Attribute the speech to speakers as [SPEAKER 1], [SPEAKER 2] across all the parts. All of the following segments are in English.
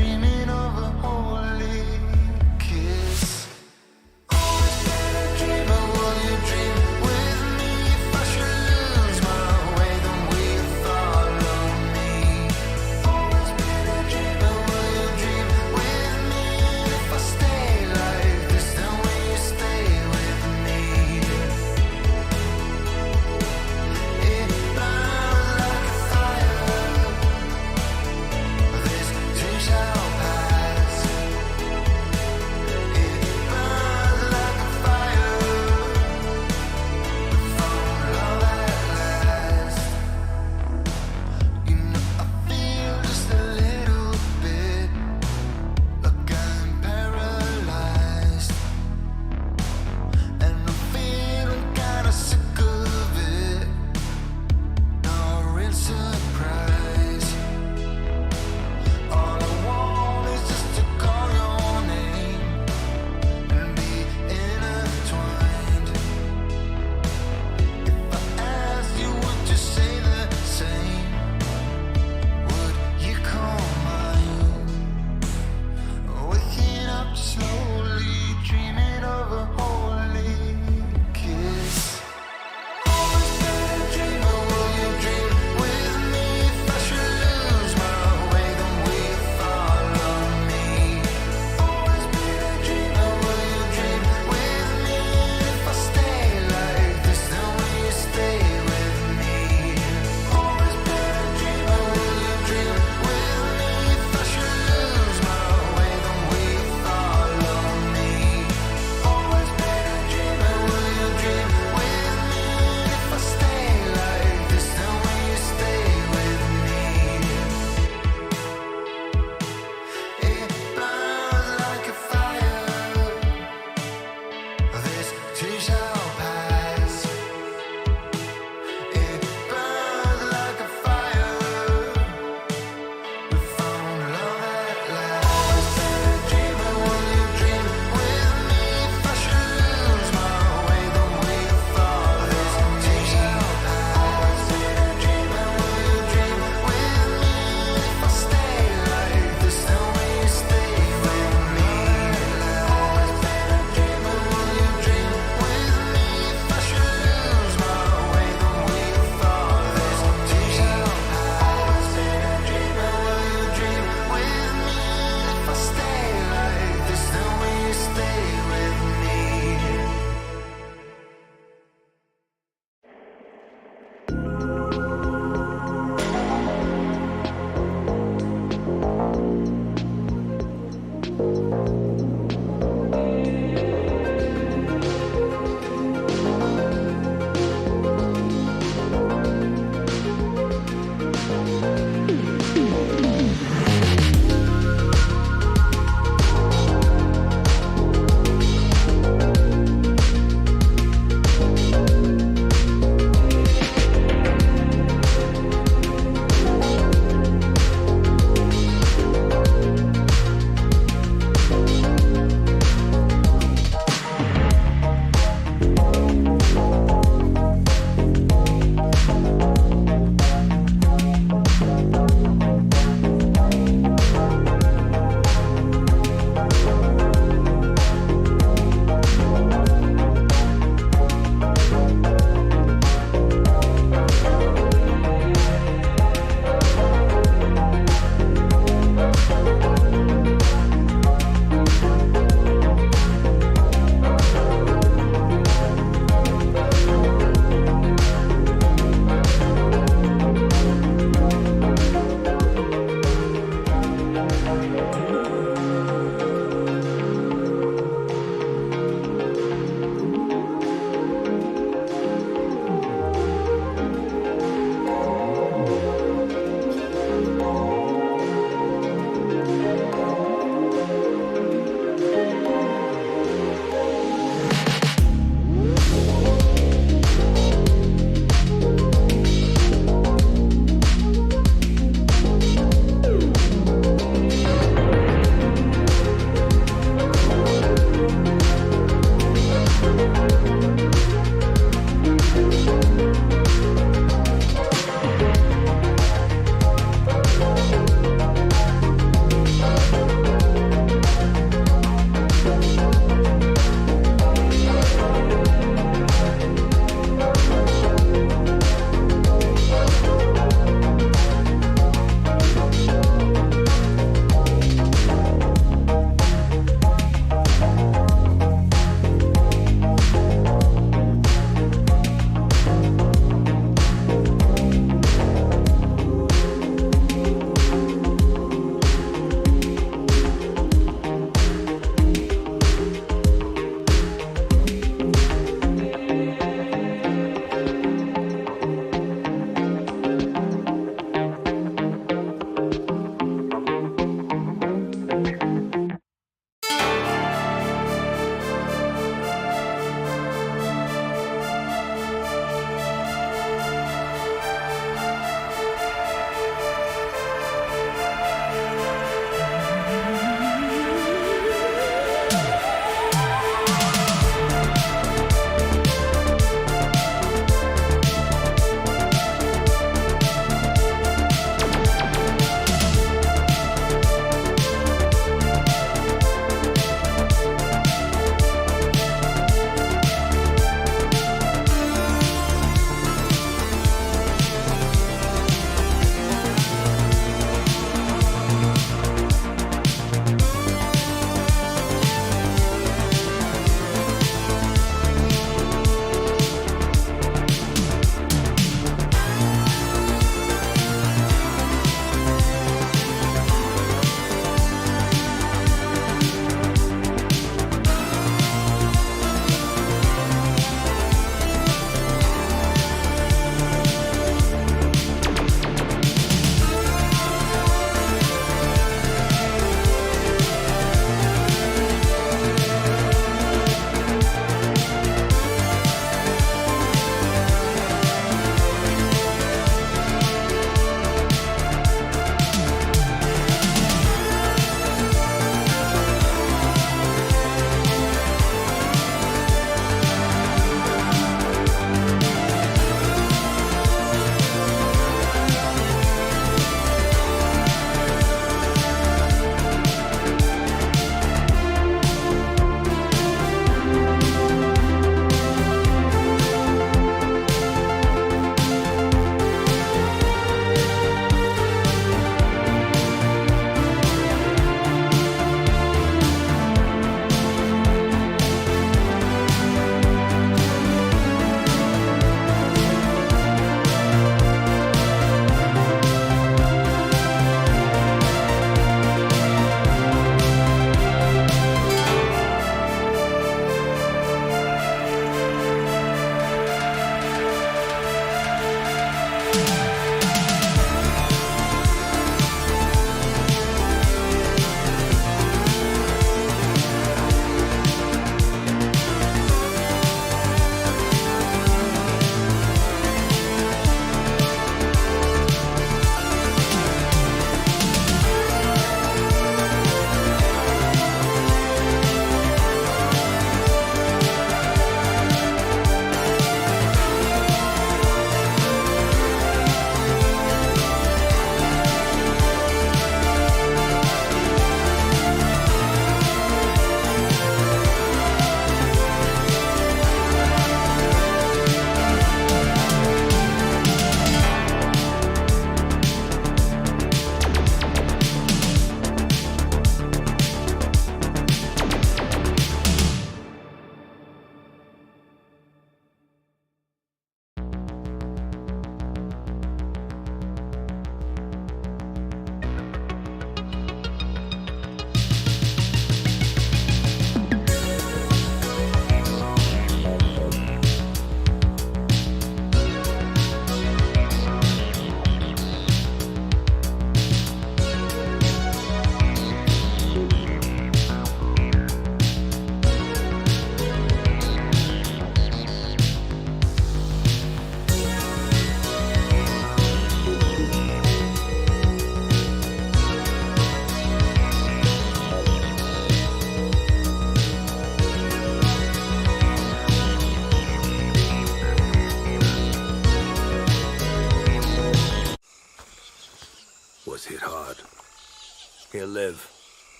[SPEAKER 1] dreaming of a holy kiss. Always been a dreamer, will you dream with me? If I should lose my way, then will you follow me? Always been a dreamer, will you dream with me? And if I stay like this, then will you stay with me? It burns like a fire. This too shall pass.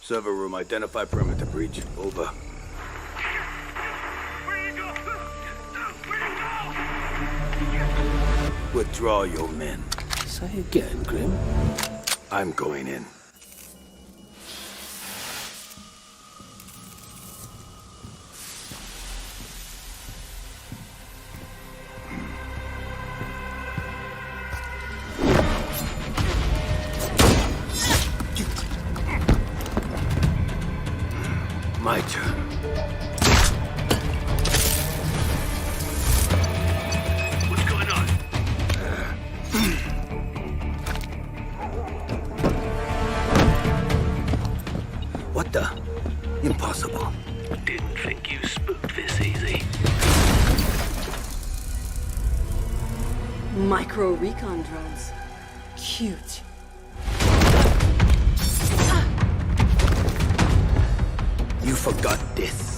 [SPEAKER 2] Server room, identify perimeter breach. Over.
[SPEAKER 3] Where you go? Where you go?
[SPEAKER 2] Withdraw your men.
[SPEAKER 4] Say again, Grim.
[SPEAKER 2] I'm going in. My turn.
[SPEAKER 3] What's going on?
[SPEAKER 2] What the? Impossible.
[SPEAKER 3] Didn't think you spooked this easy.
[SPEAKER 5] Micro recon drones. Cute.
[SPEAKER 2] You forgot this.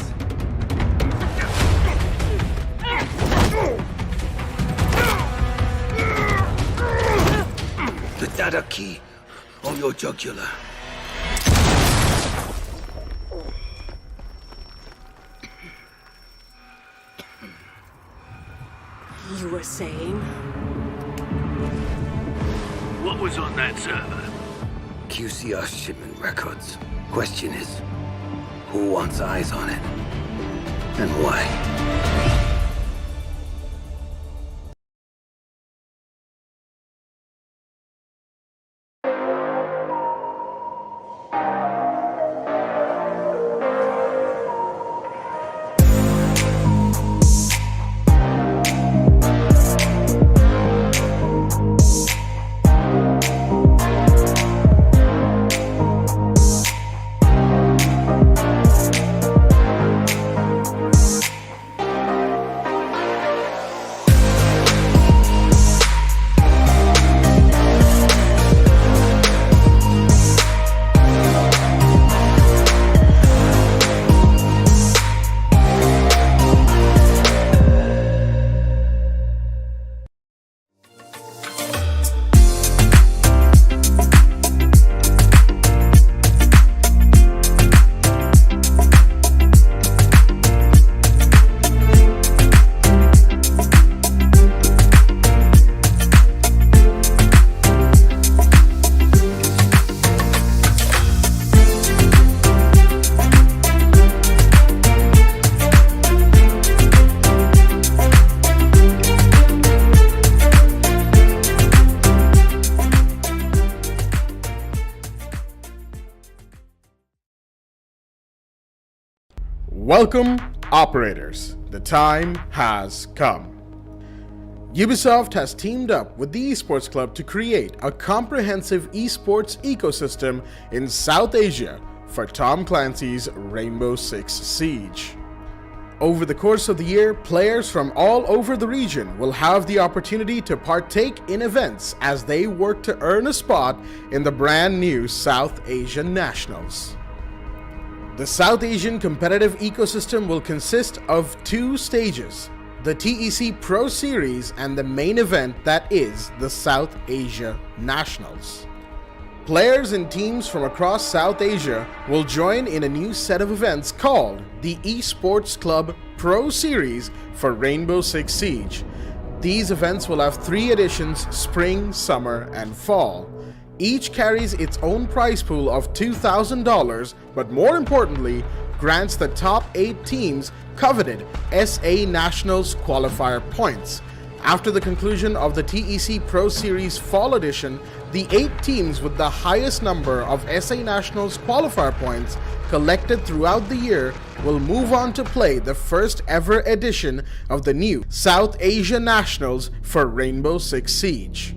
[SPEAKER 2] The data key on your jugular.
[SPEAKER 5] You were saying?
[SPEAKER 3] What was on that server?
[SPEAKER 2] QCR shipment records. Question is, who wants eyes on it? And why?
[SPEAKER 6] Welcome, operators. The time has come. Ubisoft has teamed up with the Esports Club to create a comprehensive esports ecosystem in South Asia for Tom-Clancys-Rainbow-Six-Siege. Over the course of the year, players from all over the region will have the opportunity to partake in events as they work to earn a spot in the brand new South Asian Nationals. The South Asian competitive ecosystem will consist of two stages, the TEC Pro Series and the main event that is the South Asia Nationals. Players and teams from across South Asia will join in a new set of events called the Esports Club Pro Series for Rainbow-Six-Siege. These events will have 3 editions: spring, summer, and fall. Each carries its own prize pool of $2,000, but more importantly, grants the top 8 teams coveted SA Nationals qualifier points. After the conclusion of the TEC Pro Series Fall Edition, the 8 teams with the highest number of SA Nationals qualifier points collected throughout the year will move on to play the first ever edition of the new South Asia Nationals for Rainbow-Six-Siege.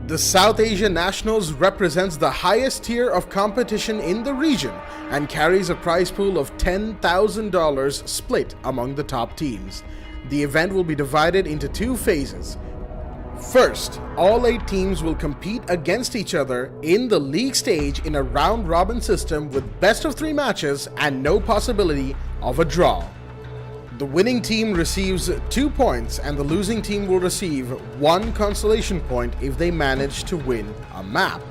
[SPEAKER 6] The South Asia Nationals represents the highest tier of competition in the region and carries a prize pool of $10,000 split among the top teams. The event will be divided into 2 phases. First, all 8 teams will compete against each other in the league stage in a round-robin system with best of 3 matches and no possibility of a draw. The winning team receives 2 points and the losing team will receive 1 consolation point if they manage to win a map.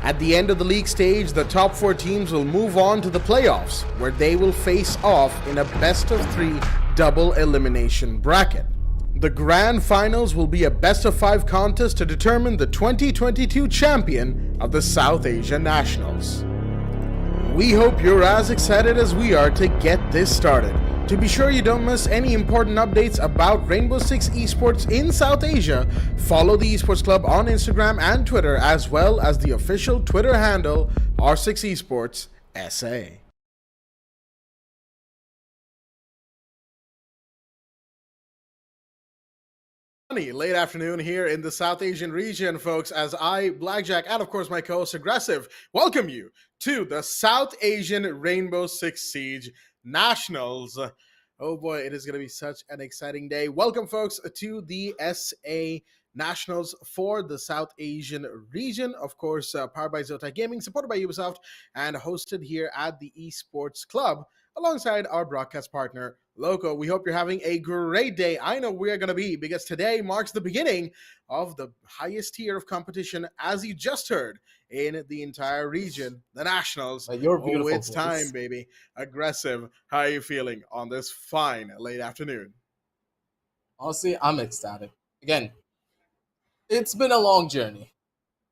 [SPEAKER 6] At the end of the league stage, the top 4 teams will move on to the playoffs, where they will face off in a best-of-3 double elimination bracket. The grand finals will be a best-of-5 contest to determine the 2022 champion of the South Asia Nationals. We hope you're as excited as we are to get this started. To be sure you don't miss any important updates about Rainbow Six Esports in South Asia, follow the Esports Club on Instagram and Twitter, as well as the official Twitter handle R6 Esports SA. Late afternoon here in the South Asian region, folks, as I, Blackjack, and of course my co-host Aggressive, welcome you to the South Asian Rainbow-Six-Siege Nationals. Oh boy, it is going to be such an exciting day. Welcome, folks, to the SA Nationals for the South Asian region. Of course, powered by Zotac Gaming, supported by Ubisoft, and hosted here at the Esports Club alongside our broadcast partner, Loco. We hope you're having a great day. I know we're going to be, because today marks the beginning of the highest tier of competition, as you just heard, in the entire region, the Nationals.
[SPEAKER 7] Your beautiful
[SPEAKER 6] it's
[SPEAKER 7] voice.
[SPEAKER 6] time, baby. Aggressive. How are you feeling on this fine late afternoon?
[SPEAKER 7] Honestly, I'm ecstatic. Again, it's been a long journey.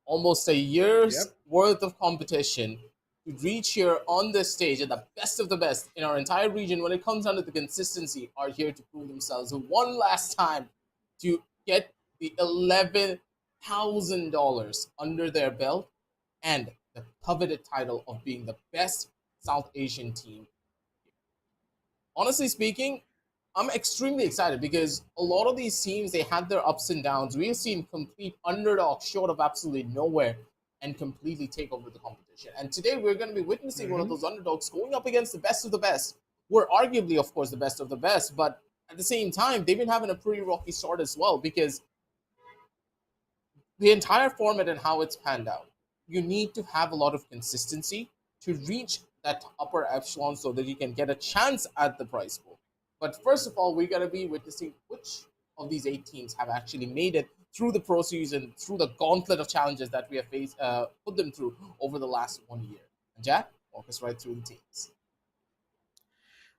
[SPEAKER 7] Almost a year's worth of competition to reach here on this stage, and the best of the best in our entire region when it comes down to the consistency are here to prove themselves one last time to get the $11,000 under their belt and the coveted title of being the best South Asian team. Honestly speaking, I'm extremely excited because a lot of these teams, they had their ups and downs. We've seen complete underdogs short of absolutely nowhere and completely take over the competition. And today we're going to be witnessing one of those underdogs going up against the best of the best. We're arguably, of course, the best of the best, but at the same time, they've been having a pretty rocky start as well, because the entire format and how it's panned out, you need to have a lot of consistency to reach that upper echelon so that you can get a chance at the prize pool. But first of all, we're going to be witnessing which of these 8 teams have actually made it through the pro season, through the gauntlet of challenges that we have faced, put them through over the last 1 year. And Jack, walk us right through the teams.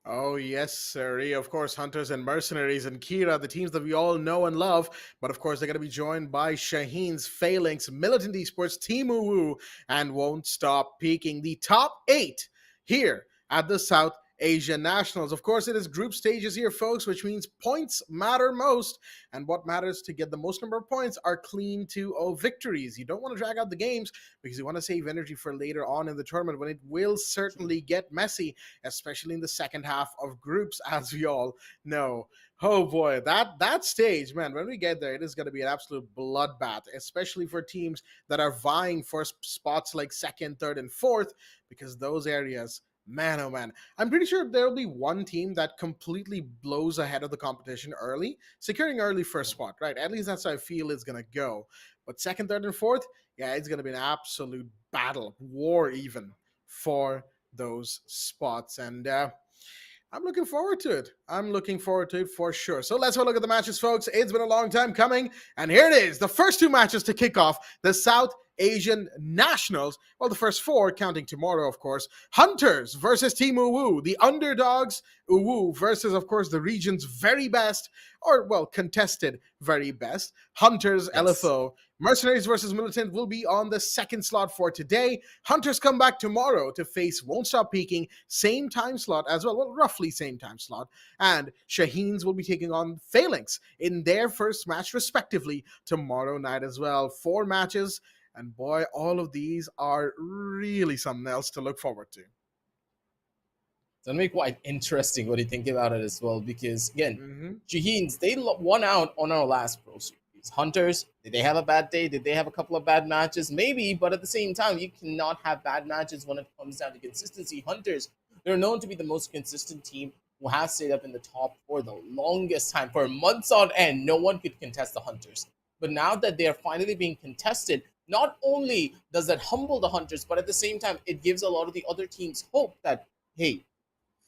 [SPEAKER 6] Oh, yes, sir. Of course, Hunters and Mercenaries and KIRA, the teams that we all know and love. But of course, they're going to be joined by Shaheens, Phalanx, MLT Esports, Team UWU, and Won't Stop Peaking. The top 8 here at the South Asia Nationals. Of course, it is group stages here, folks, which means points matter most. And what matters to get the most number of points are clean 2-0 victories. You don't want to drag out the games because you want to save energy for later on in the tournament, when it will certainly get messy, especially in the second half of groups, as we all know. Oh boy, that stage, man, when we get there, it is going to be an absolute bloodbath, especially for teams that are vying for spots like 2nd, 3rd, and 4th, because those areas, man, oh man. I'm pretty sure there'll be one team that completely blows ahead of the competition early, securing early first spot, right? At least that's how I feel it's going to go. But 2nd, 3rd, and 4th, yeah, it's going to be an absolute battle, war even, for those spots. And I'm looking forward to it. I'm looking forward to it for sure. So let's have a look at the matches, folks. It's been a long time coming, and here it is. The first 2 matches to kick off the South Asian Nationals. Well, the first 4, counting tomorrow, of course. Hunters versus Team UWU. The underdogs, UWU, versus, of course, the region's very best, or, well, contested very best, Hunters LFO. Mercenaries versus Militant will be on the 2nd slot for today. Hunters come back tomorrow to face Won't Stop Peaking, same time slot as well roughly same time slot. And Shaheens will be taking on Phalanx in their first match, respectively, tomorrow night as well. 4 matches, and boy, all of these are really something else to look forward to.
[SPEAKER 7] It's going to be quite interesting what you think about it as well, because, again, Shaheens, they won out on our last pro series. Hunters, did they have a bad day? Did they have a couple of bad matches? Maybe, but at the same time, you cannot have bad matches when it comes down to consistency. Hunters, they're known to be the most consistent team who has stayed up in the top for the longest time. For months on end, no one could contest the Hunters. But now that they are finally being contested, not only does that humble the Hunters, but at the same time, it gives a lot of the other teams hope that, hey,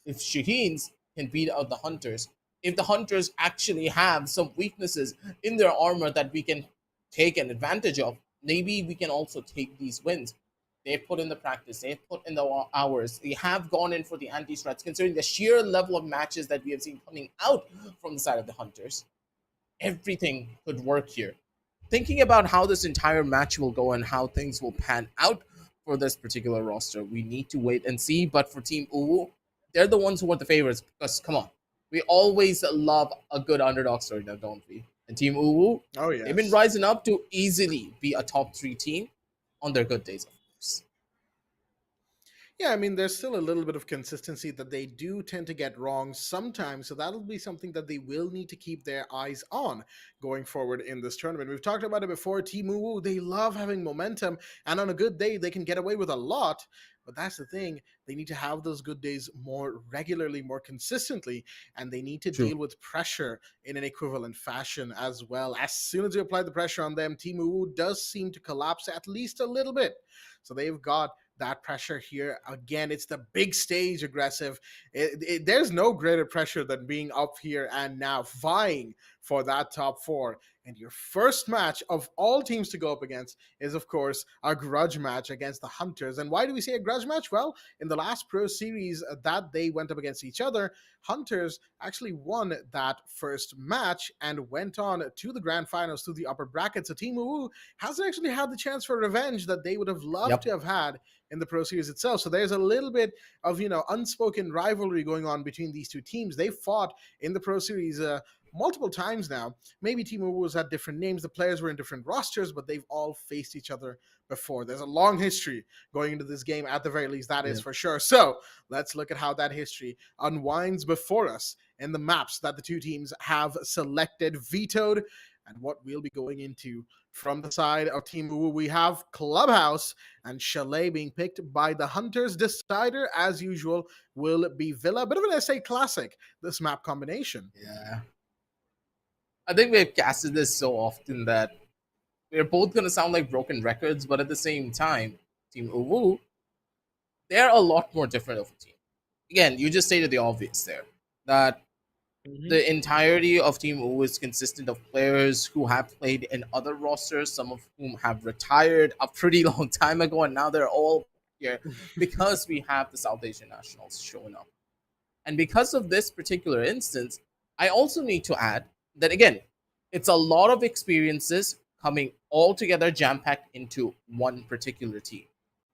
[SPEAKER 7] if Shaheens can beat out the Hunters, if the Hunters actually have some weaknesses in their armor that we can take an advantage of, maybe we can also take these wins. They've put in the practice, they've put in the hours, they have gone in for the anti-strats, considering the sheer level of matches that we have seen coming out from the side of the Hunters. Everything could work here. Thinking about how this entire match will go and how things will pan out for this particular roster, we need to wait and see. But for Team UWU, they're the ones who are the favorites because, come on, we always love a good underdog story now, don't we? And Team UWU,
[SPEAKER 6] Oh yeah,
[SPEAKER 7] they've been rising up to easily be a top 3 team on their good days, of course.
[SPEAKER 6] Yeah, I mean, there's still a little bit of consistency that they do tend to get wrong sometimes. So that'll be something that they will need to keep their eyes on going forward in this tournament. We've talked about it before. Team Uwu, they love having momentum, and on a good day, they can get away with a lot. But that's the thing. They need to have those good days more regularly, more consistently, and they need to deal with pressure in an equivalent fashion as well. As soon as you apply the pressure on them, Team Uwu does seem to collapse at least a little bit. So they've got that pressure here. Again, it's the big stage aggressive. There's no greater pressure than being up here and now vying for that top 4. And your first match of all teams to go up against is, of course, a grudge match against the Hunters. And why do we say a grudge match? Well, in the last Pro Series that they went up against each other, Hunters actually won that first match and went on to the grand finals through the upper bracket. So Team Uwu hasn't actually had the chance for revenge that they would have loved to have had in the Pro Series itself. So there's a little bit of, unspoken rivalry going on between these two teams. They fought in the Pro Series multiple times now. Maybe Team Uwu was at different names, the players were in different rosters, but they've all faced each other before. There's a long history going into this game, at the very least, that is for sure. So let's look at how that history unwinds before us in the maps that the two teams have selected, vetoed, and what we'll be going into. From the side of Team Uwu, we have Clubhouse and Chalet being picked by the Hunters. Decider, as usual, will be Villa. Bit of an SA classic, this map combination.
[SPEAKER 7] Yeah. I think we've casted this so often that we're both going to sound like broken records, but at the same time, Team Uwu, they're a lot more different of a team. Again, you just stated the obvious there, that the entirety of Team Uwu is consistent of players who have played in other rosters, some of whom have retired a pretty long time ago, and now they're all here because we have the South Asian nationals showing up. And because of this particular instance, I also need to add that, again, it's a lot of experiences coming all together jam-packed into one particular team.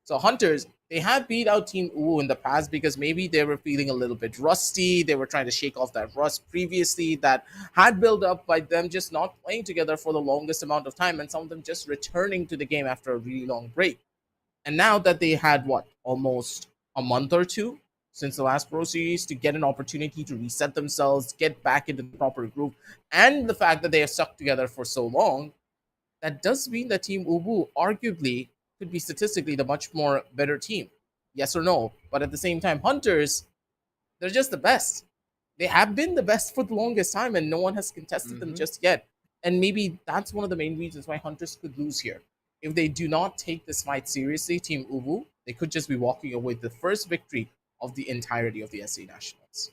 [SPEAKER 7] So Hunters, they have beat out Team Uwu in the past because maybe they were feeling a little bit rusty. They were trying to shake off that rust previously that had built up by them just not playing together for the longest amount of time, and some of them just returning to the game after a really long break. And now that they had, almost a month or two since the last Pro Series to get an opportunity to reset themselves, get back into the proper group, and the fact that they have stuck together for so long, that does mean that Team Uwu arguably could be statistically the much more better team. Yes or no? But at the same time, Hunters, they're just the best. They have been the best for the longest time, and no one has contested them just yet. And maybe that's one of the main reasons why Hunters could lose here. If they do not take this fight seriously, Team Uwu, they could just be walking away with the first victory of the entirety of the SA Nationals.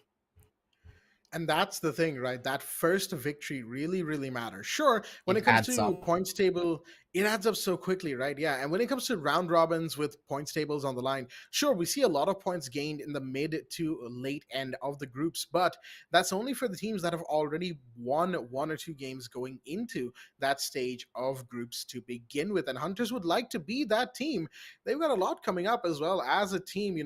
[SPEAKER 6] And that's the thing, right? That first victory really, really matters. Sure, when it comes to points table, it adds up so quickly, right? Yeah, and when it comes to round robins with points tables on the line, sure, we see a lot of points gained in the mid to late end of the groups, but that's only for the teams that have already won 1 or 2 games going into that stage of groups to begin with. And Hunters would like to be that team. They've got a lot coming up as well as a team.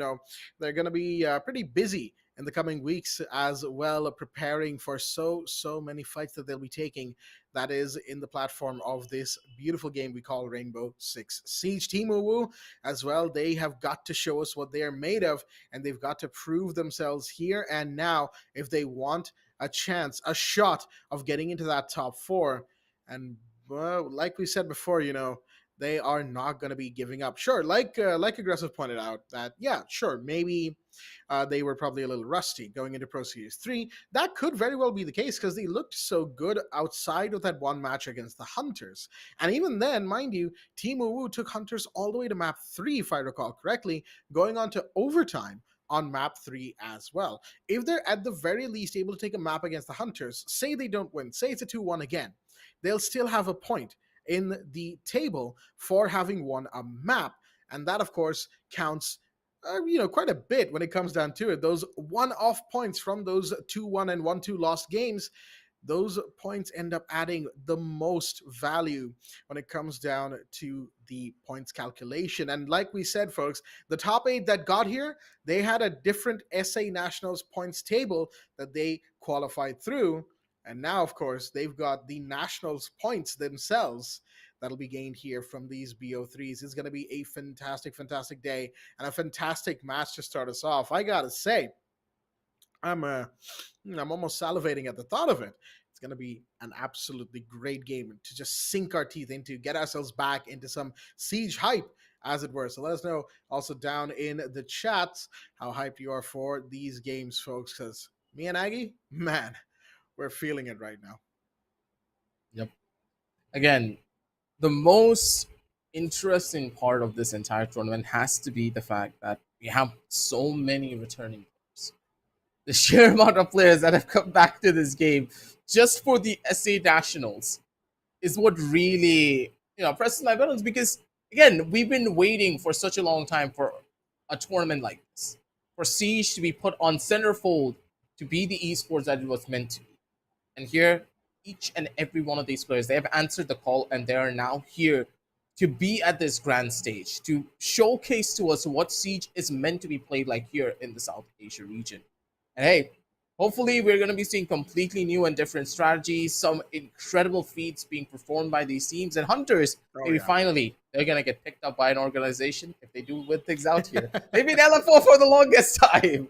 [SPEAKER 6] They're going to be pretty busy in the coming weeks as well, preparing for so many fights that they'll be taking. That is in the platform of this beautiful game we call Rainbow-Six-Siege. Team Uwu as well, they have got to show us what they are made of, and they've got to prove themselves here and now if they want a chance, a shot of getting into that top 4. And like we said before, they are not going to be giving up. Sure, like Aggressive pointed out, that sure, maybe they were probably a little rusty going into Pro Series 3. That could very well be the case because they looked so good outside of that one match against the Hunters. And even then, mind you, Team Uwu took Hunters all the way to map 3, if I recall correctly, going on to overtime on map 3 as well. If they're at the very least able to take a map against the Hunters, say they don't win, say it's a 2-1 again, they'll still have a point in the table for having won a map. And that, of course, counts quite a bit when it comes down to it. Those one-off points from those 2-1 and 1-2 lost games, those points end up adding the most value when it comes down to the points calculation. And like we said, folks, the top 8 that got here, they had a different SA Nationals points table that they qualified through. And now, of course, they've got the Nationals points themselves that'll be gained here from these BO3s. It's going to be a fantastic, fantastic day and a fantastic match to start us off. I got to say, I'm almost salivating at the thought of it. It's going to be an absolutely great game to just sink our teeth into, get ourselves back into some Siege hype, as it were. So let us know also down in the chats how hyped you are for these games, folks, because me and Aggie, man, we're feeling it right now.
[SPEAKER 7] Yep. Again, the most interesting part of this entire tournament has to be the fact that we have so many returning players. The sheer amount of players that have come back to this game just for the SA Nationals is what really, presses my buttons, because again, we've been waiting for such a long time for a tournament like this, for Siege to be put on centerfold, to be the esports that it was meant to be. And here, each and every one of these players, they have answered the call, and they are now here to be at this grand stage, to showcase to us what Siege is meant to be played like here in the South Asia region. And hey, hopefully we're going to be seeing completely new and different strategies, some incredible feats being performed by these teams, and Hunters, finally, they're going to get picked up by an organization if they do win things out here. They've been LFO for the longest time.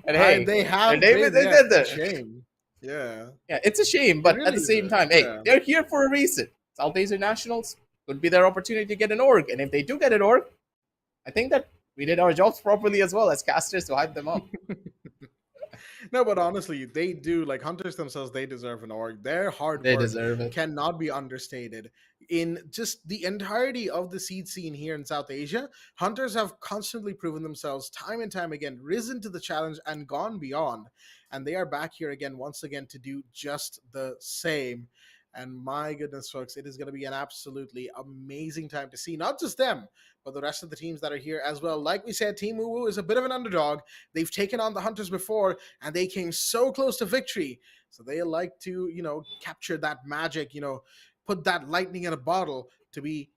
[SPEAKER 7] And hey,
[SPEAKER 6] they have
[SPEAKER 7] they
[SPEAKER 6] been,
[SPEAKER 7] did that.
[SPEAKER 6] Shame. Yeah,
[SPEAKER 7] it's a shame, but
[SPEAKER 6] really
[SPEAKER 7] at the same time,
[SPEAKER 6] yeah.
[SPEAKER 7] they're here for a reason. South Asia Nationals could be their opportunity to get an org, and if they do get an org, I think that we did our jobs properly as well as casters to hype them up.
[SPEAKER 6] No, but honestly, they do. Like Hunters themselves, they deserve an org. Their hard
[SPEAKER 7] They
[SPEAKER 6] work
[SPEAKER 7] deserve it.
[SPEAKER 6] cannot be understated. In just the entirety of the seed scene here in South Asia, Hunters have constantly proven themselves time and time again, risen to the challenge and gone beyond. And they are back here again, once again, to do just the same. And my goodness, folks, it is going to be an absolutely amazing time to see not just them, but the rest of the teams that are here as well. Like we said, Team UWU is a bit of an underdog. They've taken on the Hunters before, and they came so close to victory. So they like to, capture that magic, put that lightning in a bottle to be,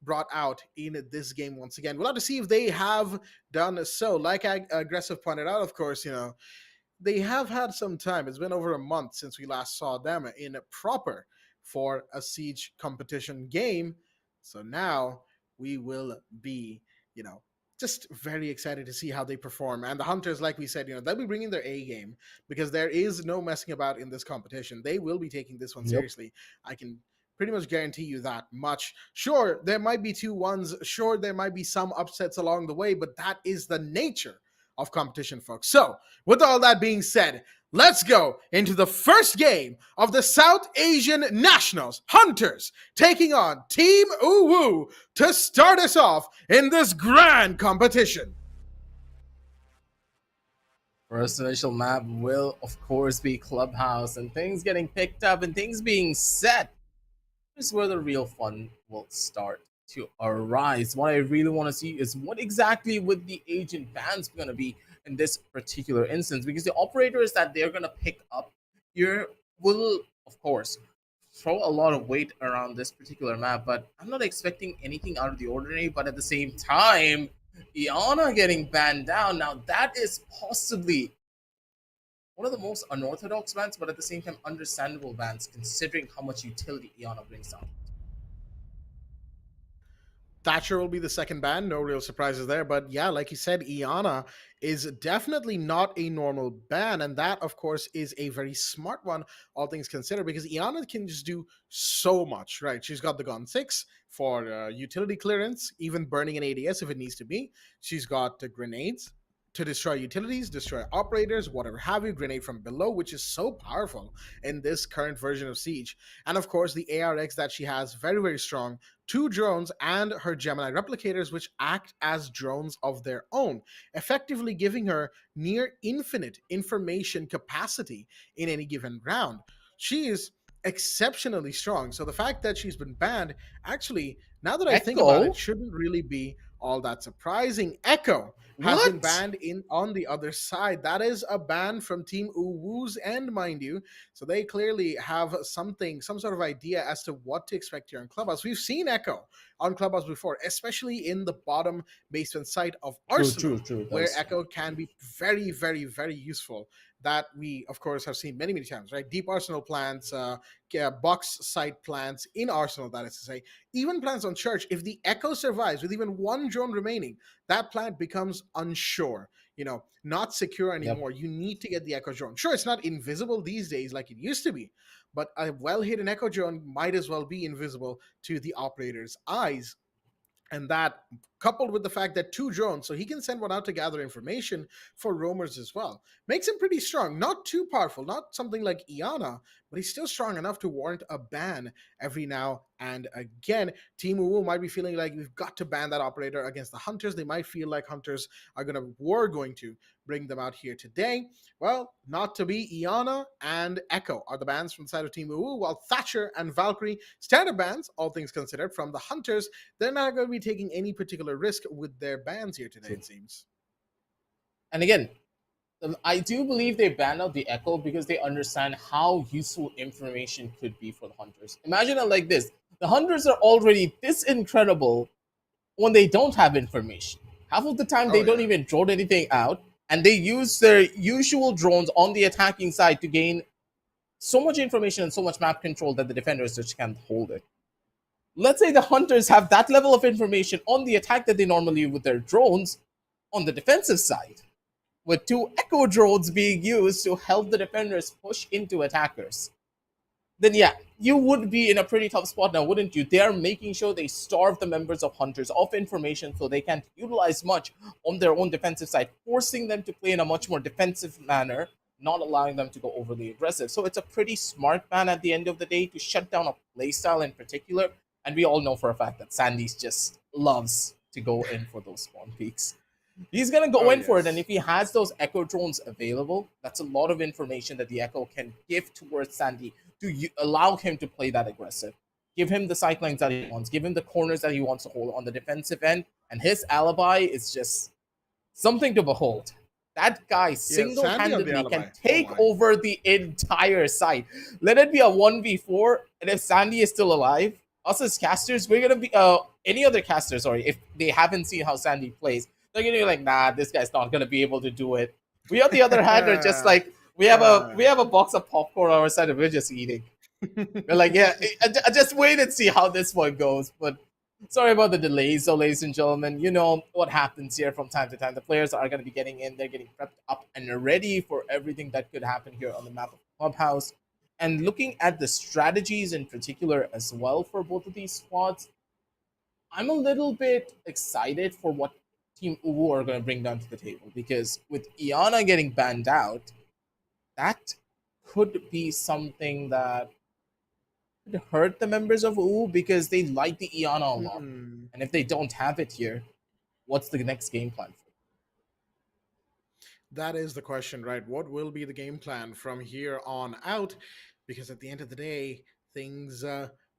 [SPEAKER 6] brought out in this game once again. We'll have to see if they have done so. Like Aggressive pointed out, of course, they have had some time. It's been over a month since we last saw them in proper for a Siege competition game. So now we will be, just very excited to see how they perform. And the Hunters, like we said, they'll be bringing their A game because there is no messing about in this competition. They will be taking this one seriously. I can pretty much guarantee you that much. Sure, there might be 2-1s. Sure, there might be some upsets along the way, but that is the nature of competition, folks. So, with all that being said, let's go into the first game of the South Asian Nationals. Hunters taking on Team UWU to start us off in this grand competition.
[SPEAKER 7] First initial map will, of course, be Clubhouse, and things getting picked up and things being set. This is where the real fun will start to arise. What I really want to see is what exactly would the agent bans going to be in this particular instance, because the operators that they're going to pick up here will, of course, throw a lot of weight around this particular map, but I'm not expecting anything out of the ordinary. But at the same time, Iana getting banned down, now that is possibly one of the most unorthodox bans, but at the same time understandable bans considering how much utility Iana brings down.
[SPEAKER 6] Thatcher will be the second ban. No real surprises there. But yeah, like you said, Iana is definitely not a normal ban. And that, of course, is a very smart one, all things considered, because Iana can just do so much, right? She's got the Gun 6 for utility clearance, even burning an ADS if it needs to be. She's got grenades to destroy utilities, destroy operators, whatever have you, grenade from below, which is so powerful in this current version of Siege. And of course, the ARX that she has, very, very strong. 2 drones and her Gemini replicators, which act as drones of their own, effectively giving her near infinite information capacity in any given round. She is exceptionally strong. So the fact that she's been banned, actually, now that I think about it, shouldn't really be all that surprising. Echo has been
[SPEAKER 7] What?
[SPEAKER 6] banned in on the other side. That is a ban from Team UWU's end, mind you. So they clearly have some sort of idea as to what to expect here on Clubhouse. We've seen Echo on Clubhouse before, especially in the bottom basement site of
[SPEAKER 7] True,
[SPEAKER 6] Arsenal,
[SPEAKER 7] true, true. That
[SPEAKER 6] where
[SPEAKER 7] is
[SPEAKER 6] Echo can be very, very, very useful. That we, of course, have seen many, many times, right? Deep Arsenal plans, box site plans in Arsenal, that is to say, even plans on Church. If the Echo survives with even one drone remaining, that plant becomes unsure, not secure
[SPEAKER 7] Yep.
[SPEAKER 6] anymore. You need to get the Echo drone. Sure, it's not invisible these days like it used to be, but a well hidden Echo drone might as well be invisible to the operator's eyes. And that, coupled with the fact that two drones, so he can send one out to gather information for roamers as well, makes him pretty strong. Not too powerful, not something like Iana, but he's still strong enough to warrant a ban every now and again. Team UWU might be feeling like we've got to ban that operator against the Hunters. They might feel like Hunters were going to bring them out here today. Well, not to be. Iana and Echo are the bans from the side of Team UWU, while Thatcher and Valkyrie, standard bans, all things considered, from the Hunters. They're not going to be taking any particular risk with their bans here today, it seems.
[SPEAKER 7] And again, I do believe they banned out the Echo because they understand how useful information could be for the Hunters. Imagine it like this: the Hunters are already this incredible when they don't have information. Half of the time, they don't even drone anything out, and they use their usual drones on the attacking side to gain so much information and so much map control that the defenders just can't hold it. Let's say the Hunters have that level of information on the attack that they normally use with their drones on the defensive side, with two Echo drones being used to help the defenders push into attackers. Then yeah, you would be in a pretty tough spot now, wouldn't you? They are making sure they starve the members of Hunters of information so they can't utilize much on their own defensive side, forcing them to play in a much more defensive manner, not allowing them to go overly aggressive. So it's a pretty smart ban at the end of the day to shut down a playstyle in particular. And we all know for a fact that Sandy's just loves to go in for those spawn peaks. He's going to go in for it, and if he has those Echo drones available, that's a lot of information that the Echo can give towards Sandy to allow him to play that aggressive. Give him the sightlines that he wants, give him the corners that he wants to hold on the defensive end, and his alibi is just something to behold. That guy single-handedly can take over the entire site. Let it be a 1v4, and if Sandy is still alive, us as casters, we're going to be, any other caster, sorry, if they haven't seen how Sandy plays, they're going to be like, nah, this guy's not going to be able to do it. We, on the other hand, are just like, we have a box of popcorn on our side and we're just eating. We're like, yeah, I just wait and see how this one goes. But sorry about the delays. So, ladies and gentlemen, you know what happens here from time to time. The players are going to be getting in. They're getting prepped up and ready for everything that could happen here on the map of Clubhouse. And looking at the strategies in particular as well for both of these squads, I'm a little bit excited for what Team UWU are going to bring down to the table, because with Iana getting banned out, that could be something that could hurt the members of UWU because they like the Iana a lot. And if they don't have it here, what's the next game plan for them?
[SPEAKER 6] That is the question, right? What will be the game plan from here on out? Because at the end of the day, things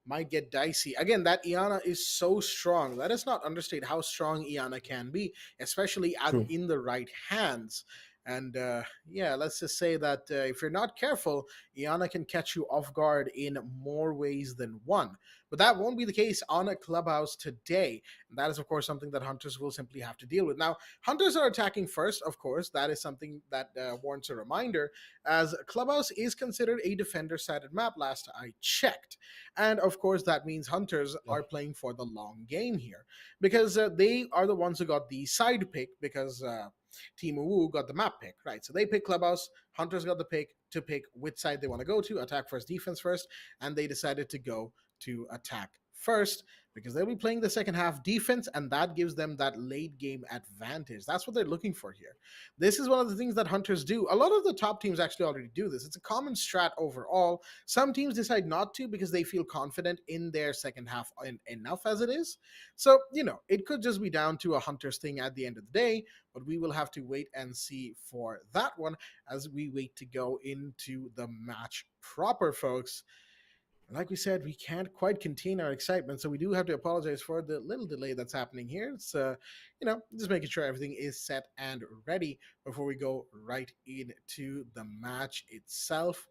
[SPEAKER 6] might get dicey. Again, that Iana is so strong. Let us not understate how strong Iana can be, especially in the right hands. And yeah, let's just say that if you're not careful, Iana can catch you off guard in more ways than one. But that won't be the case on a Clubhouse today. And that is, of course, something that Hunters will simply have to deal with. Now, Hunters are attacking first, of course. That is something that warrants a reminder, as Clubhouse is considered a defender-sided map last I checked. And, of course, that means Hunters are playing for the long game here, because they are the ones who got the side pick, because Team UWU got the map pick, right? So they pick Clubhouse, Hunters got the pick to pick which side they want to go to, attack first, defense first, and they decided to go to attack first because they'll be playing the second half defense, and that gives them that late game advantage. That's what they're looking for here. This is one of the things that Hunters do. A lot of the top teams actually already do this. It's a common strat overall. Some teams decide not to because they feel confident in their second half enough as it is. So, you know, it could just be down to a Hunters thing at the end of the day, but we will have to wait and see for that one as we wait to go into the match proper, folks. Like we said, we can't quite contain our excitement, so we do have to apologize for the little delay that's happening here. It's, just making sure everything is set and ready before we go right into the match itself.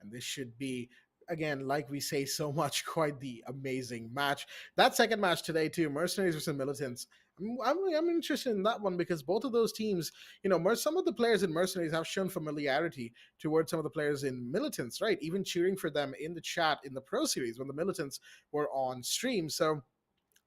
[SPEAKER 6] And this should be, again, like we say so much, quite the amazing match. That second match today, too, Mercenaries versus Militants. I'm interested in that one because both of those teams, some of the players in Mercenaries have shown familiarity towards some of the players in Militants, right? Even cheering for them in the chat in the Pro Series when the Militants were on stream. So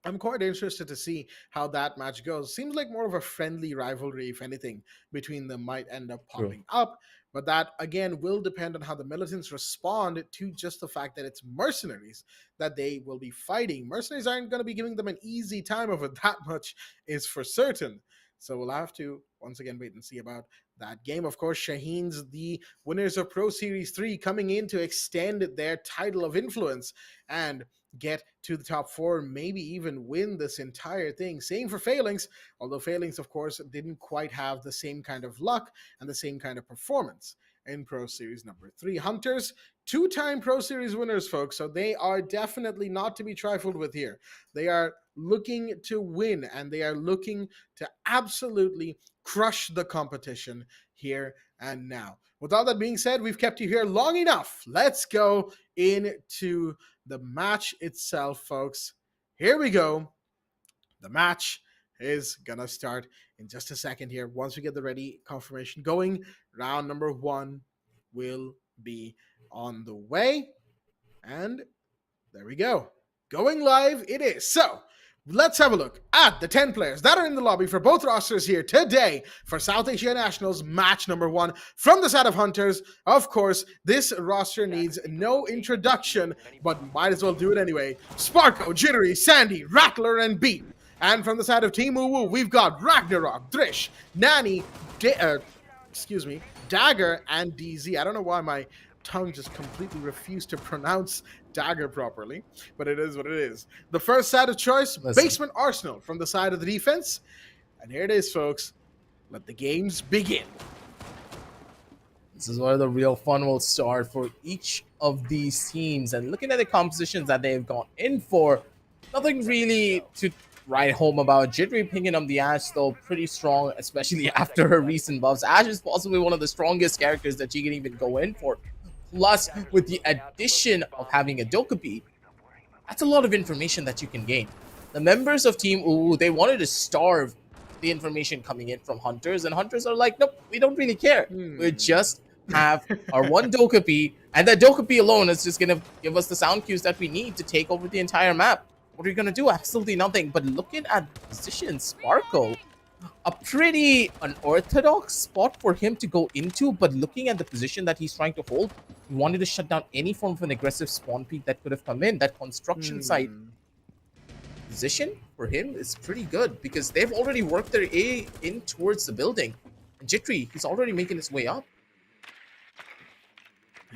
[SPEAKER 6] I'm quite interested to see how that match goes. Seems like more of a friendly rivalry, if anything, between them might end up popping up. But that, again, will depend on how the Militants respond to just the fact that it's Mercenaries that they will be fighting. Mercenaries aren't going to be giving them an easy time of it. That much is for certain. So we'll have to, once again, wait and see about that game. Of course, Shaheens, the winners of Pro Series 3, coming in to extend their title of influence and get to the top 4, maybe even win this entire thing. Same for Phalanx, although Phalanx, of course, didn't quite have the same kind of luck and the same kind of performance in Pro Series number 3. Hunters, 2-time Pro Series winners, folks, so they are definitely not to be trifled with here. They are looking to win, and they are looking to absolutely crush the competition here and now. With all that being said, we've kept you here long enough. Let's go into the match itself, folks. Here we go. The match is gonna start in just a second here. Once we get the ready confirmation going, round number 1 will be on the way. And there we go. Going live it is. So let's have a look at the 10 players that are in the lobby for both rosters here today for South Asia Nationals match number 1 from the side of Hunters. Of course, this roster needs no introduction, but might as well do it anyway. Sparko, Jittery, Sandy, Rattler, and Beat. And from the side of Team UWU, we've got Ragnarok, Drish, Nani, Dagger, and DZ. I don't know why my tongue just completely refused to pronounce Dagger properly, but it is what it is. The first side of choice, Basement Arsenal from the side of the defense. And here it is, folks. Let the games begin.
[SPEAKER 7] This is where the real fun will start for each of these teams. And looking at the compositions that they've gone in for, nothing really to write home about. Jittery picking up the Ashe, though, pretty strong, especially after her recent buffs. Ashe is possibly one of the strongest characters that she can even go in for. Plus, with the addition of having a Dokkaebi, that's a lot of information that you can gain. The members of Team UWU, they wanted to starve the information coming in from Hunters, and Hunters are like, nope, we don't really care. We just have our one Dokkaebi, and that Dokkaebi alone is just going to give us the sound cues that we need to take over the entire map. What are you going to do? Absolutely nothing. But looking at the position, Sparko, a pretty unorthodox spot for him to go into, but looking at the position that he's trying to hold, he wanted to shut down any form of an aggressive spawn peak that could have come in. That construction site position for him is pretty good because they've already worked their A in towards the building. And Jittery, he's already making his way up.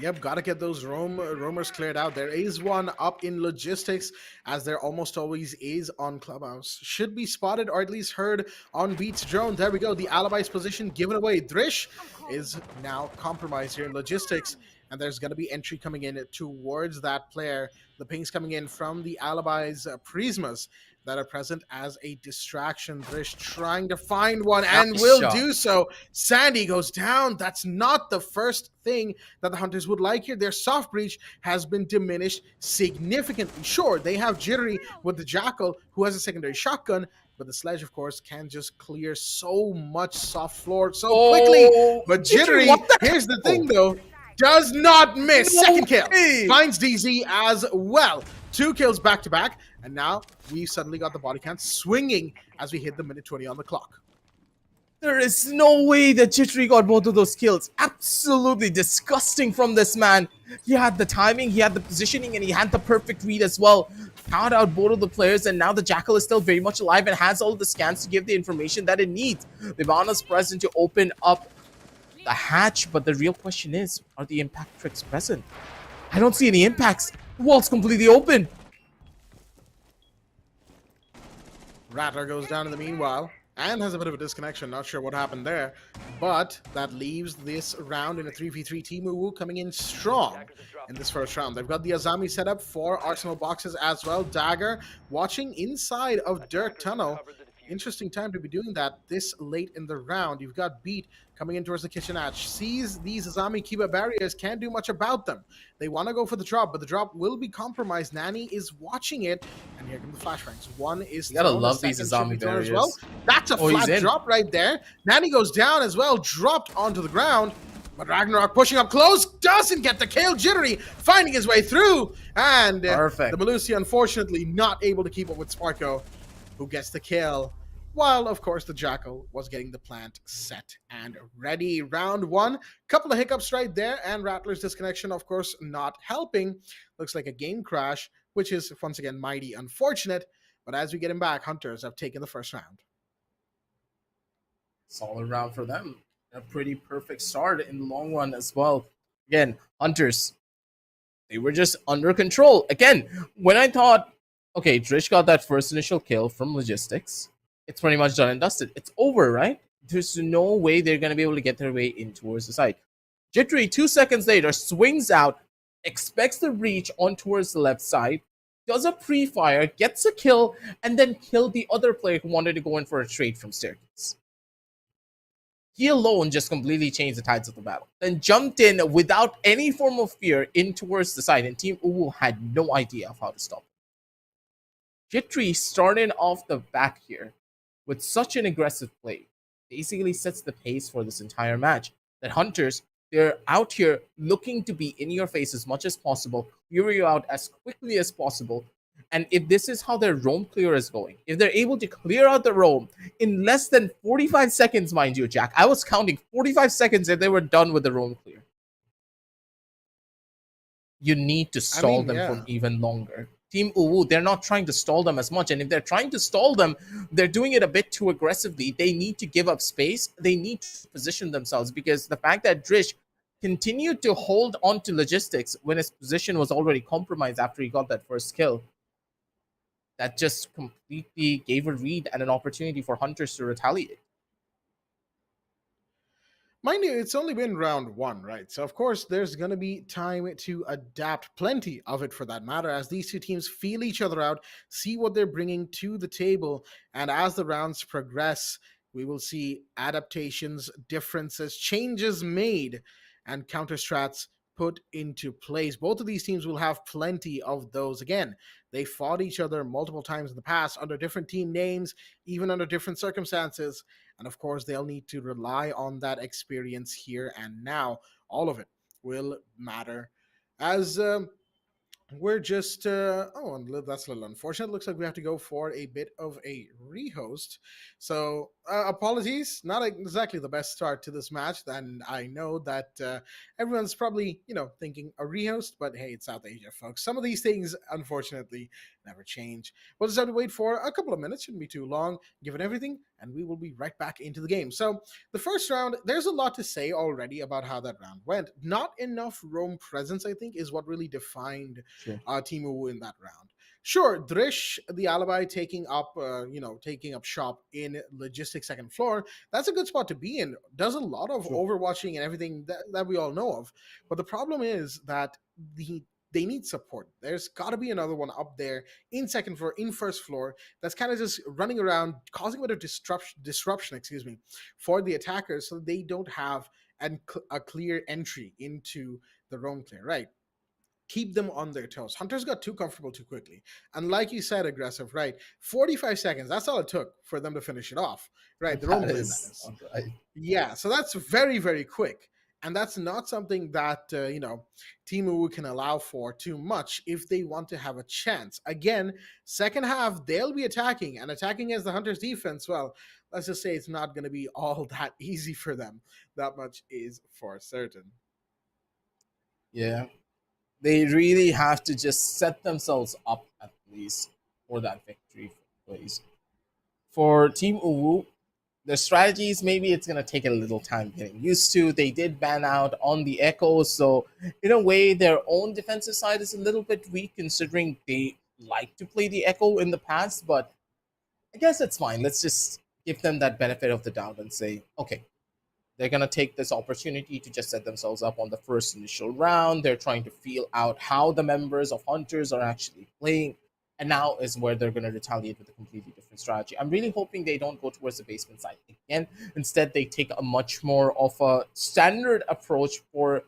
[SPEAKER 6] Yep, gotta get those roamers cleared out. There is one up in logistics, as there almost always is on Clubhouse. Should be spotted or at least heard on Beat's drone. There we go. The Alibi's position given away. Drish is now compromised here in logistics, and there's gonna be entry coming in towards that player. The pings coming in from the Alibi's Prismas that are present as a distraction. Drish trying to find one and will do so. Sandy goes down. That's not the first thing that the Hunters would like here. Their soft breach has been diminished significantly. Sure, they have Jittery with the Jackal, who has a secondary shotgun, but the Sledge, of course, can just clear so much soft floor so quickly. But Jittery, here's the thing, though, does not miss. Second kill. Finds DZ as well. 2 kills back to back, and now we've suddenly got the body count swinging as we hit the minute 20 on the clock.
[SPEAKER 7] There is no way that Jittery got both of those kills. Absolutely disgusting from this man. He had the timing, he had the positioning, and he had the perfect read as well. Found out both of the players, and now the Jackal is still very much alive and has all of the scans to give the information that it needs. Vivana's present to open up the hatch, but the real question is, are the impact tricks present? I don't see any impacts. The wall's completely open.
[SPEAKER 6] Rattler goes down in the meanwhile, and has a bit of a disconnection. Not sure what happened there, but that leaves this round in a 3v3. Team UWU coming in strong in this first round. They've got the Azami set up for Arsenal boxes as well. Dagger watching inside of Dirt Tunnel. Interesting time to be doing that this late in the round. You've got Beat coming in towards the kitchen hatch. Sees these Azami Kiba barriers, can't do much about them. They want to go for the drop, but the drop will be compromised. Nani is watching it, and here come the flashbangs. One is
[SPEAKER 7] You gotta
[SPEAKER 6] thrown,
[SPEAKER 7] love
[SPEAKER 6] the
[SPEAKER 7] these
[SPEAKER 6] second should be
[SPEAKER 7] Azami
[SPEAKER 6] thrown
[SPEAKER 7] barriers.
[SPEAKER 6] as well. That's a
[SPEAKER 7] He's
[SPEAKER 6] flat
[SPEAKER 7] in.
[SPEAKER 6] drop right there. Nani goes down as well, dropped onto the ground. But Ragnarok pushing up close, doesn't get the kill. Jittery finding his way through, and
[SPEAKER 7] Perfect.
[SPEAKER 6] the Melusi unfortunately not able to keep up with Sparko, who gets the kill. While, of course, the Jackal was getting the plant set and ready. Round one, couple of hiccups right there, and Rattler's disconnection, of course, not helping. Looks like a game crash, which is, once again, mighty unfortunate. But as we get him back, Hunters have taken the first round.
[SPEAKER 7] Solid round for them. A pretty perfect start in the long run as well. Again, Hunters, they were just under control. Again, when I thought, okay, Drish got that first initial kill from Logistics, it's pretty much done and dusted. It's over, right? There's no way they're going to be able to get their way in towards the site. Jittery, 2 seconds later, swings out, expects the reach on towards the left side, does a pre-fire, gets a kill, and then killed the other player who wanted to go in for a trade from Staircase. He alone just completely changed the tides of the battle. Then jumped in without any form of fear in towards the side, and Team UWU had no idea of how to stop him. Jittery started off the back here with such an aggressive play, basically sets the pace for this entire match. That Hunters, they're out here looking to be in your face as much as possible, clear you out as quickly as possible. And if this is how their roam clear is going, if they're able to clear out the roam in less than 45 seconds, mind you, Jack, I was counting 45 seconds and they were done with the roam clear. You need to stall them for even longer. Team UWU, they're not trying to stall them as much. And if they're trying to stall them, they're doing it a bit too aggressively. They need to give up space. They need to position themselves, because the fact that Drish continued to hold on to Logistics when his position was already compromised after he got that first kill, that just completely gave a read and an opportunity for Hunters to retaliate.
[SPEAKER 6] Mind you, it's only been round one, right? So, of course, there's going to be time to adapt, plenty of it for that matter, as these two teams feel each other out, see what they're bringing to the table. And as the rounds progress, we will see adaptations, differences, changes made, and counter strats put into place. Both of these teams will have plenty of those. Again, they fought each other multiple times in the past under different team names, even under different circumstances. And of course, they'll need to rely on that experience here and now. All of it will matter. As we're just, and that's a little unfortunate. Looks like we have to go for a bit of a rehost. So apologies, not exactly the best start to this match. And I know that everyone's probably, thinking a rehost, but hey, it's South Asia, folks. Some of these things, unfortunately, never change. We'll just have to wait for a couple of minutes. Shouldn't be too long, given everything, and we will be right back into the game. So the first round, there's a lot to say already about how that round went. Not enough roam presence, I think, is what really defined Team UWU in that round. Sure, Drish, the alibi, taking up shop in Logistics second floor. That's a good spot to be in. Does a lot of overwatching and everything that we all know of. But the problem is that they need support. There's got to be another one up there in second floor, in first floor, that's kind of just running around, causing a bit of disruption, for the attackers, so they don't have a clear entry into the roam clear, right? Keep them on their toes. Hunters got too comfortable too quickly. And like you said, aggressive, right? 45 seconds, that's all it took for them to finish it off, right? The roam clear, that is. Right. Yeah, so that's very, very quick. And that's not something that, Team UWU can allow for too much if they want to have a chance. Again, second half, they'll be attacking. And attacking as the Hunters defense, well, let's just say it's not going to be all that easy for them. That much is for certain.
[SPEAKER 7] Yeah. They really have to just set themselves up, at least, for that victory, please. For Team UWU, the strategies, maybe it's going to take a little time getting used to. They did ban out on the Echo, so in a way, their own defensive side is a little bit weak, considering they like to play the Echo in the past, but I guess it's fine. Let's just give them that benefit of the doubt and say, okay, they're going to take this opportunity to just set themselves up on the first initial round. They're trying to feel out how the members of Hunters are actually playing. And now is where they're going to retaliate with a completely different strategy. I'm really hoping they don't go towards the basement side again. Instead, they take a much more of a standard approach for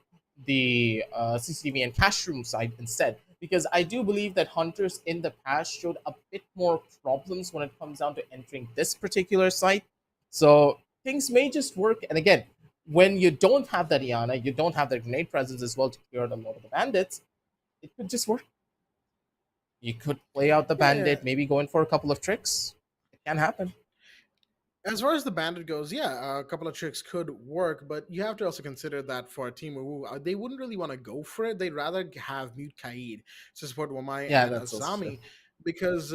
[SPEAKER 7] the CCTV and cash room side instead. Because I do believe that Hunters in the past showed a bit more problems when it comes down to entering this particular site. So things may just work. And again, when you don't have that Iana, you don't have that grenade presence as well to clear out a lot of the bandits, it could just work. You could play out the bandit, maybe go in for a couple of tricks. It can happen.
[SPEAKER 6] As far as the bandit goes, yeah, a couple of tricks could work, but you have to also consider that for Team UWU, they wouldn't really want to go for it. They'd rather have Mute Kaid to support Wamai and
[SPEAKER 7] That's also
[SPEAKER 6] Azami
[SPEAKER 7] true.
[SPEAKER 6] because,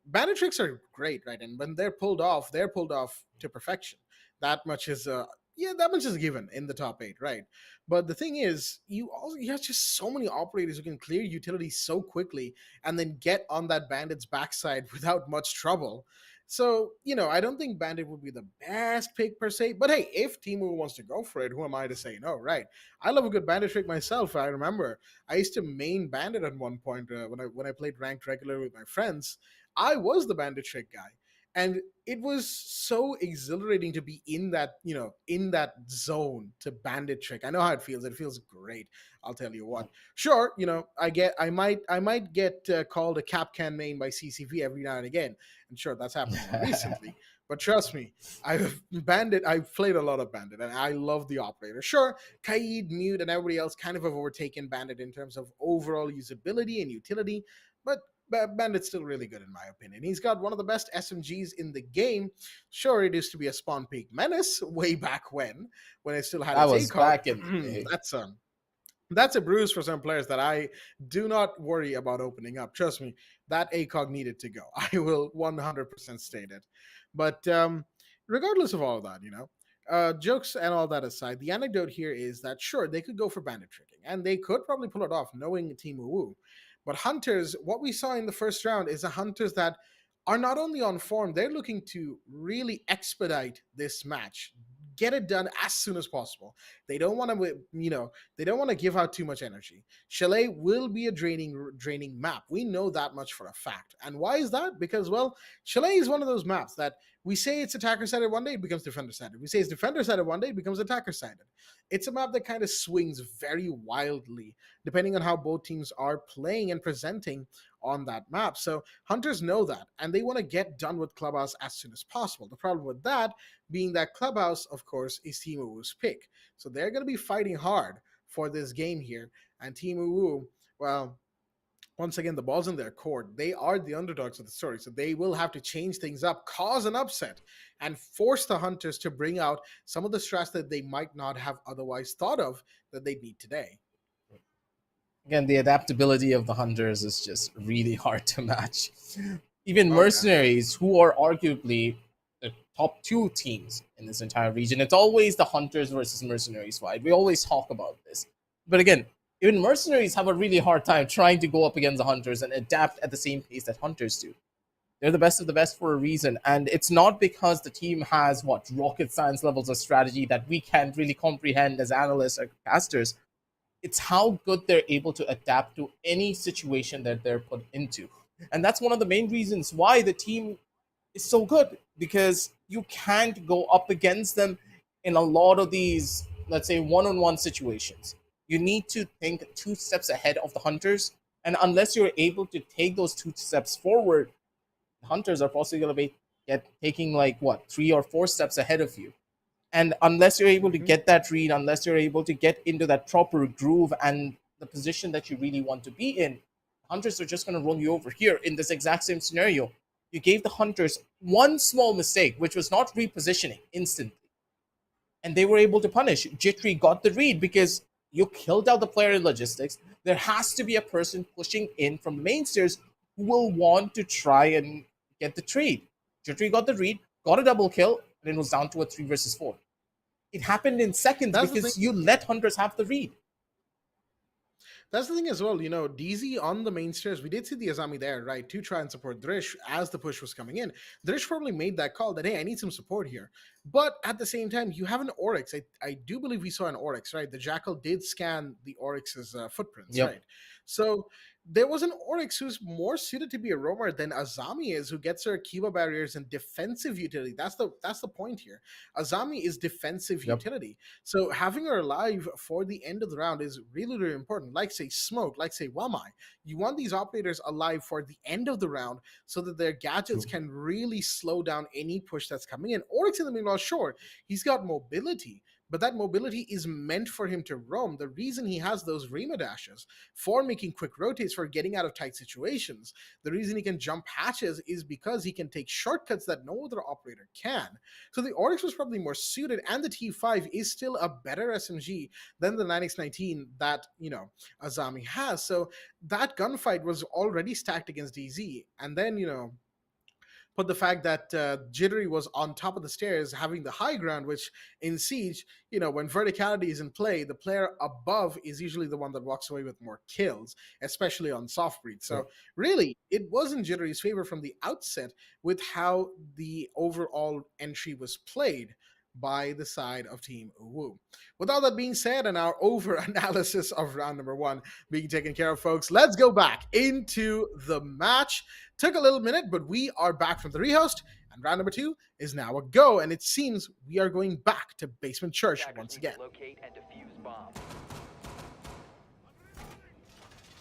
[SPEAKER 6] bandit tricks are great, right? And when they're pulled off to perfection. That much is, that much is given in the top 8, right? But the thing is, you have just so many operators who can clear utilities so quickly and then get on that bandit's backside without much trouble. So, I don't think Bandit would be the best pick per se, but hey, if Timu wants to go for it, who am I to say no, right? I love a good Bandit trick myself. I remember I used to main Bandit at one point when I played ranked regular with my friends. I was the Bandit trick guy. And it was so exhilarating to be in that, in that zone to bandit trick. I know how it feels. It feels great. I'll tell you what. Sure, I might get called a cap can main by CCV every now and again, and sure, that's happened more recently. But trust me, I've played a lot of Bandit, and I love the operator. Sure, Kaid, Mute, and everybody else kind of have overtaken Bandit in terms of overall usability and utility, but Bandit's still really good in my opinion. He's got one of the best SMGs in the game. Sure, it used to be a spawn peak menace way back when it still had its ACOG.
[SPEAKER 7] Back in the day.
[SPEAKER 6] That's a bruise for some players that I do not worry about opening up. Trust me, that ACOG needed to go. I will 100% state it. But regardless of all of that, jokes and all that aside, the anecdote here is that sure, they could go for bandit tricking, and they could probably pull it off knowing Team UWU. But Hunters, what we saw in the first round is a Hunters that are not only on form, they're looking to really expedite this match, get it done as soon as possible. They don't want to, give out too much energy. Chalet will be a draining map. We know that much for a fact. And why is that? Because, well, Chalet is one of those maps that we say it's attacker-sided one day, it becomes defender-sided. We say it's defender-sided one day, it becomes attacker-sided. It's a map that kind of swings very wildly, depending on how both teams are playing and presenting on that map. So Hunters know that, and they want to get done with Clubhouse as soon as possible. The problem with that being that Clubhouse, of course, is Team UWU's pick. So they're going to be fighting hard for this game here. And Team UWU, well, once again, the ball's in their court. They are the underdogs of the story, so they will have to change things up, cause an upset, and force the Hunters to bring out some of the strats that they might not have otherwise thought of that they need today.
[SPEAKER 7] Again, the adaptability of the Hunters is just really hard to match. Even Mercenaries, who are arguably the top 2 teams in this entire region, it's always the Hunters versus Mercenaries fight. We always talk about this. But again, even Mercenaries have a really hard time trying to go up against the Hunters and adapt at the same pace that Hunters do. They're the best of the best for a reason. And it's not because the team has, rocket science levels of strategy that we can't really comprehend as analysts or casters. It's how good they're able to adapt to any situation that they're put into. And that's one of the main reasons why the team is so good, because you can't go up against them in a lot of these, let's say, one-on-one situations. You need to think 2 steps ahead of the Hunters, and unless you're able to take those 2 steps forward, the Hunters are possibly going to be taking 3 or 4 steps ahead of you. And unless you're able to get that read, unless you're able to get into that proper groove and the position that you really want to be in, Hunters are just going to run you over. Here in this exact same scenario, you gave the Hunters one small mistake, which was not repositioning instantly, and they were able to punish. Jittery got the read because you killed out the player in logistics. There has to be a person pushing in from the main stairs who will want to try and get the trade. Jittery got the read, got a double kill, and it was down to a 3 versus 4. It happened in seconds because you let Hunters have the read.
[SPEAKER 6] That's the thing as well, DZ on the main stairs, we did see the Azami there, right, to try and support Drish as the push was coming in. Drish probably made that call that, hey, I need some support here. But at the same time, you have an Oryx. I do believe we saw an Oryx, right? The Jackal did scan the Oryx's footprints,
[SPEAKER 7] Yep.
[SPEAKER 6] right? So there was an Oryx who's more suited to be a roamer than Azami is, who gets her Kiba barriers and defensive utility. That's the point here. Azami is defensive
[SPEAKER 7] Yep.
[SPEAKER 6] utility. So having her alive for the end of the round is really, really important. Like say Smoke, like say Wamai. You want these operators alive for the end of the round so that their gadgets can really slow down any push that's coming in. Oryx in the meanwhile, sure, he's got mobility, but that mobility is meant for him to roam. The reason he has those Rima dashes for making quick rotates, for getting out of tight situations, the reason he can jump hatches is because he can take shortcuts that no other operator can. So the Oryx was probably more suited, and the T5 is still a better SMG than the 9x19 that, Azami has. So that gunfight was already stacked against DZ. And then, but the fact that Jittery was on top of the stairs having the high ground, which in Siege, when verticality is in play, the player above is usually the one that walks away with more kills, especially on soft breed. So really, it was in Jittery's favor from the outset with how the overall entry was played by the side of Team UWU. With all that being said, and our over analysis of round number 1 being taken care of, folks, let's go back into the match. Took a little minute, but we are back from the rehost, and round number 2 is now a go, and it seems we are going back to Basement Church once again.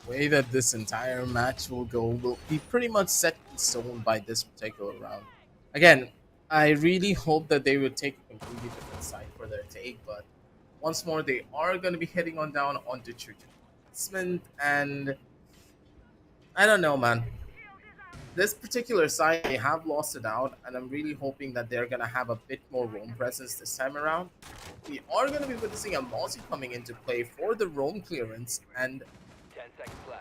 [SPEAKER 7] The way that this entire match will go will be pretty much set in stone by this particular round. Again, I really hope that they would take a completely different side for their take, but once more, they are going to be heading on down onto Church Basement, and I don't know, man. This particular side, they have lost it out, and I'm really hoping that they're going to have a bit more roam presence this time around. We are going to be witnessing a Mozzie coming into play for the roam clearance, and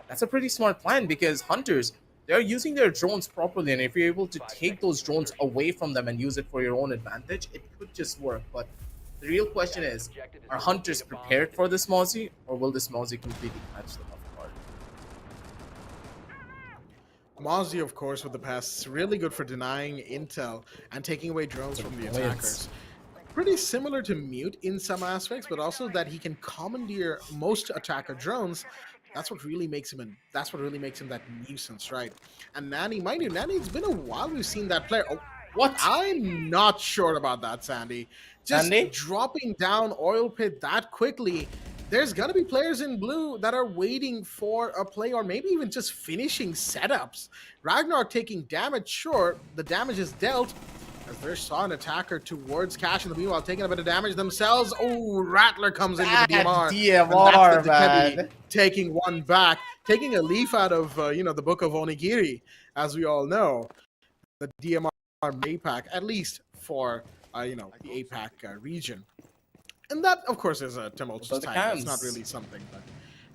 [SPEAKER 7] that's a pretty smart plan because Hunters, they're using their drones properly, and if you're able to take those drones away from them and use it for your own advantage, it could just work. But the real question is, are Hunters prepared for this Mozzie, or will this Mozzie completely catch them off guard?
[SPEAKER 6] Mozzie, of course, with the pass, really good for denying intel and taking away drones from the attackers. Pretty similar to Mute in some aspects, but also that he can commandeer most attacker drones. That's what really makes him that nuisance, right? And Nani, mind you, Nani, it's been a while we've seen that player. Oh,
[SPEAKER 7] What?
[SPEAKER 6] I'm not sure about that, Sandy. Just
[SPEAKER 7] Sandy?
[SPEAKER 6] dropping down Oil Pit that quickly. There's gonna be players in blue that are waiting for a play, or maybe even just finishing setups. Ragnar taking damage, sure, the damage is dealt, as they saw an attacker towards Cash in the meanwhile, taking a bit of damage themselves. Oh, Rattler comes in with the DMR.
[SPEAKER 7] DMR,
[SPEAKER 6] And that's the
[SPEAKER 7] man.
[SPEAKER 6] taking one back, taking a leaf out of the book of Onigiri, as we all know. The DMR APAC, at least for the APAC region. And that, of course, is a tumultuous time. That's not really something, but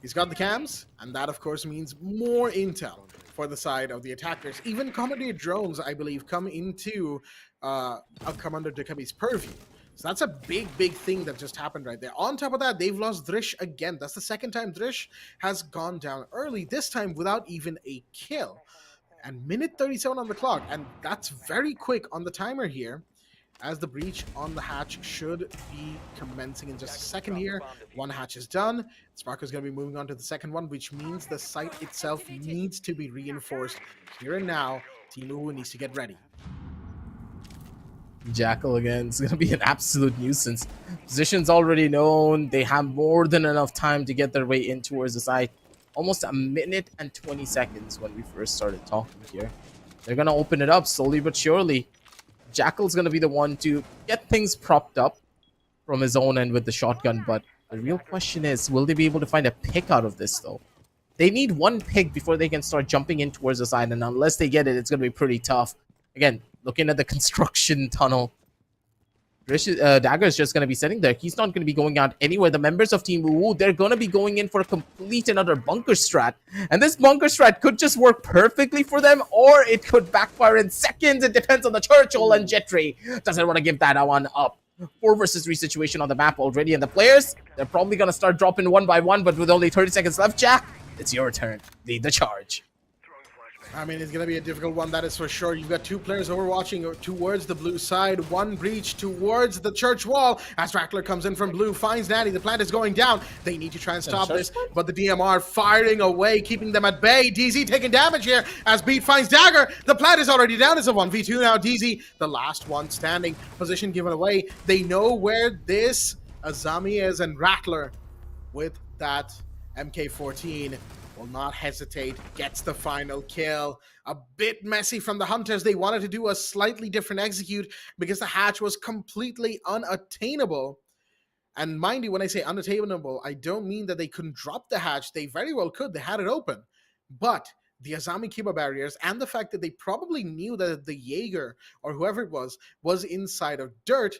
[SPEAKER 6] he's got the cams, and that, of course, means more intel for the side of the attackers. Even commandeer drones, I believe, come into Commander Dukabi's purview. So that's a big, big thing that just happened right there. On top of that, they've lost Drish again. That's the second time Drish has gone down early, this time without even a kill. And minute 37 on the clock, and that's very quick on the timer here, as the breach on the hatch should be commencing in just a second here. One hatch is done. Sparker's going to be moving on to the second one, which means the site itself needs to be reinforced here and now. Team UWU needs to get ready.
[SPEAKER 7] Jackal again. It's going to be an absolute nuisance. Position's already known. They have more than enough time to get their way in towards the site. Almost a minute and 20 seconds when we first started talking here. They're going to open it up slowly but surely. Jackal's going to be the one to get things propped up from his own end with the shotgun, but the real question is, will they be able to find a pick out of this, though? They need one pick before they can start jumping in towards the side, and unless they get it, it's going to be pretty tough. Again, looking at the construction tunnel, Dagger is just going to be sitting there. He's not going to be going out anywhere. The members of Team UWU, they're going to be going in for a complete another bunker strat. And this bunker strat could just work perfectly for them, or it could backfire in seconds. It depends on the Churchill, and Jetri doesn't want to give that one up. 4 versus 3 situation on the map already, and the players, they're probably gonna start dropping one by one, but with only 30 seconds left, Jack, it's your turn. Lead the charge.
[SPEAKER 6] I mean, it's going to be a difficult one, that is for sure. You've got two players overwatching towards the blue side, one breach towards the church wall. As Rattler comes in from blue, finds Nanny. The plant is going down. They need to try and stop this, but the DMR firing away, keeping them at bay. DZ taking damage here as Beat finds Dagger. The plant is already down. It's a 1v2 now. DZ, the last one standing. Position given away. They know where this Azami is, and Rattler, with that MK14, will not hesitate, gets the final kill. A bit messy from the Hunters. They wanted to do a slightly different execute because the hatch was completely unattainable. And mind you, when I say unattainable, I don't mean that they couldn't drop the hatch. They very well could. They had it open. But the Azami Kiba barriers and the fact that they probably knew that the Jaeger or whoever it was inside of dirt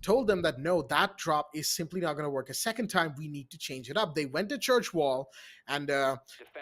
[SPEAKER 6] told them that no, that drop is simply not going to work a second time. We need to change it up. They went to church wall, and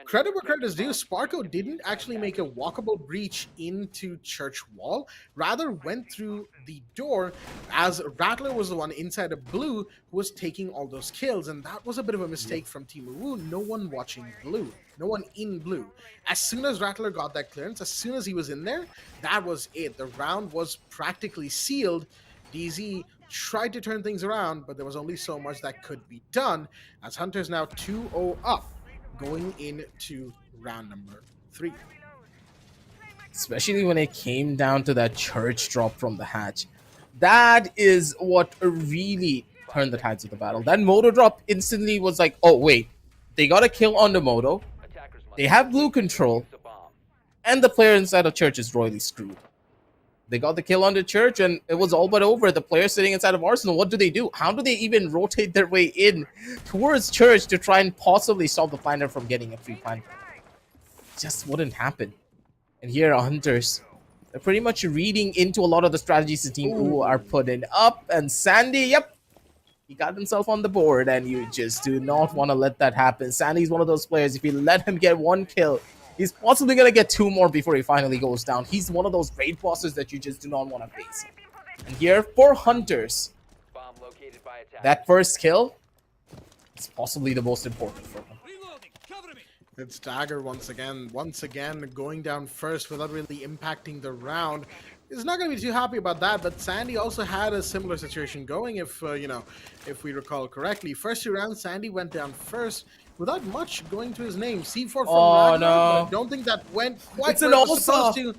[SPEAKER 6] credit where credit is due, Sparko didn't actually make a walkable breach into church wall, rather went through the door, as Rattler was the one inside of blue who was taking all those kills, and that was a bit of a mistake from Team UWU. No one watching blue. No one in blue. As soon as Rattler got that clearance, as soon as he was in there, that was it. The round was practically sealed. DZ tried to turn things around, but there was only so much that could be done, as Hunters now 2-0 up, going into round number 3.
[SPEAKER 7] Especially when it came down to that church drop from the hatch. That is what really turned the tides of the battle. That moto drop instantly was like, oh wait, they got a kill on the moto, they have blue control, and the player inside of church is royally screwed. They got the kill on the church, and it was all but over. The player sitting inside of Arsenal, what do? How do they even rotate their way in towards church to try and possibly stop the planner from getting a free plant? It just wouldn't happen. And here are Hunters. They're pretty much reading into a lot of the strategies the Team UWU are putting up. And Sandy, yep, he got himself on the board, and you just do not want to let that happen. Sandy's one of those players, if you let him get one kill, he's possibly going to get 2 more before he finally goes down. He's one of those raid bosses that you just do not want to face. And here, for Hunters, that first kill is possibly the most important for them.
[SPEAKER 6] It's Dagger once again going down first without really impacting the round. He's not going to be too happy about that, but Sandy also had a similar situation going, if we recall correctly. First 2 rounds, Sandy went down first without much going to his name. C4 from Ragnar,
[SPEAKER 7] no.
[SPEAKER 6] but I don't think that went quite where it was supposed to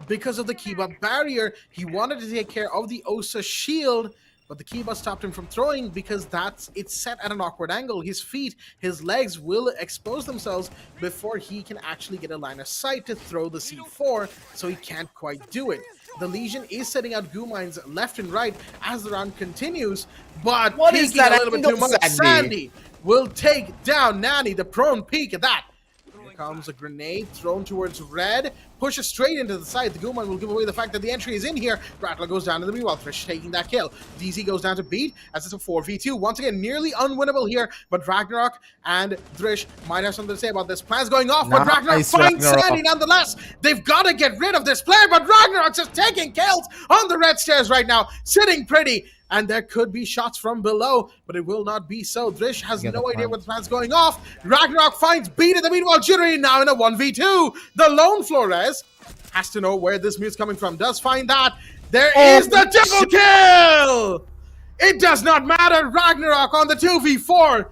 [SPEAKER 6] because of the Kiba barrier. He wanted to take care of the Osa shield, but the Kiba stopped him from throwing because it's set at an awkward angle. His feet, his legs will expose themselves before he can actually get a line of sight to throw the C4, so he can't quite do it. The Legion is setting out goo mines left and right as the round continues, but
[SPEAKER 7] what is that?
[SPEAKER 6] A little bit too much. Sandy will take down Nanny, the prone peek at that. Here comes a grenade thrown towards red, pushes straight into the side. The Gooman will give away the fact that the entry is in here. Rattler goes down to the meanwhile, Thrish taking that kill. DZ goes down to Beat as it's a 4v2. Once again, nearly unwinnable here, but Ragnarok and Thrish might have something to say about this. Plan's going off, but Ragnarok finds Sandy nonetheless. They've got to get rid of this player, but Ragnarok's just taking kills on the red stairs right now, sitting pretty. And there could be shots from below, but it will not be so. Thrish has no idea what the plan's going off. Ragnarok finds Beat in the meanwhile. Jittery now in a 1v2. The lone Flores has to know where this mute's coming from. Does find that. There is the double kill! It does not matter. Ragnarok on the 2v4.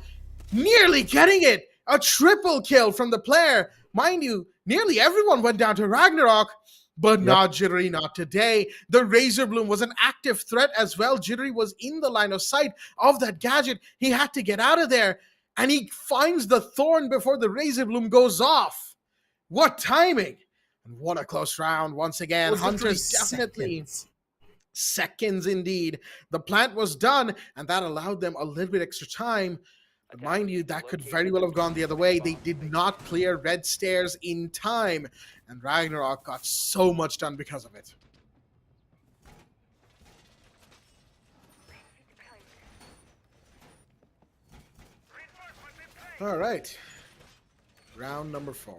[SPEAKER 6] Nearly getting it. A triple kill from the player. Mind you, nearly everyone went down to Ragnarok. But not Jittery, not today. The Razor Bloom was an active threat as well. Jittery was in the line of sight of that gadget. He had to get out of there. And he finds the Thorn before the Razor Bloom goes off. What timing. And what a close round once again. Hunters definitely... Seconds indeed. The plant was done, and that allowed them a little bit extra time. But mind you, that could very well have gone the other way. They did not clear red stairs in time, and Ragnarok got so much done because of it. All right. Round number 4.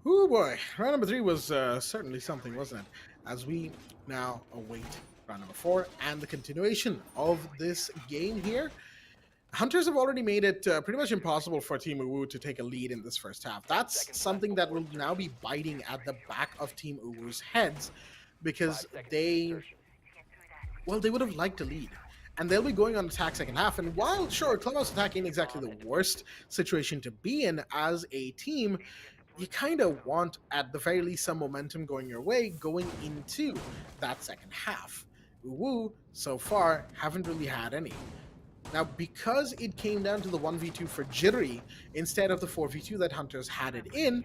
[SPEAKER 6] Oh boy. Round number 3 was certainly something, wasn't it? As we now await round number 4, and the continuation of this game here. Hunters have already made it pretty much impossible for Team UWU to take a lead in this first half. That's something that will now be biting at the back of Team UWU's heads, because they would have liked to lead. And they'll be going on attack second half. And while, sure, clubhouse attack ain't exactly the worst situation to be in as a team, you kind of want, at the very least, some momentum going your way going into that second half. UWU, so far, haven't really had any. Now, because it came down to the 1v2 for Jittery instead of the 4v2 that Hunters had it in,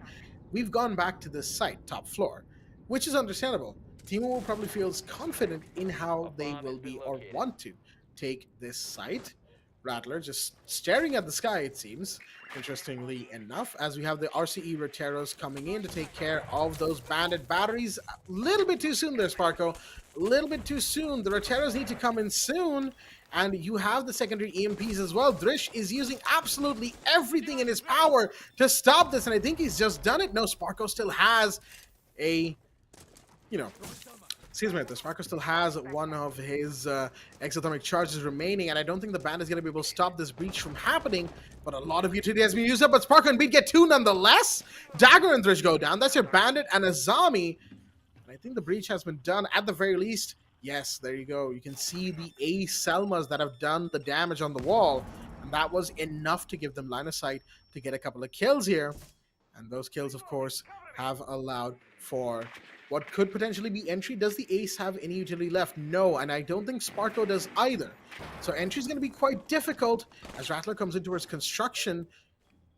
[SPEAKER 6] we've gone back to this site, top floor, which is understandable. Team UWU probably feels confident in how they will be or want to take this site. Rattler just staring at the sky, it seems, interestingly enough, as we have the RCE Roteros coming in to take care of those bandit batteries. A little bit too soon there, Sparko. A little bit too soon. The Roteros need to come in soon. And you have the secondary EMPs as well. Drish is using absolutely everything in his power to stop this. And I think he's just done it. No, Sparko still has a, excuse me, the Sparko still has one of his exothermic charges remaining. And I don't think the band is going to be able to stop this breach from happening. But a lot of utility has been used up. But Sparko and Beat get 2 nonetheless. Dagger and Drish go down. That's your bandit and a zombie. And I think the breach has been done at the very least. Yes, there you go. You can see the A Selmas that have done the damage on the wall. And that was enough to give them line of sight to get a couple of kills here. And those kills, of course, have allowed for what could potentially be entry. Does the Ace have any utility left? No, and I don't think Sparko does either. So entry is going to be quite difficult as Rattler comes in towards construction.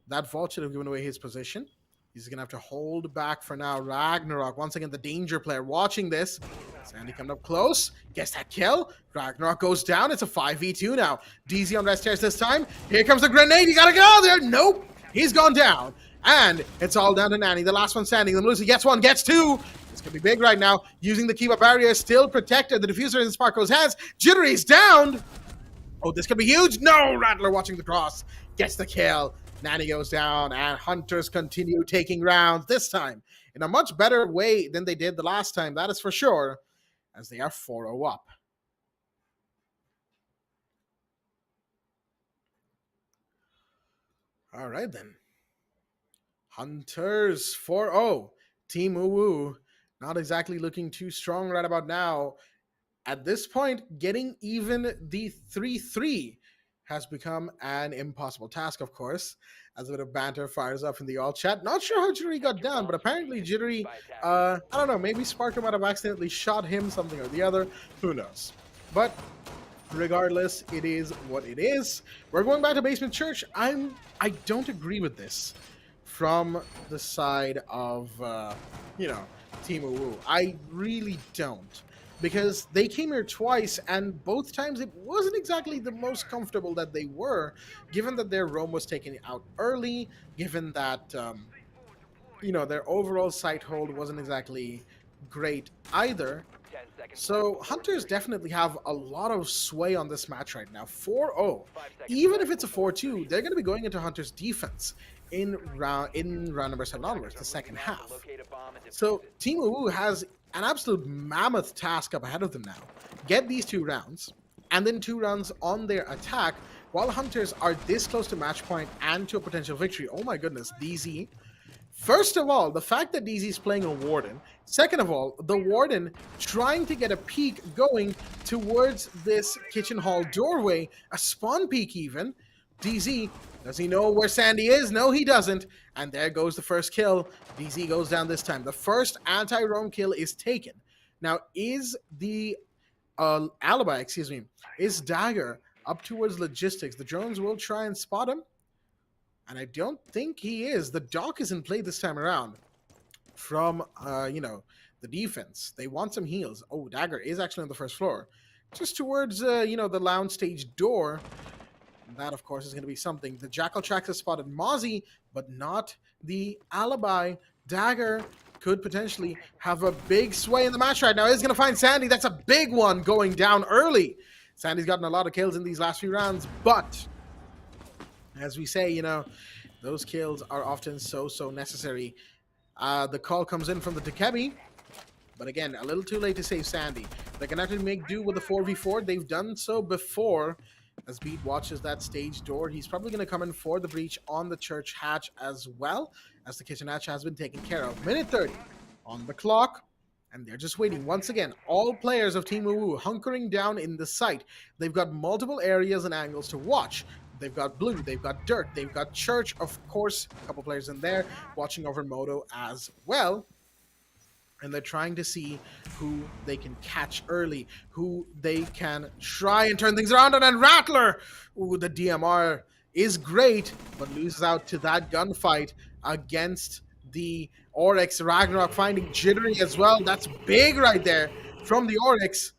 [SPEAKER 6] That vault should have given away his position. He's going to have to hold back for now. Ragnarok, once again, the danger player watching this. Sandy coming up close. Gets that kill. Ragnarok goes down. It's a 5v2 now. DZ on red stairs this time. Here comes the grenade. You got to get out there. Nope. He's gone down. And it's all down to Nanny. The last one standing. The Lucy gets 1, gets 2. It's going to be big right now. Using the Kiva barrier. Still protected. The diffuser in Sparko's hands. Jittery's down. Oh, this could be huge. No. Rattler watching the cross. Gets the kill. Nanny goes down, and Hunters continue taking rounds, this time in a much better way than they did the last time, that is for sure, as they are 4-0 up. All right, then. Hunters 4-0. Team UWU not exactly looking too strong right about now. At this point, getting even the 3-3 has become an impossible task, of course, as a bit of banter fires up in the all chat. Not sure how Jittery got down, but apparently Jittery, I don't know, maybe Sparko might have accidentally shot him, something or the other. Who knows? But regardless, it is what it is. We're going back to Basement Church. I don't agree with this from the side of, Team UWU. I really don't. Because they came here twice, and both times it wasn't exactly the most comfortable that they were, given that their roam was taken out early, given that, their overall site hold wasn't exactly great either. So Hunters definitely have a lot of sway on this match right now. 4-0. Even if it's a 4-2, they're going to be going into Hunters' defense in round number 7 onwards, the second half. So Team UWU has an absolute mammoth task up ahead of them now. Get these 2 rounds, and then 2 rounds on their attack, while Hunters are this close to match point and to a potential victory. Oh my goodness, DZ. First of all, the fact that DZ is playing a Warden. Second of all, the Warden trying to get a peek going towards this kitchen hall doorway, a spawn peek even. DZ, does he know where Sandy is? No, he doesn't. And there goes the first kill. DZ goes down this time. The first anti-roam kill is taken. Now, is the alibi, is Dagger up towards logistics? The drones will try and spot him. And I don't think he is. The dock is in play this time around from, the defense. They want some heals. Oh, Dagger is actually on the first floor. Just towards, the lounge stage door. And that, of course, is going to be something. The Jackal Tracks has spotted Mozzie, but not the alibi. Dagger could potentially have a big sway in the match right now. He's going to find Sandy. That's a big one going down early. Sandy's gotten a lot of kills in these last few rounds, but as we say, those kills are often so necessary. The call comes in from the Takebi. But again, a little too late to save Sandy. They're going to have to make do with the 4v4. They've done so before. As Beat watches that stage door, he's probably going to come in for the breach on the church hatch as well, as the kitchen hatch has been taken care of. Minute 30 on the clock, and they're just waiting. Once again, all players of Team UWU hunkering down in the site. They've got multiple areas and angles to watch. They've got blue, they've got dirt, they've got church, of course, a couple players in there watching over Moto as well. And they're trying to see who they can catch early, who they can try and turn things around. And then Rattler, ooh, the DMR is great, but loses out to that gunfight against the Oryx. Ragnarok finding Jittery as well. That's big right there from the Oryx,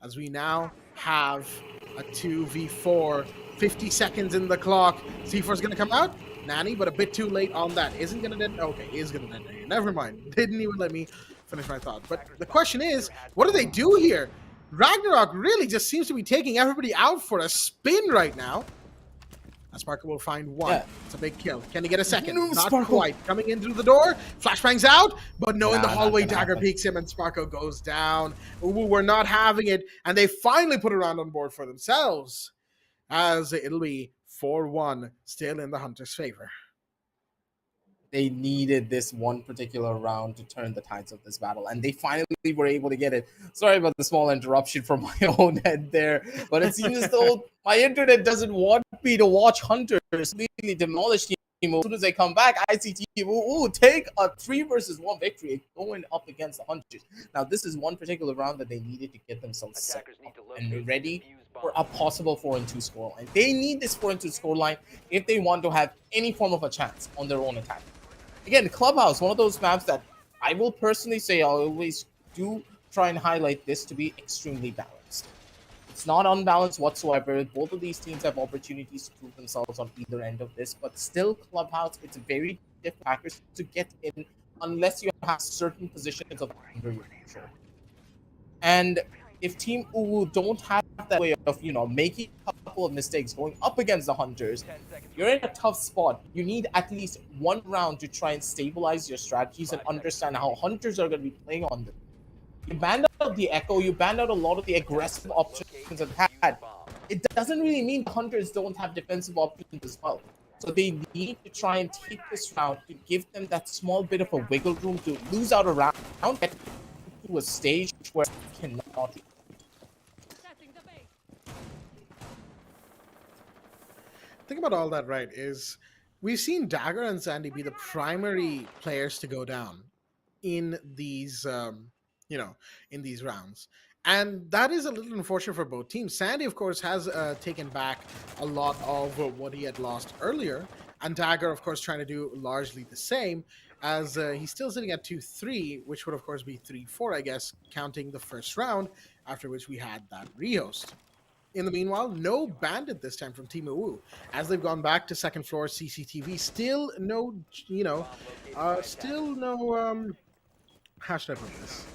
[SPEAKER 6] as we now have a 2v4. 50 seconds in the clock. C4 is going to come out. Nanny, but a bit too late on that. Isn't going to detonate. Okay, is going to detonate. Never mind. Didn't even let me finish my thought. But the question is, what do they do here? Ragnarok really just seems to be taking everybody out for a spin right now. Sparko will find one. Yeah. It's a big kill. Can he get a second?
[SPEAKER 7] No,
[SPEAKER 6] Not
[SPEAKER 7] Sparko.
[SPEAKER 6] quite. Coming in through the door. Flashbang's out. But no, in the hallway, Dagger peeks him and Sparko goes down. Ooh, we're not having it. And they finally put a round on board for themselves, as it'll be 4-1 still in the Hunters' favor.
[SPEAKER 7] They needed this one particular round to turn the tides of this battle, and they finally were able to get it. Sorry about the small interruption from my own head there, but it seems as though my internet doesn't want me to watch Hunters completely demolish Team UWU. As soon as they come back, I see Team UWU take a 3-1 victory going up against the Hunters. Now, this is one particular round that they needed to get themselves set up and ready for a possible 4-2 scoreline. They need this 4-2 scoreline if they want to have any form of a chance on their own attack. Again, Clubhouse, one of those maps that I will personally say I always do try and highlight this to be extremely balanced. It's not unbalanced whatsoever. Both of these teams have opportunities to prove themselves on either end of this, but still, Clubhouse, it's very difficult factors to get in unless you have certain positions of under your control. And if Team UWU don't have that way of, making a couple of mistakes going up against the Hunters, you're in a tough spot. You need at least one round to try and stabilize your strategies and understand how Hunters are going to be playing on them. You banned out the Echo, you banned out a lot of the aggressive options that they had. It doesn't really mean the Hunters don't have defensive options as well. So they need to try and take this round to give them that small bit of a wiggle room to lose out a round, get to a stage where it cannot.
[SPEAKER 6] Think about all that, right, is we've seen Dagger and Sandy be the primary players to go down in these, in these rounds. And that is a little unfortunate for both teams. Sandy, of course, has taken back a lot of what he had lost earlier. And Dagger, of course, trying to do largely the same, as he's still sitting at 2-3, which would, of course, be 3-4, I guess, counting the first round, after which we had that rehost. In the meanwhile, no bandit this time from Team UWU, as they've gone back to second floor CCTV. Still no, how should I put this?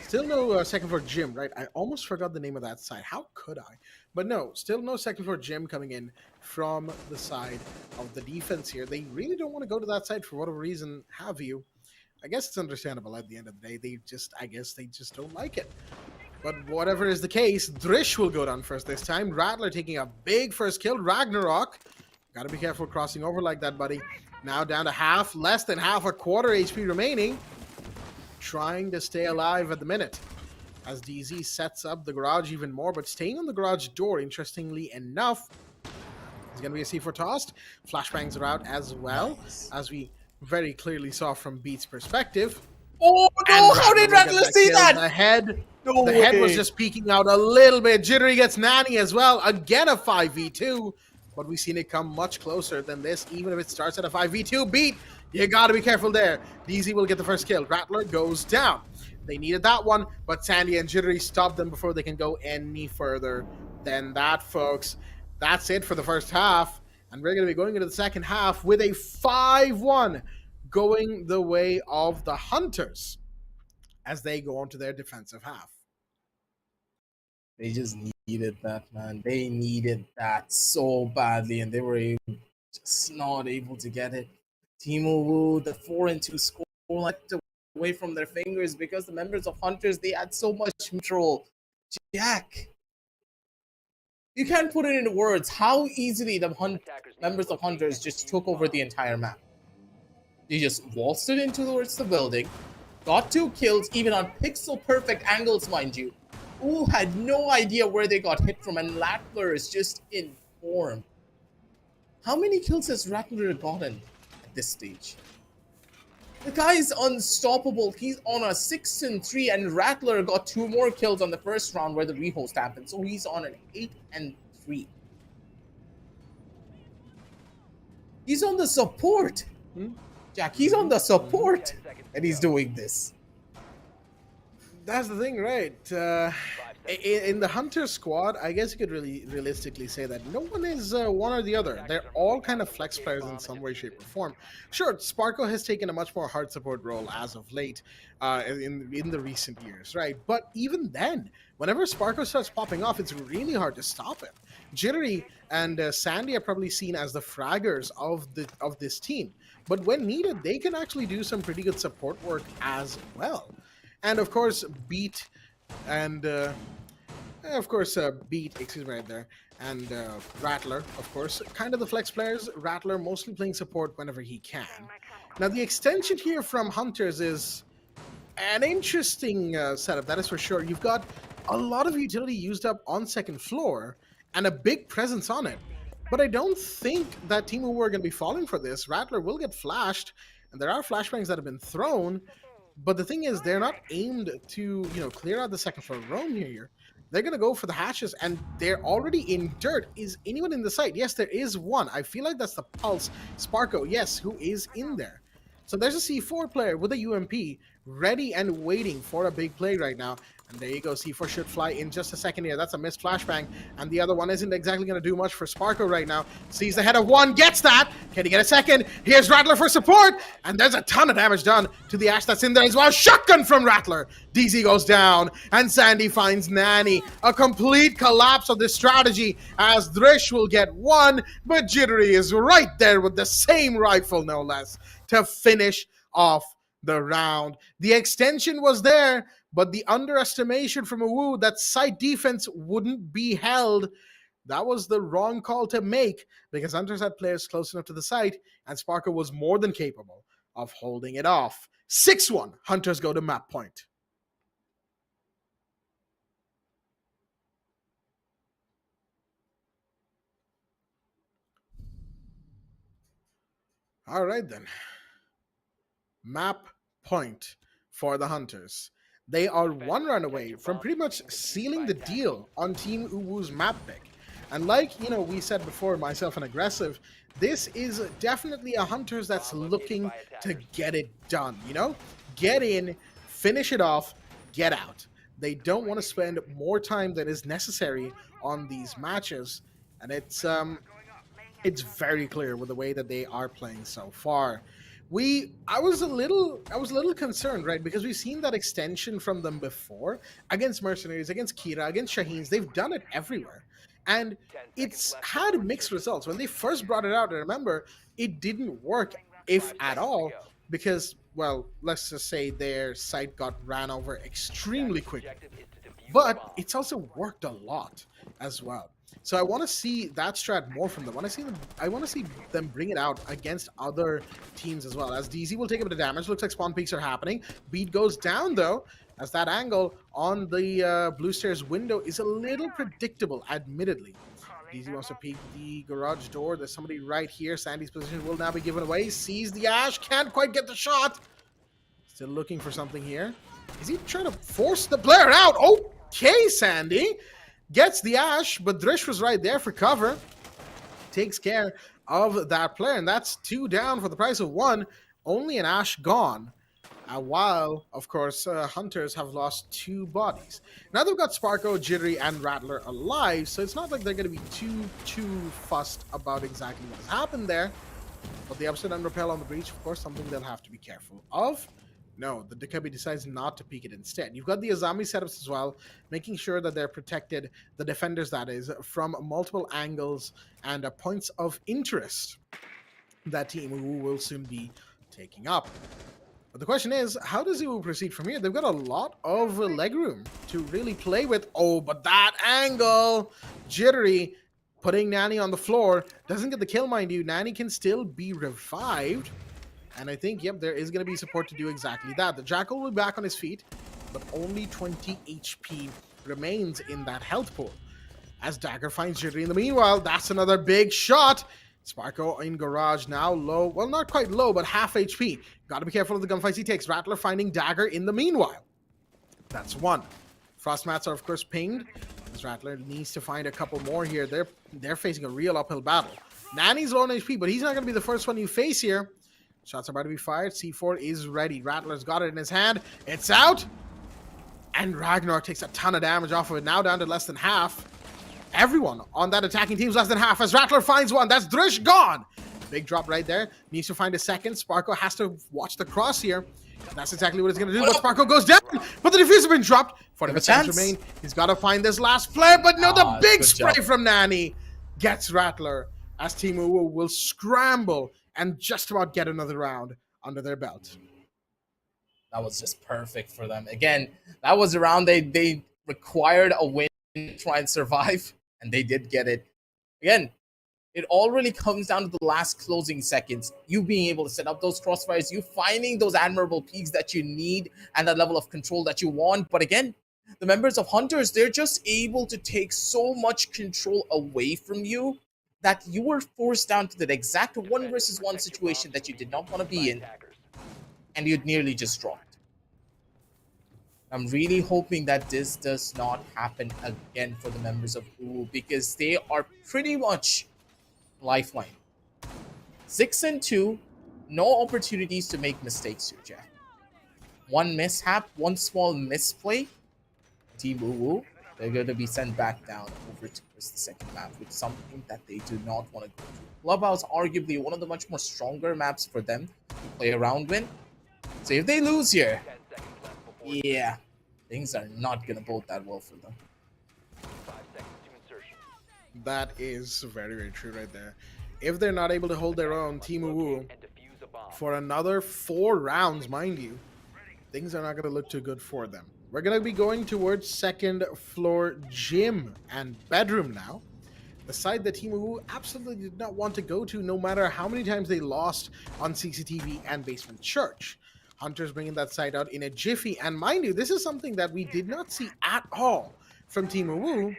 [SPEAKER 6] Still no second floor gym, right? I almost forgot the name of that side. How could I? But no, still no second floor gym coming in from the side of the defense here. They really don't want to go to that side for whatever reason have you. I guess it's understandable at the end of the day. I guess they just don't like it. But whatever is the case, Drish will go down first this time. Rattler taking a big first kill. Ragnarok, gotta be careful crossing over like that, buddy. Now down to half, less than half, a quarter HP remaining. Trying to stay alive at the minute, as DZ sets up the garage even more, but staying on the garage door, interestingly enough. It's going to be a C4 tossed. Flashbangs are out as well, as we very clearly saw from Beat's perspective.
[SPEAKER 7] Oh no, how did Rattler see that?
[SPEAKER 6] The head was just peeking out a little bit. Jittery gets Nanny as well. Again, a 5v2, but we've seen it come much closer than this, even if it starts at a 5v2. Beat, you gotta be careful there. DZ will get the first kill. Rattler goes down. They needed that one, but Sandy and Jittery stopped them before they can go any further than that, folks. That's it for the first half, and we're going to be going into the second half with a 5-1 going the way of the Hunters as they go on to their defensive half.
[SPEAKER 7] They just needed that, man. They needed that so badly, and they were just not able to get it. Team UWU, the 4-2 score, like the away from their fingers because the members of Hunters, they had so much control. Jack, you can't put it into words how easily the members of Hunters just took over the entire map. They just waltzed it into towards the building, got 2 kills, even on pixel perfect angles, mind you. Ooh, had no idea where they got hit from, and Rattler is just in form. How many kills has Rattler gotten at this stage? The guy is unstoppable. He's on a 6-3, and Rattler got 2 more kills on the first round where the rehost happened. So he's on an 8-3. He's on the support. Jack, he's on the support, and he's doing this.
[SPEAKER 6] That's the thing, right? In the Hunter squad, I guess you could really realistically say that no one is one or the other. They're all kind of flex players in some way, shape, or form. Sure, Sparko has taken a much more hard support role as of late in the recent years, right? But even then, whenever Sparko starts popping off, it's really hard to stop him. Jittery and Sandy are probably seen as the fraggers of this team. But when needed, they can actually do some pretty good support work as well. And of course, Beat and excuse me right there, and Rattler, of course, kind of the flex players. Rattler mostly playing support whenever he can. Now, the extension here from Hunters is an interesting setup, that is for sure. You've got a lot of utility used up on second floor and a big presence on it. But I don't think that Team UWU are going to be falling for this. Rattler will get flashed, and there are flashbangs that have been thrown. But the thing is, they're not aimed to, clear out the second floor roam here. They're going to go for the hatches, and they're already in dirt. Is anyone in the site? Yes, there is one. I feel like that's the Pulse. Sparko, yes, who is in there. So there's a C4 player with a UMP ready and waiting for a big play right now. And there you go. C4 should fly in just a second here. That's a missed flashbang. And the other one isn't exactly going to do much for Sparko right now. Sees the head of one, gets that. Can he get a second? Here's Rattler for support. And there's a ton of damage done to the Ash that's in there as well. Shotgun from Rattler. DZ goes down. And Sandy finds Nanny. A complete collapse of this strategy as Drish will get one. But Jittery is right there with the same rifle, no less, to finish off the round. The extension was there, but the underestimation from UWU that site defense wouldn't be held, that was the wrong call to make, because Hunters had players close enough to the site, and Sparko was more than capable of holding it off. 6-1, Hunters go to map point. All right then. Map point for the Hunters. They are 1 run away from pretty much sealing the deal on Team UWU's map pick. And like, we said before, myself and Aggressive, this is definitely a Hunters that's looking to get it done, Get in, finish it off, get out. They don't want to spend more time than is necessary on these matches. And it's very clear with the way that they are playing so far. I was a little concerned, right? Because we've seen that extension from them before against Mercenaries, against KIRA, against Shaheens. They've done it everywhere. And it's had mixed results. When they first brought it out, I remember it didn't work, if at all, because, well, let's just say their site got ran over extremely quickly. But it's also worked a lot as well. So I want to see that strat more from them. I want to see them bring it out against other teams as well. As DZ will take a bit of damage. Looks like spawn peaks are happening. Beat goes down though, as that angle on the blue stairs window is a little predictable, admittedly. DZ wants to peek the garage door. There's somebody right here. Sandy's position will now be given away. Sees the Ash. Can't quite get the shot. Still looking for something here. Is he trying to force the player out? Okay, Sandy. Gets the Ash, but Drish was right there for cover. Takes care of that player, and that's 2 down for the price of 1. Only an Ash gone. While, of course, Hunters have lost 2 bodies. Now they've got Sparko, Jittery, and Rattler alive, so it's not like they're going to be too fussed about exactly what has happened there. But the upset and repel on the breach, of course, something they'll have to be careful of. No, the Dekabi decides not to peek it instead. You've got the Azami setups as well, making sure that they're protected, the defenders that is, from multiple angles and points of interest that Team UWU will soon be taking up. But the question is, how does Ewu proceed from here? They've got a lot of leg room to really play with. Oh, but that angle! Jittery, putting Nani on the floor. Doesn't get the kill, mind you. Nani can still be revived. And I think, yep, there is going to be support to do exactly that. The Jackal will be back on his feet, but only 20 HP remains in that health pool. As Dagger finds Jittery in the meanwhile, that's another big shot. Sparko in garage now, low. Well, not quite low, but half HP. Gotta be careful of the gunfights he takes. Rattler finding Dagger in the meanwhile. That's one. Frost mats are, of course, pinged. As Rattler needs to find a couple more here. They're facing a real uphill battle. Nani's low on HP, but he's not going to be the first one you face here. Shots are about to be fired. C4 is ready. Rattler's got it in his hand. It's out. And Ragnar takes a ton of damage off of it. Now down to less than half. Everyone on that attacking team is less than half as Rattler finds one. That's Drish gone. Big drop right there. Needs to find a second. Sparko has to watch the cross here. That's exactly what it's going to do. But Sparko goes down. But the defuse has been dropped. 40 seconds remain. He's got to find this last flare. But no, the big spray from Nani gets Rattler as Team UWU will scramble and just about get another round under their belt.
[SPEAKER 7] That was just perfect for them. Again, that was a round they required a win to try and survive, and they did get it. Again, it all really comes down to the last closing seconds. You being able to set up those crossfires, you finding those admirable peaks that you need and that level of control that you want. But again, the members of Hunters, they're just able to take so much control away from you that you were forced down to that exact 1 versus 1 situation that you did not want to be in, and you'd nearly just dropped. I'm really hoping that this does not happen again for the members of UWU, because they are pretty much lifeline. 6-2, no opportunities to make mistakes here, Jack. One mishap, one small misplay, Team UWU, they're going to be sent back down over towards the second map, which is something that they do not want to go through. Clubhouse, arguably one of the much more stronger maps for them to play around with. So if they lose here, yeah, things are not going to bode that well for them.
[SPEAKER 6] That is very, very true right there. If they're not able to hold their own, Team UWU, for another 4 rounds, mind you, things are not going to look too good for them. We're going to be going towards second floor gym and bedroom now. The side that Team UWU absolutely did not want to go to, no matter how many times they lost on CCTV and Basement Church. Hunters bringing that side out in a jiffy. And mind you, this is something that we did not see at all from Team UWU.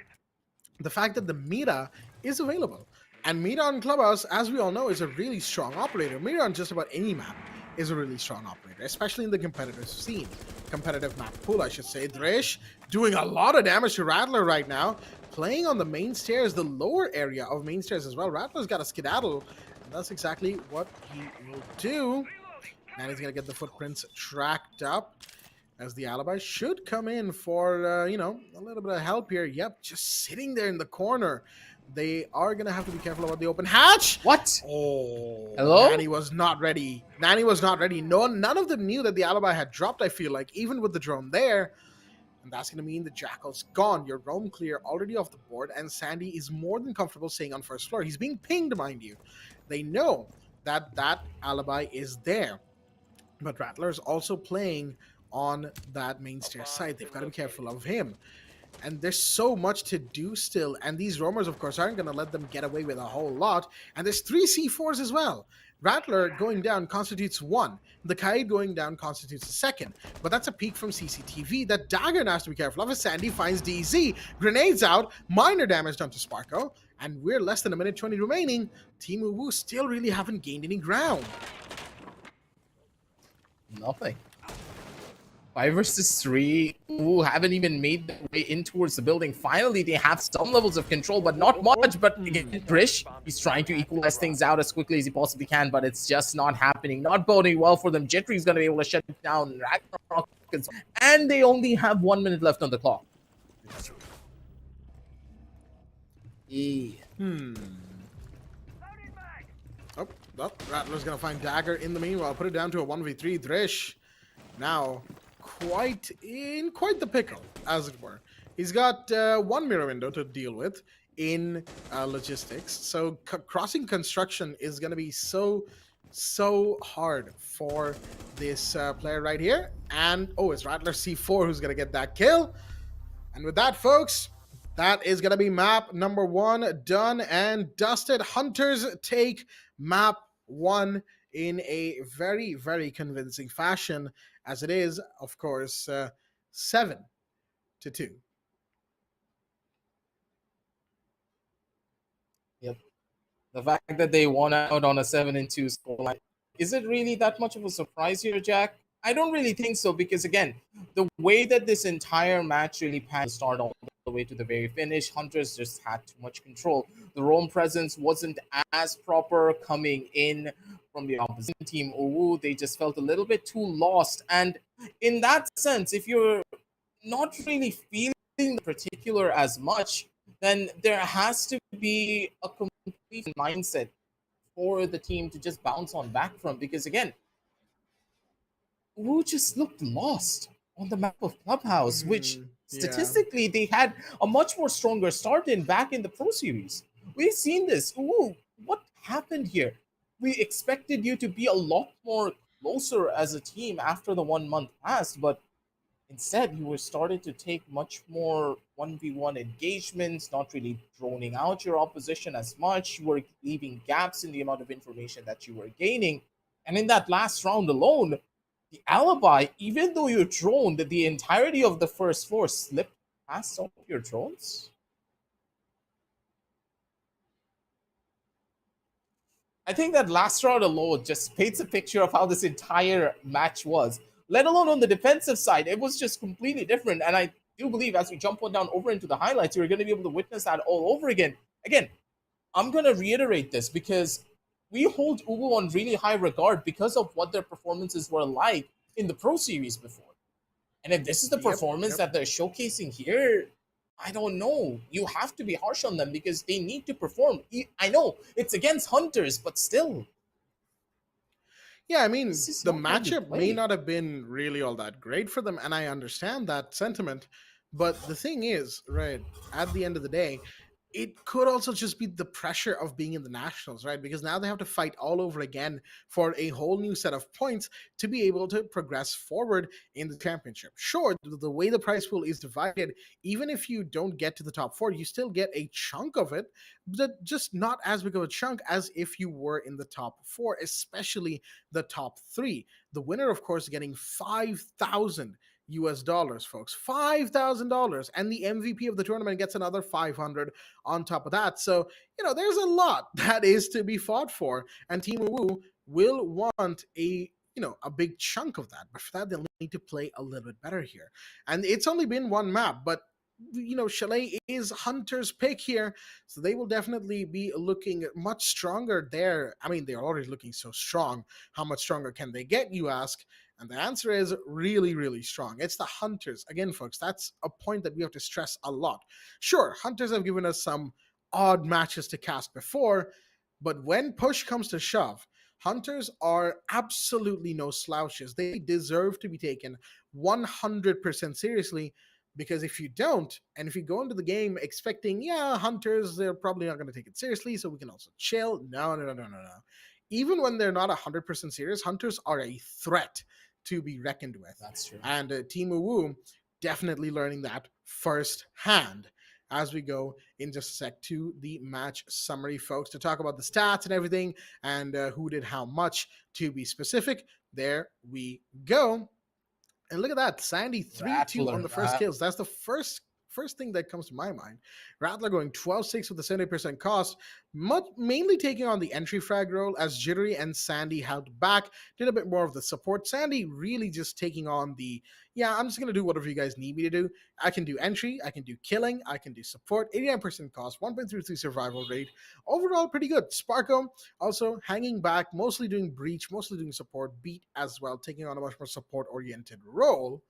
[SPEAKER 6] The fact that the Mira is available. And Mira on Clubhouse, as we all know, is a really strong operator. Mira on just about any map is a really strong operator, especially in the competitive scene. Competitive map pool, I should say. Drish doing a lot of damage to Rattler right now. Playing on the main stairs, the lower area of main stairs as well. Rattler's got a skedaddle, and that's exactly what he will do. And he's going to get the footprints tracked up, as the alibi should come in for, you know, a little bit of help here. Yep, just sitting there in the corner. They are going to have to be careful about the open hatch.
[SPEAKER 7] What?
[SPEAKER 6] Oh,
[SPEAKER 7] hello?
[SPEAKER 6] Nani was not ready. Nani was not ready. No, none of them knew that the alibi had dropped, I feel like, even with the drone there. And that's going to mean the Jackal's gone. Your roam clear already off the board, and Sandy is more than comfortable staying on first floor. He's being pinged, mind you. They know that that alibi is there. But Rattler's also playing on that main stair side. They've got to be careful of him. And there's so much to do still. And these roamers, of course, aren't going to let them get away with a whole lot. And there's 3 C4s as well. Rattler going down constitutes 1. The Kaid going down constitutes a 2nd. But that's a peek from CCTV that Dagger now has to be careful of as Sandy finds DZ. Grenades out. Minor damage done to Sparko. And we're less than a minute 20 remaining. Team UWU still really haven't gained any ground.
[SPEAKER 7] Nothing. 5 versus 3. Ooh, haven't even made their way in towards the building. Finally, they have some levels of control, but not much. But again, Trish, he's trying to equalize things out as quickly as he possibly can, but it's just not happening. Not boding well for them. Jetry's going to be able to shut down Ragnarok, and they only have 1 minute left on the clock. Yeah.
[SPEAKER 6] Oh, Rattler's going to find Dagger in the meanwhile. Put it down to a 1v3. Drish now quite the pickle, as it were. He's got 1 mirror window to deal with in logistics. So crossing construction is going to be so so hard for this player right here. And oh, it's Rattler C4 who's gonna get that kill. And with that, folks, that is gonna be map number 1 done and dusted. Hunters take map 1 in a very, very convincing fashion, as it is, of course, 7-2.
[SPEAKER 7] Yep. The fact that they won out on a 7-2 scoreline, is it really that much of a surprise here, Jack? I don't really think so, because again, the way that this entire match really panned, start all the way to the very finish, Hunters just had too much control. The roam presence wasn't as proper coming in from the opposition team. UWU, they just felt a little bit too lost. And in that sense, if you're not really feeling the particular as much, then there has to be a complete mindset for the team to just bounce on back from. Because again, Wu just looked lost on the map of Clubhouse, which statistically they had a much more stronger start in back in the Pro Series. We've seen this. Wu, what happened here? We expected you to be a lot more closer as a team after the 1 month passed, but instead, you were started to take much more 1v1 engagements, not really droning out your opposition as much. You were leaving gaps in the amount of information that you were gaining. And in that last round alone, the alibi, even though you droned, the entirety of the first floor slipped past all of your drones. I think that last round alone just paints a picture of how this entire match was. Let alone on the defensive side, it was just completely different. And I do believe as we jump on down over into the highlights, you're going to be able to witness that all over again. Again, I'm going to reiterate this because we hold UWU on really high regard because of what their performances were like in the Pro Series before. And if this is the performance that they're showcasing here, I don't know. You have to be harsh on them because they need to perform. I know it's against Hunters, but still.
[SPEAKER 6] Yeah, I mean, the matchup may not have been really all that great for them, and I understand that sentiment. But the thing is, right, at the end of the day, it could also just be the pressure of being in the nationals, right? Because now they have to fight all over again for a whole new set of points to be able to progress forward in the championship. Sure, the way the prize pool is divided, even if you don't get to the top 4, you still get a chunk of it, but just not as big of a chunk as if you were in the top 4, especially the top 3. The winner, of course, getting 5,000 US dollars, folks. $5,000. And the MVP of the tournament gets another 500 on top of that. So, there's a lot that is to be fought for. And Team UWU will want a big chunk of that. But for that, they'll need to play a little bit better here. And it's only been one map, but Chalet is Hunter's pick here, so they will definitely be looking much stronger there. I mean, they're already looking so strong. How much stronger can they get, you ask? And the answer is really, really strong. It's the Hunters. Again, folks, that's a point that we have to stress a lot. Sure, Hunters have given us some odd matches to cast before, but when push comes to shove, Hunters are absolutely no slouches. They deserve to be taken 100% seriously. Because if you don't, and if you go into the game expecting, Hunters, they're probably not going to take it seriously, so we can also chill. No. Even when they're not 100% serious, Hunters are a threat to be reckoned with.
[SPEAKER 7] That's true.
[SPEAKER 6] And Team UWU definitely learning that firsthand as we go in just a sec to the match summary, folks, to talk about the stats and everything and who did how much, to be specific. There we go. And look at that, Sandy 3-2 on the first kills. That's the first thing that comes to my mind. Rattler going 12-6 with a 70% cost, mainly taking on the entry frag role as Jittery and Sandy held back, did a bit more of the support. Sandy really just taking on the, I'm just going to do whatever you guys need me to do. I can do entry, I can do killing, I can do support, 89% cost, 1.33 survival rate. Overall, pretty good. Sparko also hanging back, mostly doing breach, mostly doing support, beat as well, taking on a much more support-oriented role.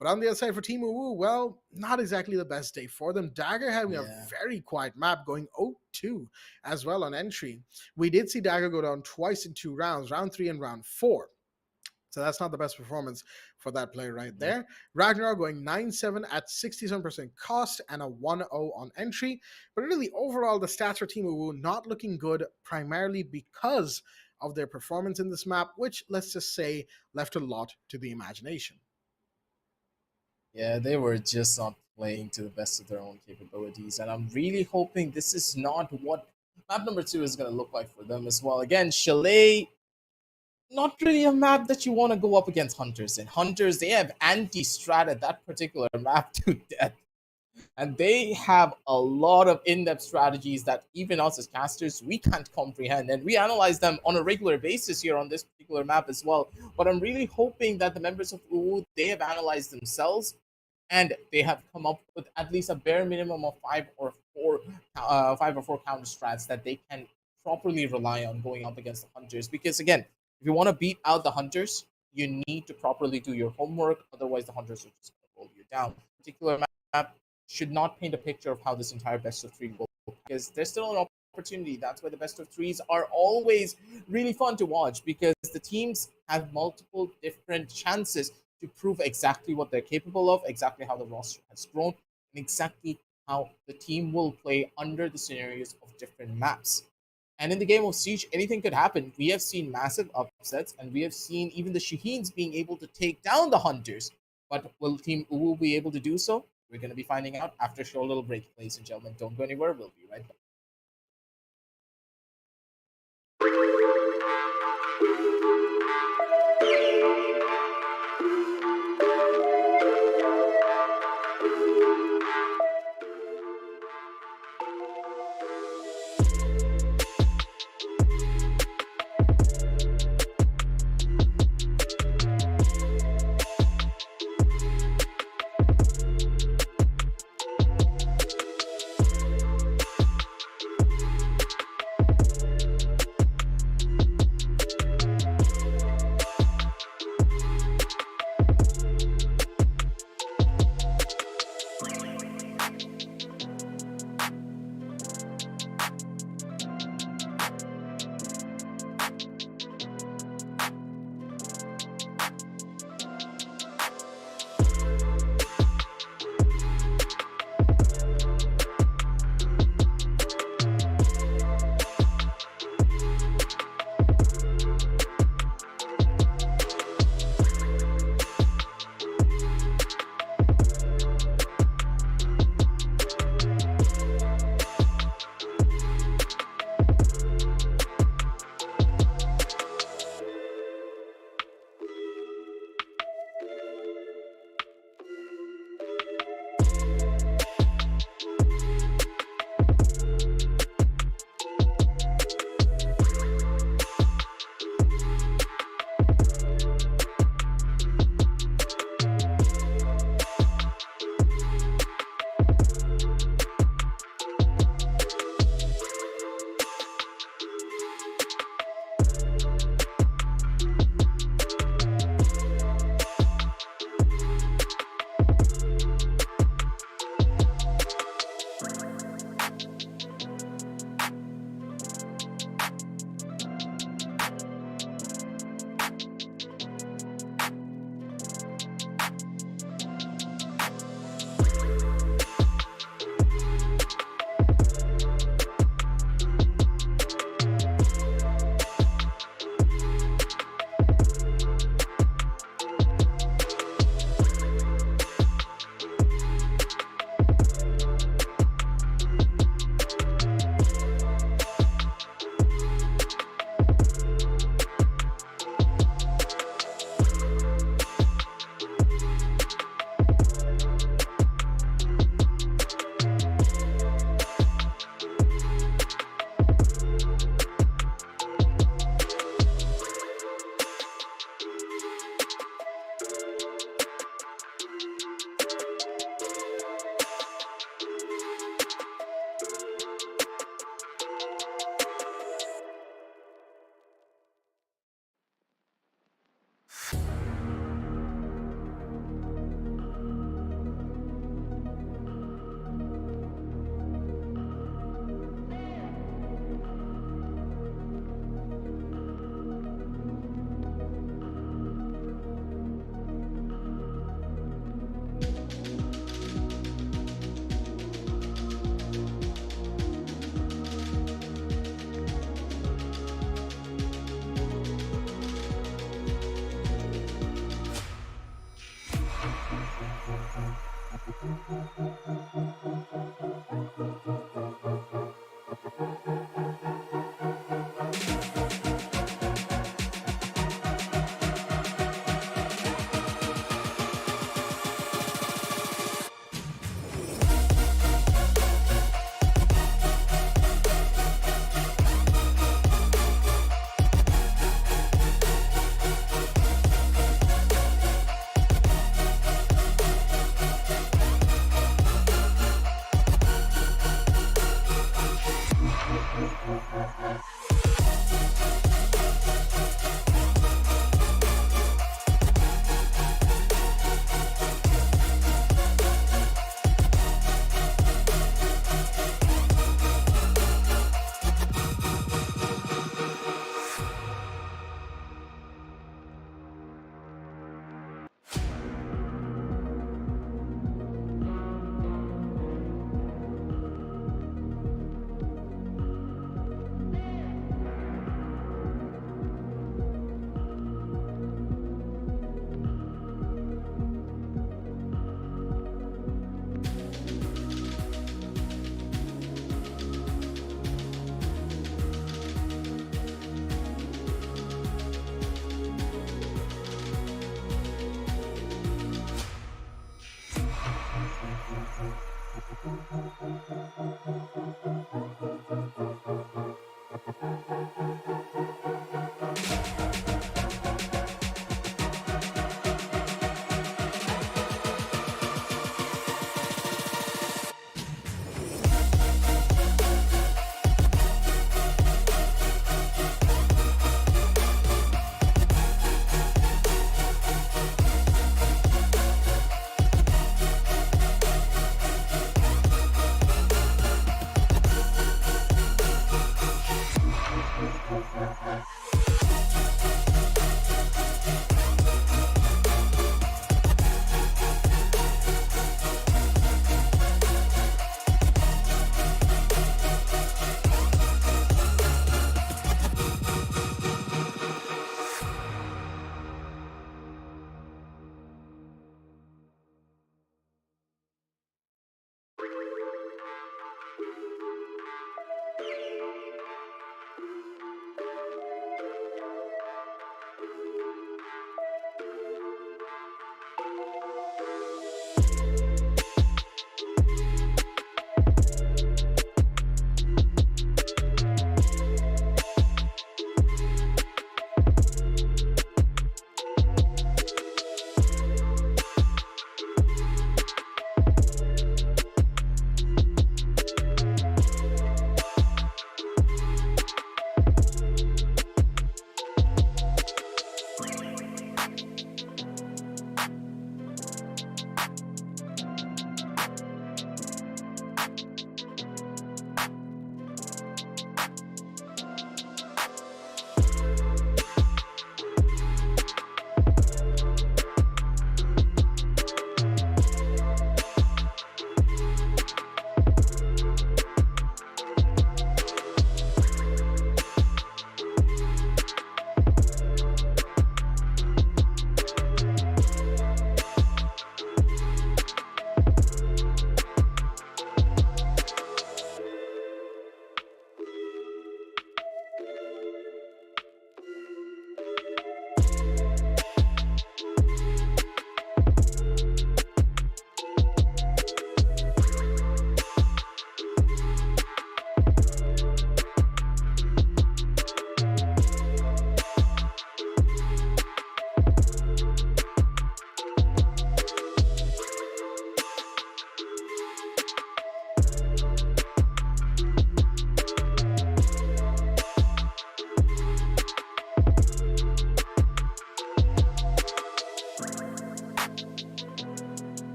[SPEAKER 6] But on the other side for Team UWU, well, not exactly the best day for them. Dagger having a very quiet map, going 0-2 as well on entry. We did see Dagger go down twice in 2 rounds, round 3 and round 4. So that's not the best performance for that player right there. Ragnar going 9-7 at 67% cost and a 1-0 on entry. But really, overall, the stats for Team UWU not looking good, primarily because of their performance in this map, which, let's just say, left a lot to the imagination.
[SPEAKER 7] Yeah, they were just not playing to the best of their own capabilities, and I'm really hoping this is not what map number 2 is going to look like for them as well. Again, Chalet, not really a map that you want to go up against Hunters in. Hunters, they have anti-strat at that particular map to death. And they have a lot of in-depth strategies that even us as casters, we can't comprehend. And we analyze them on a regular basis here on this particular map as well. But I'm really hoping that the members of UWU, they have analyzed themselves and they have come up with at least a bare minimum of 5 or 4 counter strats that they can properly rely on going up against the Hunters. Because again, if you want to beat out the Hunters, you need to properly do your homework. Otherwise, the Hunters are just going to roll you down. Particular map should not paint a picture of how this entire best of 3 will look, because there's still an opportunity. That's why the best of 3s are always really fun to watch, because the teams have multiple different chances to prove exactly what they're capable of, exactly how the roster has grown, and exactly how the team will play under the scenarios of different maps. And in the game of Siege, anything could happen. We have seen massive upsets, and we have seen even the Shaheens being able to take down the Hunters. But will Team UWU be able to do so? We're going to be finding out after a short little break, ladies and gentlemen. Don't go anywhere. We'll be right back.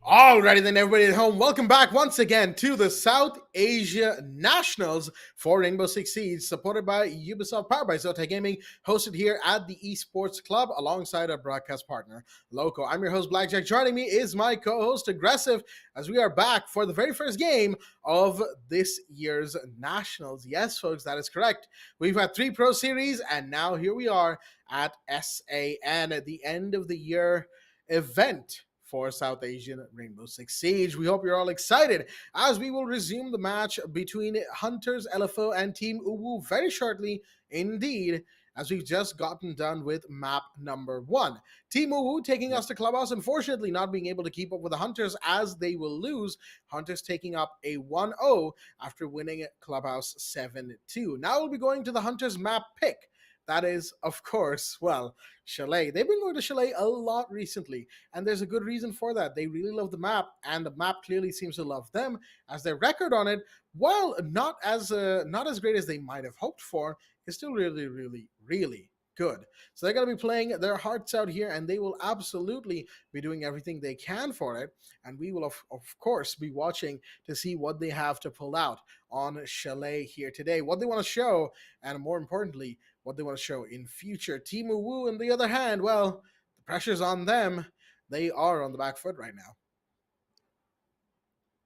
[SPEAKER 6] Alrighty then, everybody at home, welcome back once again to the South Asia Nationals for Rainbow-Six-Siege, supported by Ubisoft, powered by Zotac Gaming, hosted here at the Esports Club alongside our broadcast partner, Loco. I'm your host, Blackjack. Joining me is my co-host, Aggressive, as we are back for the very first game of this year's Nationals. Yes, folks, that is correct. We've had 3 Pro Series, and now here we are at SAN at the end of the year event for South Asian Rainbow-Six-Siege. We hope you're all excited as we will resume the match between Hunters LFO and Team UWU very shortly indeed, as we've just gotten done with map number 1. Team UWU taking us to Clubhouse, unfortunately not being able to keep up with the Hunters as they will lose. Hunters taking up a 1-0 after winning Clubhouse 7-2. Now we'll be going to the Hunters map pick. That is, of course, well, Chalet. They've been going to Chalet a lot recently, and there's a good reason for that. They really love the map, and the map clearly seems to love them, as their record on it, while not as great as they might have hoped for, is still really, really, really good. So they're going to be playing their hearts out here, and they will absolutely be doing everything they can for it. And we will, of course, be watching to see what they have to pull out on Chalet here today, what they want to show, and more importantly, what they want to show in future. Team UWU, on the other hand, well, the pressure's on them. They are on the back foot right now.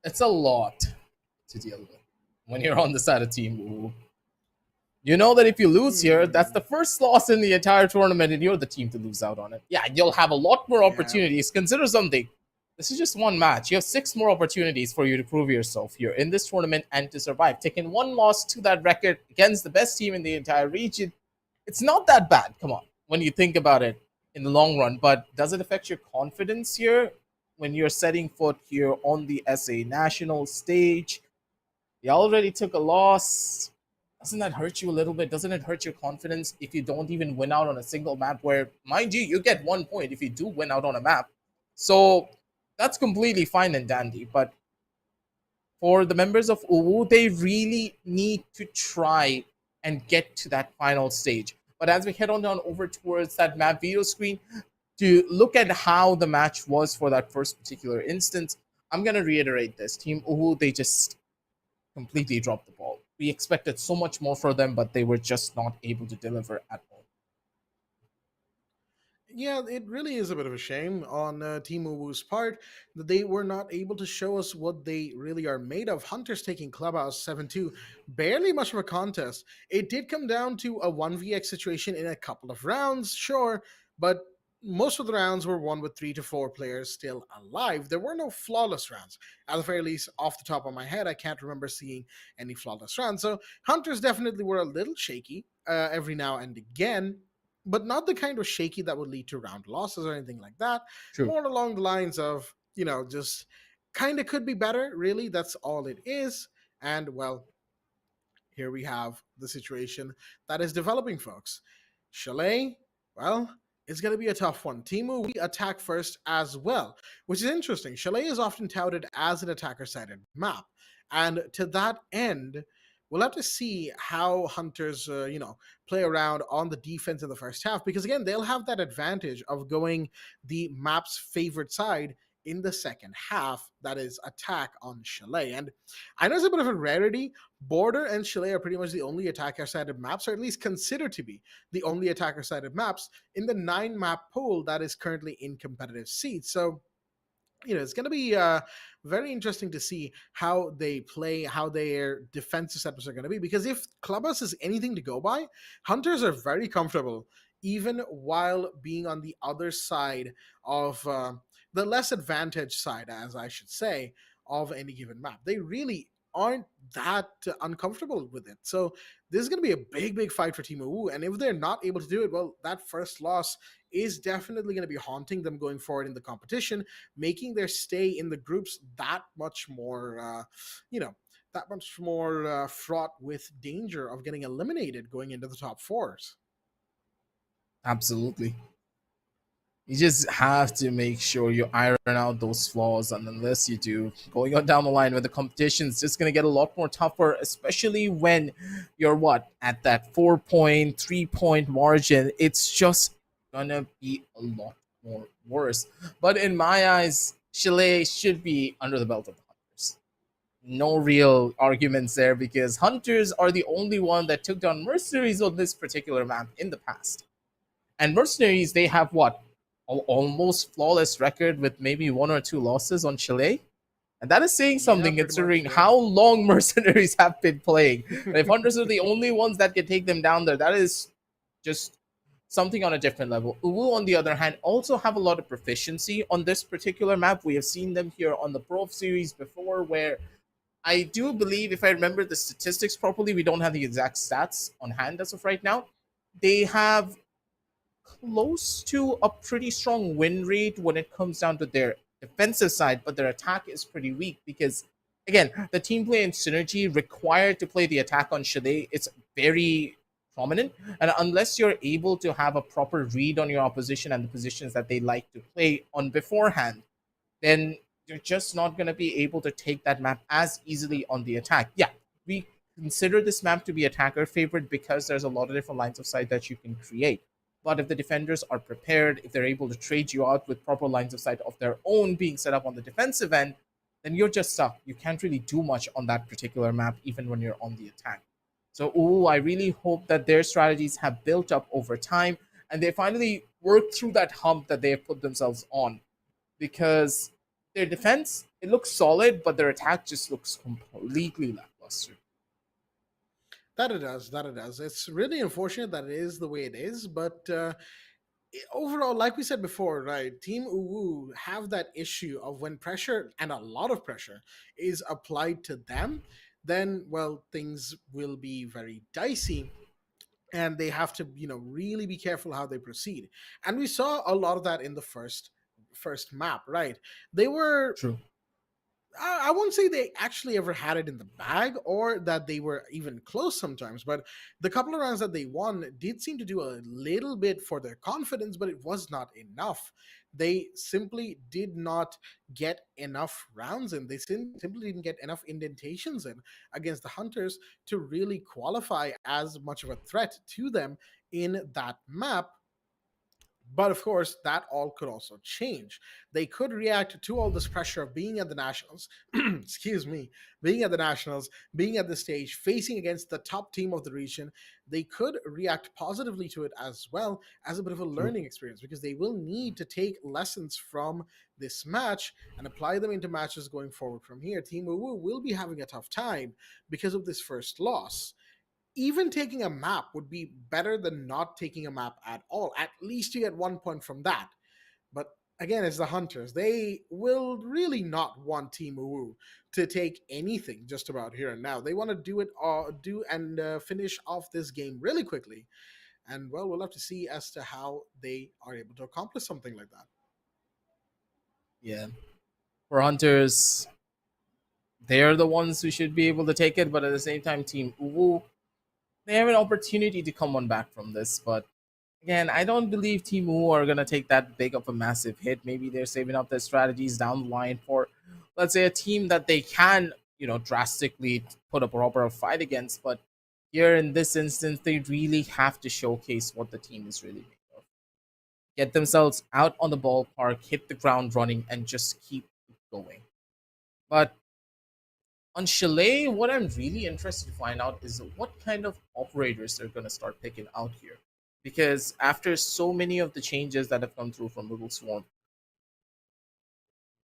[SPEAKER 7] It's a lot to deal with when you're on the side of Team UWU. You know that if you lose here, that's the first loss in the entire tournament, and you're the team to lose out on it. Yeah, you'll have a lot more opportunities. Consider something. This is just one match. You have 6 more opportunities for you to prove yourself here in this tournament and to survive. Taking 1 loss to that record against the best team in the entire region, it's not that bad, come on, when you think about it in the long run. But does it affect your confidence here when you're setting foot here on the SA national stage? You already took a loss. Doesn't that hurt you a little bit? Doesn't it hurt your confidence if you don't even win out on a single map where, mind you get 1 point if you do win out on a map? So that's completely fine and dandy. But for the members of UWU, they really need to try and get to that final stage. But as we head on down over towards that map video screen to look at how the match was for that first particular instance, I'm going to reiterate this. Team UWU, they just completely dropped the ball. We expected so much more from them, but they were just not able to deliver at all.
[SPEAKER 6] Yeah, it really is a bit of a shame on Team Uwu's part that they were not able to show us what they really are made of. Hunters taking Clubhouse 7-2, barely much of a contest. It did come down to a 1vx situation in a couple of rounds, sure, but most of the rounds were won with 3 to 4 players still alive. There were no flawless rounds. At the very least, off the top of my head, I can't remember seeing any flawless rounds. So Hunters definitely were a little shaky every now and again, but not the kind of shaky that would lead to round losses or anything like that.
[SPEAKER 7] True.
[SPEAKER 6] More along the lines of, just kind of could be better, really. That's all it is. And well, here we have the situation that is developing, folks. Chalet, well, it's going to be a tough one. Timu, we attack first as well, which is interesting. Chalet is often touted as an attacker-sided map. And to that end, we'll have to see how Hunters, play around on the defense in the first half, because again, they'll have that advantage of going the map's favorite side in the second half, that is attack on Chalet. And I know it's a bit of a rarity. Border and Chalet are pretty much the only attacker-sided maps, or at least considered to be the only attacker-sided maps in the 9-map pool that is currently in competitive seeds. So it's going to be very interesting to see how they play, how their defensive setups are going to be. Because if Clubhouse is anything to go by, Hunters are very comfortable, even while being on the other side of the less advantaged side, as I should say, of any given map. They really aren't that uncomfortable with it. So this is going to be a big, big fight for Team UWU. And if they're not able to do it, well, that first loss is definitely going to be haunting them going forward in the competition, making their stay in the groups that much more, fraught with danger of getting eliminated going into the top fours.
[SPEAKER 7] Absolutely. You just have to make sure you iron out those flaws, and unless you do, going on down the line with the competition is just going to get a lot more tougher, especially when you're at that 4-point, 3-point margin. It's just gonna be a lot more worse. But in my eyes, Chalet should be under the belt of the Hunters. No real arguments there, because Hunters are the only one that took down Mercenaries on this particular map in the past. And Mercenaries, they have almost flawless record with maybe 1 or 2 losses on Chalet. And that is saying something, considering how long Mercenaries have been playing. And if Hunters are the only ones that can take them down there, that is just something on a different level. UWU, on the other hand, also have a lot of proficiency on this particular map. We have seen them here on the Pro series before, where I do believe, if I remember the statistics properly, we don't have the exact stats on hand as of right now. They have close to a pretty strong win rate when it comes down to their defensive side, but their attack is pretty weak because, again, the team play and synergy required to play the attack on Chalet, it's very prominent. And unless you're able to have a proper read on your opposition and the positions that they like to play on beforehand, then you're just not going to be able to take that map as easily on the attack. Yeah, we consider this map to be attacker favorite because there's a lot of different lines of sight that you can create. But if the defenders are prepared, if they're able to trade you out with proper lines of sight of their own being set up on the defensive end, then you're just stuck. You can't really do much on that particular map, even when you're on the attack. So, I really hope that their strategies have built up over time and they finally work through that hump that they have put themselves on. Because their defense, it looks solid, but their attack just looks completely lackluster.
[SPEAKER 6] That it does. It's really unfortunate that it is the way it is, but overall, like we said before, right, Team UWU have that issue of when pressure, and a lot of pressure, is applied to them, then, well, things will be very dicey. And they have to, really be careful how they proceed. And we saw a lot of that in the first map, right? They were
[SPEAKER 7] True.
[SPEAKER 6] I won't say they actually ever had it in the bag or that they were even close sometimes, but the couple of rounds that they won did seem to do a little bit for their confidence, but it was not enough. They simply did not get enough rounds in. They simply didn't get enough indentations in against the Hunters to really qualify as much of a threat to them in that map. But of course, that all could also change. They could react to all this pressure of being at the Nationals, excuse me, being at the Nationals, being at the stage, facing against the top team of the region. They could react positively to it as well as a bit of a
[SPEAKER 7] True.
[SPEAKER 6] learning experience because they will need to take lessons from this match and apply them into matches going forward from here. Team UWU will be having a tough time because of this first loss. Even taking a map would be better than not taking a map at all. At least you get 1 point from that. But again, it's the Hunters. They will really not want Team Uwu to take anything just about here and now. They want to finish off this game really quickly. And well, we'll have to see as to how they are able to accomplish something like that.
[SPEAKER 7] Yeah. For Hunters, they're the ones who should be able to take it, but at the same time, Team Uwu, they have an opportunity to come on back from this. But again, I don't believe Team Uwu are gonna take that big of a massive hit. Maybe they're saving up their strategies down the line for, let's say, a team that they can, drastically put a proper fight against. But here in this instance, they really have to showcase what the team is really made of. Get themselves out on the ballpark, hit the ground running, and just keep going. But on Chalet, what I'm really interested to find out is what kind of operators they're going to start picking out here. Because after so many of the changes that have come through from Little Swarm,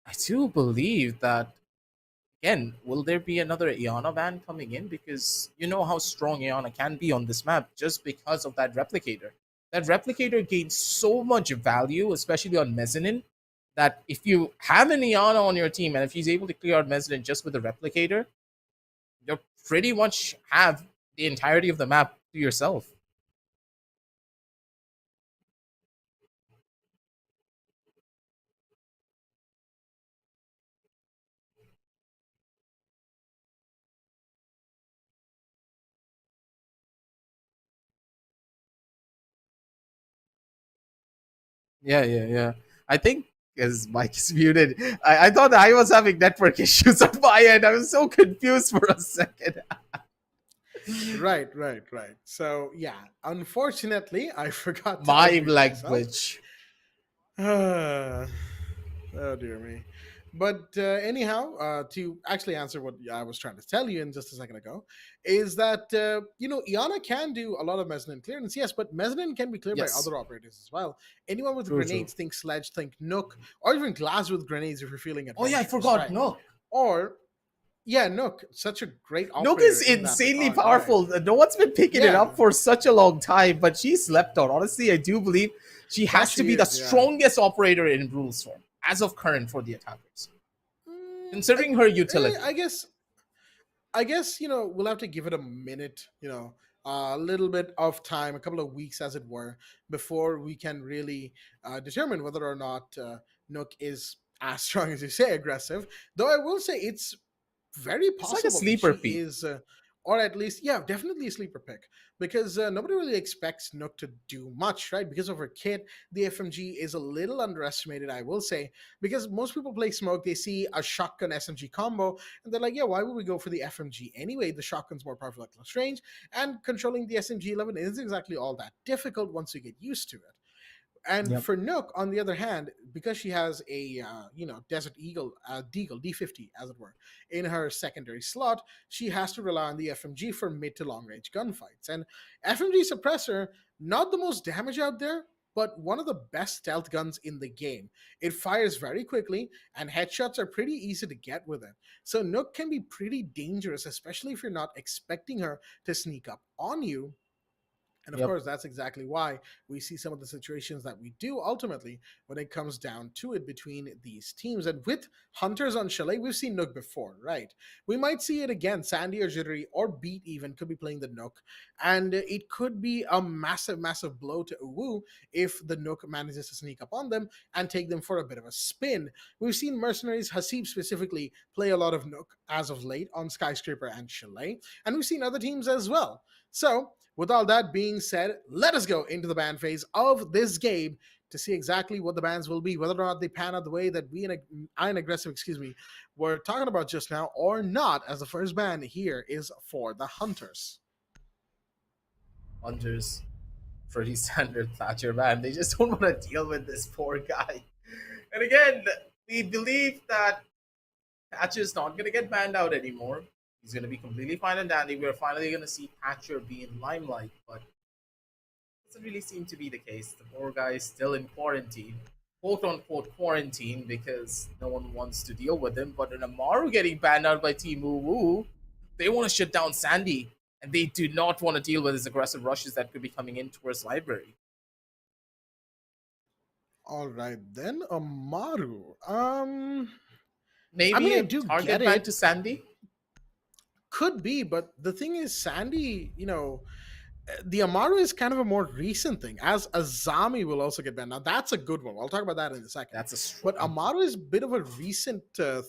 [SPEAKER 7] I do believe that, again, will there be another Iana ban coming in? Because you know how strong Iana can be on this map just because of that replicator. That replicator gains so much value, especially on Mezzanine, that if you have an Iana on your team and if he's able to clear out Mezzanine just with a replicator, you pretty much have the entirety of the map to yourself. Yeah, yeah, yeah. I think his mic is muted. I thought I was having network issues on my end. I was so confused for a second.
[SPEAKER 6] Right, right, right. So yeah, unfortunately, I forgot to
[SPEAKER 7] My
[SPEAKER 6] unmute myself.
[SPEAKER 7] language.
[SPEAKER 6] Oh dear me. But anyhow, to actually answer what I was trying to tell you in just a second ago, is that Iana can do a lot of mezzanine clearance, yes, but mezzanine can be cleared by
[SPEAKER 7] Yes.
[SPEAKER 6] other operators as well. Anyone with
[SPEAKER 7] True,
[SPEAKER 6] grenades, think Sledge, think Nook, or even Glass with grenades if you're feeling
[SPEAKER 7] Oh yeah, I
[SPEAKER 6] adventurous,
[SPEAKER 7] forgot.
[SPEAKER 6] right?
[SPEAKER 7] Nook.
[SPEAKER 6] Or yeah, Nook, such a great
[SPEAKER 7] Nook
[SPEAKER 6] operator
[SPEAKER 7] is
[SPEAKER 6] in that
[SPEAKER 7] insanely
[SPEAKER 6] regard, right?
[SPEAKER 7] powerful. No one's been picking it
[SPEAKER 6] Yeah.
[SPEAKER 7] up for such a long time, but she slept on. Honestly, I do believe she has to
[SPEAKER 6] she
[SPEAKER 7] be the
[SPEAKER 6] is, yeah.
[SPEAKER 7] strongest operator in Rule Storm as of current for the attackers, considering her utility.
[SPEAKER 6] I guess we'll have to give it a minute, a little bit of time, a couple of weeks, as it were, before we can really determine whether or not Nook is as strong as you say, aggressive. Though I will say it's very
[SPEAKER 7] It's like a
[SPEAKER 6] possible that
[SPEAKER 7] sleeper
[SPEAKER 6] she
[SPEAKER 7] peak.
[SPEAKER 6] is, or at least, yeah, definitely a sleeper pick because nobody really expects Nook to do much, right? Because of her kit, the FMG is a little underestimated, I will say, because most people play Smoke, they see a shotgun SMG combo, and they're like, yeah, why would we go for the FMG anyway? The shotgun's more powerful at close range, and controlling the SMG 11 isn't exactly all that difficult once you get used to it. And
[SPEAKER 7] Yep.
[SPEAKER 6] for Nook, on the other hand, because she has a Desert Eagle, Deagle D50 as it were, in her secondary slot, she has to rely on the FMG for mid to long range gunfights. And FMG suppressor, not the most damage out there, but one of the best stealth guns in the game. It fires very quickly, and headshots are pretty easy to get with it. So Nook can be pretty dangerous, especially if you're not expecting her to sneak up on you. And of
[SPEAKER 7] Yep.
[SPEAKER 6] course, that's exactly why we see some of the situations that we do ultimately when it comes down to it between these teams. And with Hunters on Chalet, we've seen Nook before, right? We might see it again. Sandy or Jittery or Beat even could be playing the Nook. And it could be a massive, massive blow to Uwu if the Nook manages to sneak up on them and take them for a bit of a spin. We've seen Mercenaries, Hasib specifically, play a lot of Nook as of late on Skyscraper and Chalet. And we've seen other teams as well. So, with all that being said, let us go into the ban phase of this game to see exactly what the bans will be, whether or not they pan out the way that we in Iron Aggressive, were talking about just now, or not, as the first ban here is for the Hunters.
[SPEAKER 7] Hunters. pretty standard Thatcher ban. They just don't want to deal with this poor guy. And again, we believe that Thatcher is not going to get banned out anymore. He's going to be completely fine and dandy. We're finally going to see Thatcher be in limelight, but it doesn't really seem to be the case. The poor guy is still in quarantine, quote unquote quarantine, because no one wants to deal with him. But in Amaru getting banned out by Team UWU, they want to shut down Sandy, and they do not want to deal with his aggressive rushes that could be coming in towards Library.
[SPEAKER 6] All right, then Amaru.
[SPEAKER 7] Maybe
[SPEAKER 6] I mean, I
[SPEAKER 7] a
[SPEAKER 6] do
[SPEAKER 7] target
[SPEAKER 6] get
[SPEAKER 7] ban
[SPEAKER 6] it.
[SPEAKER 7] to Sandy.
[SPEAKER 6] Could be, but the thing is, Sandy, the Amaru is kind of a more recent thing, as Azami will also get banned. Now, that's a good one. I'll talk about that in a second.
[SPEAKER 7] That's a strong.
[SPEAKER 6] But Amaru is a bit of a recent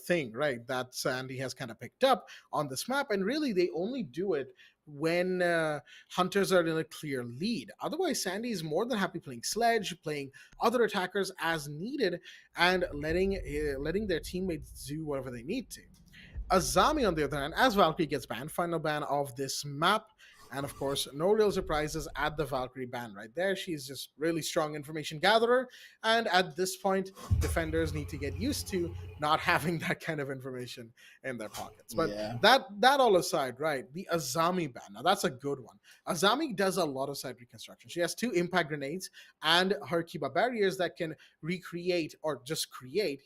[SPEAKER 6] thing, right? That Sandy has kind of picked up on this map. And really, they only do it when hunters are in a clear lead. Otherwise, Sandy is more than happy playing Sledge, playing other attackers as needed, and letting their teammates do whatever they need to. Azami, on the other hand, as Valkyrie gets banned, final ban of this map. And of course, no real surprises at the Valkyrie ban right there. She's just really strong information gatherer. And at this point, defenders need to get used to not having that kind of information in their pockets. But
[SPEAKER 7] Yeah.
[SPEAKER 6] that all aside, right? The Azami ban. Now that's a good one. Azami does a lot of site reconstruction. She has 2 impact grenades and her Kiba barriers that can recreate or just create,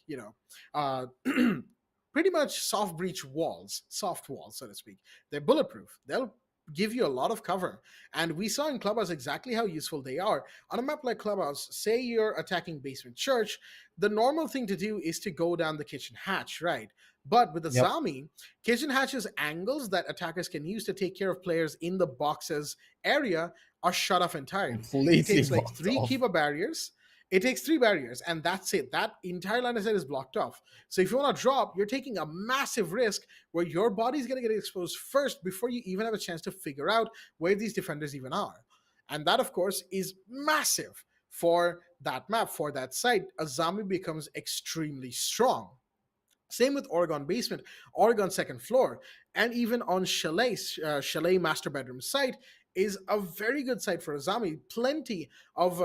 [SPEAKER 6] pretty much soft breach walls, soft walls, so to speak. They're bulletproof. They'll give you a lot of cover. And we saw in Clubhouse exactly how useful they are. On a map like Clubhouse, say you're attacking Basement Church, the normal thing to do is to go down the kitchen hatch, right? But with the
[SPEAKER 7] Yep.
[SPEAKER 6] Zami, kitchen hatches angles that attackers can use to take care of players in the boxes area are shut off entirely.
[SPEAKER 7] Completely
[SPEAKER 6] It takes like
[SPEAKER 7] blocked
[SPEAKER 6] 3
[SPEAKER 7] off.
[SPEAKER 6] Kiba barriers. It takes 3 barriers, and that's it. That entire line of sight is blocked off. So if you want to drop, you're taking a massive risk where your body's going to get exposed first before you even have a chance to figure out where these defenders even are. And that, of course, is massive for that map, for that site. Azami becomes extremely strong. Same with Oregon Basement, Oregon second floor, and even on Chalet master bedroom site is a very good site for Azami. Plenty of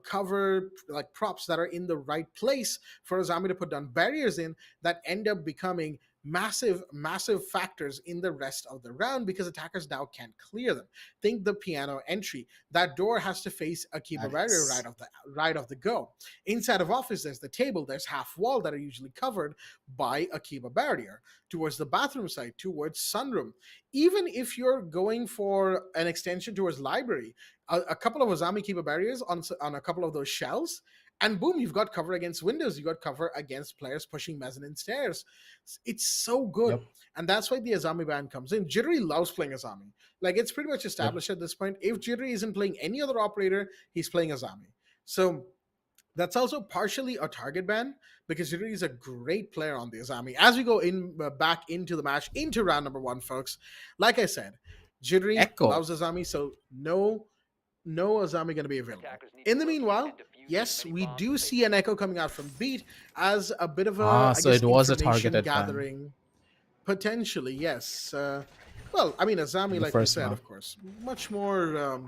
[SPEAKER 6] cover like props that are in the right place for Azami to put down barriers in that end up becoming massive factors in the rest of the round because attackers now can't clear them. Think the piano entry. That door has to face a Kiba barrier right off the go. Inside of office, there's the table, there's half wall that are usually covered by a Kiba barrier. Towards the bathroom side, towards sunroom. Even if you're going for an extension towards library, a couple of Azami Kiba barriers on a couple of those shells, and boom, you've got cover against windows. You've got cover against players pushing mezzanine stairs. It's so good.
[SPEAKER 7] Yep.
[SPEAKER 6] And that's why the Azami ban comes in. Jittery loves playing Azami. Like, it's pretty much established at this point. If Jittery isn't playing any other operator, he's playing Azami. So that's also partially a target ban because Jittery is a great player on the Azami. As we go back into the match, into round number 1, folks, like I said, Jittery
[SPEAKER 7] Echo.
[SPEAKER 6] loves Azami, so no Azami going to be available. In the meanwhile, yes, we do see an Echo coming out from Beat as a bit of a
[SPEAKER 7] So it was a
[SPEAKER 6] information
[SPEAKER 7] targeted ban.
[SPEAKER 6] gathering. Potentially, yes. Well, I mean, Azami, like you
[SPEAKER 7] first
[SPEAKER 6] said,
[SPEAKER 7] map.
[SPEAKER 6] of course, much more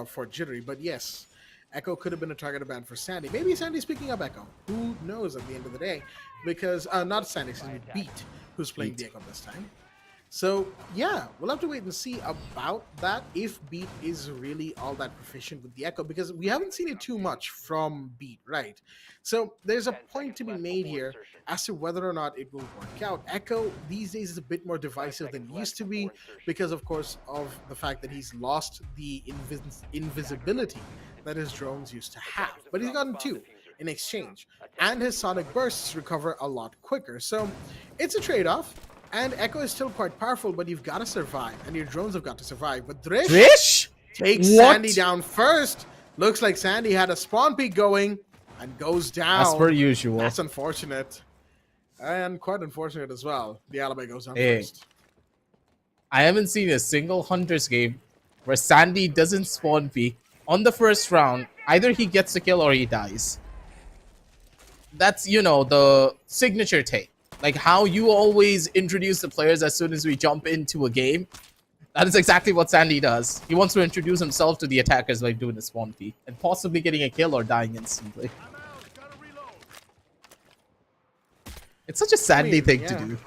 [SPEAKER 6] for Jittery, but yes, Echo could have been a targeted ban for Sandy. Maybe Sandy's picking up Echo. Who knows at the end of the day? Because, not Sandy, excuse me, Beat, who's playing the Echo this time. So, yeah, we'll have to wait and see about that, if Beat is really all that proficient with the Echo, because we haven't seen it too much from Beat, right? So, there's a point to be made here as to whether or not it will work out. Echo, these days, is a bit more divisive than it used to be, because, of course, of the fact that he's lost the invisibility that his drones used to have. But he's gotten 2 in exchange, and his sonic bursts recover a lot quicker. So, it's a trade-off. And Echo is still quite powerful, but you've got to survive, and your drones have got to survive. But
[SPEAKER 7] Drish
[SPEAKER 6] takes
[SPEAKER 7] What?
[SPEAKER 6] Sandy down first. Looks like Sandy had a spawn peak going and goes down.
[SPEAKER 7] as per usual.
[SPEAKER 6] That's unfortunate. And quite unfortunate as well. The alibi goes down
[SPEAKER 7] Hey.
[SPEAKER 6] first.
[SPEAKER 7] I haven't seen a single Hunters game where Sandy doesn't spawn peek on the first round. Either he gets the kill or he dies. That's, the signature take. Like how you always introduce the players as soon as we jump into a game. That is exactly what Sandy does. He wants to introduce himself to the attackers by doing a spawn peek and possibly getting a kill or dying instantly. It's such a Sandy thing to do.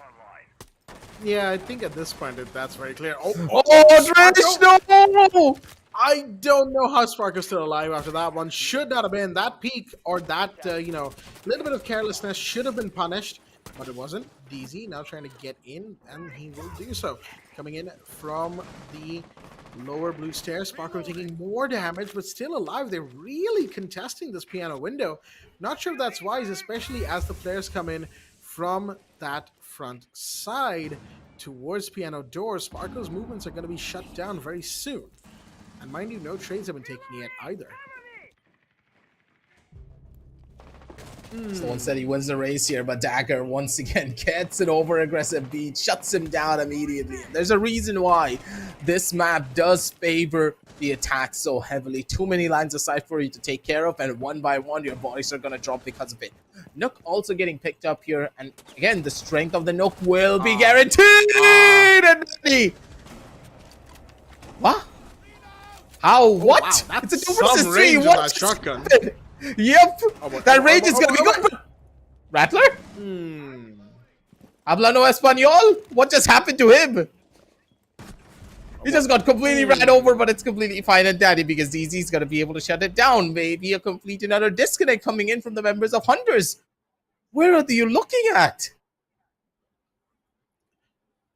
[SPEAKER 6] Yeah, I think at this point that's very clear. Oh,
[SPEAKER 7] Drish, no!
[SPEAKER 6] I don't know how Sparko's still alive after that one. Should not have been. That peak or that, little bit of carelessness should have been punished, but it wasn't. DZ now trying to get in, and he will do so. Coming in from the lower blue stairs. Sparko taking more damage, but still alive. They're really contesting this piano window. Not sure if that's wise, especially as the players come in from that front side towards piano doors. Sparko's movements are going to be shut down very soon. And mind you, no trades have been taken yet either.
[SPEAKER 7] Someone said he wins the race here, but Dagger once again gets an over-aggressive beat, shuts him down immediately. There's a reason why this map does favor the attack so heavily. Too many lines of sight for you to take care of, and one by one, your bodies are going to drop because of it. Nook also getting picked up here, and again, the strength of the Nook will be guaranteed! And what? How? What?
[SPEAKER 6] Wow, that's
[SPEAKER 7] it's a 2 versus 3.
[SPEAKER 6] range on
[SPEAKER 7] What
[SPEAKER 6] that
[SPEAKER 7] just
[SPEAKER 6] shotgun.
[SPEAKER 7] happened? Yep. That range is gonna be good. Rattler? Habla no español? What just happened to him? He just got completely ran over, but it's completely fine and dandy because DZ's gonna be able to shut it down. Maybe a complete another disconnect coming in from the members of Hunters. Where are you looking at?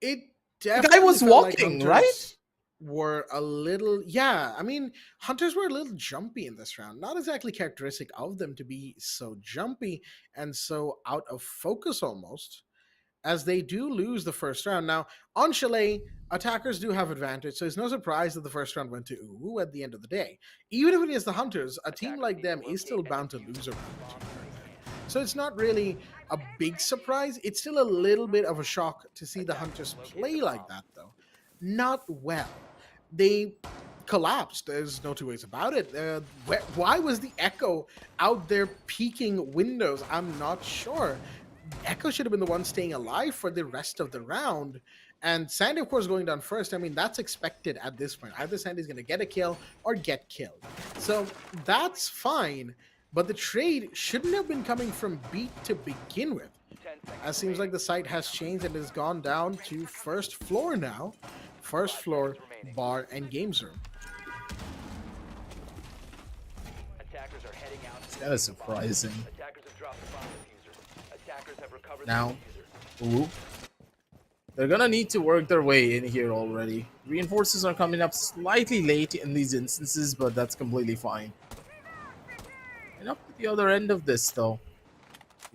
[SPEAKER 6] It
[SPEAKER 7] The
[SPEAKER 6] definitely
[SPEAKER 7] guy was
[SPEAKER 6] felt like
[SPEAKER 7] walking,
[SPEAKER 6] Hunters
[SPEAKER 7] right?
[SPEAKER 6] were a little, yeah, I mean, Hunters were a little jumpy in this round. Not exactly characteristic of them to be so jumpy and so out of focus almost, as they do lose the first round. Now, on Chalet, attackers do have advantage, so it's no surprise that the first round went to UWU at the end of the day. Even if it is the Hunters, a team like them is still bound to lose a round. So it's not really a big surprise. It's still a little bit of a shock to see the Hunters play like that, though. Not well. They collapsed. There's no two ways about it. Why was the Echo out there peeking windows? I'm not sure. Echo should have been the one staying alive for the rest of the round. And Sandy, of course, going down first. I mean, that's expected at this point. Either Sandy's going to get a kill or get killed. So that's fine. But the trade shouldn't have been coming from Beat to begin with. It seems like the site has changed and has gone down to first floor now. First floor bar and games room.
[SPEAKER 7] That is surprising. Now, ooh, they're gonna need to work their way in here already. Reinforcements are coming up slightly late in these instances, but that's completely fine. And up to the other end of this, though.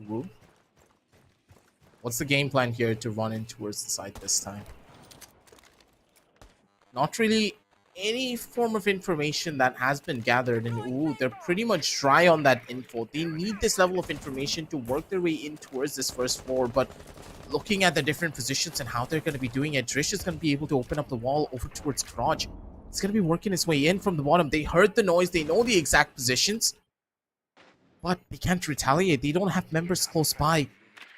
[SPEAKER 7] Ooh. What's the game plan here to run in towards the site this time? Not really any form of information that has been gathered, and ooh, they're pretty much dry on that info. They need this level of information to work their way in towards this first floor, but looking at the different positions and how they're going to be doing it, Drish is going to be able to open up the wall over towards Garage. It's going to be working his way in from the bottom. They heard the noise, they know the exact positions, but they can't retaliate. They don't have members close by.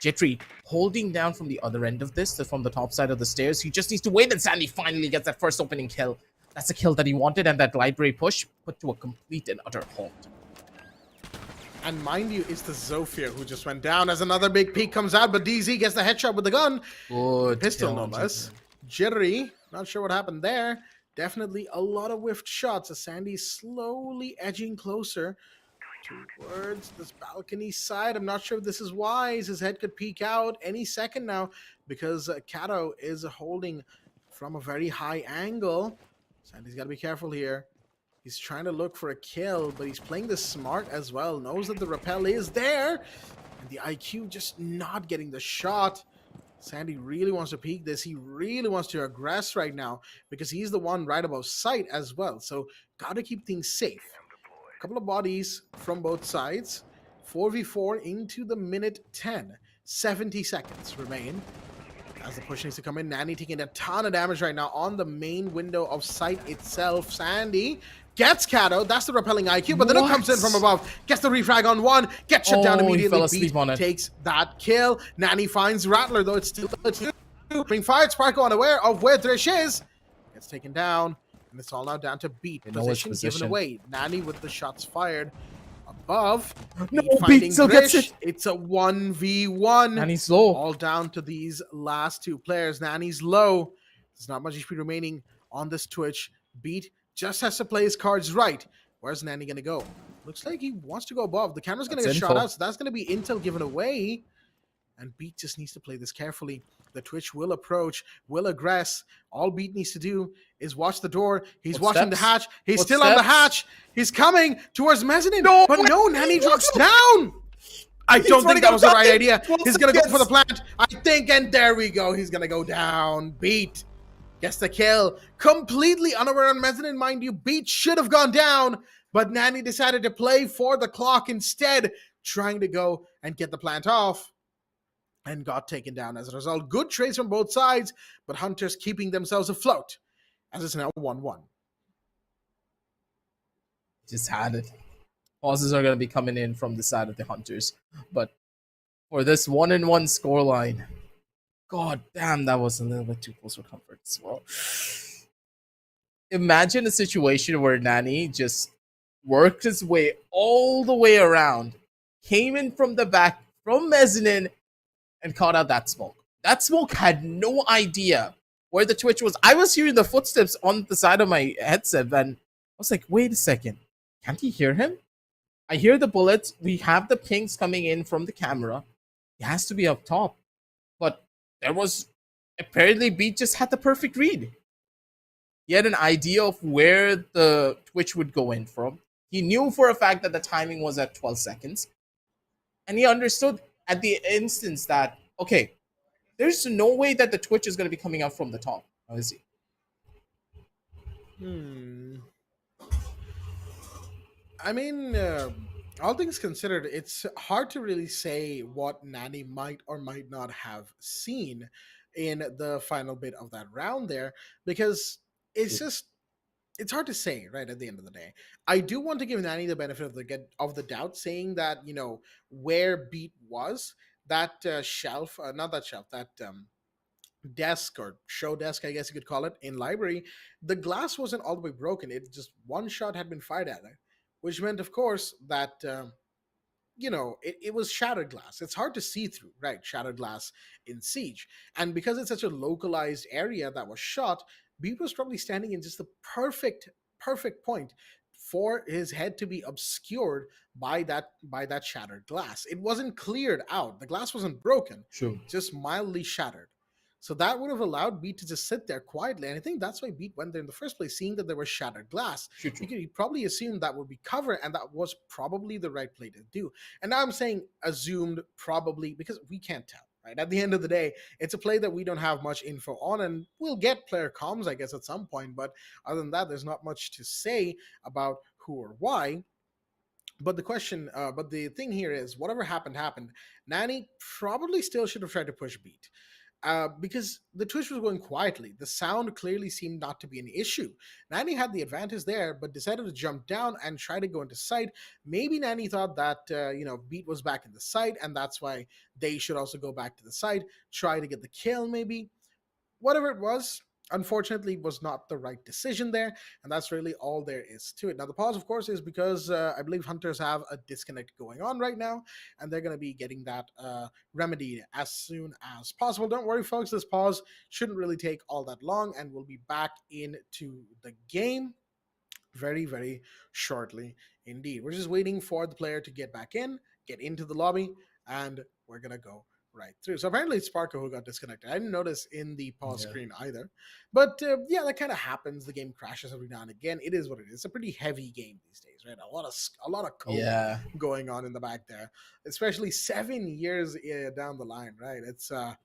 [SPEAKER 7] Jetri holding down from the other end of this, from the top side of the stairs. He just needs to wait, and Sandy finally gets that first opening kill. That's the kill that he wanted, and that library push put to a complete and utter halt.
[SPEAKER 6] And mind you, it's the Zofia who just went down as another big peek comes out, but DZ gets the headshot with the gun.
[SPEAKER 7] Good
[SPEAKER 6] Pistol,
[SPEAKER 7] kill,
[SPEAKER 6] no less. Jittery, not sure what happened there. Definitely a lot of whiffed shots as Sandy slowly edging closer towards this balcony side. I'm not sure if this is wise. His head could peek out any second now because Kato is holding from a very high angle. Sandy's got to be careful here. He's trying to look for a kill, but he's playing this smart as well. Knows that the rappel is there, and the IQ just not getting the shot. Sandy really wants to peek this. He really wants to aggress right now because he's the one right above sight as well. So got to keep things safe. Couple of bodies from both sides. 4v4 into the minute 10. 70 seconds remain as the push needs to come in. Nanny taking a ton of damage right now on the main window of sight itself. Sandy gets Kato. That's the repelling IQ, but then it comes in from above. Gets the refrag on one. Gets shut down immediately.
[SPEAKER 7] He fell asleep on it.
[SPEAKER 6] Takes that kill. Nanny finds Rattler, though it's still being fired. Sparko unaware of where Thresh is. gets taken down, and it's all now down to Beat.
[SPEAKER 7] They know his
[SPEAKER 6] Position given
[SPEAKER 7] position.
[SPEAKER 6] away. Nani with the shots fired. Above,
[SPEAKER 7] No,
[SPEAKER 6] Beat
[SPEAKER 7] Beat
[SPEAKER 6] finding
[SPEAKER 7] still gets
[SPEAKER 6] Grish.
[SPEAKER 7] it.
[SPEAKER 6] It's a 1v1.
[SPEAKER 7] Nani's low.
[SPEAKER 6] All down to these last two players. Nani's low. There's not much HP remaining on this Twitch. Beat just has to play his cards right. Where's Nani going to go? Looks like he wants to go above. The camera's going to
[SPEAKER 7] That's
[SPEAKER 6] get shot
[SPEAKER 7] info.
[SPEAKER 6] out, so that's going to be intel given away. And Beat just needs to play this carefully. The Twitch will approach, will aggress. All Beat needs to do is watch the door. He's watching the hatch. He's still on the hatch. He's coming towards Mezzanine.
[SPEAKER 7] No,
[SPEAKER 6] but no, Nani drops down. I don't think that was the right idea. He's going to go for the plant, I think, and there we go. He's going to go down. Beat gets the kill. Completely unaware on Mezzanine, mind you. Beat should have gone down, but Nani decided to play for the clock instead, trying to go and get the plant off, and got taken down as a result. Good trades from both sides, but Hunters keeping themselves afloat, as it's now 1-1.
[SPEAKER 7] Just had it. Pauses are going to be coming in from the side of the Hunters. But for this 1-1 scoreline, god damn, that was a little bit too close for comfort as well. Imagine a situation where Nani just worked his way all the way around, came in from the back, from Mezzanine, and caught out that smoke. That smoke had no idea where the Twitch was. I was hearing the footsteps on the side of my headset, and I was like, wait a second. Can't he hear him? I hear the bullets. We have the pings coming in from the camera. He has to be up top. But there was... Apparently, Beat just had the perfect read. He had an idea of where the Twitch would go in from. He knew for a fact that the timing was at 12 seconds. And he understood at the instance that, okay, there's no way that the Twitch is going to be coming out from the top. How is he?
[SPEAKER 6] I mean, all things considered, it's hard to really say what Nani might or might not have seen in the final bit of that round there, because it's just, it's hard to say, right, at the end of the day. I do want to give Nani the benefit of the doubt, saying that, you know, where Beat was, that shelf, not that shelf, that desk or show desk, I guess you could call it, in library, the glass wasn't all the way broken. It just, one shot had been fired at it, which meant, of course, that you know, it was shattered glass. It's hard to see through, right? Shattered glass in Siege. And because it's such a localized area that was shot, Beat was probably standing in just the perfect point for his head to be obscured by that shattered glass. It wasn't cleared out. The glass wasn't broken,
[SPEAKER 7] True.
[SPEAKER 6] just mildly shattered. So that would have allowed Beat to just sit there quietly. And I think that's why Beat went there in the first place, seeing that there was shattered glass. He probably assumed that would be cover, and that was probably the right play to do. And now I'm saying assumed probably because we can't tell, right? At the end of the day, it's a play that we don't have much info on, and we'll get player comms, I guess, at some point. But other than that, there's not much to say about who or why. But the thing here is, whatever happened. Nani probably still should have tried to push Beat. Because the Twitch was going quietly. The sound clearly seemed not to be an issue. Nani had the advantage there, but decided to jump down and try to go into site. Maybe Nani thought that, Beat was back in the site, and that's why they should also go back to the site, try to get the kill maybe. Whatever it was, unfortunately, was not the right decision there, and that's really all there is to it. Now, the pause, of course, is because I believe Hunters have a disconnect going on right now, and they're going to be getting that remedied as soon as possible. Don't worry, folks, this pause shouldn't really take all that long, and we'll be back into the game very, very shortly indeed. We're just waiting for the player to get back in, get into the lobby, and we're going to go right through. So apparently it's Sparko who got disconnected. I didn't notice in the pause screen either. But yeah, that kind of happens. The game crashes every now and again. It is what it is. It's a pretty heavy game these days, right? A lot of code going on in the back there, especially 7 years down the line, right? It's an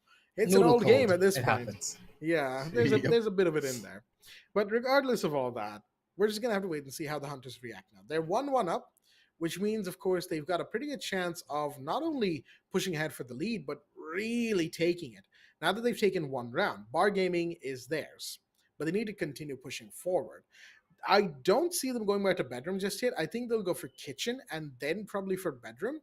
[SPEAKER 6] old game at this point. Happens. Yeah, there's a bit of it in there. But regardless of all that, we're just gonna have to wait and see how the Hunters react now. They're 1-1 up, which means, of course, they've got a pretty good chance of not only pushing ahead for the lead, but really taking it. Now that they've taken one round, bar gaming is theirs, but they need to continue pushing forward. I don't see them going back to bedroom just yet. I think they'll go for kitchen and then probably for bedroom.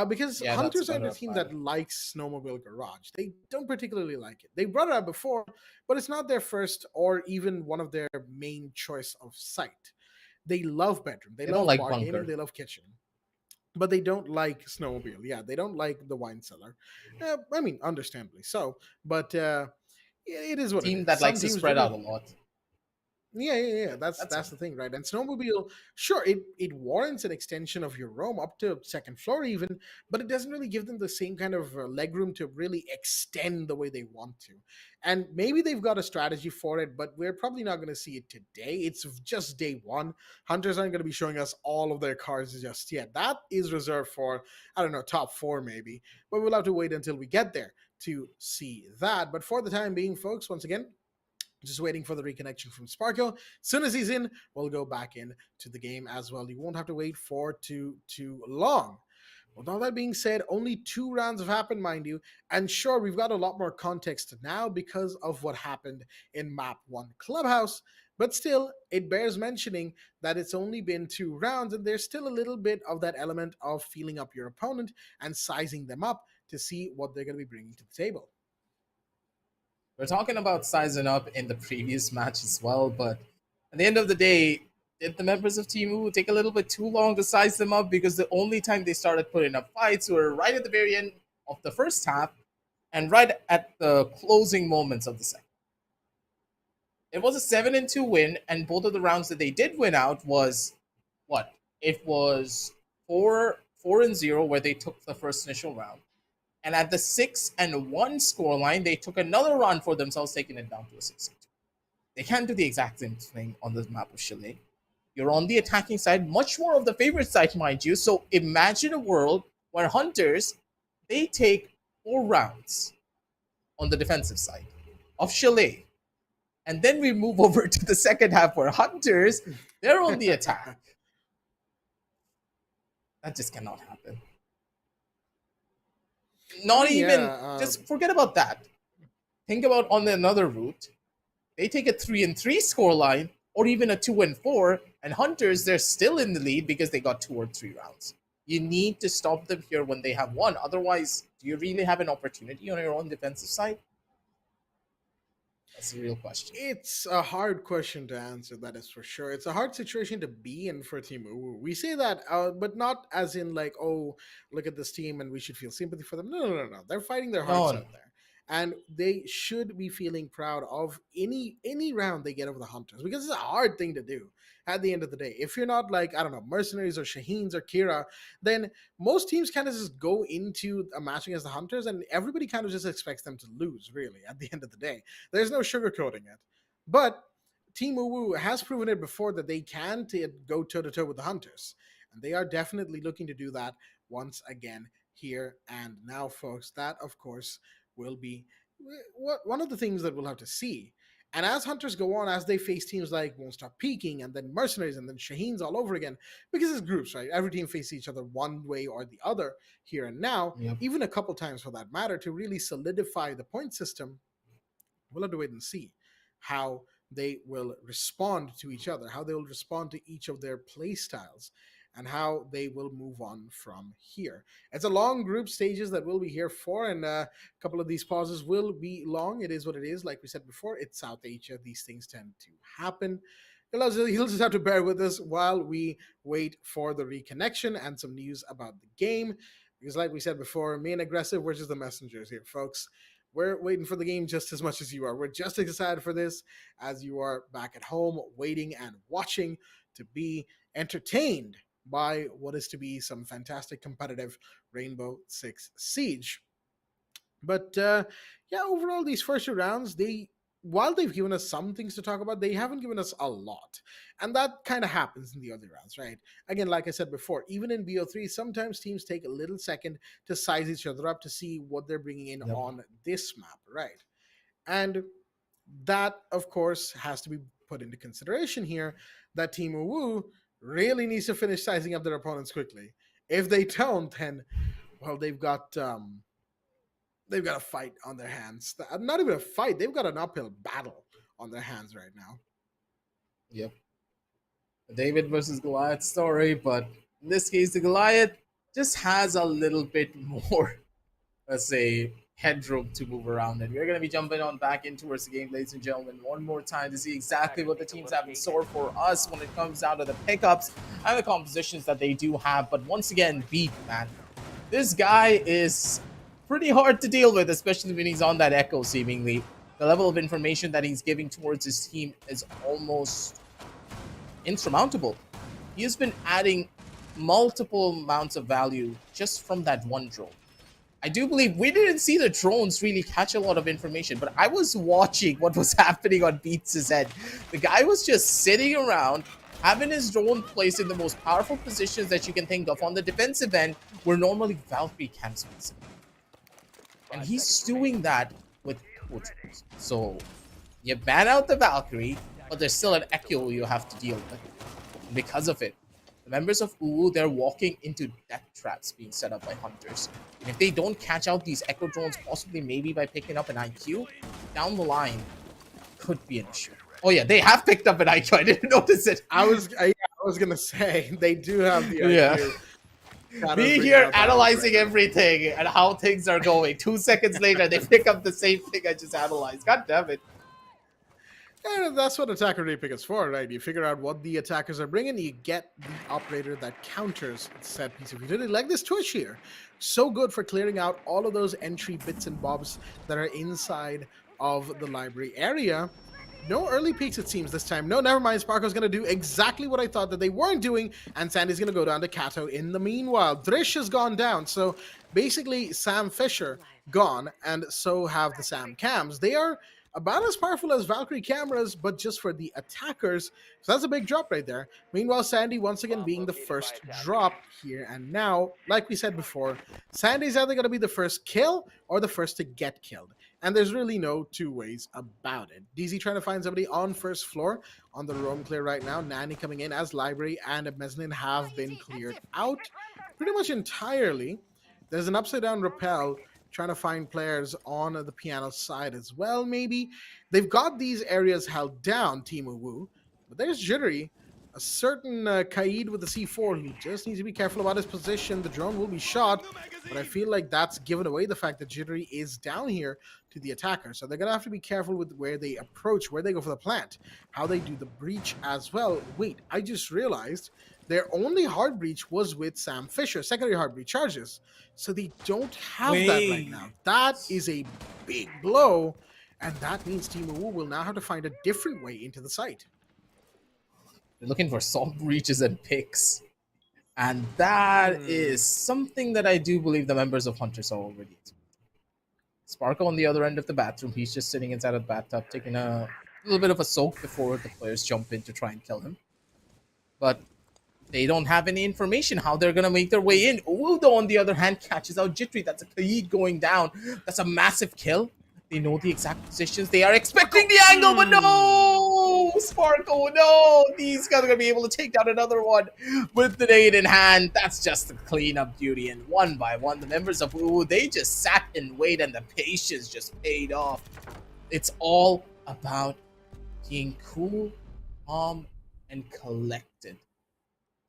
[SPEAKER 6] Because
[SPEAKER 7] Yeah, that's
[SPEAKER 6] Hunters are
[SPEAKER 7] better
[SPEAKER 6] the
[SPEAKER 7] at
[SPEAKER 6] team
[SPEAKER 7] five.
[SPEAKER 6] that likes Snowmobile Garage. They don't particularly like it. They brought it up before, but it's not their first or even one of their main choice of site. They love bedroom. They
[SPEAKER 7] They don't
[SPEAKER 6] love
[SPEAKER 7] like
[SPEAKER 6] bar gaming.
[SPEAKER 7] bunker.
[SPEAKER 6] They love kitchen. But they don't like snowmobile. Yeah, they don't like the wine cellar. I mean, understandably so. But it is what it
[SPEAKER 7] Team
[SPEAKER 6] is.
[SPEAKER 7] that
[SPEAKER 6] Some
[SPEAKER 7] likes to
[SPEAKER 6] teams do
[SPEAKER 7] spread out
[SPEAKER 6] like.
[SPEAKER 7] a lot.
[SPEAKER 6] Yeah.
[SPEAKER 7] That's
[SPEAKER 6] That's
[SPEAKER 7] all.
[SPEAKER 6] the thing, right? And snowmobile, sure, it warrants an extension of your roam up to second floor even, but it doesn't really give them the same kind of leg room to really extend the way they want to. And maybe they've got a strategy for it, but we're probably not going to see it today. It's just day one. Hunters aren't going to be showing us all of their cars just yet. That is reserved for, I don't know, top four maybe, but we'll have to wait until we get there to see that. But for the time being, folks, once again, just waiting for the reconnection from Sparko. As soon as he's in, we'll go back in to the game as well. You won't have to wait for too long. With all that being said, only 2 rounds have happened, mind you. And sure, we've got a lot more context now because of what happened in Map 1 Clubhouse. But still, it bears mentioning that it's only been 2 rounds, and there's still a little bit of that element of feeling up your opponent and sizing them up to see what they're going to be bringing to the table.
[SPEAKER 7] We're talking about sizing up in the previous match as well, but at the end of the day, did the members of Team UWU take a little bit too long to size them up? Because the only time they started putting up fights were right at the very end of the first half and right at the closing moments of the second. It was a 7-2 win, and both of the rounds that they did win out was what? It was 4-0 where they took the first initial round. And at the 6-1 scoreline, they took another run for themselves, taking it down to a 6-2. They can't do the exact same thing on the map of Chile. You're on the attacking side, much more of the favorite side, mind you. So imagine a world where Hunters, they take 4 rounds on the defensive side of Chile. And then we move over to the second half where Hunters, they're on the attack. That just cannot happen. Not even, just forget about that. Think about on another route. They take a 3-3 scoreline, or even a 2-4, and Hunters, they're still in the lead because they got 2 or 3 rounds. You need to stop them here when they have 1. Otherwise, do you really have an opportunity on your own defensive side? That's the real question.
[SPEAKER 6] It's a hard question to answer, that is for sure. It's a hard situation to be in for Team UWU. We say that, but not as in like, oh, look at this team and we should feel sympathy for them. No. They're fighting their hearts
[SPEAKER 7] No.
[SPEAKER 6] out there. And they should be feeling proud of any round they get over the Hunters, because it's a hard thing to do at the end of the day. If you're not like, I don't know, Mercenaries or Shaheens or KIRA, then most teams kind of just go into a match against the Hunters and everybody kind of just expects them to lose, really, at the end of the day. There's no sugarcoating it. But Team UWU has proven it before that they can go toe-to-toe with the Hunters. And they are definitely looking to do that once again here and now, folks. That, of course, will be one of the things that we'll have to see. And as Hunters go on, as they face teams like Won't Stop Peaking and then Mercenaries and then Shaheens all over again, because it's groups, right? Every team faces each other one way or the other here and now, even a couple times for that matter, to really solidify the point system. We'll have to wait and see how they will respond to each other, how they will respond to each of their play styles, and how they will move on from here. It's a long group stages that we'll be here for, and a couple of these pauses will be long. It is what it is. Like we said before, it's South Asia. These things tend to happen. He'll just have to bear with us while we wait for the reconnection and some news about the game. Because like we said before, me and Aggressive, we're just the messengers here, folks. We're waiting for the game just as much as you are. We're just as excited for this as you are back at home, waiting and watching to be entertained by what is to be some fantastic competitive Rainbow-Six-Siege. But yeah, overall, these first 2 rounds, while they've given us some things to talk about, they haven't given us a lot. And that kind of happens in the other rounds, right? Again, like I said before, even in BO3, sometimes teams take a little second to size each other up to see what they're bringing in on this map, right? And that, of course, has to be put into consideration here, that Team UWU really needs to finish sizing up their opponents quickly. If they don't, then, well, they've got a fight on their hands. Not even a fight. They've got an uphill battle on their hands right now.
[SPEAKER 7] Yep. David versus Goliath story, but in this case, the Goliath, just has a little bit more, let's say, headroom to move around. And we're going to be jumping on back in towards the game, ladies and gentlemen, one more time to see exactly what the teams have in store for us when it comes down to the pickups and the compositions that they do have. But once again, Beat, man, this guy is pretty hard to deal with, especially when he's on that Echo, seemingly. The level of information that he's giving towards his team is almost insurmountable. He has been adding multiple amounts of value just from that one drone. I do believe we didn't see the drones really catch a lot of information, but I was watching what was happening on Beats' head. The guy was just sitting around, having his drone placed in the most powerful positions that you can think of on the defensive end, where normally Valkyrie camps face. And he's doing that with drones. So you ban out the Valkyrie, but there's still an Echo you have to deal with. And because of it, the members of UWU, they're walking into death traps being set up by Hunters. And if they don't catch out these Echo drones, possibly maybe by picking up an IQ, down the line, could be an issue. Oh yeah, they have picked up an IQ. I didn't notice it.
[SPEAKER 6] I was gonna say they do have the
[SPEAKER 7] Yeah.
[SPEAKER 6] IQ.
[SPEAKER 7] Me here analyzing everything and how things are going. 2 seconds later, they pick up the same thing I just analyzed. God damn it.
[SPEAKER 6] And that's what attacker repick is for, right? You figure out what the attackers are bringing, you get the operator that counters said piece of utility, like this Twitch here. So good for clearing out all of those entry bits and bobs that are inside of the library area. No early peaks, it seems, this time. No, never mind. Sparko's going to do exactly what I thought that they weren't doing, and Sandy's going to go down to Kato in the meanwhile. Drish has gone down, so basically Sam Fisher gone, and so have the Sam Cams. They are about as powerful as Valkyrie cameras, but just for the attackers. So that's a big drop right there. Meanwhile, Sandy once again being the first drop here and now. Like we said before, Sandy's either going to be the first kill or the first to get killed. And there's really no two ways about it. DZ trying to find somebody on first floor on the roam clear right now. Nanny coming in as library and mezzanine have been cleared out pretty much entirely. There's an upside down rappel trying to find players on the piano side as well, maybe. They've got these areas held down, Team UWU, but there's Jittery, a certain Kaid with the C4 who just needs to be careful about his position. The drone will be shot, but I feel like that's given away the fact that Jittery is down here to the attacker. So they're going to have to be careful with where they approach, where they go for the plant, how they do the breach as well. Wait, I just realized their only hard breach was with Sam Fisher, secondary hard breach charges. So they don't have that right now. That is a big blow, and that means Team UWU will now have to find a different way into the site.
[SPEAKER 7] They're looking for soft breaches and picks. And that is something that I do believe the members of Hunters are already experiencing. Sparko on the other end of the bathroom, he's just sitting inside of the bathtub, taking a little bit of a soak before the players jump in to try and kill him. But they don't have any information how they're going to make their way in. Udo, on the other hand, catches out Jittery. That's a Kaid going down. That's a massive kill. They know the exact positions. They are expecting the angle, but no! Sparko, no! These guys are going to be able to take down another one with the nade in hand. That's just the cleanup duty. And one by one, the members of UWU, they just sat and waited, and the patience just paid off. It's all about being cool, calm, and collected.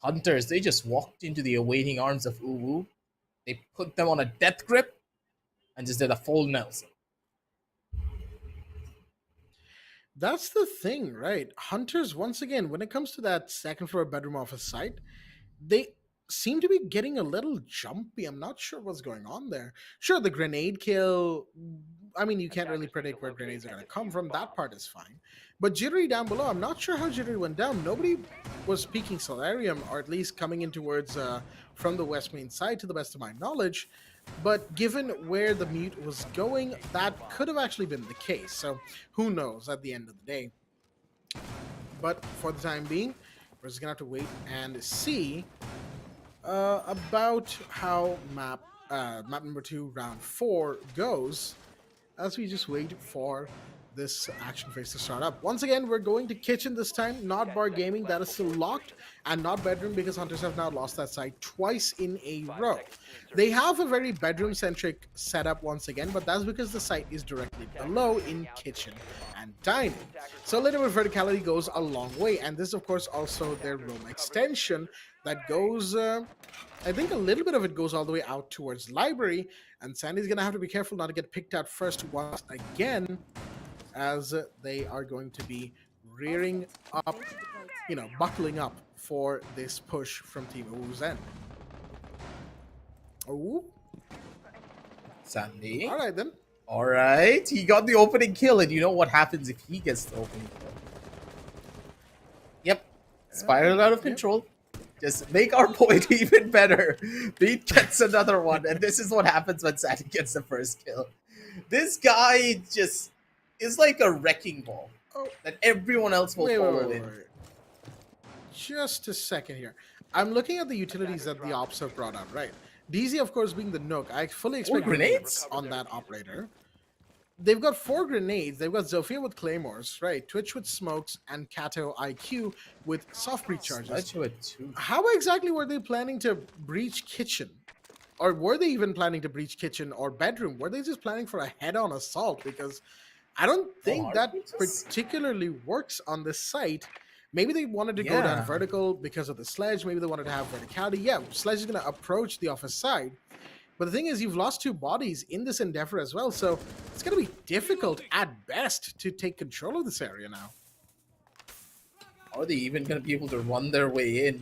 [SPEAKER 7] Hunters, they just walked into the awaiting arms of UWU. They put them on a death grip and just did a full Nelson.
[SPEAKER 6] That's the thing, right? Hunters, once again, when it comes to that second floor bedroom office site, they seem to be getting a little jumpy. I'm not sure what's going on there. Sure, the grenade kill, I mean, you can't really predict where grenades are going to come from. That part is fine. But Jittery down below, I'm not sure how Jittery went down. Nobody was peeking Solarium, or at least coming in towards from the west main side, to the best of my knowledge. But given where the mute was going, that could have actually been the case. So who knows at the end of the day. But for the time being, we're just going to have to wait and see about how map number 2, round 4 goes, as we just wait for this action phase to start up. Once again, we're going to kitchen this time, not bar gaming, that is still locked, and not bedroom because Hunters have now lost that side twice in a row. They have a very bedroom-centric setup once again, but that's because the site is directly below in kitchen and dining. So a little bit of verticality goes a long way, and this, of course, also their room extension that goes, I think a little bit of it goes all the way out towards library, and Sandy's going to have to be careful not to get picked out first once again, as they are going to be rearing up, buckling up for this push from Team UWU's end. Oh,
[SPEAKER 7] Sandy.
[SPEAKER 6] all right then.
[SPEAKER 7] All right, he got the opening kill, and you know what happens if he gets the opening kill? Yep, spiral out of control. Just make our point even better. Beat gets another one, and this is what happens when Sandy gets the first kill. This guy just is like a wrecking ball that everyone else will follow in.
[SPEAKER 6] Wait. Just a second here. I'm looking at the utilities that the ops have brought out, right? DZ, of course, being the Nook. I fully expect
[SPEAKER 7] grenades
[SPEAKER 6] on that operator. They've got 4 grenades. They've got Zofia with claymores, right? Twitch with smokes, and Kato IQ with soft breach charges. How exactly were they planning to breach kitchen? Or were they even planning to breach kitchen or bedroom? Were they just planning for a head-on assault? Because I don't think that particularly works on this site. Maybe they wanted to go down vertical because of the sledge. Maybe they wanted to have verticality. Yeah, sledge is going to approach the office side. But the thing is, you've lost 2 bodies in this endeavor as well, so it's going to be difficult at best to take control of this area now.
[SPEAKER 7] Are they even going to be able to run their way in?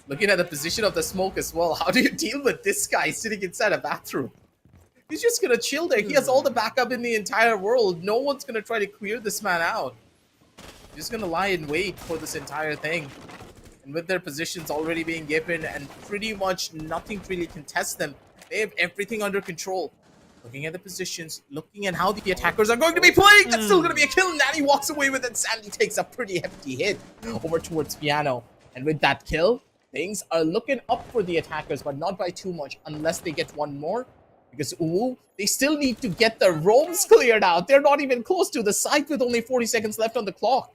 [SPEAKER 7] Looking at the position of the smoke as well, how do you deal with this guy sitting inside a bathroom? He's just going to chill there. He has all the backup in the entire world. No one's going to try to clear this man out. He's just going to lie in wait for this entire thing. And with their positions already being given and pretty much nothing to really contest them, they have everything under control. Looking at the positions, looking at how the attackers are going to be playing. That's still going to be a kill. Natty walks away with it. Sandy takes a pretty hefty hit over towards Piano. And with that kill, things are looking up for the attackers, but not by too much unless they get one more. Because UWU, they still need to get their roams cleared out. They're not even close to the site with only 40 seconds left on the clock.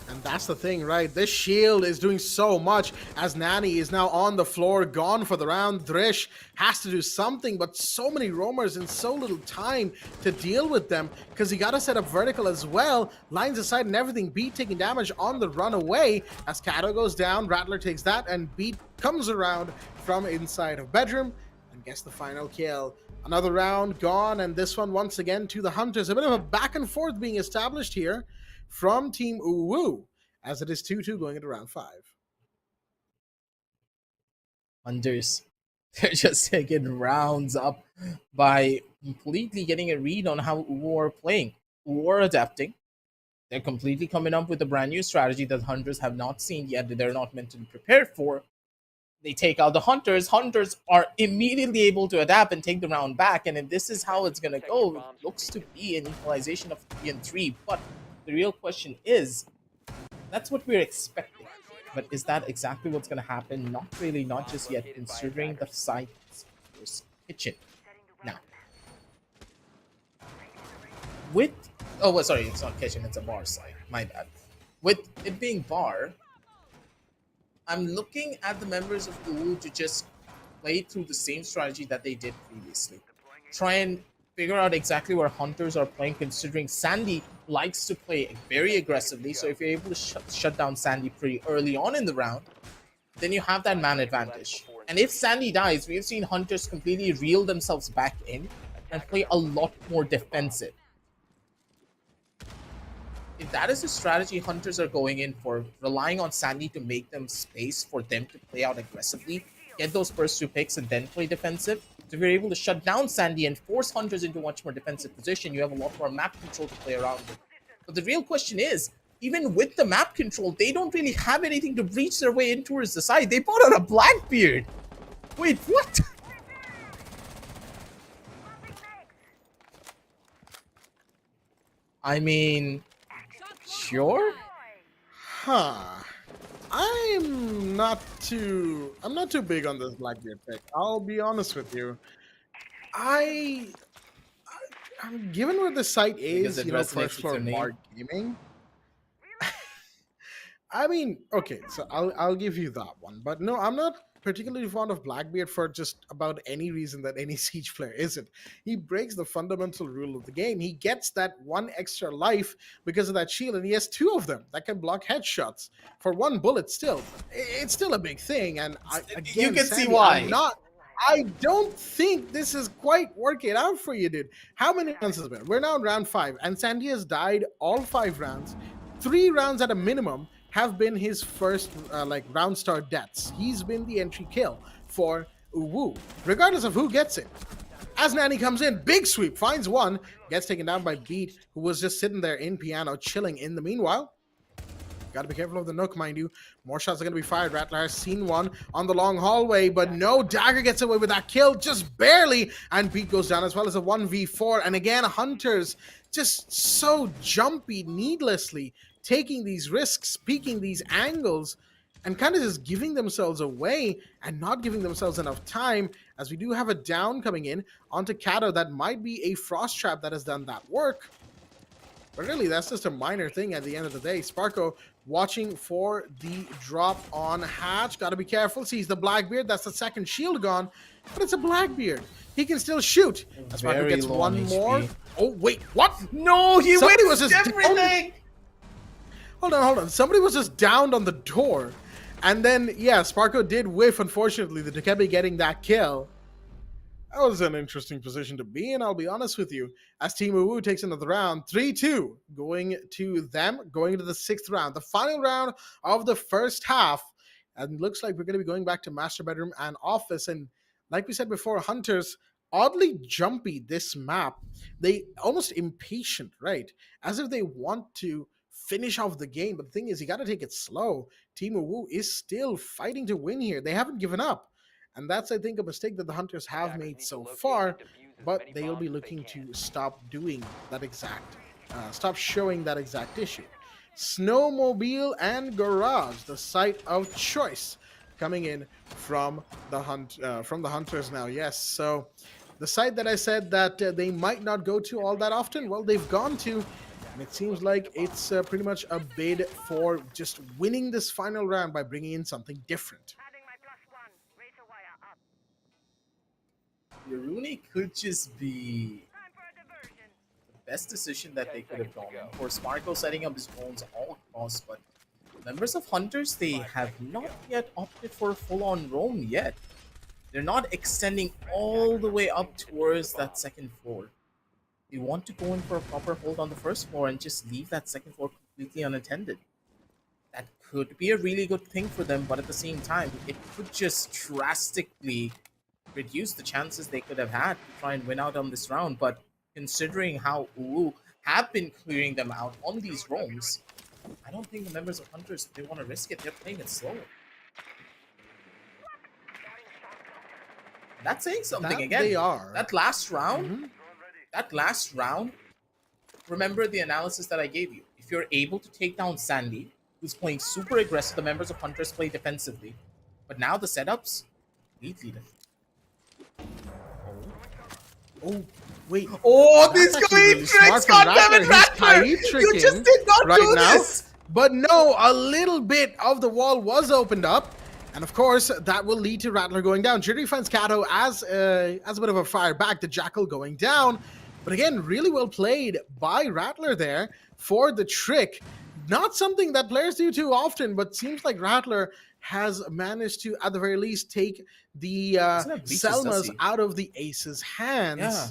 [SPEAKER 6] And that's the thing, right? This shield is doing so much as Nani is now on the floor, gone for the round. Drish has to do something, but so many roamers and so little time to deal with them because he got to set up vertical as well. Lines aside and everything. Beat taking damage on the runaway as Kato goes down. Rattler takes that, and Beat comes around from inside of bedroom and gets the final kill. Another round gone, and this one once again to the Hunters. A bit of a back and forth being established here from Team UWU, as it is 2-2 going into round 5.
[SPEAKER 7] Hunters, they're just taking rounds up by completely getting a read on how UWU are playing. UWU are adapting. They're completely coming up with a brand new strategy that Hunters have not seen yet, that they're not meant to be prepared for. They take out the Hunters. Hunters are immediately able to adapt and take the round back. And if this is how it's going to go, it looks to be an equalization of 3-3. But the real question is, that's what we're expecting. But is that exactly what's going to happen? Not really, not just yet, considering the site's first kitchen. Now, with... Oh, well, sorry, it's not kitchen, it's a bar site. My bad. With it being bar, I'm looking at the members of UWU to just play through the same strategy that they did previously. Try and figure out exactly where Hunters are playing, considering Sandy likes to play very aggressively. So if you're able to shut down Sandy pretty early on in the round, then you have that man advantage. And if Sandy dies, we've seen Hunters completely reel themselves back in and play a lot more defensive. If that is the strategy Hunters are going in for, relying on Sandy to make them space for them to play out aggressively, get those first 2 picks and then play defensive. So if you're able to shut down Sandy and force Hunters into a much more defensive position, you have a lot more map control to play around with. But the real question is, even with the map control, they don't really have anything to breach their way in towards the side. They bought out a Blackbeard. Wait, what? I mean, sure?
[SPEAKER 6] I'm not too big on this Blackbeard pick. I'll be honest with you. Given where the site
[SPEAKER 7] Because
[SPEAKER 6] is,
[SPEAKER 7] it
[SPEAKER 6] you know,
[SPEAKER 7] resonates
[SPEAKER 6] first
[SPEAKER 7] with
[SPEAKER 6] floor
[SPEAKER 7] your name.
[SPEAKER 6] bar gaming. I mean, okay, so I'll give you that one, but no, I'm not particularly fond of Blackbeard for just about any reason that any Siege player isn't. He breaks the fundamental rule of the game. He gets that one extra life because of that shield, and he has two of them that can block headshots for one bullet. Still, it's still a big thing, and again,
[SPEAKER 7] You can see
[SPEAKER 6] Sandy,
[SPEAKER 7] why.
[SPEAKER 6] I don't think this is quite working out for you, dude. How many rounds has it been? We're now in round 5, and Sandy has died all 5 rounds. 3 rounds at a minimum have been his first round start deaths. He's been the entry kill for UWU, regardless of who gets it. As Nanny comes in, big sweep, finds one, gets taken down by Beat, who was just sitting there in piano, chilling in the meanwhile. Gotta be careful of the Nook, mind you. More shots are gonna be fired. Rattler has seen one on the long hallway, but no, Dagger gets away with that kill, just barely, and Beat goes down as well as a 1v4. And again, Hunters just so jumpy needlessly, taking these risks, peeking these angles, and kind of just giving themselves away and not giving themselves enough time, as we do have a down coming in onto Kato. That might be a Frost Trap that has done that work. But really, that's just a minor thing at the end of the day. Sparko watching for the drop on Hatch. Got to be careful. Sees the Blackbeard. That's the second shield gone. But it's a Blackbeard. He can still shoot. As Sparko
[SPEAKER 7] Very
[SPEAKER 6] gets
[SPEAKER 7] low
[SPEAKER 6] one
[SPEAKER 7] on
[SPEAKER 6] more.
[SPEAKER 7] HP.
[SPEAKER 6] Oh, wait. What?
[SPEAKER 7] No, he
[SPEAKER 6] Somebody
[SPEAKER 7] wins
[SPEAKER 6] was just
[SPEAKER 7] everything.
[SPEAKER 6] Hold on. Somebody was just downed on the door. And then, yeah, Sparko did whiff, unfortunately, the Dokebe getting that kill. That was an interesting position to be in, I'll be honest with you. As Team UWU takes another round, 3-2, going to them, going into the 6th round, the final round of the first half. And looks like we're going to be going back to Master Bedroom and Office. And like we said before, Hunters, oddly jumpy this map. They almost impatient, right? As if they want to finish off the game. But the thing is, you got to take it slow. Team UWU is still fighting to win here. They haven't given up. And that's, I think, a mistake that the Hunters have made so far, but they'll be looking to stop doing that exact, stop showing that exact issue. Snowmobile and Garage, the site of choice, coming in from the Hunters now. Yes, so the site that I said that they might not go to all that often, well, they've gone to, and it seems like it's pretty much a bid for just winning this final round by bringing in something different.
[SPEAKER 7] Yaruni could just be the best decision that they could have gone. Of course, Sparko setting up his drones all across, but members of Hunters, they have not yet opted for a full-on roam yet. They're not extending all the way up towards that second floor. They want to go in for a proper hold on the first floor and just leave that second floor completely unattended. That could be a really good thing for them, but at the same time, it could just drastically reduce the chances they could have had to try and win out on this round. But considering how UWU have been clearing them out on these roams, I don't think the members of Hunters, they want to risk it. They're playing it slow. That's saying something again.
[SPEAKER 6] They are.
[SPEAKER 7] That last round, remember the analysis that I gave you. If you're able to take down Sandy, who's playing super aggressive, the members of Hunters play defensively. But now the setups, completely different.
[SPEAKER 6] Oh, wait.
[SPEAKER 7] Oh,
[SPEAKER 6] That's
[SPEAKER 7] these
[SPEAKER 6] actually
[SPEAKER 7] Khalid
[SPEAKER 6] really smart
[SPEAKER 7] tricks!
[SPEAKER 6] from
[SPEAKER 7] God damn it,
[SPEAKER 6] He's
[SPEAKER 7] Rattler!
[SPEAKER 6] Khalid
[SPEAKER 7] You
[SPEAKER 6] tricking
[SPEAKER 7] just did not
[SPEAKER 6] right
[SPEAKER 7] do
[SPEAKER 6] now.
[SPEAKER 7] this!
[SPEAKER 6] But no, a little bit of the wall was opened up. And of course, that will lead to Rattler going down. Jiri finds Kato as a bit of a fire back. The Jackal going down. But again, really well played by Rattler there for the trick. Not something that players do too often, but seems like Rattler has managed to, at the very least, take the Selmas out of the Ace's hands.
[SPEAKER 7] Yeah.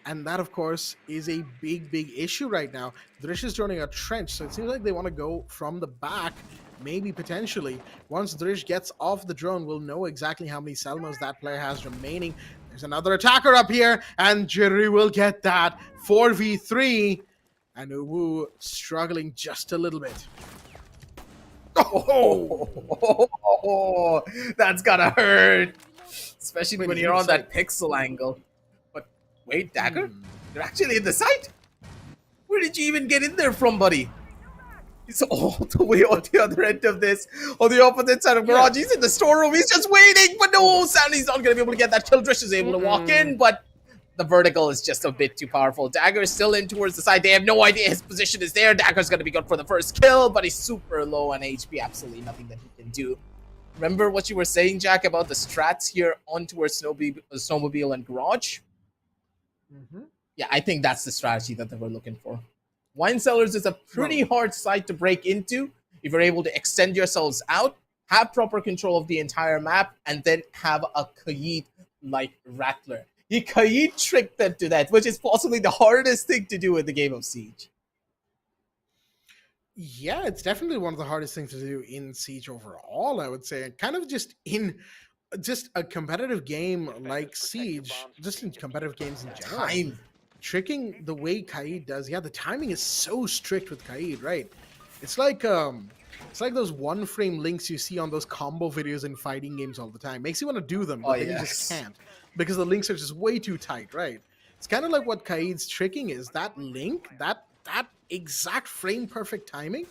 [SPEAKER 6] And that, of course, is a big, big issue right now. Drish is joining a trench, so it seems like they want to go from the back, maybe potentially. Once Drish gets off the drone, we'll know exactly how many Selmas that player has remaining. There's another attacker up here, and Jiri will get that 4v3. And UWU struggling just a little bit.
[SPEAKER 7] Oh, that's gotta hurt. Especially
[SPEAKER 6] Wait,
[SPEAKER 7] when
[SPEAKER 6] is
[SPEAKER 7] you're
[SPEAKER 6] he
[SPEAKER 7] on that
[SPEAKER 6] inside?
[SPEAKER 7] pixel angle. But wait, Dagger? You're actually in the site? Where did you even get in there from, buddy? He's all the way on the other end of this, on the opposite side of garage. He's in the storeroom. He's just waiting, but no, Sandy's not gonna be able to get that kill. Drish is able to walk in, but the vertical is just a bit too powerful. Dagger is still in towards the side. They have no idea his position is there. Dagger's going to be good for the first kill, but he's super low on HP. Absolutely nothing that he can do. Remember what you were saying, Jack, about the strats here on towards Snowmobile and Garage? Yeah, I think that's the strategy that they were looking for. Wine Cellars is a pretty hard site to break into if you're able to extend yourselves out, have proper control of the entire map, and then have a Kayid like Rattler. He Kayid tricked them to that, which is possibly the hardest thing to do in the game of Siege.
[SPEAKER 6] Yeah, it's definitely one of the hardest things to do in Siege overall, I would say. Kind of just in just a competitive game like Siege, just in competitive games in general.
[SPEAKER 7] Time.
[SPEAKER 6] Tricking the way Kaid does, yeah, the timing is so strict with Kaid, right? It's like those one frame links you see on those combo videos in fighting games all the time. Makes you want to do them, but then you just can't because the links are just way too tight, right? It's kind of like what Kaid's tricking is. That link, that exact frame perfect timing,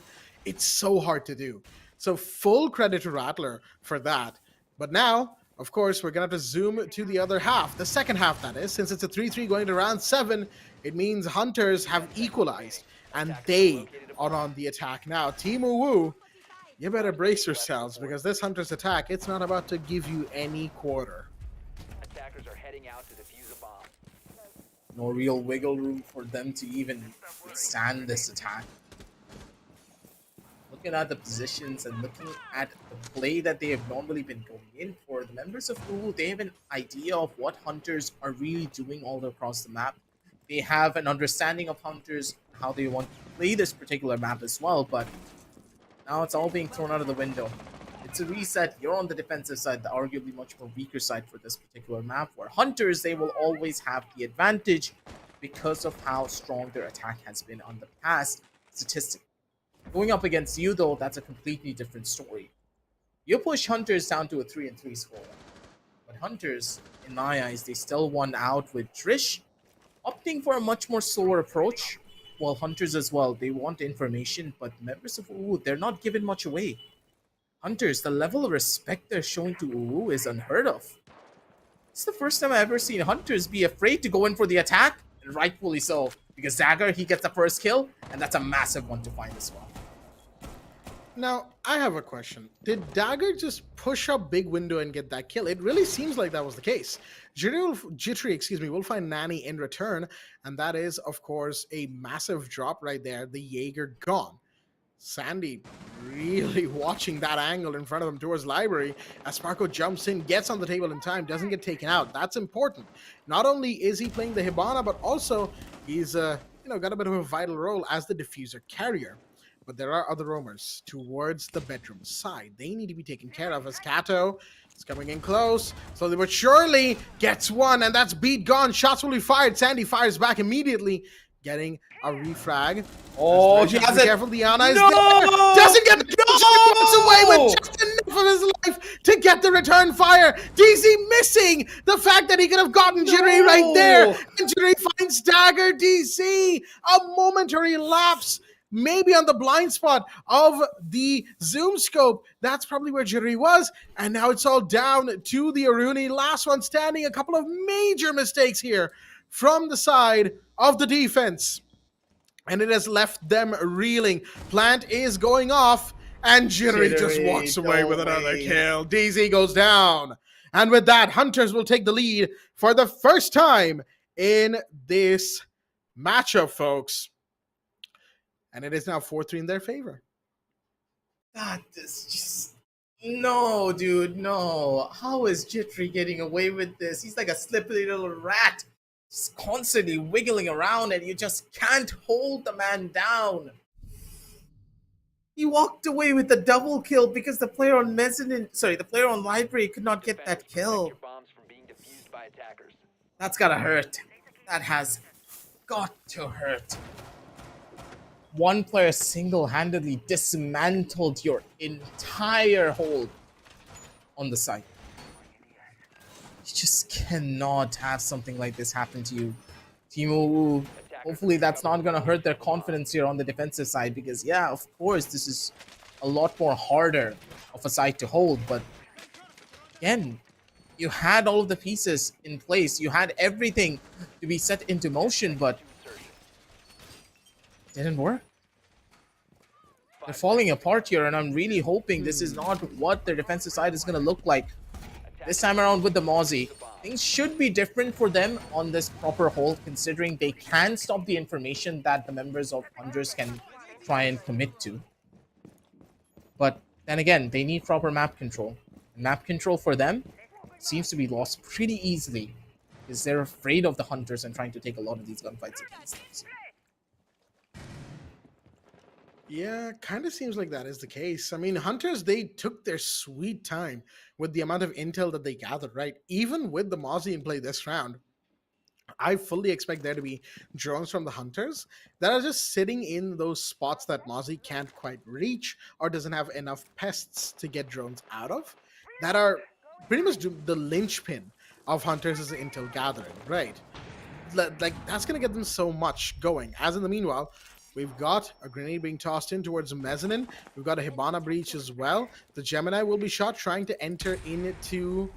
[SPEAKER 6] it's so hard to do. So full credit to Rattler for that. But now, of course, we're going to have to zoom to the other half, the second half, that is. Since it's a 3-3 going to round 7, it means Hunters have equalized, and they are on the attack now. Team UWU, you better brace yourselves, because this Hunters attack, it's not about to give you any quarter.
[SPEAKER 8] Attackers are heading out to defuse a bomb.
[SPEAKER 7] No real wiggle room for them to even withstand this attack. Looking at the positions and looking at the play that they have normally been going in for, the members of UWU, they have an idea of what Hunters are really doing all across the map. They have an understanding of Hunters, how they want to play this particular map as well, but now it's all being thrown out of the window. It's a reset. You're on the defensive side, the arguably much more weaker side for this particular map, where Hunters, they will always have the advantage because of how strong their attack has been on the past statistically. Going up against you, though, that's a completely different story. You push Hunters down to a 3-3 score. But Hunters, in my eyes, they still won out with Trish opting for a much more slower approach. While Hunters as well, they want information, but members of UWU, they're not giving much away. Hunters, the level of respect they're showing to UWU is unheard of. It's the first time I've ever seen Hunters be afraid to go in for the attack, and rightfully so, because Dagger, he gets the first kill, and that's a massive one to find as well.
[SPEAKER 6] Now, I have a question. Did Dagger just push up big window and get that kill? It really seems like that was the case. Jittery, will find Nanny in return, and that is, of course, a massive drop right there. The Jaeger gone. Sandy really watching that angle in front of him towards Library as Sparko jumps in, gets on the table in time, doesn't get taken out. That's important. Not only is he playing the Hibana, but also he's got a bit of a vital role as the diffuser carrier. But there are other roamers towards the bedroom side. They need to be taken care of as Kato is coming in close. Slowly but surely gets one, and that's beat gone. Shots will be fired. Sandy fires back immediately, getting a refrag.
[SPEAKER 7] Oh, he has it.
[SPEAKER 6] Careful, Diana is there. Doesn't get the gets away with just enough of his life to get the return fire. DZ missing the fact that he could have gotten Jittery right there. And Jittery finds Dagger. DZ, a momentary lapse. Maybe on the blind spot of the zoom scope. That's probably where Jittery was. And now it's all down to the Aruni. Last one standing. A couple of major mistakes here from the side of the defense. And it has left them reeling. Plant is going off. And Jittery just walks away with another kill. DZ goes down. And with that, Hunters will take the lead for the first time in this matchup, folks. And it is now 4-3 in their favor.
[SPEAKER 7] That is just... No, dude, no. How is Jittery getting away with this? He's like a slippery little rat. Just constantly wiggling around and you just can't hold the man down. He walked away with the double kill because the player on the player on Library could not get that kill. That's gotta hurt. That has got to hurt. One player single-handedly dismantled your entire hold on the site. You just cannot have something like this happen to you. Team UWU, hopefully that's not going to hurt their confidence here on the defensive side because, yeah, of course, this is a lot more harder of a side to hold. But, again, You had all of the pieces in place. You had everything to be set into motion, but it didn't work. They're falling apart here, and I'm really hoping this is not what their defensive side is going to look like this time around with the Mozzie. Things should be different for them on this proper hold, considering they can stop the information that the members of Hunters can try and commit to. But then again, they need proper map control. Map control for them seems to be lost pretty easily because they're afraid of the Hunters and trying to take a lot of these gunfights against them.
[SPEAKER 6] Yeah, kind of seems like that is the case. I mean, Hunters, they took their sweet time with the amount of intel that they gathered, right? Even with the Mozzie in play this round, I fully expect there to be drones from the Hunters that are just sitting in those spots that Mozzie can't quite reach or doesn't have enough pests to get drones out of, that are pretty much the linchpin of Hunters' intel gathering, right? Like, that's going to get them so much going. As in the meanwhile, we've got a grenade being tossed in towards Mezzanine. We've got a Hibana breach as well. The Gemini will be shot trying to enter into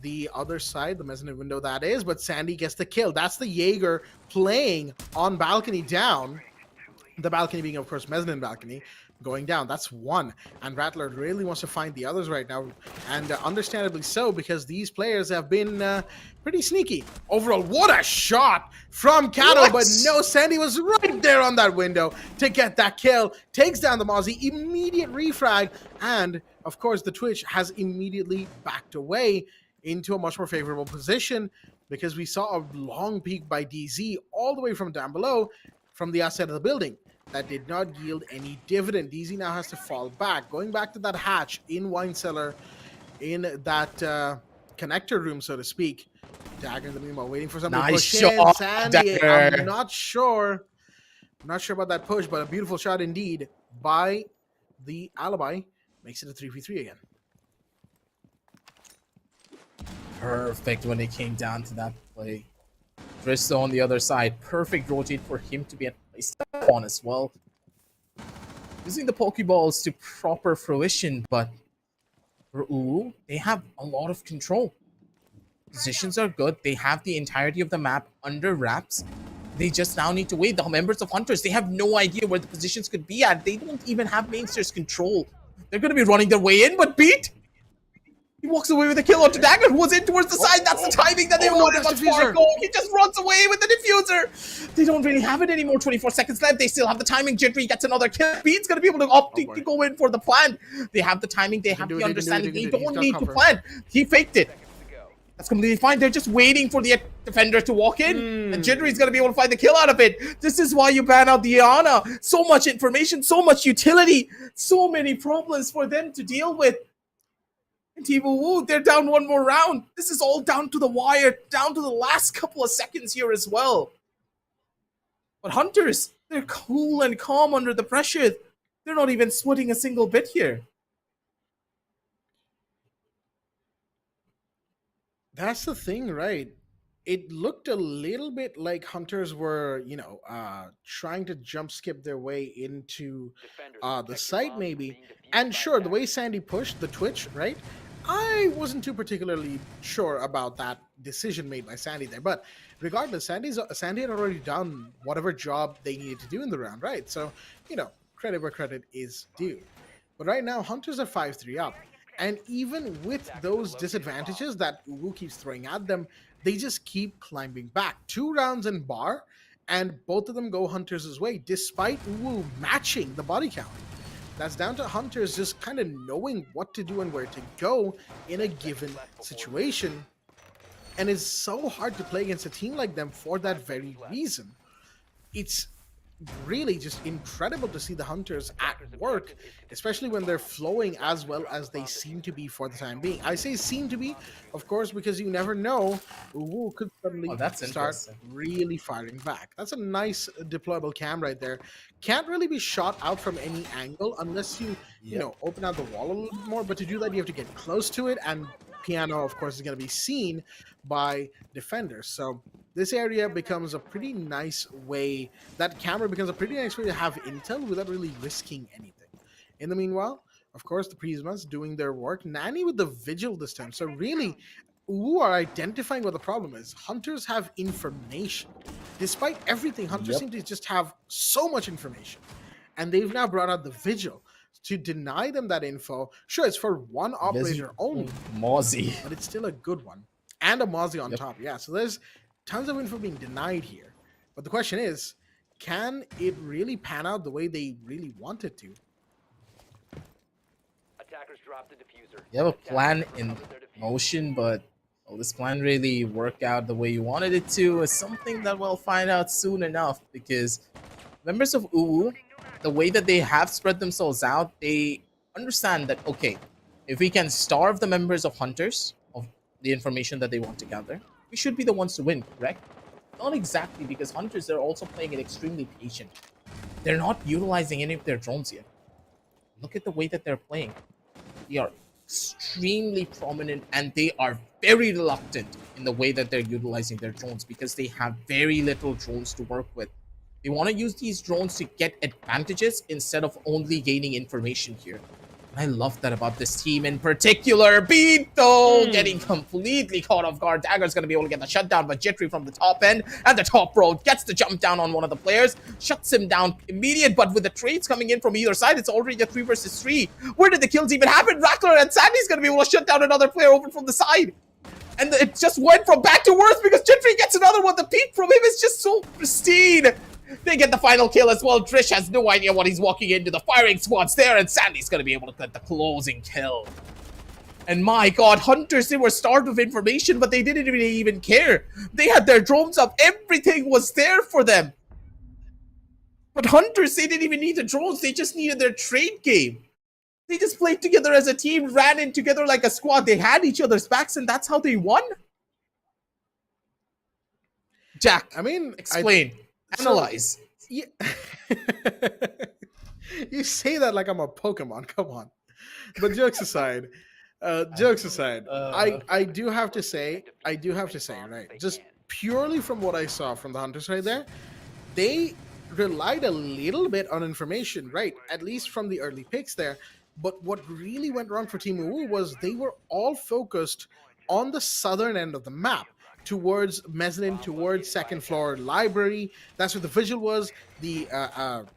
[SPEAKER 6] the other side, the mezzanine window that is, but Sandy gets the kill. That's the Jaeger playing on balcony down. The balcony being, of course, mezzanine balcony. Going down, that's one. And Rattler really wants to find the others right now, and understandably so, because these players have been pretty sneaky. Overall, what a shot from Kato, but no, Sandy was right there on that window to get that kill. Takes down the Mozzie, immediate refrag, and of course the Twitch has immediately backed away into a much more favorable position because we saw a long peek by DZ all the way from down below from the outside of the building. That did not yield any dividend. DZ now has to fall back, going back to that hatch in Wine Cellar, in that connector room, so to speak. Dagger in the meanwhile, waiting for somebody to push in. Sandy,
[SPEAKER 7] Dagger.
[SPEAKER 6] I'm not sure about that push, but a beautiful shot indeed by the Alibi. Makes it a 3v3 again.
[SPEAKER 7] Perfect when it came down to that play. Dristo on the other side. Perfect rotate for him to be at place on as well. Using the Pokeballs to proper fruition, but for UWU, they have a lot of control. Positions are good. They have the entirety of the map under wraps. They just now need to wait. The members of Hunters, they have no idea where the positions could be at. They don't even have Mainsters control. They're going to be running their way in, but Beat! He walks away with a kill onto Dagger, who was in towards the side. That's the timing that they wanted on Sparko. He just runs away with the diffuser. They don't really have it anymore. 24 seconds left. They still have the timing. Jittery gets another kill. Beat's going to be able to opt to go in for the plant. They have the timing. They have the understanding. They don't need to plant. He faked it. That's completely fine. They're just waiting for the defender to walk in. And Jittery's going to be able to find the kill out of it. This is why you ban out the Iana. So much information, so much utility, so many problems for them to deal with. And Team UWU, they're down one more round. This is all down to the wire, down to the last couple of seconds here as well. But Hunters, they're cool and calm under the pressure. They're not even sweating a single bit here.
[SPEAKER 6] That's the thing, right? It looked a little bit like Hunters were, trying to jump skip their way into the site maybe. And sure, the way Sandy pushed the Twitch, right? I wasn't too particularly sure about that decision made by Sandy there. But regardless, Sandy had already done whatever job they needed to do in the round, right? So, credit where credit is due. But right now, Hunters are 5-3 up. And even with those disadvantages that UWU keeps throwing at them, they just keep climbing back. 2 rounds in bar, and both of them go Hunters' way, despite UWU matching the body count. That's down to Hunters just kind of knowing what to do and where to go in a given situation. And it's so hard to play against a team like them for that very reason. It's really just incredible to see the Hunters at work, especially when they're flowing as well as they seem to be for the time being. I say seem to be, of course, because you never know. UWU could suddenly start really firing back. That's a nice deployable cam right there. Can't really be shot out from any angle unless you, open out the wall a little bit more. But to do that, you have to get close to it, and Piano, of course, is going to be seen by defenders. So this area becomes a pretty nice way, that camera becomes a pretty nice way to have intel without really risking anything. In the meanwhile, Of course, the Prismas doing their work. Nani with the Vigil this time. So really, UWU are identifying what the problem is. Hunters have information. Despite everything, Hunters seem to just have so much information. And they've now brought out the Vigil to deny them that info. Sure, it's for one operator only,
[SPEAKER 7] Mozzie.
[SPEAKER 6] but it's still a good one. And a Mozzie on top. Yeah, so there's tons of info being denied here. But the question is, can it really pan out the way they really want it to?
[SPEAKER 8] Attackers dropped the diffuser.
[SPEAKER 7] You have a plan
[SPEAKER 8] Attackers
[SPEAKER 7] in
[SPEAKER 8] recovered their diffuser.
[SPEAKER 7] motion, but will this plan really work out the way you wanted it to? Is something that we'll find out soon enough, because members of UWU, the way that they have spread themselves out, they understand that, okay, if we can starve the members of Hunters of the information that they want to gather, we should be the ones to win, correct? Not exactly, because Hunters are also playing it extremely patient. They're not utilizing any of their drones yet. Look at the way that they're playing. They are extremely prominent, and they are very reluctant in the way that they're utilizing their drones, because they have very little drones to work with. They want to use these drones to get advantages instead of only gaining information here. And I love that about this team in particular. Beat, though, getting completely caught off guard. Dagger's going to be able to get the shutdown, but Jittery from the top end and the top row gets the jump down on one of the players. Shuts him down immediate, but with the trades coming in from either side, it's already a 3 versus 3. Where did the kills even happen? Rackler and Sandy's going to be able to shut down another player over from the side. And it just went from bad to worse because Jittery gets another one. The peak from him is just so pristine. They get the final kill as well. Drish has no idea what he's walking into. The firing squad's there, and Sandy's going to be able to get the closing kill. And my god, Hunters, they were starved of information, but they didn't really even care. They had their drones up. Everything was there for them. But Hunters, they didn't even need the drones. They just needed their trade game. They just played together as a team, ran in together like a squad. They had each other's backs, and that's how they won. Jack,
[SPEAKER 6] I mean,
[SPEAKER 7] explain. Analyze.
[SPEAKER 6] Yeah. You say that like I'm a Pokemon. Come on. But jokes aside, I do have to say, right, just purely from what I saw from the Hunters right there, they relied a little bit on information, right? At least from the early picks there. But what really went wrong for Team UWU was they were all focused on the southern end of the map, towards mezzanine, towards second floor library. That's where the Vigil was. The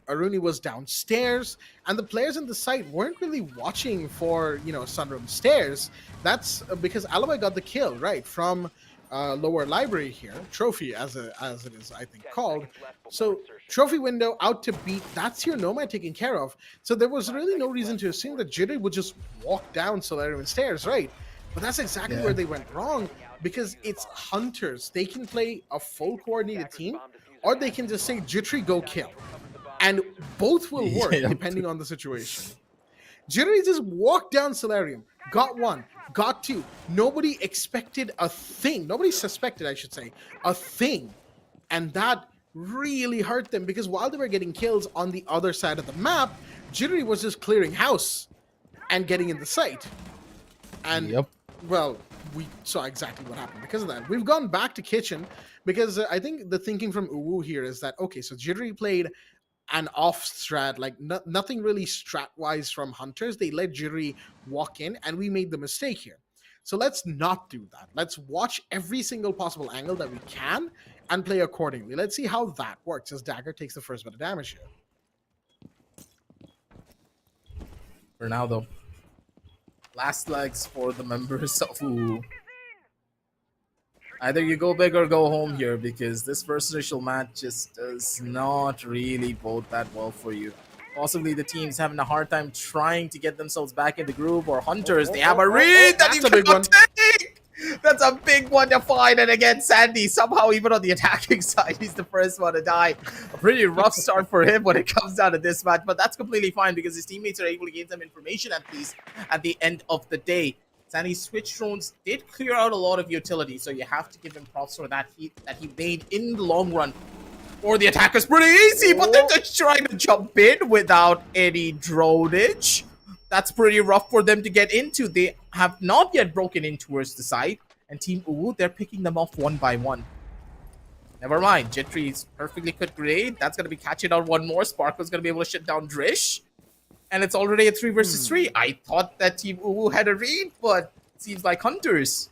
[SPEAKER 6] Aruni was downstairs, and the players in the site weren't really watching for, you know, Sunroom stairs. That's because Alibi got the kill, right, from lower library here, trophy as it is, I think, called. So trophy window out to beat, that's your nomad taken care of. So there was really no reason to assume that Jittery would just walk down Solarium stairs, right? But that's exactly where they went wrong, because it's Hunters. They can play a full coordinated team, or they can just say, Jittery, go kill. And both will work depending on the situation. Jittery just walked down Solarium, got one, got two. Nobody expected a thing. Nobody suspected, I should say, a thing. And that really hurt them, because while they were getting kills on the other side of the map, Jittery was just clearing house and getting in the site. And, well, we saw exactly what happened because of that. We've gone back to Kitchen because I think the thinking from UWU here is that, okay, so Jittery played an off strat, like nothing really strat-wise from Hunters. They let Jittery walk in, and we made the mistake here. So let's not do that. Let's watch every single possible angle that we can and play accordingly. Let's see how that works as Dagger takes the first bit of damage here.
[SPEAKER 7] For now, though. Last legs for the members of UWU. Either you go big or go home here, because this first initial match just does not really bode that well for you. Possibly the team's having a hard time trying to get themselves back in the groove, or Hunters, they have a read that you cannot take! That's a big one to find, and again, Sandy, somehow even on the attacking side, he's the first one to die. A pretty rough start for him when it comes down to this match, but that's completely fine because his teammates are able to gain some information at least at the end of the day. Sandy's switch drones did clear out a lot of utility, so you have to give him props for that he made in the long run. For the attackers, pretty easy, but they're just trying to jump in without any dronage. That's pretty rough for them to get into. They have not yet broken in towards the side, and Team UWU, they're picking them off one by one. Never mind, Jittery's perfectly good grenade. That's going to be catching out one more. Sparkle's going to be able to shut down Drish. and it's already a 3 versus 3. I thought that Team UWU had a read, but it seems like Hunters,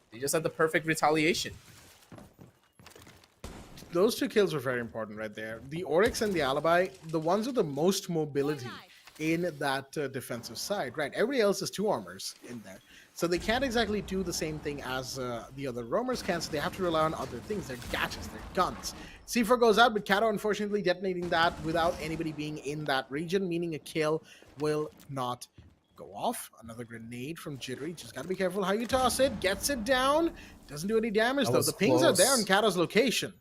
[SPEAKER 7] they just had the perfect retaliation.
[SPEAKER 6] Those 2 kills were very important right there. The Oryx and the Alibi, the ones with the most mobility in that defensive side, right? Everybody else is 2 armors in there. So they can't exactly do the same thing as the other roamers can, so they have to rely on other things. Their gadgets, their guns. C4 goes out, but KIRA unfortunately detonating that without anybody being in that region, meaning a kill will not go off. Another grenade from Jittery. Just got to be careful how you toss it. Gets it down. Doesn't do any damage, though. The pings are there on KIRA's location.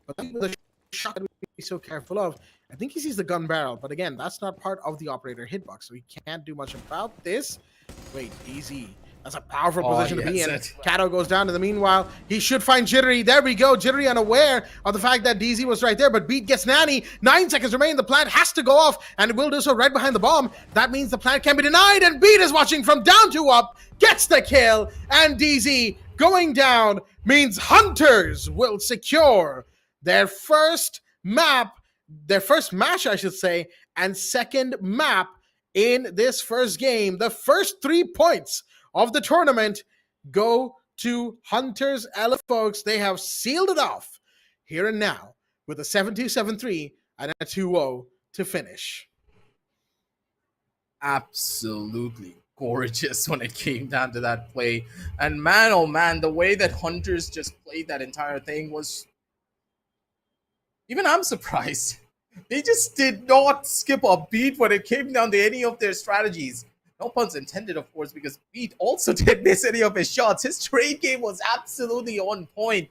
[SPEAKER 6] But the shot that we be so careful of, I think he sees the gun barrel, but again, that's not part of the operator hitbox, so he can't do much about this. Wait, easy. That's a powerful position to be in. Kato goes down in the meanwhile. He should find Jittery. There we go. Jittery unaware of the fact that DZ was right there, but Beat gets Nanny. 9 seconds remain. The plant has to go off, and it will do so right behind the bomb. That means the plant can be denied, and Beat is watching from down to up, gets the kill, and DZ going down means Hunters will secure their first map, their first match, I should say, and second map in this first game. The first 3 points of the tournament go to Hunters LFO, folks. They have sealed it off here and now with a 7-2, 7-3 and a 2-0 to finish.
[SPEAKER 7] Absolutely gorgeous when it came down to that play. And man, oh man, the way that Hunters just played that entire thing was... Even I'm surprised. They just did not skip a beat when it came down to any of their strategies. No puns intended, of course, because Beat also didn't miss any of his shots. His trade game was absolutely on point.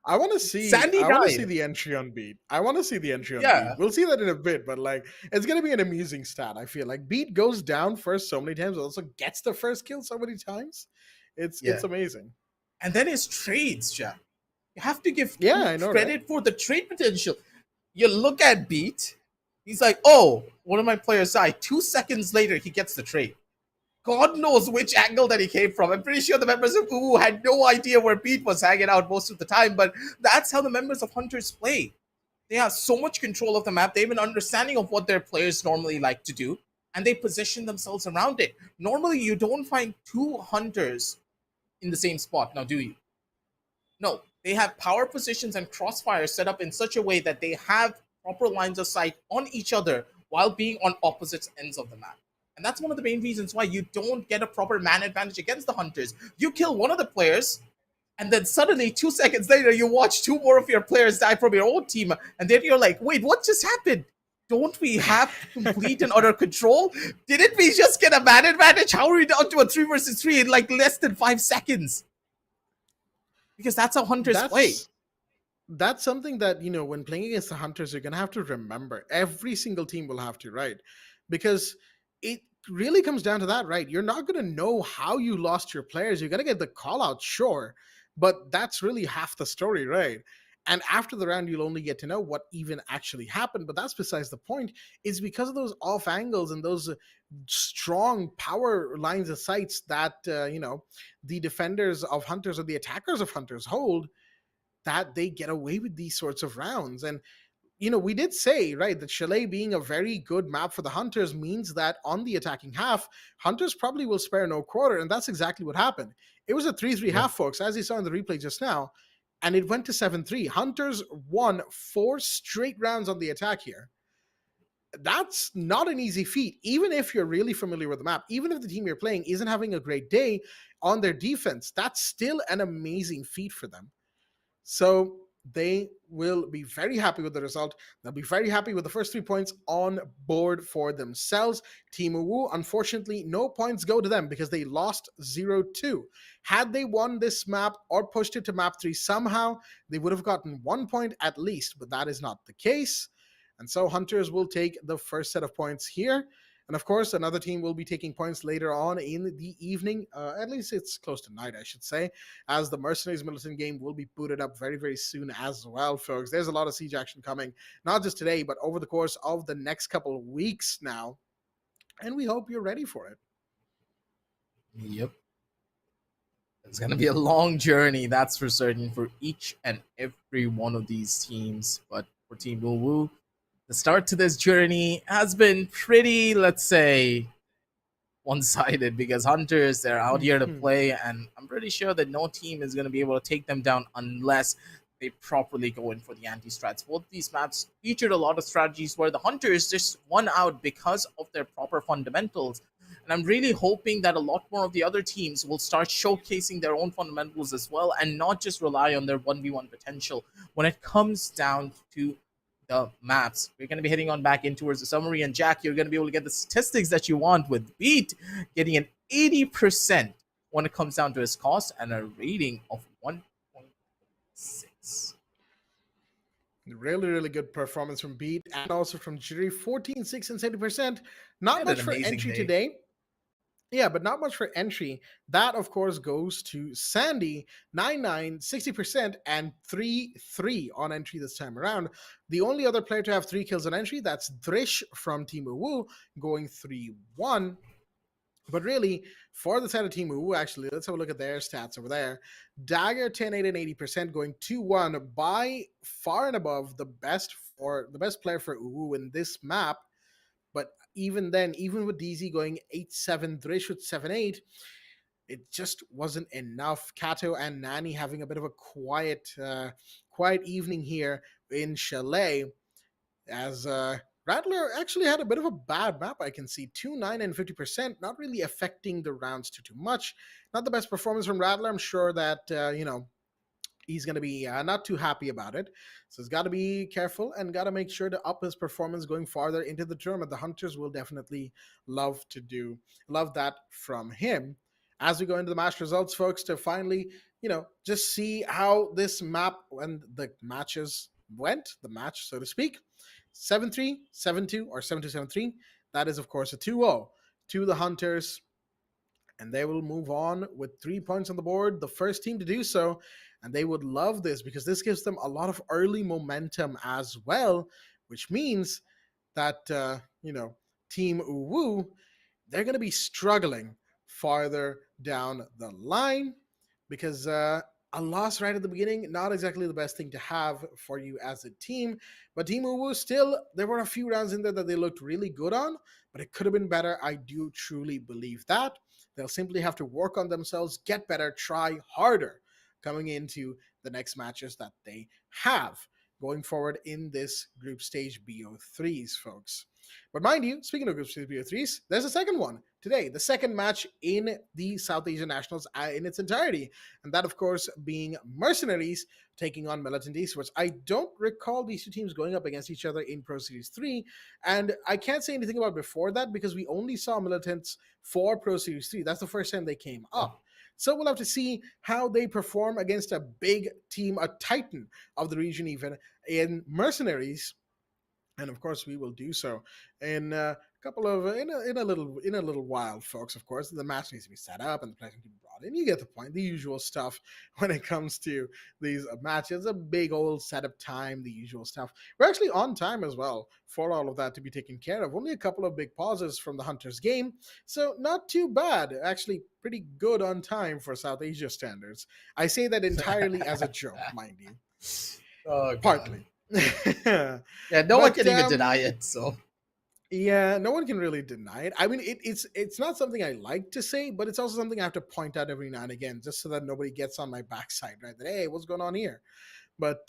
[SPEAKER 6] I want to see the entry on Beat. I want to see the entry on Beat. We'll see that in a bit, but like it's gonna be an amusing stat. I feel like Beat goes down first so many times, also gets the first kill so many times. It's amazing.
[SPEAKER 7] And then his trades, Jack. You have to give
[SPEAKER 6] credit
[SPEAKER 7] right? for the trade potential. You look at Beat. He's like, oh, one of my players died. 2 seconds later, he gets the trade. God knows which angle that he came from. I'm pretty sure the members of UWU had no idea where Beat was hanging out most of the time, but that's how the members of Hunters play. They have so much control of the map. They have an understanding of what their players normally like to do, and they position themselves around it. Normally, you don't find 2 Hunters in the same spot. Now, do you? No. They have power positions and crossfires set up in such a way that they have proper lines of sight on each other while being on opposite ends of the map. And that's one of the main reasons why you don't get a proper man advantage against the Hunters. You kill one of the players, and then suddenly 2 seconds later, you watch 2 more of your players die from your own team. And then you're like, wait, what just happened? Don't we have complete and utter control? Didn't we just get a man advantage? How are we down to a 3 versus 3 in like less than 5 seconds? Because that's how Hunters play.
[SPEAKER 6] That's something that, you know, when playing against the Hunters, you're going to have to remember. Every single team will have to, right? Because it really comes down to that, right? You're not going to know how you lost your players. You're going to get the call out, sure, but that's really half the story, right? And after the round, you'll only get to know what even actually happened. But that's besides the point. It's because of those off angles and those strong power lines of sights that, you know, the defenders of Hunters or the attackers of Hunters hold, that they get away with these sorts of rounds. And, you know, we did say, right, that Chalet being a very good map for the Hunters means that on the attacking half, Hunters probably will spare no quarter, and that's exactly what happened. It was a 3-3 half, folks, as you saw in the replay just now, and it went to 7-3. Hunters won 4 straight rounds on the attack here. That's not an easy feat, even if you're really familiar with the map. Even if the team you're playing isn't having a great day on their defense, that's still an amazing feat for them. So they will be very happy with the result. They'll be very happy with the first 3 points on board for themselves. Team UWU, unfortunately, no points go to them because they lost 0-2. Had they won this map or pushed it to map 3 somehow, they would have gotten 1 point at least, but that is not the case. And so Hunters will take the first set of points here. And of course, another team will be taking points later on in the evening. At least it's close to night, I should say, as the Mercenaries Militant game will be booted up very, very soon as well, folks. There's a lot of Siege action coming, not just today, but over the course of the next couple of weeks now. And we hope you're ready for it.
[SPEAKER 7] Yep. It's going to be a long journey, that's for certain, for each and every one of these teams. But for Team UWU, the start to this journey has been pretty, let's say, one-sided because Hunters, they're out here to play, and I'm pretty sure that no team is going to be able to take them down unless they properly go in for the anti-strats. Both these maps featured a lot of strategies where the Hunters just won out because of their proper fundamentals. And I'm really hoping that a lot more of the other teams will start showcasing their own fundamentals as well and not just rely on their 1v1 potential when it comes down to the maps. We're going to be heading on back in towards the summary, and Jack, you're going to be able to get the statistics that you want with Beat getting an 80% when it comes down to his cost and a rating of 1.6.
[SPEAKER 6] Really, really good performance from Beat and also from Jiri. 14, 6, and 70%. Not much for entry today. Yeah, but not much for entry. That, of course, goes to Sandy, 9-9, 60%, and 3-3 on entry this time around. The only other player to have 3 kills on entry, that's Drish from Team UWU, going 3-1. But really, for the side of Team UWU, actually, let's have a look at their stats over there. Dagger, 10, 8, and 80%, going 2-1, by far and above the best player for UWU in this map. But even then, even with DZ going 8-7, Drish with 7-8, it just wasn't enough. Kato and Nani having a bit of a quiet evening here in Chalet, as Rattler actually had a bit of a bad map, I can see. 2, 9, and 50%, not really affecting the rounds too much. Not the best performance from Rattler. I'm sure that, he's going to be not too happy about it. So he's got to be careful and got to make sure to up his performance going farther into the tournament. The Hunters will definitely love that from him. As we go into the match results, folks, to finally, just see how this map and the matches went, the match, so to speak. 7-3, 7-2, or 7-2, 7-3. That is, of course, a 2-0 to the Hunters. And they will move on with 3 points on the board, the first team to do so. And they would love this because this gives them a lot of early momentum as well, which means that, Team UWU, they're going to be struggling farther down the line because a loss right at the beginning, not exactly the best thing to have for you as a team. But Team UWU still, there were a few rounds in there that they looked really good on, but it could have been better. I do truly believe that. They'll simply have to work on themselves, get better, try harder coming into the next matches that they have going forward in this group stage BO3s, folks. But mind you, speaking of group stage BO3s, there's a second one today, the second match in the South Asian Nationals in its entirety, and that, of course, being Mercenaries taking on MLT Esports. I don't recall these two teams going up against each other in Pro Series 3, and I can't say anything about before that because we only saw Militants for Pro Series 3. That's the first time they came up. So we'll have to see how they perform against a big team, a titan of the region even, in Mercenaries. And of course, we will do so in a little while, folks. Of course, the match needs to be set up and the players need to be brought in. You get the point. The usual stuff when it comes to these matches. A big old setup time, the usual stuff. We're actually on time as well for all of that to be taken care of. Only a couple of big pauses from the Hunters game, so not too bad. Actually, pretty good on time for South Asia standards. I say that entirely as a joke, mind you. Partly.
[SPEAKER 7] Yeah, no one can even deny it. So
[SPEAKER 6] yeah, no one can really deny it. I mean, it's not something I like to say, but it's also something I have to point out every now and again, just so that nobody gets on my backside, right? That, hey, what's going on here? But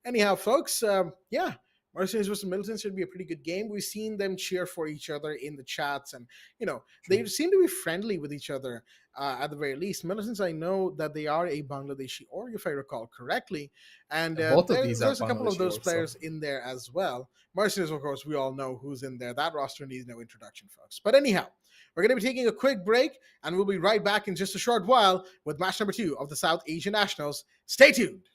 [SPEAKER 6] anyhow, folks, yeah, Mercenaries versus Militants should be a pretty good game. We've seen them cheer for each other in the chats, and they seem to be friendly with each other at the very least. Militants, I know that they are a Bangladeshi org, if I recall correctly, and
[SPEAKER 7] both of these
[SPEAKER 6] there's
[SPEAKER 7] are
[SPEAKER 6] a couple of those
[SPEAKER 7] Bangladeshi
[SPEAKER 6] players in there as well. Mercenaries, of course, we all know who's in there. That roster needs no introduction, folks. But anyhow, we're going to be taking a quick break, and we'll be right back in just a short while with match number 2 of the South Asian Nationals. Stay tuned.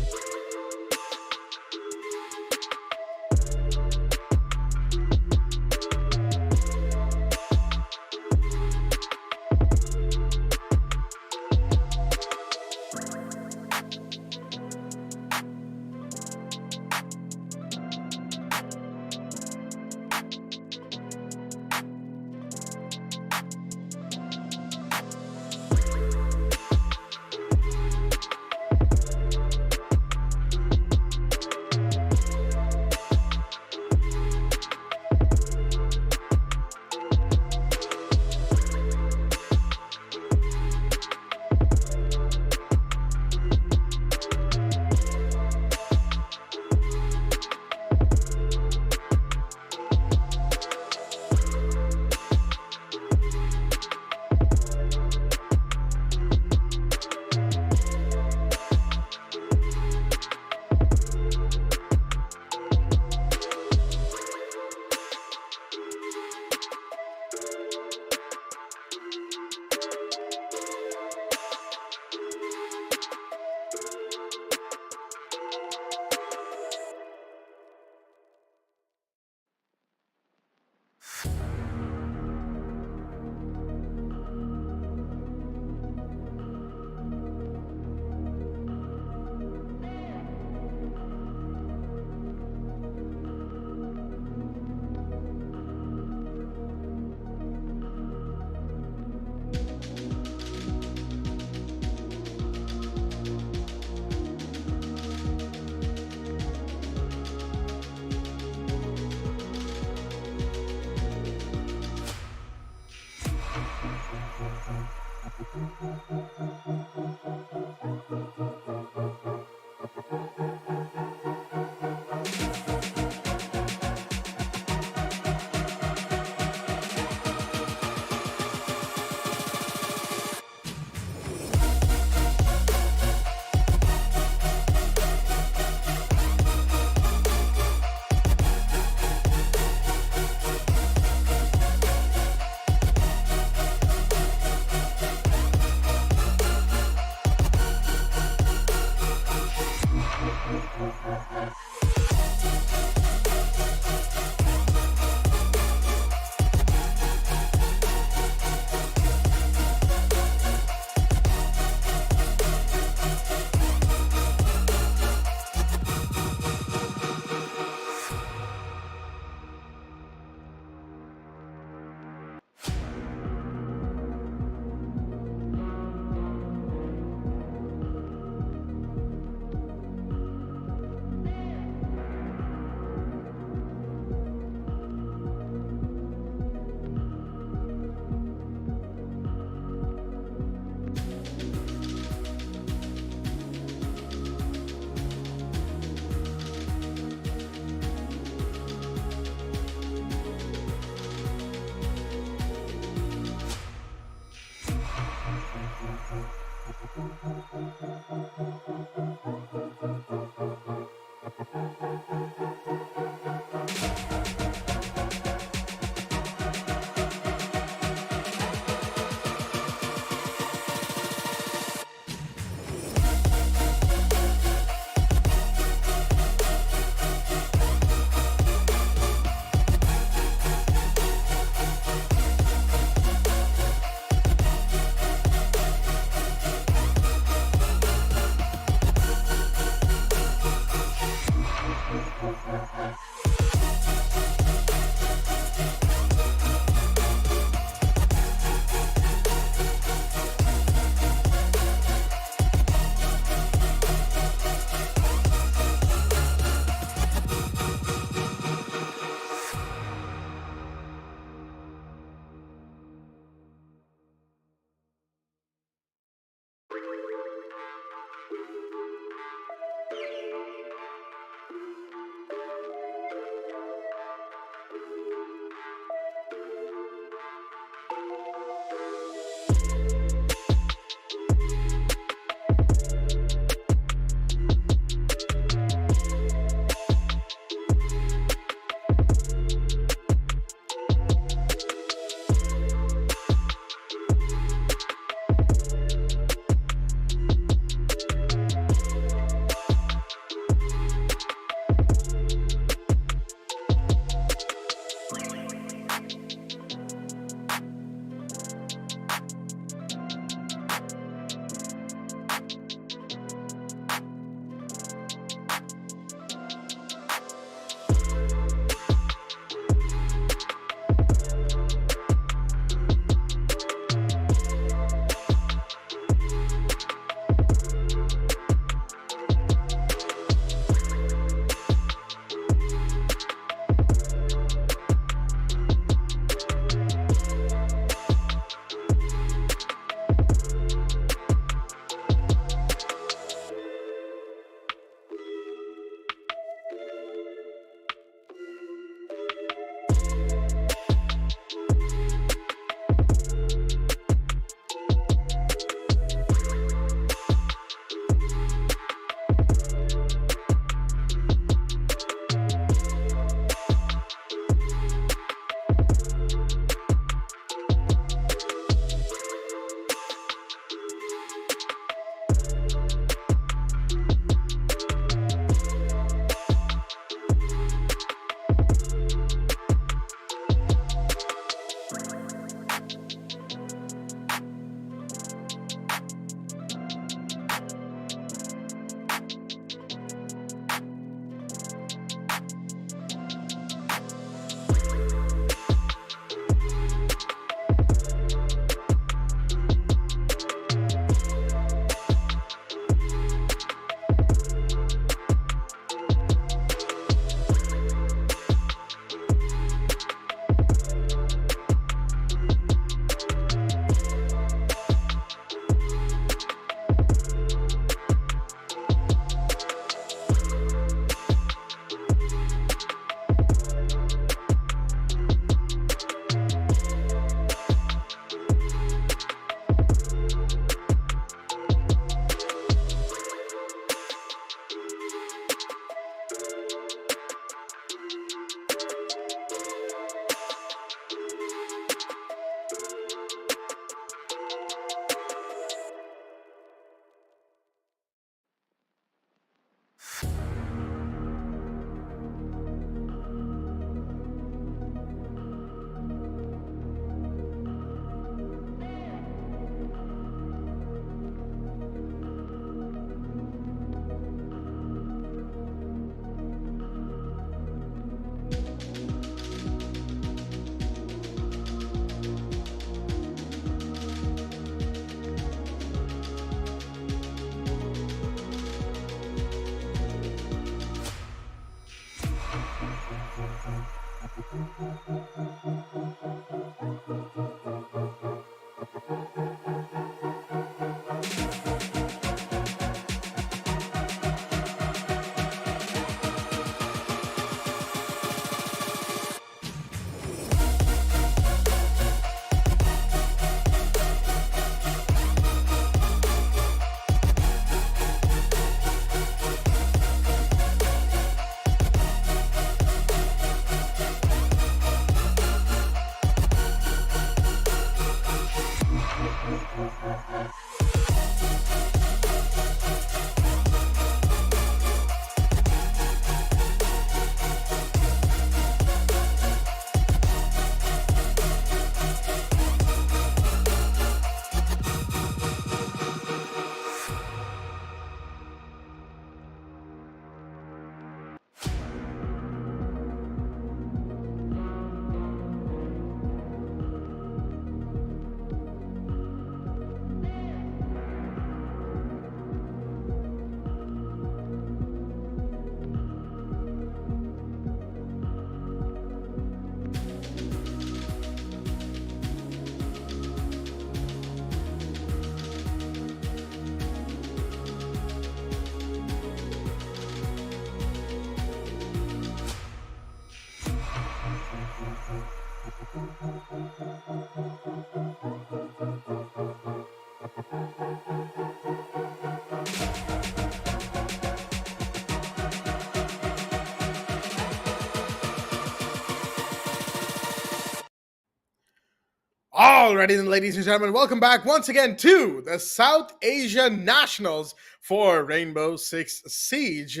[SPEAKER 6] Alrighty then, ladies and gentlemen, welcome back once again to the South Asia Nationals for Rainbow-Six-Siege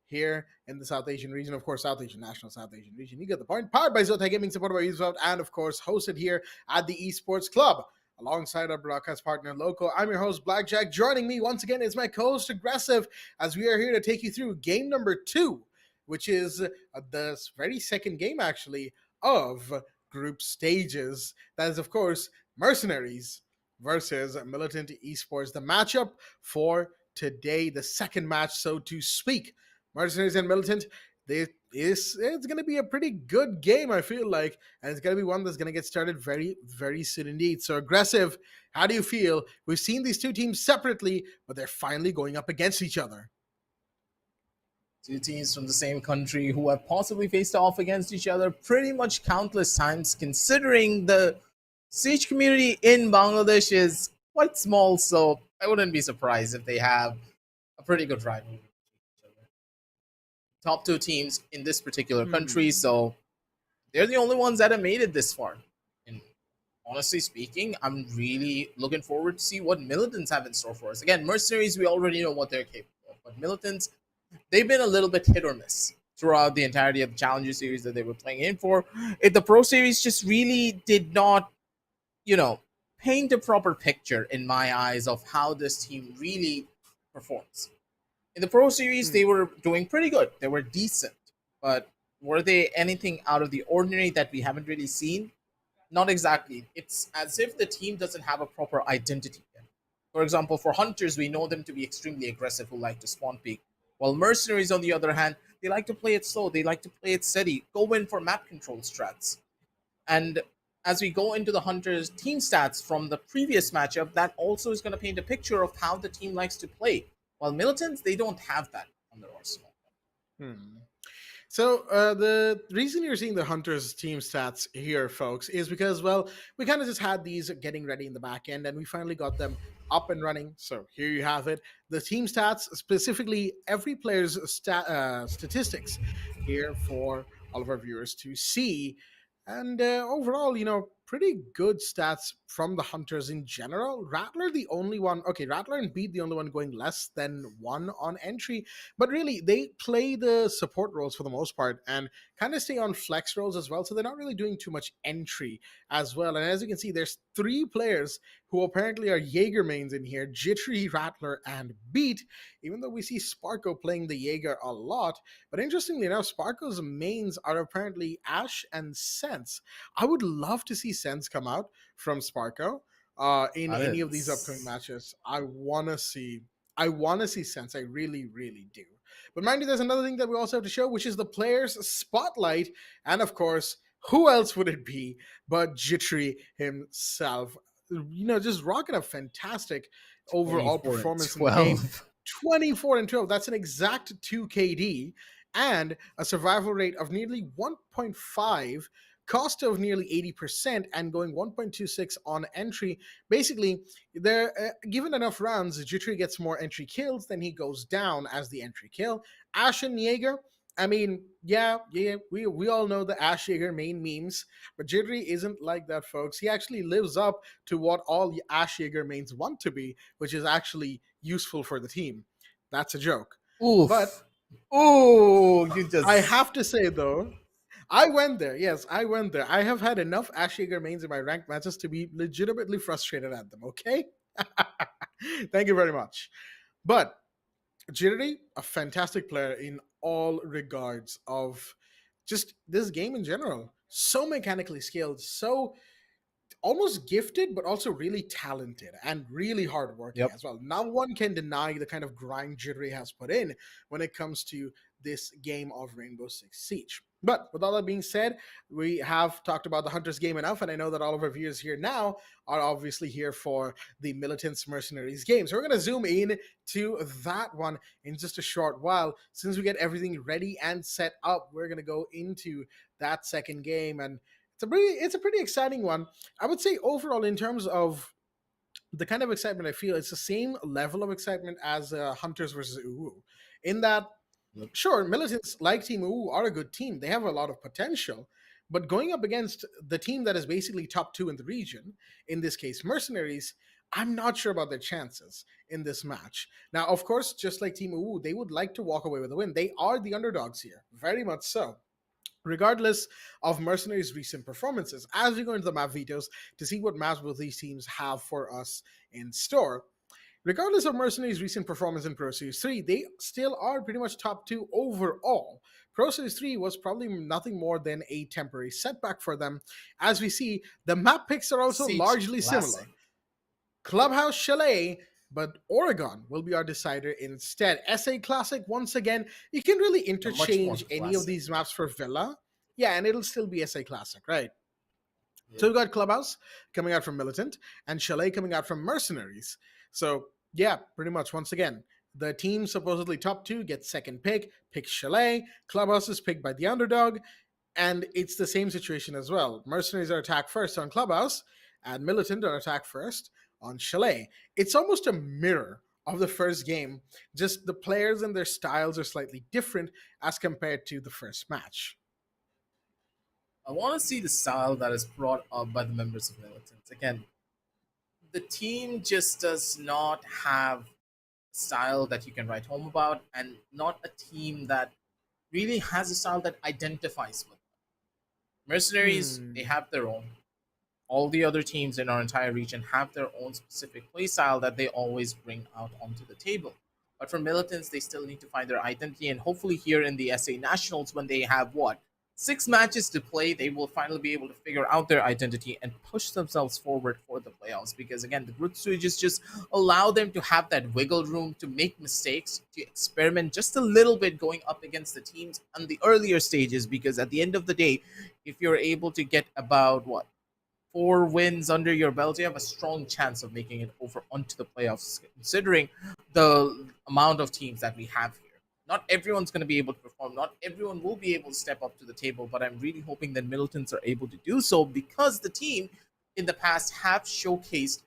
[SPEAKER 6] here in the South Asian region. Of course, South Asian National, South Asian region. You get the point. Powered by Zotac Gaming, supported by Ubisoft, and of course, hosted here at the Esports Club alongside our broadcast partner, Loco. I'm your host, Blackjack. Joining me once again is my co-host, Aggressive, as we are here to take you through game number 2, which is the very second game, actually, of group stages. That is, of course, Mercenaries versus MLT Esports. The matchup for today, the second match, so to speak. Mercenaries and Militant, it's going to be a pretty good game, I feel like, and it's going to be one that's going to get started very, very soon indeed. So, Aggressive, how do you feel? We've seen these two teams separately, but they're finally going up against each other.
[SPEAKER 7] Two teams from the same country who have possibly faced off against each other pretty much countless times, considering the Siege community in Bangladesh is quite small, so I wouldn't be surprised if they have a pretty good rivalry. Top two teams in this particular country, so they're the only ones that have made it this far. And honestly speaking, I'm really looking forward to see what Militants have in store for us. Again, Mercenaries, we already know what they're capable of, but Militants, they've been a little bit hit or miss throughout the entirety of the Challenger Series that they were playing in for. The Pro Series just really did not, paint a proper picture in my eyes of how this team really performs. In the Pro Series, they were doing pretty good. They were decent. But were they anything out of the ordinary that we haven't really seen? Not exactly. It's as if the team doesn't have a proper identity yet. For example, for Hunters, we know them to be extremely aggressive, who like to spawn peek. While Mercenaries, on the other hand, they like to play it slow. They like to play it steady. Go in for map control strats. And as we go into the Hunters team stats from the previous matchup, that also is going to paint a picture of how the team likes to play. While Militants, they don't have that on their arsenal.
[SPEAKER 6] So the reason you're seeing the Hunters team stats here, folks, is because, well, we kind of just had these getting ready in the back end, and we finally got them up and running. So here you have it. The team stats, specifically every player's statistics here for all of our viewers to see. And overall, pretty good stats from the Hunters in general. Rattler, the only one. Okay, Rattler and Beat, the only one going less than 1 on entry. But really, they play the support roles for the most part and kind of stay on flex roles as well. So they're not really doing too much entry as well. And as you can see, there's 3 players who apparently are Jaeger mains in here: Jittery, Rattler, and Beat, even though we see Sparko playing the Jaeger a lot. But interestingly enough, Sparko's mains are apparently Ash and Sense. I would love to see Sense come out from Sparko in any of these upcoming matches. I want to see Sense. I really, really do. But mind you, there's another thing that we also have to show, which is the player's spotlight. And of course, who else would it be but Jittery himself? Just rocking a fantastic overall performance in the game. 24 and 12. That's an exact 2 KD and a survival rate of nearly 1.5, cost of nearly 80%, and going 1.26 on entry. Basically, they're given enough rounds, Jittery gets more entry kills, then he goes down as the entry kill. Ash and Jaeger, I mean, we all know the Ash Jaeger main memes, but Jittery isn't like that, folks. He actually lives up to what all the Ash Jaeger mains want to be, which is actually useful for the team. That's a joke.
[SPEAKER 7] Oof.
[SPEAKER 6] But I have to say, though, I went there. Yes, I went there. I have had enough Ash Jaeger mains in my ranked matches to be legitimately frustrated at them, okay? Thank you very much. But Jittery, a fantastic player in all regards of just this game in general. So mechanically skilled, so almost gifted, but also really talented and really hardworking as well. No one can deny the kind of grind Jittery has put in when it comes to this game of Rainbow-Six-Siege. But with all that being said, we have talked about the Hunters game enough, and I know that all of our viewers here now are obviously here for the Militants Mercenaries game. So we're going to zoom in to that one in just a short while. Since we get everything ready and set up, we're going to go into that second game, and it's a pretty exciting one. I would say overall, in terms of the kind of excitement I feel, it's the same level of excitement as Hunters versus UWU. In that, sure, Militants like Team UWU are a good team. They have a lot of potential. But going up against the team that is basically top 2 in the region, in this case Mercenaries, I'm not sure about their chances in this match. Now, of course, just like Team UWU, they would like to walk away with a win. They are the underdogs here, very much so. Regardless of Mercenaries' recent performances, as we go into the map vetoes to see what maps both these teams have for us in store, regardless of Mercenaries' recent performance in Pro Series 3, they still are pretty much top 2 overall. Pro Series 3 was probably nothing more than a temporary setback for them. As we see, the map picks are also
[SPEAKER 7] Siege
[SPEAKER 6] largely
[SPEAKER 7] Classic.
[SPEAKER 6] similar. Clubhouse Chalet, but Oregon will be our decider instead. SA Classic, once again, you can really interchange any of
[SPEAKER 7] classic.
[SPEAKER 6] these maps for Villa. Yeah, and it'll still be SA Classic, right?
[SPEAKER 7] Yeah.
[SPEAKER 6] So we've got Clubhouse coming out from Militant and Chalet coming out from Mercenaries. So yeah, pretty much once again, the team supposedly top 2 gets second pick, picks Chalet, Clubhouse is picked by the underdog, and it's the same situation as well. Mercenaries are attacked first on Clubhouse, and Militant are attacked first on Chalet. It's almost a mirror of the first game, just the players and their styles are slightly different as compared to the first match.
[SPEAKER 7] I want to see the style that is brought up by the members of Militants. Again, the team just does not have style that you can write home about, and not a team that really has a style that identifies with them. Mercenaries, they have their own. All the other teams in our entire region have their own specific play style that they always bring out onto the table. But for Militants, they still need to find their identity, and hopefully here in the SA Nationals, when they have 6 matches to play, they will finally be able to figure out their identity and push themselves forward for the playoffs. Because again, the group stages just allow them to have that wiggle room to make mistakes, to experiment just a little bit going up against the teams on the earlier stages. Because at the end of the day, if you're able to get about 4 wins under your belt, you have a strong chance of making it over onto the playoffs, considering the amount of teams that we have here. Not everyone's going to be able to perform. Not everyone will be able to step up to the table, but I'm really hoping that Militants are able to do so, because the team in the past have showcased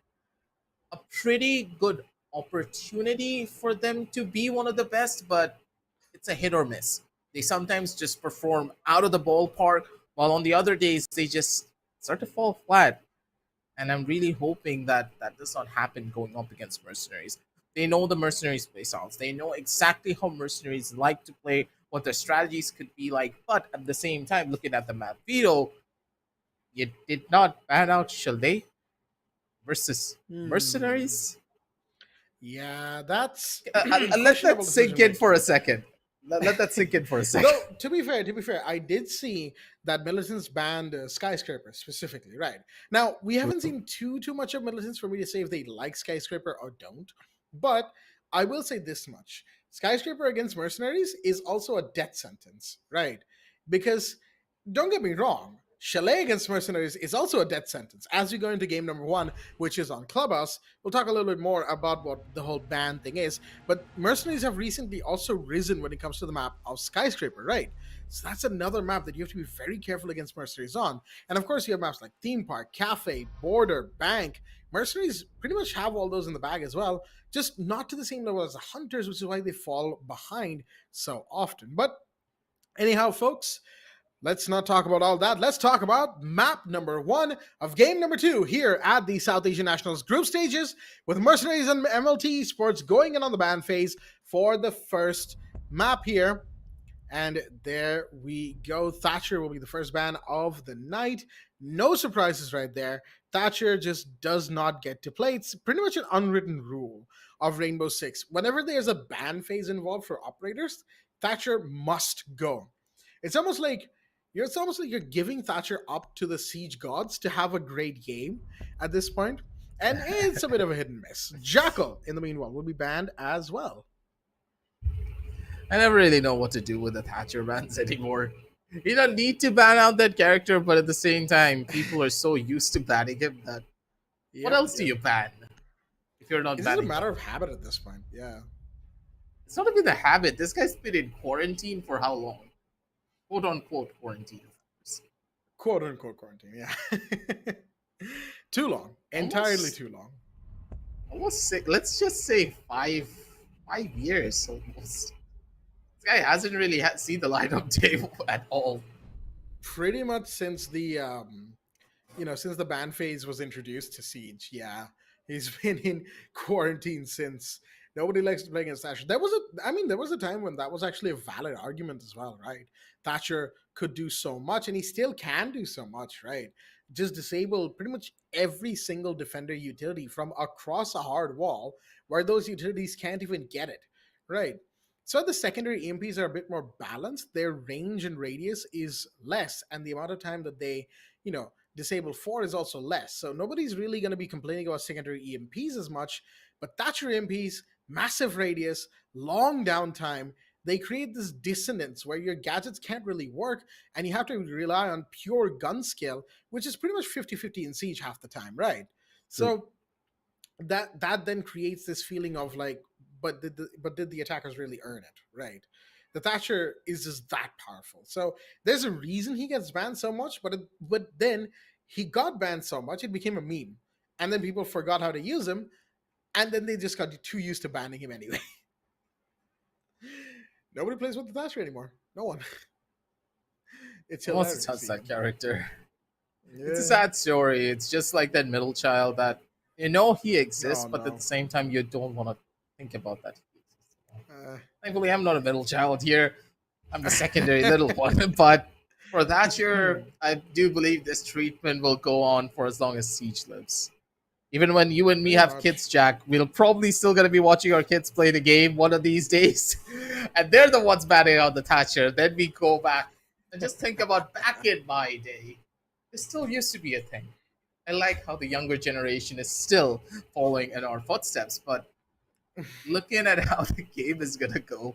[SPEAKER 7] a pretty good opportunity for them to be one of the best, but it's a hit or miss. They sometimes just perform out of the ballpark, while on the other days they just start to fall flat. And I'm really hoping that that does not happen going up against Mercenaries. They know the Mercenaries play styles. They know exactly how Mercenaries like to play, what their strategies could be like. But at the same time, looking at the map veto, you did not ban out Chalet versus Mercenaries.
[SPEAKER 6] Yeah, that's
[SPEAKER 7] Let that sink in for a second. Let that sink in for a second.
[SPEAKER 6] No, to be fair, I did see that Militants banned Skyscraper specifically, right? Now, we haven't seen too much of Militants for me to say if they like Skyscraper or don't, but I will say this much. Skyscraper against Mercenaries is also a death sentence, right? Because, don't get me wrong, Chalet against Mercenaries is also a death sentence. As we go into game number 1, which is on Clubhouse, we'll talk a little bit more about what the whole ban thing is. But Mercenaries have recently also risen when it comes to the map of Skyscraper, right? So that's another map that you have to be very careful against Mercenaries on. And of course, you have maps like Theme Park, Cafe, Border, Bank. Mercenaries pretty much have all those in the bag as well, just not to the same level as the Hunters, which is why they fall behind so often. But anyhow, folks, let's not talk about all that. Let's talk about map number 1 of game number 2 here at the South Asian Nationals group stages, with Mercenaries and MLT Esports going in on the ban phase for the first map here. And there we go. Thatcher will be the first ban of the night. No surprises right there. Thatcher just does not get to play. It's pretty much an unwritten rule of Rainbow Six. Whenever there's a ban phase involved for operators, Thatcher must go. It's almost like you're giving Thatcher up to the Siege gods to have a great game at this point. And it's a bit of a hit and miss. Jackal, in the meanwhile, will be banned as well.
[SPEAKER 7] I never really know what to do with the Thatcher bans anymore. You don't need to ban out that character, but at the same time, people are so used to banning him that what else do you ban if you're not
[SPEAKER 6] It's
[SPEAKER 7] banning
[SPEAKER 6] a matter
[SPEAKER 7] him?
[SPEAKER 6] of habit at this point. Yeah.
[SPEAKER 7] It's not even a habit. This guy's been in quarantine for how long? Quote unquote quarantine.
[SPEAKER 6] Quote unquote quarantine. Yeah. Too long. Entirely too long.
[SPEAKER 7] Almost 6. Let's just say 5 years almost. This guy hasn't really seen the lineup table at all.
[SPEAKER 6] pretty much since the since the ban phase was introduced to Siege. Yeah, he's been in quarantine since. Nobody likes to play against Thatcher. There was a time when that was actually a valid argument as well, right? Thatcher could do so much, and he still can do so much, right? Just disable pretty much every single defender utility from across a hard wall where those utilities can't even get it, right? So the secondary EMPs are a bit more balanced. Their range and radius is less, and the amount of time that they, disable for is also less. So nobody's really going to be complaining about secondary EMPs as much, but Thatcher EMPs, massive radius, long downtime, they create this dissonance where your gadgets can't really work and you have to rely on pure gun skill, which is pretty much 50-50 in Siege half the time, right? So that then creates this feeling of like, but did the attackers really earn it, right? The Thatcher is just that powerful. So there's a reason he gets banned so much, but then he got banned so much it became a meme, and then people forgot how to use him, and then they just got too used to banning him anyway. Nobody plays with the Thatcher anymore. No one. It's
[SPEAKER 7] Who wants
[SPEAKER 6] hilarious.
[SPEAKER 7] to touch that character?
[SPEAKER 6] Yeah.
[SPEAKER 7] It's a sad story. It's just like that middle child that he exists, but at the same time you don't want to think about that. Thankfully, I'm not a middle child here. I'm the secondary little one. But for Thatcher, I do believe this treatment will go on for as long as Siege lives. Even when you and me have kids, Jack, we'll probably still going to be watching our kids play the game one of these days. And they're the ones batting out the Thatcher. Then we go back and just think about back in my day. This still used to be a thing. I like how the younger generation is still following in our footsteps, but looking at how the game is going to go,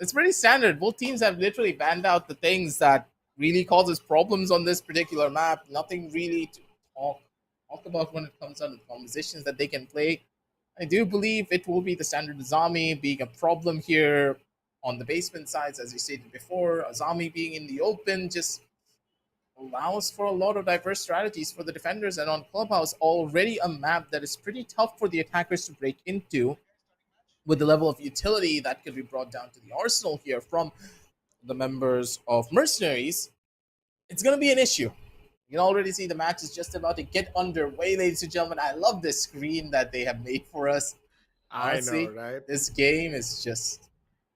[SPEAKER 7] it's pretty standard. Both teams have literally banned out the things that really causes problems on this particular map. Nothing really to talk about when it comes down to the compositions that they can play. I do believe it will be the standard Azami being a problem here on the basement sides, as we stated before. Azami being in the open just allows for a lot of diverse strategies for the defenders, and on Clubhouse, already a map that is pretty tough for the attackers to break into with the level of utility that could be brought down to the arsenal here from the members of Mercenaries. It's going to be an issue. You can already see the match is just about to get underway, ladies and gentlemen. I love this screen that they have made for us. Honestly,
[SPEAKER 6] I know, right?
[SPEAKER 7] This game is just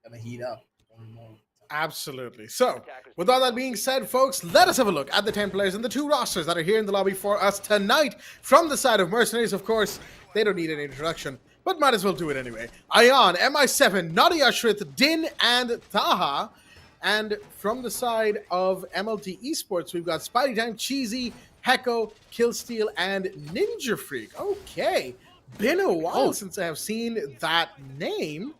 [SPEAKER 7] going to heat up more and more.
[SPEAKER 6] Absolutely. So, with all that being said, folks, let us have a look at the 10 players and the 2 rosters that are here in the lobby for us tonight. From the side of Mercenaries, of course, they don't need an introduction, but might as well do it anyway. Ayan, MI7, Nadia Shrith, Din, and Taha. And from the side of MLT Esports, we've got Spidey Time, Cheesy, Hecko, Killsteel, and Ninja Freak. Okay, been a while since I have seen that name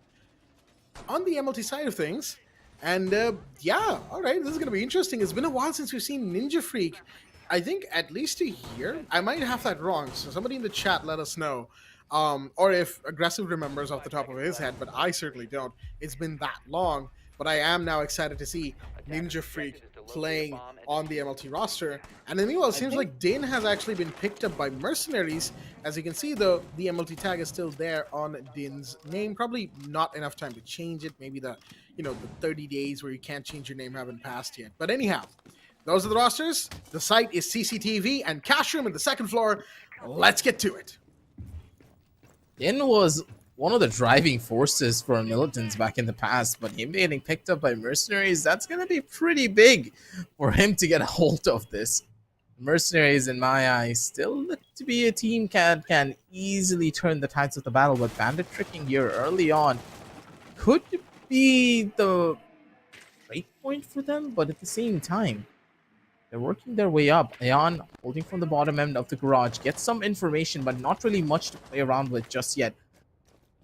[SPEAKER 6] on the MLT side of things. And yeah, all right, this is going to be interesting. It's been a while since we've seen Ninja Freak. I think at least a year. I might have that wrong, so somebody in the chat let us know. Or if Aggressive remembers off the top of his head, but I certainly don't. It's been that long. But I am now excited to see Ninja Freak playing on the MLT roster. And then meanwhile, it seems like Din has actually been picked up by Mercenaries. As you can see, though, the MLT tag is still there on Din's name. Probably not enough time to change it. Maybe the 30 days where you can't change your name haven't passed yet. But anyhow, those are the rosters. The site is CCTV and Cash Room in the second floor. Let's get to it.
[SPEAKER 7] Din was one of the driving forces for Militants back in the past, but him getting picked up by Mercenaries, that's going to be pretty big for him to get a hold of this. Mercenaries, in my eyes, still look to be a team can easily turn the tides of the battle, but Bandit tricking here early on could be the break point for them, but at the same time, they're working their way up. Ayan, holding from the bottom end of the garage, gets some information, but not really much to play around with just yet.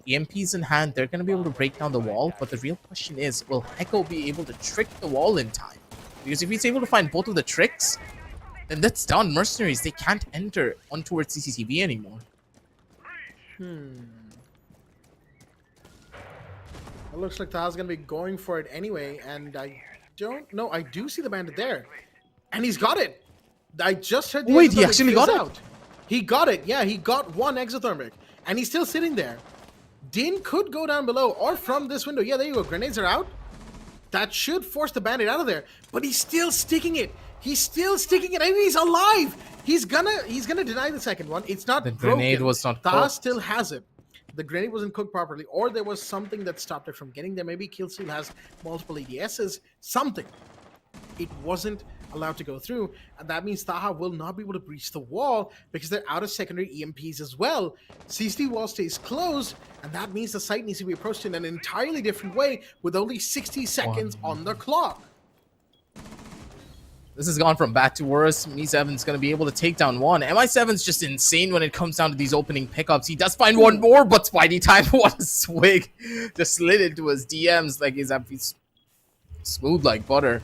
[SPEAKER 7] EMPs in hand, they're going to be able to break down the wall, but the real question is, will Hecko be able to trick the wall in time? Because if he's able to find both of the tricks, then that's done. Mercenaries, they can't enter on towards CCTV anymore.
[SPEAKER 6] It looks like Taha's going to be going for it anyway, and I don't know. I do see the bandit there, and he's got it. I just heard the
[SPEAKER 7] Wait, he
[SPEAKER 6] exothermic
[SPEAKER 7] actually
[SPEAKER 6] fizz
[SPEAKER 7] got it?
[SPEAKER 6] out. He got it. Yeah, he got one exothermic, and he's still sitting there. Din could go down below or from this window. Yeah, there you go. Grenades are out. That should force the bandit out of there, but he's still sticking it. He's still sticking it. I mean, he's alive. He's gonna deny the second one. It's not
[SPEAKER 7] The
[SPEAKER 6] broken.
[SPEAKER 7] grenade was not
[SPEAKER 6] Taha
[SPEAKER 7] cooked.
[SPEAKER 6] still has it. The grenade wasn't cooked properly, or there was something that stopped it from getting there. Maybe Killstream has multiple ADSs. Something. It wasn't allowed to go through, and that means Taha will not be able to breach the wall because they're out of secondary EMPs as well. CCT wall stays closed, and that means the site needs to be approached in an entirely different way with only 60 seconds on the clock.
[SPEAKER 7] This has gone from bad to worse. Mi7's going to be able to take down one. MI7's just insane when it comes down to these opening pickups. He does find one more, but Spidey time, what a swig. Just slid into his DMs like he's smooth like butter.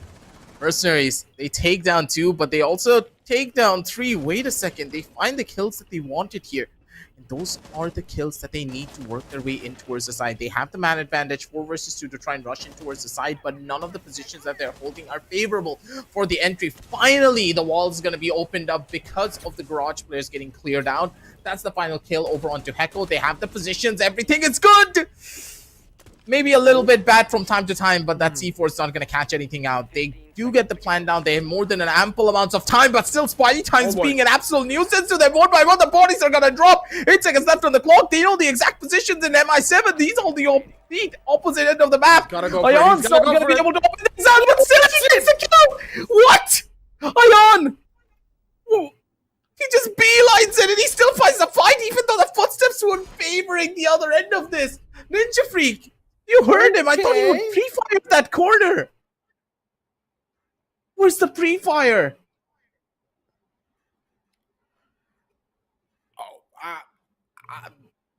[SPEAKER 7] Mercenaries, they take down 2, but they also take down 3. Wait a second. They find the kills that they wanted here. And those are the kills that they need to work their way in towards the side. They have the man advantage, 4 versus 2 to try and rush in towards the side, but none of the positions that they're holding are favorable for the entry. Finally, the wall is going to be opened up because of the garage players getting cleared out. That's the final kill over onto Hecko. They have the positions. Everything is good. Maybe a little bit bad from time to time, but that C4 is not going to catch anything out. They do get the plan down. They have more than an ample amounts of time, but still Spidey time's being an absolute nuisance to them. One by one, the bodies are going to drop. 8 seconds left on the clock. They know the exact positions in MI7. These are the opposite end of the map. Ion's not going to be able to open things out, but still he gets the kill. What? Ion! He just beelines it and he still finds the fight, even though the footsteps were favoring the other end of this. Ninja Freak, you heard him. I thought he would pre-fire that corner. Where's the pre-fire?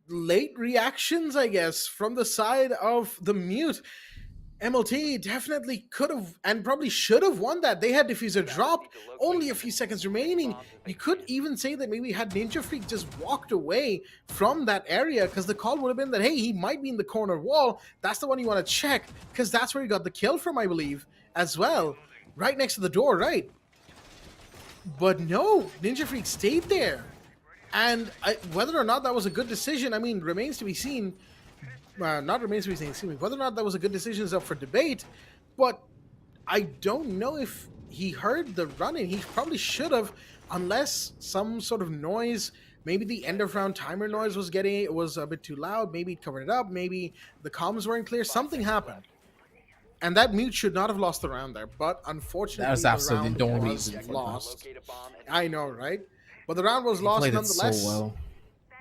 [SPEAKER 6] Late reactions, I guess, from the side of the mute. MLT definitely could have and probably should have won that. They had diffuser dropped, only a few seconds remaining. You could even say that maybe had Ninja Freak just walked away from that area, because the call would have been that, hey, he might be in the corner wall. That's the one you want to check, because that's where he got the kill from, I believe, as well. Right next to the door, right? But no, Ninja Freak stayed there. And whether or not that was a good decision, I mean, remains to be seen. Not remains to be seen, excuse me. Whether or not that was a good decision is up for debate, but I don't know if he heard the run-in. He probably should have, unless some sort of noise, maybe the end of round timer noise was a bit too loud, maybe it covered it up, maybe the comms weren't clear, something happened. And that mute should not have lost the round there, but unfortunately,
[SPEAKER 7] that was absolutely
[SPEAKER 6] the round
[SPEAKER 7] no
[SPEAKER 6] was
[SPEAKER 7] reason for
[SPEAKER 6] lost. I know, right? But the round was lost nonetheless.
[SPEAKER 7] So well.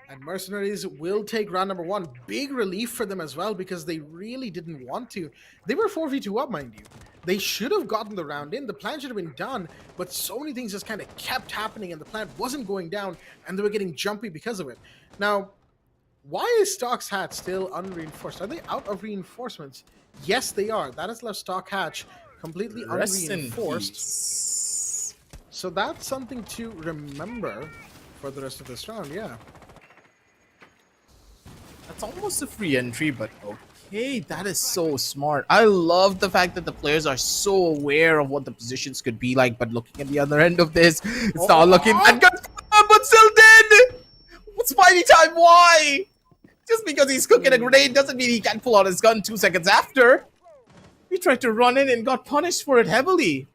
[SPEAKER 6] And Mercenaries will take round number 1. Big relief for them as well, because they really didn't want to. They were 4v2 up, mind you. They should have gotten the round in. The plan should have been done, but so many things just kind of kept happening, and the plan wasn't going down, and they were getting jumpy because of it. Now, why is Stock's hatch still unreinforced? Are they out of reinforcements? Yes, they are. That has left Stock hatch completely unreinforced. So that's something to remember for the rest of this round, yeah.
[SPEAKER 7] That's almost a free entry, but okay, that is so smart. I love the fact that the players are so aware of what the positions could be like, but looking at the other end of this, it's not looking that good for them, but still dead! What's Spidey time? Why? Just because he's cooking a grenade doesn't mean he can't pull out his gun 2 seconds after. He tried to run in and got punished for it heavily.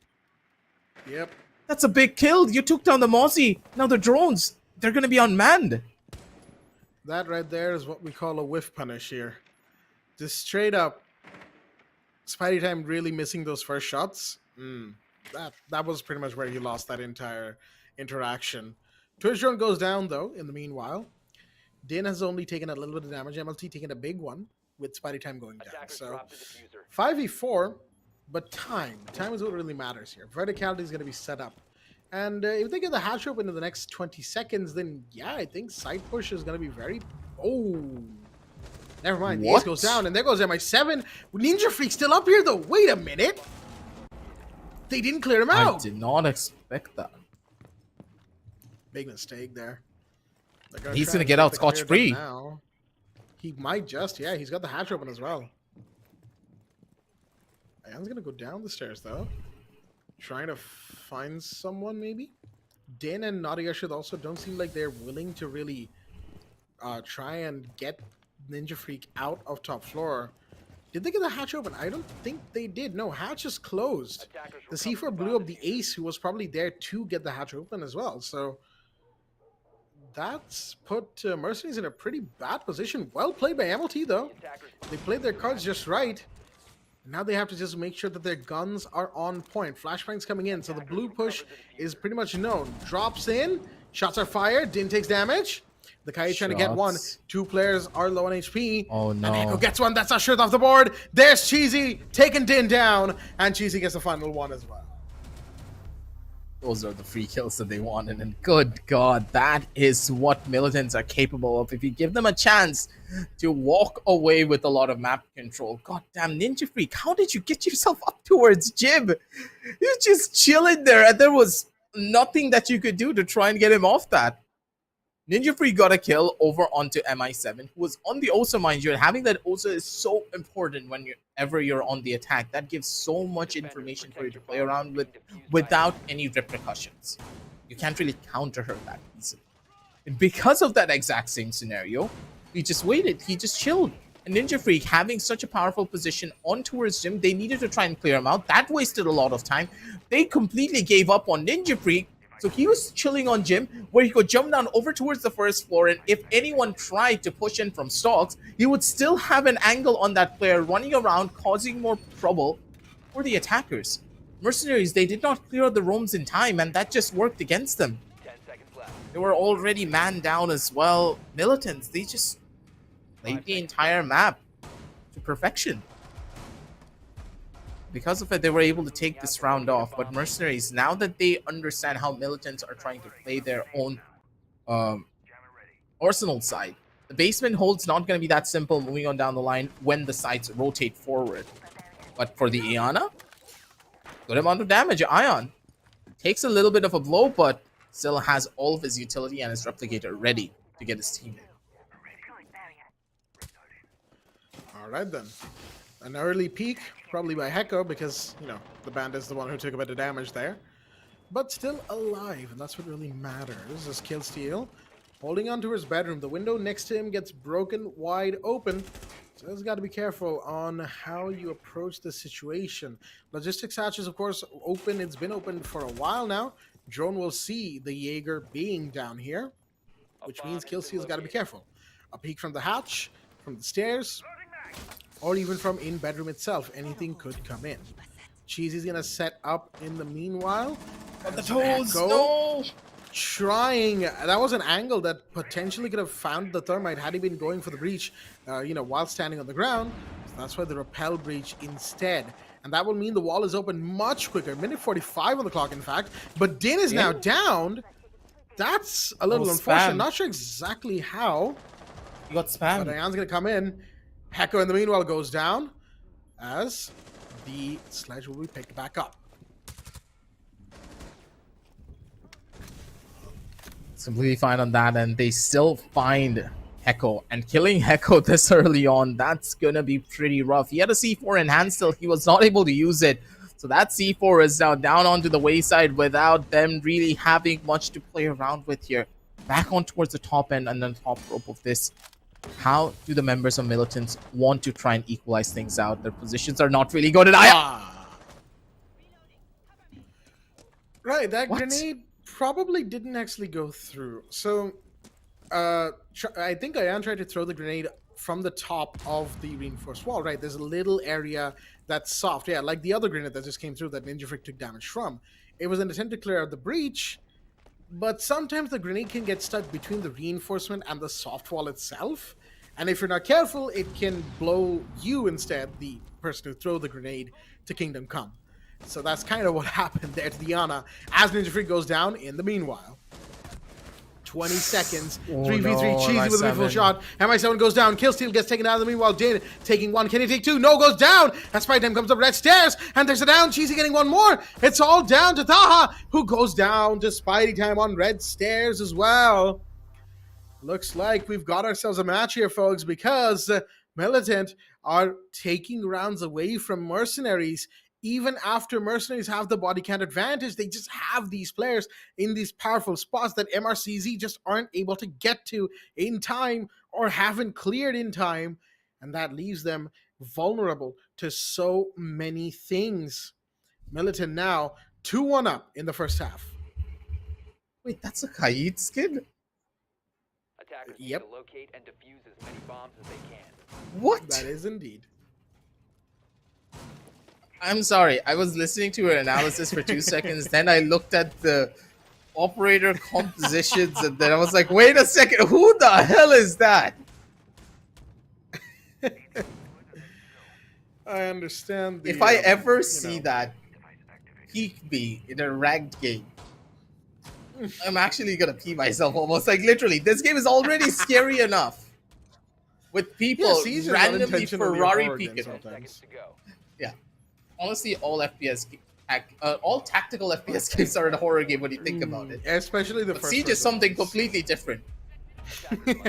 [SPEAKER 6] Yep.
[SPEAKER 7] That's a big kill. You took down the Mozzie. Now the drones, they're going to be unmanned.
[SPEAKER 6] That right there is what we call a whiff punish here. Just straight up, Spidey time really missing those first shots. That was pretty much where he lost that entire interaction. Twitch drone goes down, though, in the meanwhile. Din has only taken a little bit of damage. MLT taking a big one with Spidey time going down. So 5v4, but time. Time is what really matters here. Verticality is going to be set up. And if they get the hatch open in the next 20 seconds, then yeah, I think side push is going to be very... Oh, never mind. The ace goes down, and there goes MI7. Ninja Freak still up here, though. Wait a minute. They didn't clear him out.
[SPEAKER 7] I did not expect that.
[SPEAKER 6] Big mistake there.
[SPEAKER 7] He's going to get out scotch-free.
[SPEAKER 6] Now. He might just, yeah, he's got the hatch open as well. Ion's going to go down the stairs, though. Trying to find someone, maybe? Din and Nadia should also don't seem like they're willing to really try and get Ninja Freak out of top floor. Did they get the hatch open? I don't think they did. No, hatch is closed.
[SPEAKER 8] Attackers
[SPEAKER 6] The
[SPEAKER 8] recovered
[SPEAKER 6] C4
[SPEAKER 8] the
[SPEAKER 6] blew up the
[SPEAKER 8] bomb
[SPEAKER 6] ace, who was probably there to get the hatch open as well. So that's put Mercenaries in a pretty bad position. Well played by MLT, though.
[SPEAKER 8] Attackers
[SPEAKER 6] They played their cards just right. Now they have to just make sure that their guns are on point. Flashbang's coming in, so the blue push is pretty much known. Drops in, shots are fired, Din takes damage. The Kai trying to get one.
[SPEAKER 7] Shots.
[SPEAKER 6] 2 players are low on HP.
[SPEAKER 7] Oh, no.
[SPEAKER 6] And Echo gets one, that's our shirt off the board. There's Cheesy taking Din down, and Cheesy gets the final one as well.
[SPEAKER 7] Those are the free kills that they wanted, and good God, that is what Militants are capable of. If you give them a chance to walk away with a lot of map control. Goddamn, Ninja Freak, how did you get yourself up towards Jib? You're just chilling there, and there was nothing that you could do to try and get him off that. Ninja Freak got a kill over onto MI7, who was on the OSA, mind you. And having that OSA is so important whenever you're on the attack. That gives so much information for you to play around with without any repercussions. You can't really counter her that easily. And because of that exact same scenario, he just waited. He just chilled. And Ninja Freak, having such a powerful position on towards Jim, they needed to try and clear him out. That wasted a lot of time. They completely gave up on Ninja Freak. So he was chilling on Jim, where he could jump down over towards the first floor, and if anyone tried to push in from stalks, he would still have an angle on that player running around, causing more trouble for the attackers. Mercenaries, they did not clear out the roams in time, and that just worked against them.
[SPEAKER 8] 10 seconds left.
[SPEAKER 7] They were already man down as well. Militants, they just played the entire map to perfection. Because of it, they were able to take this round off. But Mercenaries, now that they understand how Militants are trying to play their own arsenal side, the basement hold's not going to be that simple moving on down the line when the sides rotate forward. But for the Iana, good amount of damage. Ion takes a little bit of a blow, but still has all of his utility and his replicator ready to get his team in.
[SPEAKER 6] All right, then. An early peak, probably by Hecko, because, you know, the band is the one who took a bit of damage there. But still alive, and that's what really matters. Is Kill Steal holding on to his bedroom. The window next to him gets broken wide open. So he's got to be careful on how you approach the situation. Logistics hatch is, of course, open. It's been open for a while now. Drone will see the Jaeger being down here, which means Kill Steal's got to be careful. A peek from the hatch, from the stairs, or even from in bedroom itself. Anything could come in. Cheesy's gonna set up in the meanwhile.
[SPEAKER 7] But the toes,
[SPEAKER 6] Echo
[SPEAKER 7] no!
[SPEAKER 6] Trying, that was an angle that potentially could have found the thermite had he been going for the breach, you know, while standing on the ground. So that's why the repel breach instead. And that will mean the wall is open much quicker. Minute 45 on the clock, in fact. But Din is now downed. That's a little unfortunate.
[SPEAKER 7] Spam.
[SPEAKER 6] Not sure exactly how.
[SPEAKER 7] You got spam.
[SPEAKER 6] But Ayan's gonna come in. Hecko in the meanwhile goes down as the sledge will be picked back up.
[SPEAKER 7] It's completely fine on that, and they still find Hecko. And killing Hecko this early on, that's gonna be pretty rough. He had a C4 in hand still. He was not able to use it. So that C4 is now down onto the wayside without them really having much to play around with here. Back on towards the top end and then top rope of this. How do the members of Militants want to try and equalize things out? Their positions are not really good. And
[SPEAKER 6] Right, that
[SPEAKER 7] What?
[SPEAKER 6] grenade probably didn't actually go through. So, I think Ayan tried to throw the grenade from the top of the reinforced wall, right? There's a little area that's soft. Yeah, like the other grenade that just came through that Ninja Freak took damage from. It was an attempt to clear out the breach, but sometimes the grenade can get stuck between the reinforcement and the soft wall itself. And if you're not careful, it can blow you instead, the person who threw the grenade, to Kingdom Come. So that's kind of what happened there to Diana as Ninja Freak goes down in the meanwhile. 20 seconds, 3v3, Cheesy with a beautiful shot. MI7 goes down, Killsteal gets taken out of the meanwhile. Din taking one, can he take two? No, goes down. As Spy Time comes up red stairs, and there's a down, Cheesy getting one more. It's all down to Taha, who goes down to Spidey Time on red stairs as well. Looks like we've got ourselves a match here, folks, because Militant are taking rounds away from Mercenaries. Even after Mercenaries have the body count advantage, they just have these players in these powerful spots that MRCZ just aren't able to get to in time or haven't cleared in time. And that leaves them vulnerable to so many things. Militant now 2-1 up in the first half.
[SPEAKER 7] Wait, that's a Kaid skin?
[SPEAKER 8] Attackers need
[SPEAKER 6] Yep.
[SPEAKER 8] to locate and defuse as many bombs as they can.
[SPEAKER 7] What?
[SPEAKER 6] That is indeed.
[SPEAKER 7] I'm sorry. I was listening to an analysis for 2 seconds. Then I looked at the operator compositions, and then I was like, wait a second. Who the hell is that?
[SPEAKER 6] I understand.
[SPEAKER 7] If I ever see that peak me in a ranked game, I'm actually going to pee myself almost. Like, literally, this game is already scary enough. With people
[SPEAKER 6] Siege is
[SPEAKER 7] randomly
[SPEAKER 6] unintentionally
[SPEAKER 7] Ferrari
[SPEAKER 6] horror again
[SPEAKER 7] peeking.
[SPEAKER 6] sometimes.
[SPEAKER 8] Seconds to go.
[SPEAKER 7] Yeah. Honestly, all all tactical FPS games are a horror game when you think about it.
[SPEAKER 6] Especially the
[SPEAKER 7] But
[SPEAKER 6] first.
[SPEAKER 7] Siege is something completely different.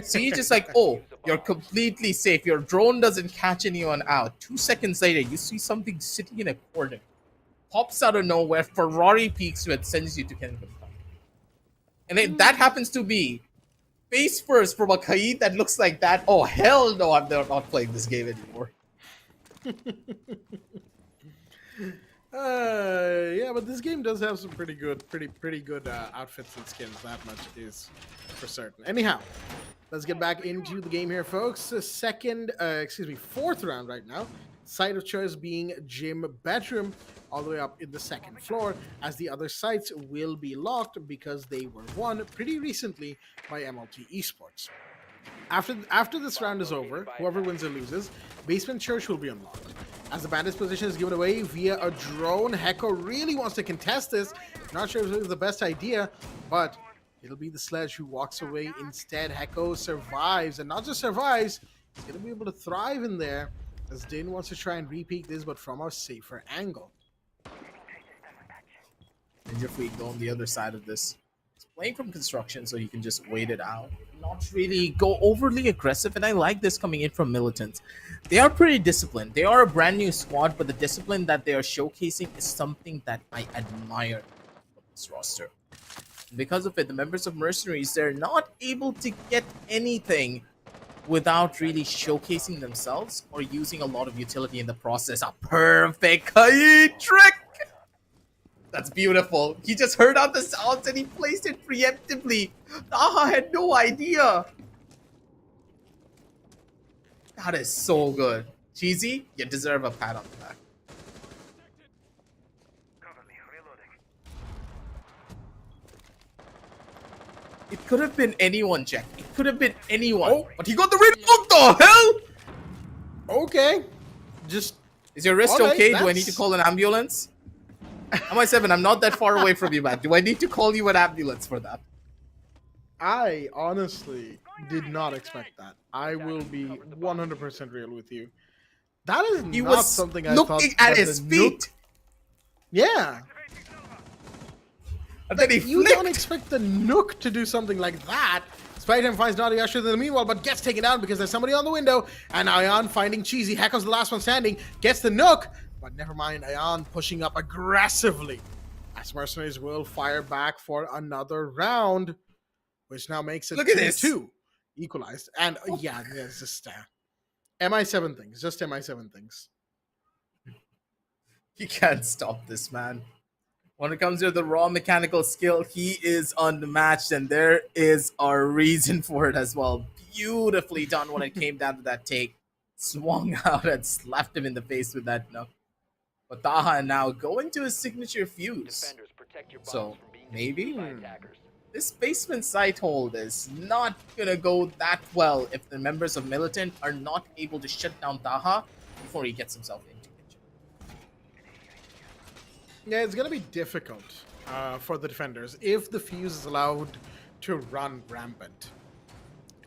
[SPEAKER 7] Siege is like, oh, you're completely safe. Your drone doesn't catch anyone out. 2 seconds later, you see something sitting in a corner. Pops out of nowhere, Ferrari peeks you and sends you to Kingdom Come. And then that happens to be face first from a Kaid that looks like that. Oh, hell no, I'm not playing this game anymore.
[SPEAKER 6] Yeah, but this game does have some pretty good outfits and skins. That much is for certain. Anyhow, let's get back into the game here, folks. Fourth round right now. Site of choice being gym bedroom, all the way up in the second floor, as the other sites will be locked because they were won pretty recently by MLT Esports. After this round is over, whoever wins or loses, Basement Church will be unlocked. As the bandit's position is given away via a drone, Heko really wants to contest this. Not sure if it was the best idea, but it'll be the Sledge who walks away instead. Heko survives, and not just survives, he's going to be able to thrive in there, as Din wants to try and repeat this, but from a safer angle.
[SPEAKER 7] And your feet go on the other side of this. He's playing from construction, so he can just wait it out. Not really go overly aggressive, and I like this coming in from Militants. They are pretty disciplined. They are a brand new squad, but the discipline that they are showcasing is something that I admire from this roster. Because of it, the members of Mercenaries, they're not able to get anything without really showcasing themselves or using a lot of utility in the process. A perfect Kaid trick! That's beautiful. He just heard out the sounds and he placed it preemptively. Taha had no idea. That is so good. Cheesy, you deserve a pat on the back. It could have been anyone, Jack. It could have been anyone.
[SPEAKER 6] Oh.
[SPEAKER 7] But he got the rid. What the hell?
[SPEAKER 6] Okay. Just
[SPEAKER 7] Is your wrist
[SPEAKER 6] Alright,
[SPEAKER 7] okay? Do I
[SPEAKER 6] that's-
[SPEAKER 7] need to call an ambulance? MI7, I'm not that far away from you, man. Do I need to call you an ambulance for that?
[SPEAKER 6] I honestly did not expect that. I will be 100% real with you. That is
[SPEAKER 7] He
[SPEAKER 6] not
[SPEAKER 7] was
[SPEAKER 6] something I thought.
[SPEAKER 7] looking at
[SPEAKER 6] that
[SPEAKER 7] his
[SPEAKER 6] the Nook-
[SPEAKER 7] feet.
[SPEAKER 6] Yeah.
[SPEAKER 7] And then he
[SPEAKER 6] You don't
[SPEAKER 7] flicked.
[SPEAKER 6] expect the Nook to do something like that. Spytime finds Naughty Usher in the meanwhile, but gets taken down because there's somebody on the window. And Ion finding Cheesy. Hecko's the last one standing. Gets the Nook. But never mind, Ion pushing up aggressively. As Mercenaries will fire back for another round. Which now makes it
[SPEAKER 7] Look at this.
[SPEAKER 6] 2-2. Equalized. And yeah, it's just MI7 things. Just MI7 things.
[SPEAKER 7] You can't stop this man. When it comes to the raw mechanical skill, he is unmatched, and there is a reason for it as well. Beautifully done when it came down to that take. Swung out and slapped him in the face with that knock. But Taha now going to his signature fuse.
[SPEAKER 8] Defenders, protect your bombs
[SPEAKER 7] So,
[SPEAKER 8] from being
[SPEAKER 7] maybe?
[SPEAKER 8] defused by attackers.
[SPEAKER 7] This basement site hold is not gonna go that well if the members of Militant are not able to shut down Taha before he gets himself into kitchen.
[SPEAKER 6] Yeah, it's going to be difficult for the defenders if the fuse is allowed to run rampant.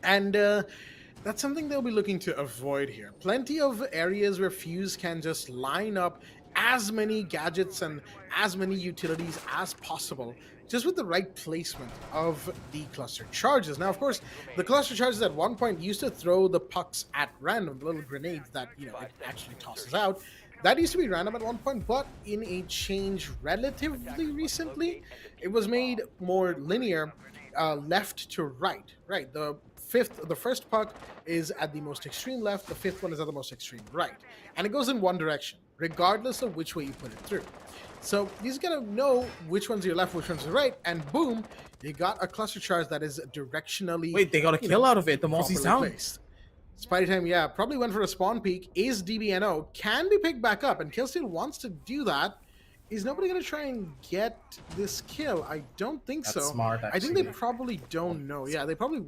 [SPEAKER 6] And that's something they'll be looking to avoid here. Plenty of areas where fuse can just line up as many gadgets and as many utilities as possible, just with the right placement of the cluster charges. Now, of course, the cluster charges at one point used to throw the pucks at random, the little grenades that, you know, it actually tosses out. That used to be random at one point, but in a change relatively recently, it was made more linear, left to right. Right, the the first puck is at the most extreme left, the fifth one is at the most extreme right. And it goes in one direction, regardless of which way you put it through. So he's gonna know which one's your left, which one's your right, and boom, you got a cluster charge that is directionally.
[SPEAKER 7] Wait, they got a kill out of it. The Mozzie's down.
[SPEAKER 6] Placed. Spidey Time, yeah, probably went for a spawn peek. Is DBNO, can be picked back up, and Killsteel wants to do that. Is nobody going to try and get this kill? I don't think
[SPEAKER 7] That's
[SPEAKER 6] so.
[SPEAKER 7] smart,
[SPEAKER 6] I think they
[SPEAKER 7] actually.
[SPEAKER 6] probably don't know. Yeah, they probably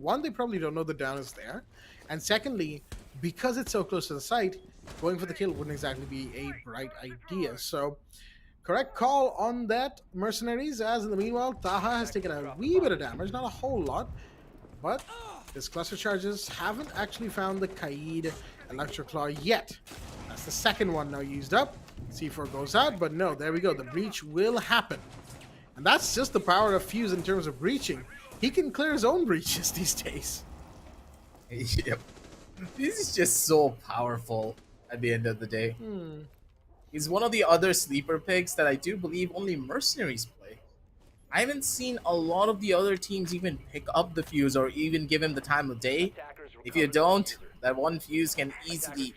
[SPEAKER 6] don't know the down is there. And secondly, because it's so close to the site, going for the kill wouldn't exactly be a bright idea. So, correct call on that, Mercenaries, as in the meanwhile, Taha has taken a wee bit of damage, not a whole lot, but his cluster charges haven't actually found the Kaid Electroclaw yet. That's the second one now used up. C4 goes out, but no, there we go. The breach will happen. And that's just the power of Fuse in terms of breaching. He can clear his own breaches these days.
[SPEAKER 7] Yep. This is just so powerful at the end of the day. He's one of the other sleeper picks that I do believe only Mercenaries play. I haven't seen a lot of the other teams even pick up the Fuse or even give him the time of day. If you don't, that one Fuse can easily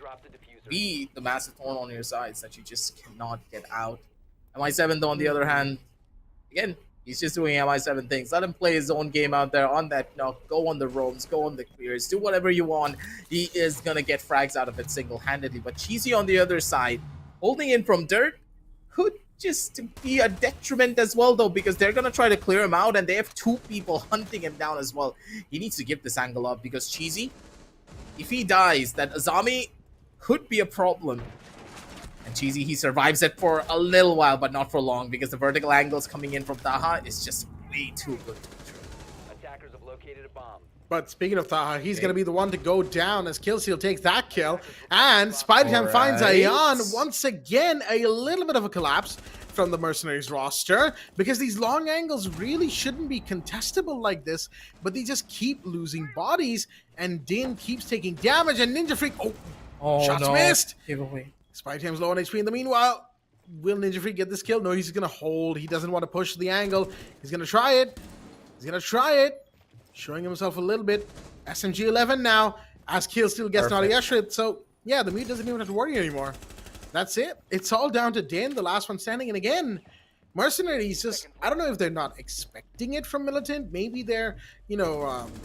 [SPEAKER 7] be the massive thorn on your sides that you just cannot get out. MI7 though, on the other hand, again, he's just doing MI7 things. Let him play his own game out there on that knock, go on the roams, go on the clears, do whatever you want. He is gonna get frags out of it single-handedly. But Cheesy on the other side, holding in from dirt, could just be a detriment as well though, because they're gonna try to clear him out and they have two people hunting him down as well. He needs to give this angle up because Cheesy, if he dies, that Azami could be a problem. And Cheesy, he survives it for a little while, but not for long, because the vertical angles coming in from Taha is just way too good to be true.
[SPEAKER 8] Attackers have located a bomb.
[SPEAKER 6] But speaking of Taha, he's going to be the one to go down as Killsteel takes that kill. And Spider-Ham finds Ayan once again. A little bit of a collapse from the Mercenaries roster, because these long angles really shouldn't be contestable like this, but they just keep losing bodies, and Din keeps taking damage, and Ninja Freak, shots missed.
[SPEAKER 7] Giveaway.
[SPEAKER 6] Spider-Ham's low on HP in the meanwhile. Will Ninja Freak get this kill? No, he's going to hold. He doesn't want to push the angle. He's going to try it. Showing himself a little bit. SMG 11 now, as Killsteel gets naughty Eshrit. So, yeah, the Mute doesn't even have to worry anymore. That's it. It's all down to Din, the last one standing. And again, Mercenaries just, I don't know if they're not expecting it from Militant. Maybe they're,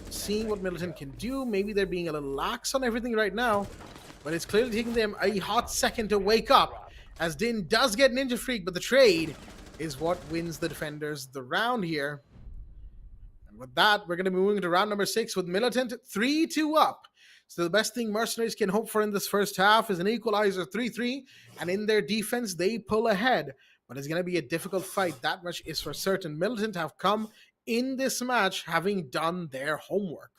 [SPEAKER 6] seeing what Militant can do. Maybe they're being a little lax on everything right now. But it's clearly taking them a hot second to wake up, as Din does get Ninja Freak, but the trade is what wins the defenders the round here. And with that, we're going to be moving to round number 6 with Militant 3-2 up. So the best thing Mercenaries can hope for in this first half is an equalizer 3-3, and in their defense, they pull ahead. But it's going to be a difficult fight. That much is for certain. Militant have come in this match having done their homework.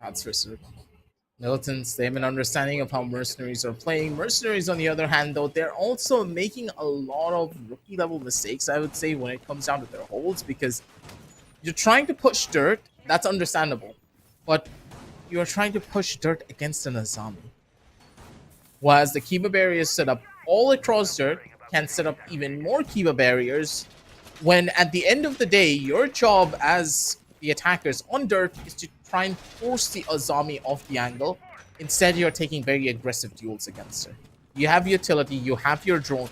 [SPEAKER 7] That's for certain. Militants, they have an understanding of how Mercenaries are playing. Mercenaries, on the other hand, though, they're also making a lot of rookie-level mistakes, I would say, when it comes down to their holds, because you're trying to push dirt, that's understandable, but you're trying to push dirt against an Azami. Whereas the Kiba barriers set up all across dirt can set up even more Kiba barriers, when at the end of the day, your job as the attackers on dirt is to try and force the Azami off the angle. Instead, you're taking very aggressive duels against her. You have utility, you have your drone.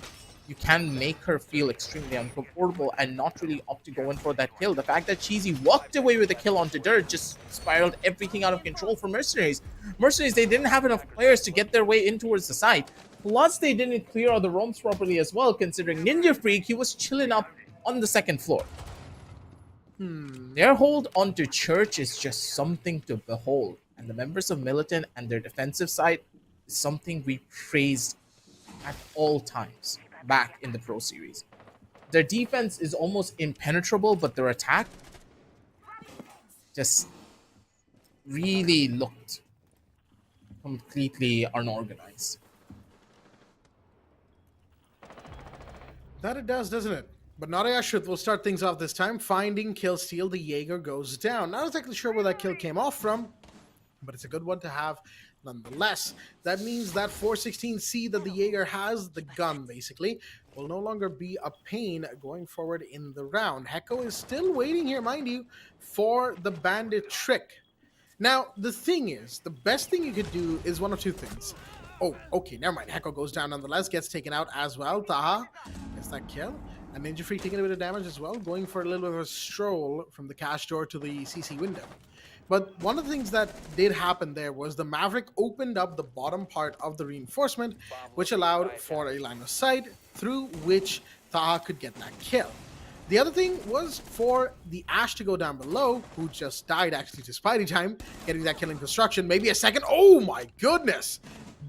[SPEAKER 7] You can make her feel extremely uncomfortable and not really opt to go in for that kill. The fact that Cheesy walked away with a kill onto dirt just spiraled everything out of control for Mercenaries. Mercenaries, they didn't have enough players to get their way in towards the site. Plus, they didn't clear all the roams properly as well, considering Ninja Freak, he was chilling up on the second floor. Their hold onto Church is just something to behold, and the members of Militant and their defensive side is something we praised at all times back in the Pro Series. Their defense is almost impenetrable, but their attack just really looked completely unorganized.
[SPEAKER 6] That it does, doesn't it? But not Ashut will start things off this time, finding Killsteel. The Jaeger goes down. Not exactly sure where that kill came off from, but it's a good one to have. Nonetheless, that means that 416C that the Jaeger has, the gun basically, will no longer be a pain going forward in the round. Hecko is still waiting here, mind you, for the bandit trick. Now, the thing is, the best thing you could do is one of two things. Oh, okay, never mind. Hecko goes down nonetheless, gets taken out as well. Taha gets that kill. And Ninja Freak taking a bit of damage as well, going for a little bit of a stroll from the cash door to the CC window. But one of the things that did happen there was the Maverick opened up the bottom part of the reinforcement, which allowed for a line of sight through which Taha could get that kill. The other thing was for the Ash to go down below, who just died actually to Spidey time, getting that kill in construction. Maybe a second. Oh my goodness!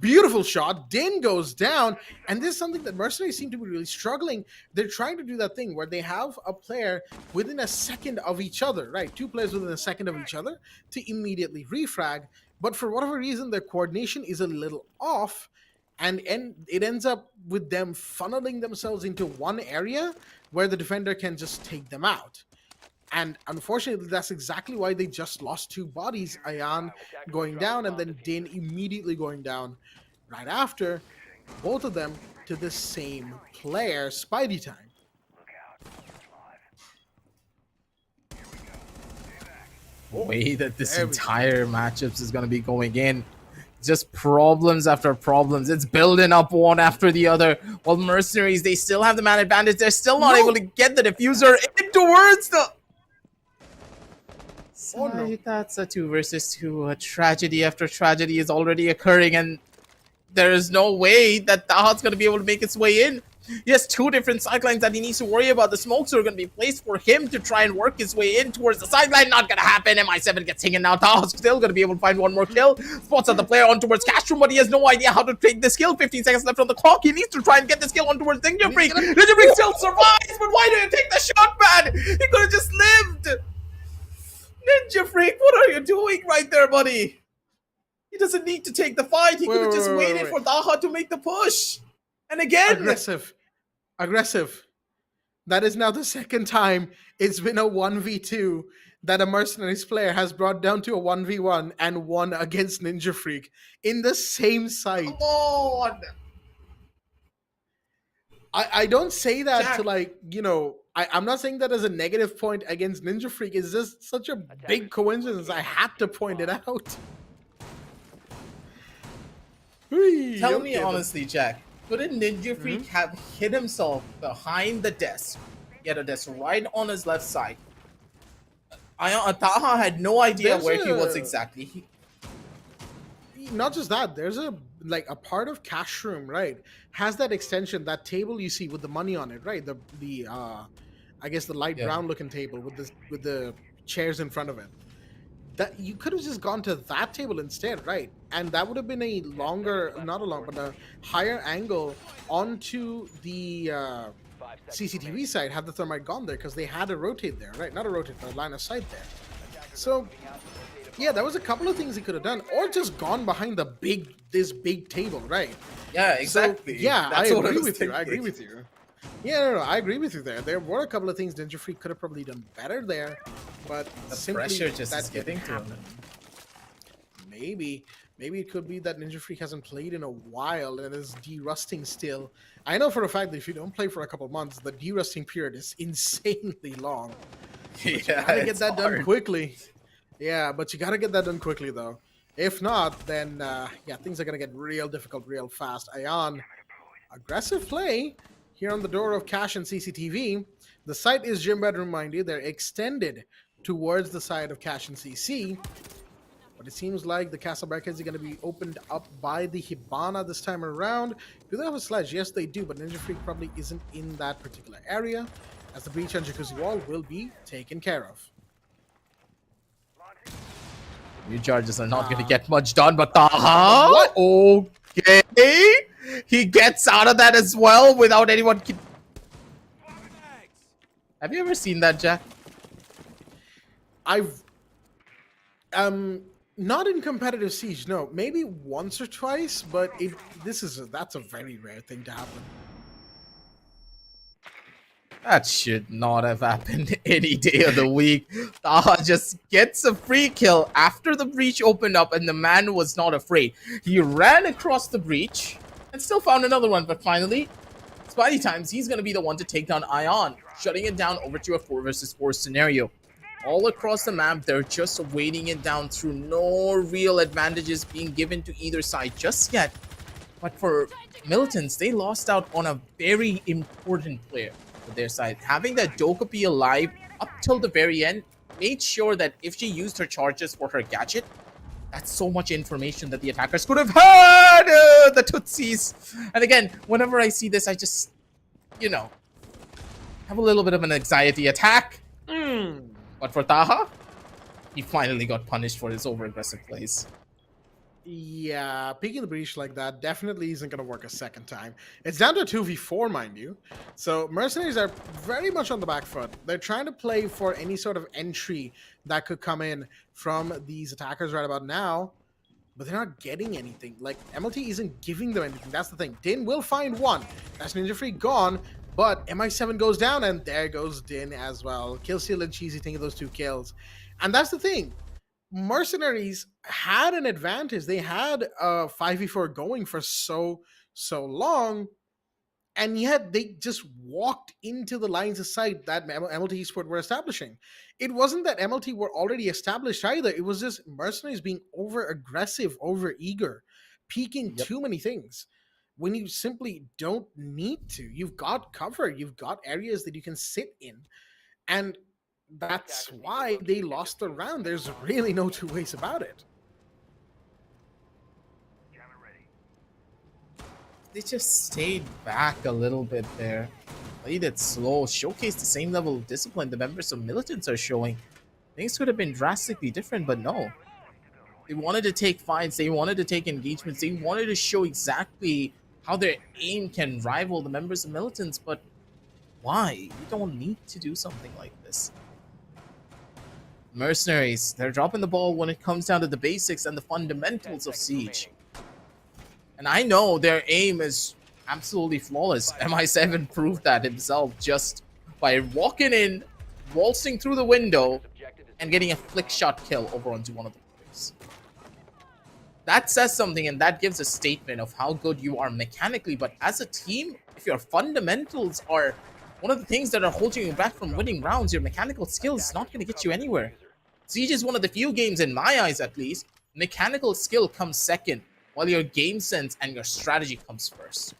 [SPEAKER 6] Beautiful shot. Din goes down, and this is something that Mercenaries seem to be really struggling. They're trying to do that thing where they have a player within a second of each other, right? Two players within a second of each other to immediately refrag, but for whatever reason, their coordination is a little off, and it ends up with them funneling themselves into one area where the defender can just take them out. And unfortunately, that's exactly why they just lost two bodies. Ayan going down and then Din immediately going down right after. Both of them to the same player, Spidey time.
[SPEAKER 7] Way that this entire matchups is going to be going in. Just problems after problems. It's building up one after the other. While Mercenaries, they still have the man advantage. They're still not able to get the diffuser in towards the... That's a 2 versus 2. A tragedy after tragedy is already occurring, and there is no way that Taha's going to be able to make its way in. He has two different sidelines that he needs to worry about. The smokes are going to be placed for him to try and work his way in towards the sideline. Not going to happen. MI7 gets taken now. Taha's still going to be able to find one more kill. Spots out the player on towards Castrum, but he has no idea how to take this kill. 15 seconds left on the clock. He needs to try and get this kill on towards Ninja Freak. Ninja Freak still survives, but why do you take the shot, man? He could have just lived. Ninja Freak, what are you doing right there, buddy? He doesn't need to take the fight. He could have just waited for Taha to make the push. And again...
[SPEAKER 6] Aggressive. That is now the second time it's been a 1v2 that a Mercenaries player has brought down to a 1v1 and won against Ninja Freak in the same site.
[SPEAKER 7] Come on!
[SPEAKER 6] I don't say that
[SPEAKER 7] Jack.
[SPEAKER 6] to, like, you know, I'm not saying that as a negative point against Ninja Freak. It's just such a big coincidence. I had to point it out.
[SPEAKER 7] Tell me honestly, Jack, couldn't Ninja Freak have hit himself behind the desk? He had a desk right on his left side. Taha had no idea where he was exactly.
[SPEAKER 6] Not just that, there's a part of cash room, right, has that extension, that table you see with the money on it, right? The I guess the light brown looking table with the chairs in front of it. That you could have just gone to that table instead, right? And that would have been a a higher angle onto the CCTV side had the thermite gone there, because they had a rotate there, right? Not a rotate, but a line of sight there. So yeah, there was a couple of things he could have done, or just gone behind this big table, right?
[SPEAKER 7] Yeah, exactly.
[SPEAKER 6] So, yeah,
[SPEAKER 7] That's
[SPEAKER 6] I
[SPEAKER 7] what
[SPEAKER 6] agree
[SPEAKER 7] was
[SPEAKER 6] with you. I
[SPEAKER 7] thinking.
[SPEAKER 6] agree with you. Yeah, no, I agree with you there. There were a couple of things Ninja Freak could have probably done better there, but
[SPEAKER 7] The
[SPEAKER 6] simply
[SPEAKER 7] pressure just
[SPEAKER 6] that
[SPEAKER 7] is getting
[SPEAKER 6] didn't
[SPEAKER 7] to him.
[SPEAKER 6] happen. Maybe it could be that Ninja Freak hasn't played in a while and is de-rusting still. I know for a fact that if you don't play for a couple of months, the de-rusting period is insanely long. You gotta get that done quickly. Yeah, but you gotta get that done quickly though. If not, then things are gonna get real difficult real fast. Ayan, aggressive play here on the door of Cash and CCTV. The site is gym bedroom, mind you. They're extended towards the side of Cash and CC. But it seems like the castle barricades are going to be opened up by the Hibana this time around. Do they have a sledge? Yes, they do, but Ninja Freak probably isn't in that particular area, as the breach and Jacuzzi wall will be taken care of.
[SPEAKER 7] New charges are not going to get much done, but Taha?
[SPEAKER 6] What?
[SPEAKER 7] Okay. He gets out of that as well without anyone... Have you ever seen that, Jack?
[SPEAKER 6] I've... Not in competitive Siege, no. Maybe once or twice, but that's a very rare thing to happen.
[SPEAKER 7] That should not have happened any day of the week. Taha just gets a free kill after the breach opened up and the man was not afraid. He ran across the breach and still found another one, but finally, Spidey times, he's going to be the one to take down Ion, shutting it down over to a 4 versus 4 scenario. All across the map, they're just weighting it down through no real advantages being given to either side just yet. But for Militants, they lost out on a very important player for their side. Having that Dokkaepi alive up till the very end made sure that if she used her charges for her gadget, that's so much information that the attackers could have had the Tootsies. And again, whenever I see this, I just, you know, have a little bit of an anxiety attack. But for Taha, he finally got punished for his over-aggressive plays.
[SPEAKER 6] Yeah, peeking the breach like that definitely isn't going to work a second time. It's down to 2v4, mind you. So Mercenaries are very much on the back foot. They're trying to play for any sort of entry that could come in from these attackers right about now, but they're not getting anything. Like, MLT isn't giving them anything. That's the thing. Din will find one. That's Ninja Free gone, but MI7 goes down, and there goes Din as well. Killsteal and Cheesy taking those 2 kills. And that's the thing. Mercenaries had an advantage. They had a 5v4 going for so long, and yet they just walked into the lines of sight that MLT Esports were establishing. It wasn't that MLT were already established either. It was just Mercenaries being over aggressive, over eager, peeking too many things when you simply don't need to. You've got cover, you've got areas that you can sit in, and that's why they lost the round. There's really no two ways about it.
[SPEAKER 7] They just stayed back a little bit there. Played it slow, showcased the same level of discipline the members of Militants are showing. Things could have been drastically different, but no. They wanted to take fights, they wanted to take engagements, they wanted to show exactly how their aim can rival the members of Militants, but why? You don't need to do something like this. Mercenaries, they're dropping the ball when it comes down to the basics and the fundamentals of Siege. And I know their aim is absolutely flawless. MI7 proved that himself just by walking in, waltzing through the window, and getting a flick shot kill over onto one of the players. That says something, and that gives a statement of how good you are mechanically. But as a team, if your fundamentals are one of the things that are holding you back from winning rounds, your mechanical skill is not going to get you anywhere. Siege is one of the few games, in my eyes at least, mechanical skill comes second, while your game sense and your strategy comes first.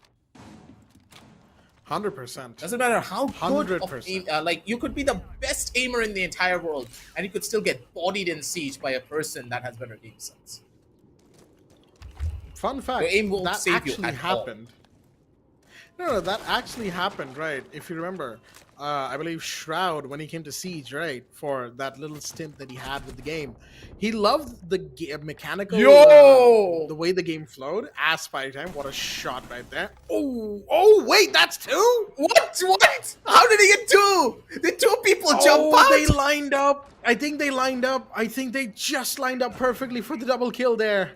[SPEAKER 6] 100%.
[SPEAKER 7] Doesn't matter how good of
[SPEAKER 6] 100%.
[SPEAKER 7] aim, like, you could be the best aimer in the entire world, and you could still get bodied in Siege by a person that has better game sense.
[SPEAKER 6] Fun fact,
[SPEAKER 7] Your aim won't
[SPEAKER 6] that
[SPEAKER 7] save you
[SPEAKER 6] actually
[SPEAKER 7] at
[SPEAKER 6] happened. No, that actually happened, right? If you remember, I believe Shroud, when he came to Siege, right, for that little stint that he had with the game, he loved the mechanical, the way the game flowed. As Spy Time, what a shot right there! Oh, wait, that's 2?
[SPEAKER 7] What? How did he get 2? Did 2 people jump out?
[SPEAKER 6] They lined up. I think they lined up. I think they just lined up perfectly for the double kill there.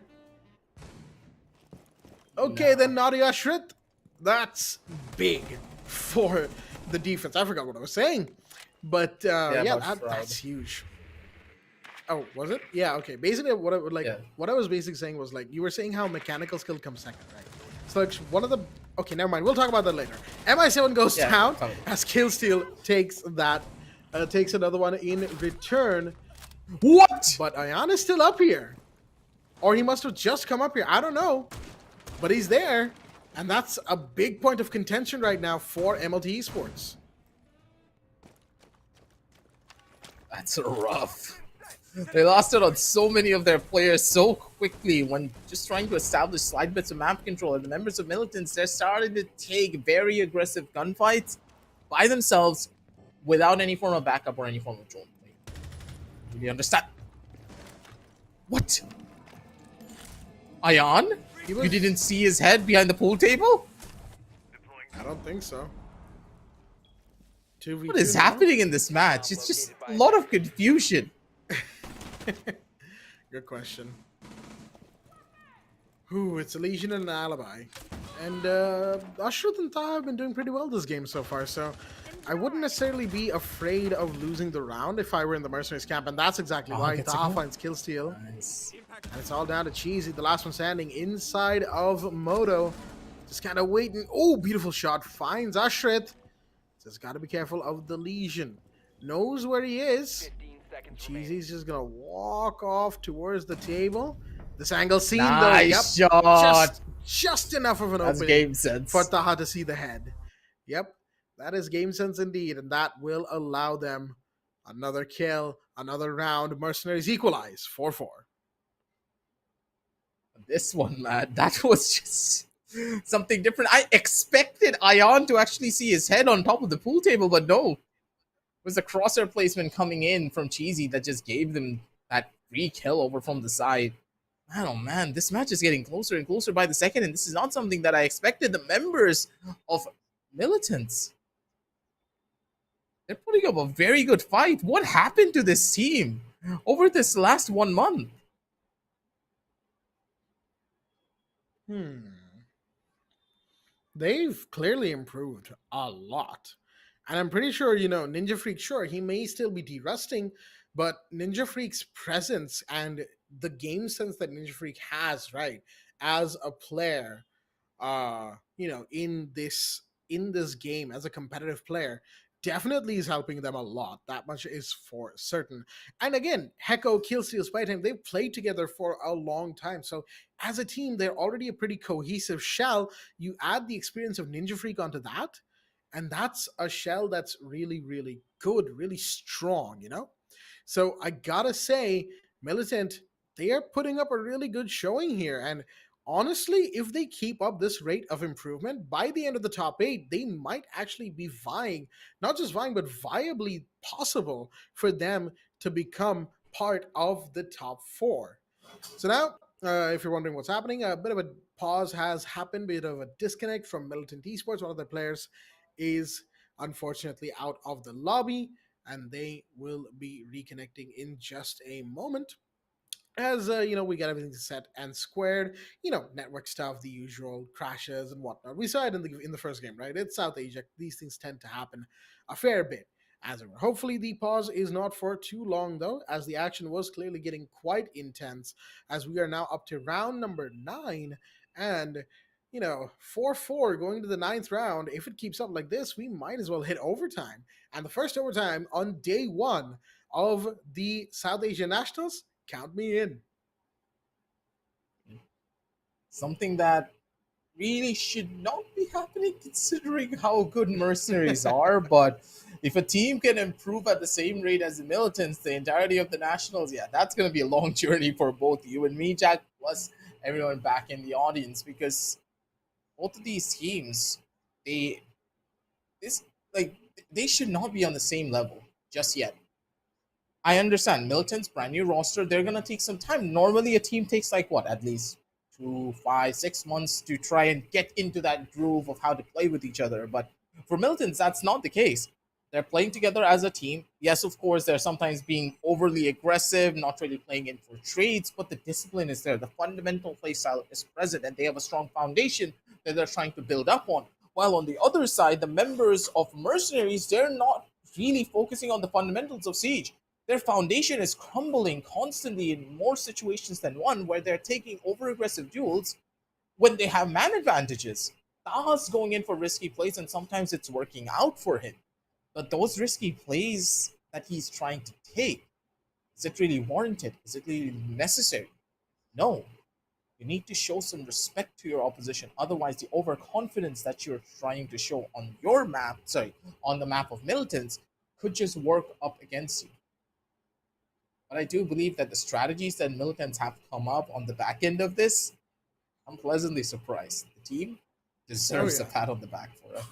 [SPEAKER 6] Okay, then Nadia Shrit. That's big for the defense. I forgot what I was saying. But yeah, that's huge. Oh, was it? Yeah, okay. Basically, what I would like, what I was basically saying was, like, you were saying how mechanical skill comes second, right? So like, one of the, okay, never mind. We'll talk about that later. MI7 goes down as Killsteal takes that, takes another one in return.
[SPEAKER 7] What?
[SPEAKER 6] But Ion is still up here, or he must have just come up here. I don't know, but he's there. And that's a big point of contention right now for MLT Esports.
[SPEAKER 7] That's rough. They lost out on so many of their players so quickly when just trying to establish slight bits of map control. And the members of Militants, they're starting to take very aggressive gunfights by themselves without any form of backup or any form of drone play. Do you understand? What? Ion? You didn't see his head behind the pool table?
[SPEAKER 6] I don't think so. 2v2
[SPEAKER 7] What is happening in this match? It's just a lot of confusion.
[SPEAKER 6] Good question. Ooh, it's a Legion and an Alibi. And Ashrath and Taha have been doing pretty well this game so far, so I wouldn't necessarily be afraid of losing the round if I were in the Mercenaries camp, and that's exactly why.
[SPEAKER 7] Gets a
[SPEAKER 6] Taha
[SPEAKER 7] kill.
[SPEAKER 6] finds kill steal,
[SPEAKER 7] Nice.
[SPEAKER 6] and it's all down to Cheesy, the last one standing inside of Moto. Just kind of waiting. Oh, beautiful shot. Finds Ashrit. Just got to be careful of the Legion. Knows where he is.
[SPEAKER 8] 15 seconds
[SPEAKER 6] Cheesy's just going to walk off towards the table. This angle seen, though.
[SPEAKER 7] Nice
[SPEAKER 6] Yep.
[SPEAKER 7] shot.
[SPEAKER 6] Just enough of an
[SPEAKER 7] That's
[SPEAKER 6] opening
[SPEAKER 7] game sense.
[SPEAKER 6] for Taha to see the head. Yep. That is game sense indeed, and that will allow them another kill, another round. Mercenaries equalize 4-4.
[SPEAKER 7] This one, man, that was just something different. I expected Ion to actually see his head on top of the pool table, but no. It was a crosshair placement coming in from Cheesy that just gave them that free kill over from the side. Man, oh man, this match is getting closer and closer by the second, and this is not something that I expected. The members of Militants, they're putting up a very good fight. What happened to this team over this last 1 month?
[SPEAKER 6] They've clearly improved a lot. And I'm pretty sure, Ninja Freak, sure, he may still be de-rusting, but Ninja Freak's presence and the game sense that Ninja Freak has, right, as a player, in this game, as a competitive player, definitely is helping them a lot. That much is for certain. And again, Heko, Killsteel, Spytime, they've played together for a long time. So as a team, they're already a pretty cohesive shell. You add the experience of Ninja Freak onto that, and that's a shell that's really, really good, really strong, So I gotta say, Militant, they are putting up a really good showing here. And honestly, if they keep up this rate of improvement, by the end of the top 8, they might actually be vying, not just vying, but viably possible for them to become part of the top 4. So now, if you're wondering what's happening, a bit of a pause has happened, a bit of a disconnect from Militant Esports. One of the players is unfortunately out of the lobby, and they will be reconnecting in just a moment. As we got everything set and squared, network stuff, the usual crashes and whatnot. We saw it in the first game, right? It's South Asia. These things tend to happen a fair bit. As it were. Hopefully the pause is not for too long, though, as the action was clearly getting quite intense, as we are now up to round number 9, and 4-4 going to the 9th round. If it keeps up like this, we might as well hit overtime. And the first overtime on day 1 of the South Asia Nationals, count me in.
[SPEAKER 7] Something that really should not be happening considering how good Mercenaries are, but if a team can improve at the same rate as the Militants the entirety of the Nationals, yeah, that's going to be a long journey for both you and me, Jack, plus everyone back in the audience, because both of these teams, they should not be on the same level just yet. I understand Militants, brand new roster, they're going to take some time. Normally a team takes at least 2, 5, 6 months to try and get into that groove of how to play with each other. But for Militants, that's not the case. They're playing together as a team. Yes, of course, they're sometimes being overly aggressive, not really playing in for trades, but the discipline is there. The fundamental play style is present, and they have a strong foundation that they're trying to build up on. While on the other side, the members of Mercenaries, they're not really focusing on the fundamentals of Siege. Their foundation is crumbling constantly in more situations than one, where they're taking over-aggressive duels when they have man advantages. Taha's going in for risky plays, and sometimes it's working out for him. But those risky plays that he's trying to take, is it really warranted? Is it really necessary? No. You need to show some respect to your opposition. Otherwise, the overconfidence that you're trying to show on your map, on the map of Militants, could just work up against you. But I do believe that the strategies that Militants have come up on the back end of this, I'm pleasantly surprised. The team deserves a pat on the back for it.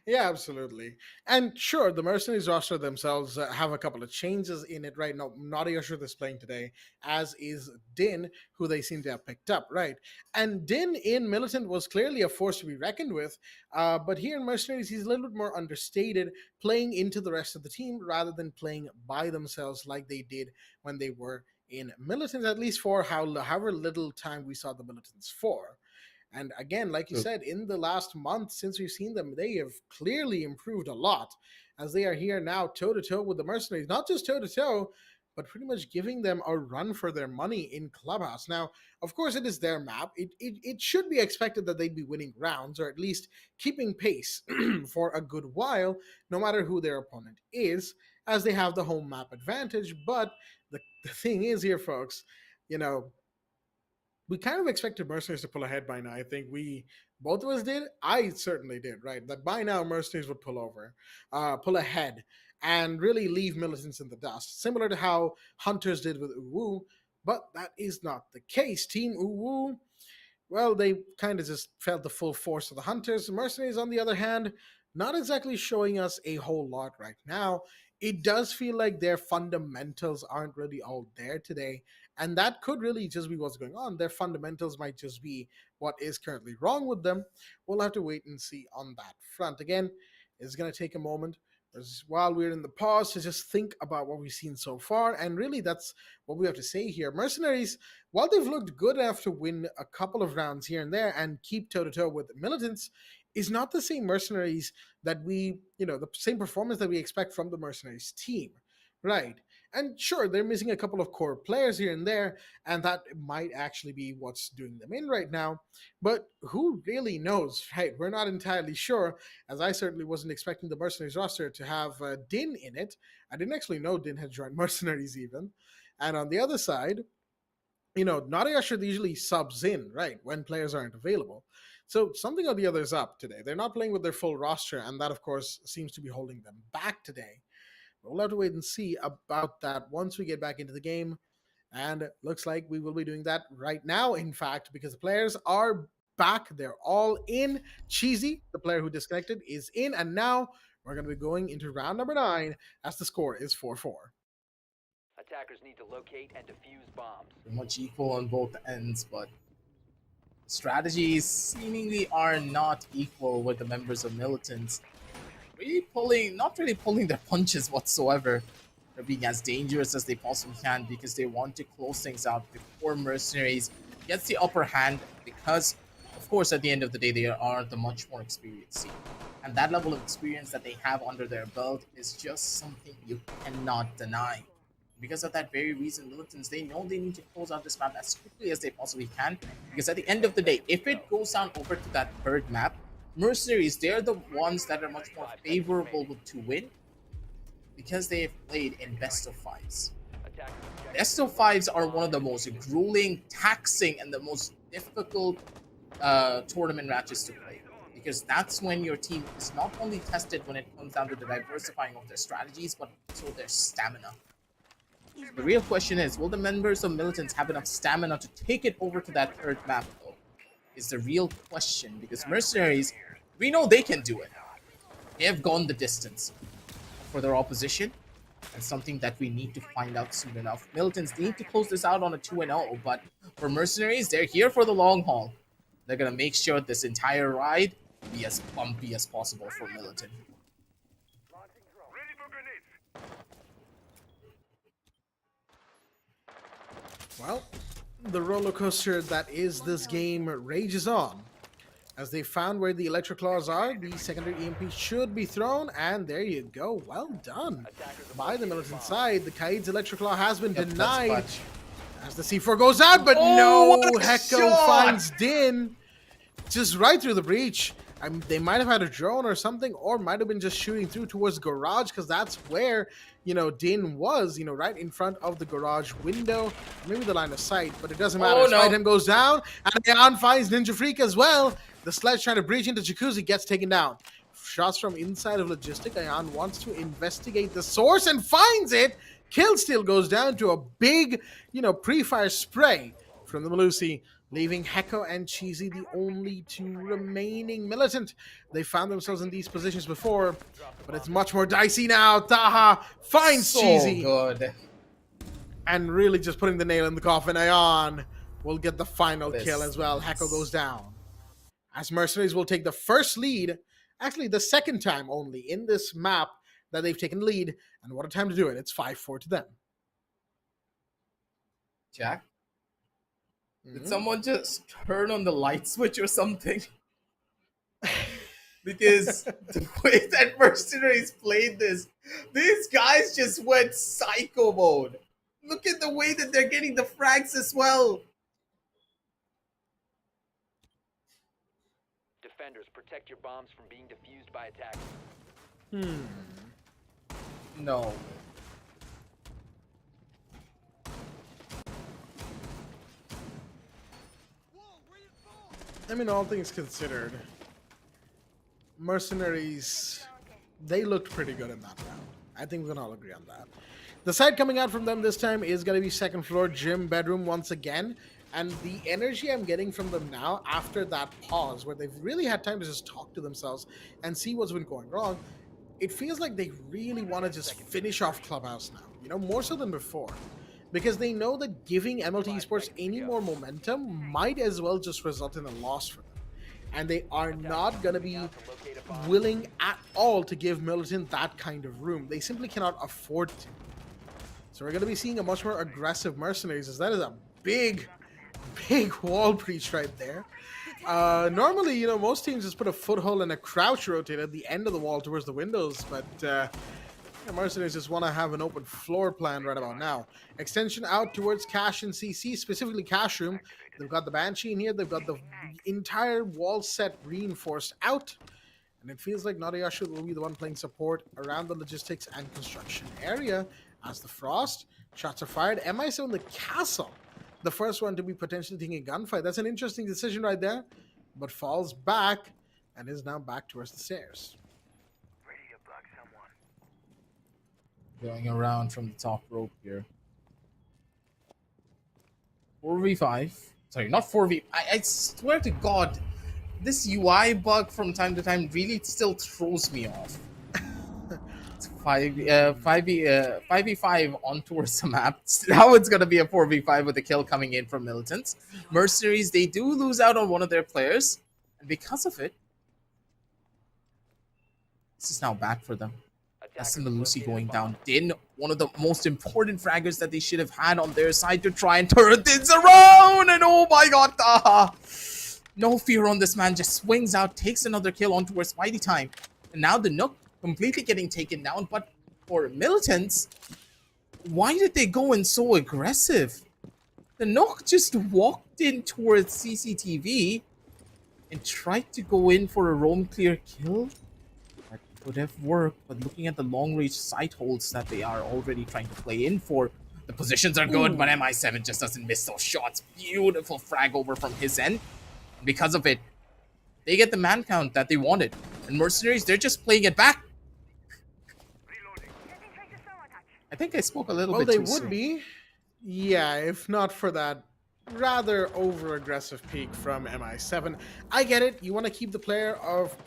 [SPEAKER 6] Yeah, absolutely. And sure, the Mercenaries roster themselves have a couple of changes in it, right? No, not Yashur is playing today, as is Din, who they seem to have picked up, right? And Din in Militant was clearly a force to be reckoned with, but here in Mercenaries, he's a little bit more understated, playing into the rest of the team rather than playing by themselves like they did when they were in Militants, at least for however little time we saw the Militants for. And again, like you
[SPEAKER 7] True.
[SPEAKER 6] said, in the last month since we've seen them, they have clearly improved a lot as they are here now toe to toe with the Mercenaries. Not just toe to toe, but pretty much giving them a run for their money in Clubhouse. Now, of course, it is their map. It should be expected that they'd be winning rounds or at least keeping pace for a good while, no matter who their opponent is, as they have the home map advantage. But the thing is here, folks, you know, we kind of expected Mercenaries to pull ahead by now. I think we both of us did. I certainly did, right? That by now Mercenaries would pull ahead, and really leave Militants in the dust, similar to how Hunters did with UWU. But that is not the case. Team UWU, well, they kind of just felt the full force of the Hunters. Mercenaries, on the other hand, not exactly showing us a whole lot right now. It does feel like their fundamentals aren't really all there today, and that could really just be what's going on. Their fundamentals might just be what is currently wrong with them. We'll have to wait and see on that front. Again, it's going to take a moment while we're in the pause to just think about what we've seen so far, and really that's what we have to say here. Mercenaries, while they've looked good enough to win a couple of rounds here and there and keep toe-to-toe with Militants, is not the same Mercenaries that the same performance that we expect from the Mercenaries team, right? And sure, they're missing a couple of core players here and there, and that might actually be what's doing them in right now. But who really knows, right? We're not entirely sure, as I certainly wasn't expecting the Mercenaries roster to have Din in it. I didn't actually know Din had joined Mercenaries even. And on the other side, Nadia should usually subs in, right, when players aren't available. So something or the other is up today. They're not playing with their full roster, and that, of course, seems to be holding them back today. But we'll have to wait and see about that once we get back into the game. And it looks like we will be doing that right now, in fact, because the players are back. They're all in. Cheesy, the player who disconnected, is in. And now we're going to be going into round number 9 as the score is 4-4.
[SPEAKER 8] Attackers need to locate and defuse bombs.
[SPEAKER 7] Pretty much equal on both ends, but strategies seemingly are not equal with the members of Militants. Not really pulling their punches whatsoever. They're being as dangerous as they possibly can because they want to close things out before Mercenaries gets the upper hand, because, of course, at the end of the day, they are the much more experienced team. And that level of experience that they have under their belt is just something you cannot deny. Because of that very reason, Militants, they know they need to close out this map as quickly as they possibly can. Because at the end of the day, if it goes down over to that third map, Mercenaries, they're the ones that are much more favorable to win because they have played in best of 5s. Best of 5s are one of the most grueling, taxing, and the most difficult tournament matches to play. Because that's when your team is not only tested when it comes down to the diversifying of their strategies, but also their stamina. The real question is, will the members of Militants have enough stamina to take it over to that third map, though? Is the real question, because Mercenaries, we know they can do it. They have gone the distance for their opposition, and something that we need to find out soon enough. Militants need to close this out on a 2-0, but for Mercenaries, they're here for the long haul. They're going to make sure this entire ride be as bumpy as possible for Militant.
[SPEAKER 3] Ready for grenades.
[SPEAKER 6] Well, the roller coaster that is this game rages on. As they found where the Electroclaws are, the secondary EMP should be thrown, and there you go. Well done by the Militant side. The Kaid's Electroclaw has been denied as the C4 goes out, but no, Hecko finds Din just right through the breach. They might have had a drone or something, or might have been just shooting through towards the garage, because that's where, Din was, right in front of the garage window. Maybe the line of sight, but it doesn't matter. Spider-Ham goes down, and Ayan finds Ninja Freak as well. The sledge trying to breach into Jacuzzi gets taken down. Shots from inside of Logistic. Ayan wants to investigate the source and finds it. Kill Steal goes down to a big, pre-fire spray from the Malusi, leaving Hecko and Cheesy the only two remaining Militant. They found themselves in these positions before, but it's much more dicey now. Taha finds Cheesy.
[SPEAKER 7] Good.
[SPEAKER 6] And really just putting the nail in the coffin. Ayan will get the final kill as well. Hecko goes down. As Mercenaries will take the first lead, actually the second time only in this map that they've taken lead. And what a time to do it. It's 5-4 to them.
[SPEAKER 7] Jack? Did someone just turn on the light switch or something? Because the way that Mercenaries played this, these guys just went psycho mode. Look at the way that they're getting the frags as well.
[SPEAKER 8] Defenders, protect your bombs from being defused by attackers.
[SPEAKER 7] No.
[SPEAKER 6] I mean, all things considered, Mercenaries, they looked pretty good in that round. I think we can all agree on that. The side coming out from them this time is going to be second floor gym bedroom once again. And the energy I'm getting from them now after that pause where they've really had time to just talk to themselves and see what's been going wrong, it feels like they really want to just finish off Clubhouse now, you know, more so than before. Because they know that giving MLT Esports any more momentum might as well just result in a loss for them. And they are not going to be willing at all to give Militant that kind of room. They simply cannot afford to. So we're going to be seeing a much more aggressive Mercenaries, as that is a big wall breach right there. Normally, you know, most teams just put a foothold and a crouch rotate at the end of the wall towards the windows, but Mercenaries just want to have an open floor plan right about now. Extension out towards Cash and CC, specifically Cash Room. They've got the Banshee in here. They've got the entire wall set reinforced out. And it feels like Nadayasha will be the one playing support around the logistics and construction area as the Frost. Shots are fired. MI7 the castle, the first one to be potentially taking a gunfight. That's an interesting decision right there, but falls back and is now back towards the stairs.
[SPEAKER 7] Going around from the top rope here. 4v5. Sorry, not 4v. I swear to God, this UI bug from time to time really still throws me off. It's 5v5 on towards the map. Now it's going to be a 4v5 with a kill coming in from Militants. Mercenaries, they do lose out on one of their players. And because of it, this is now bad for them. That's the Lucy going down. Din, one of the most important fraggers that they should have had on their side to try and turn things around. And oh my God, Taha. No fear on this man. Just swings out, takes another kill on towards Spidey time. And now the Nook completely getting taken down. But for Militants, why did they go in so aggressive? The Nook just walked in towards CCTV and tried to go in for a roam clear kill. Would have worked, but looking at the long range sight holds that they are already trying to play in for, the positions are good, but MI7 just doesn't miss those shots. Beautiful frag over from his end. Because of it, they get the man count that they wanted. And Mercenaries, they're just playing it back. I think I spoke a little bit too soon.
[SPEAKER 6] Well, they would be. Yeah, if not for that rather over-aggressive peak from MI7. I get it. You want to keep the player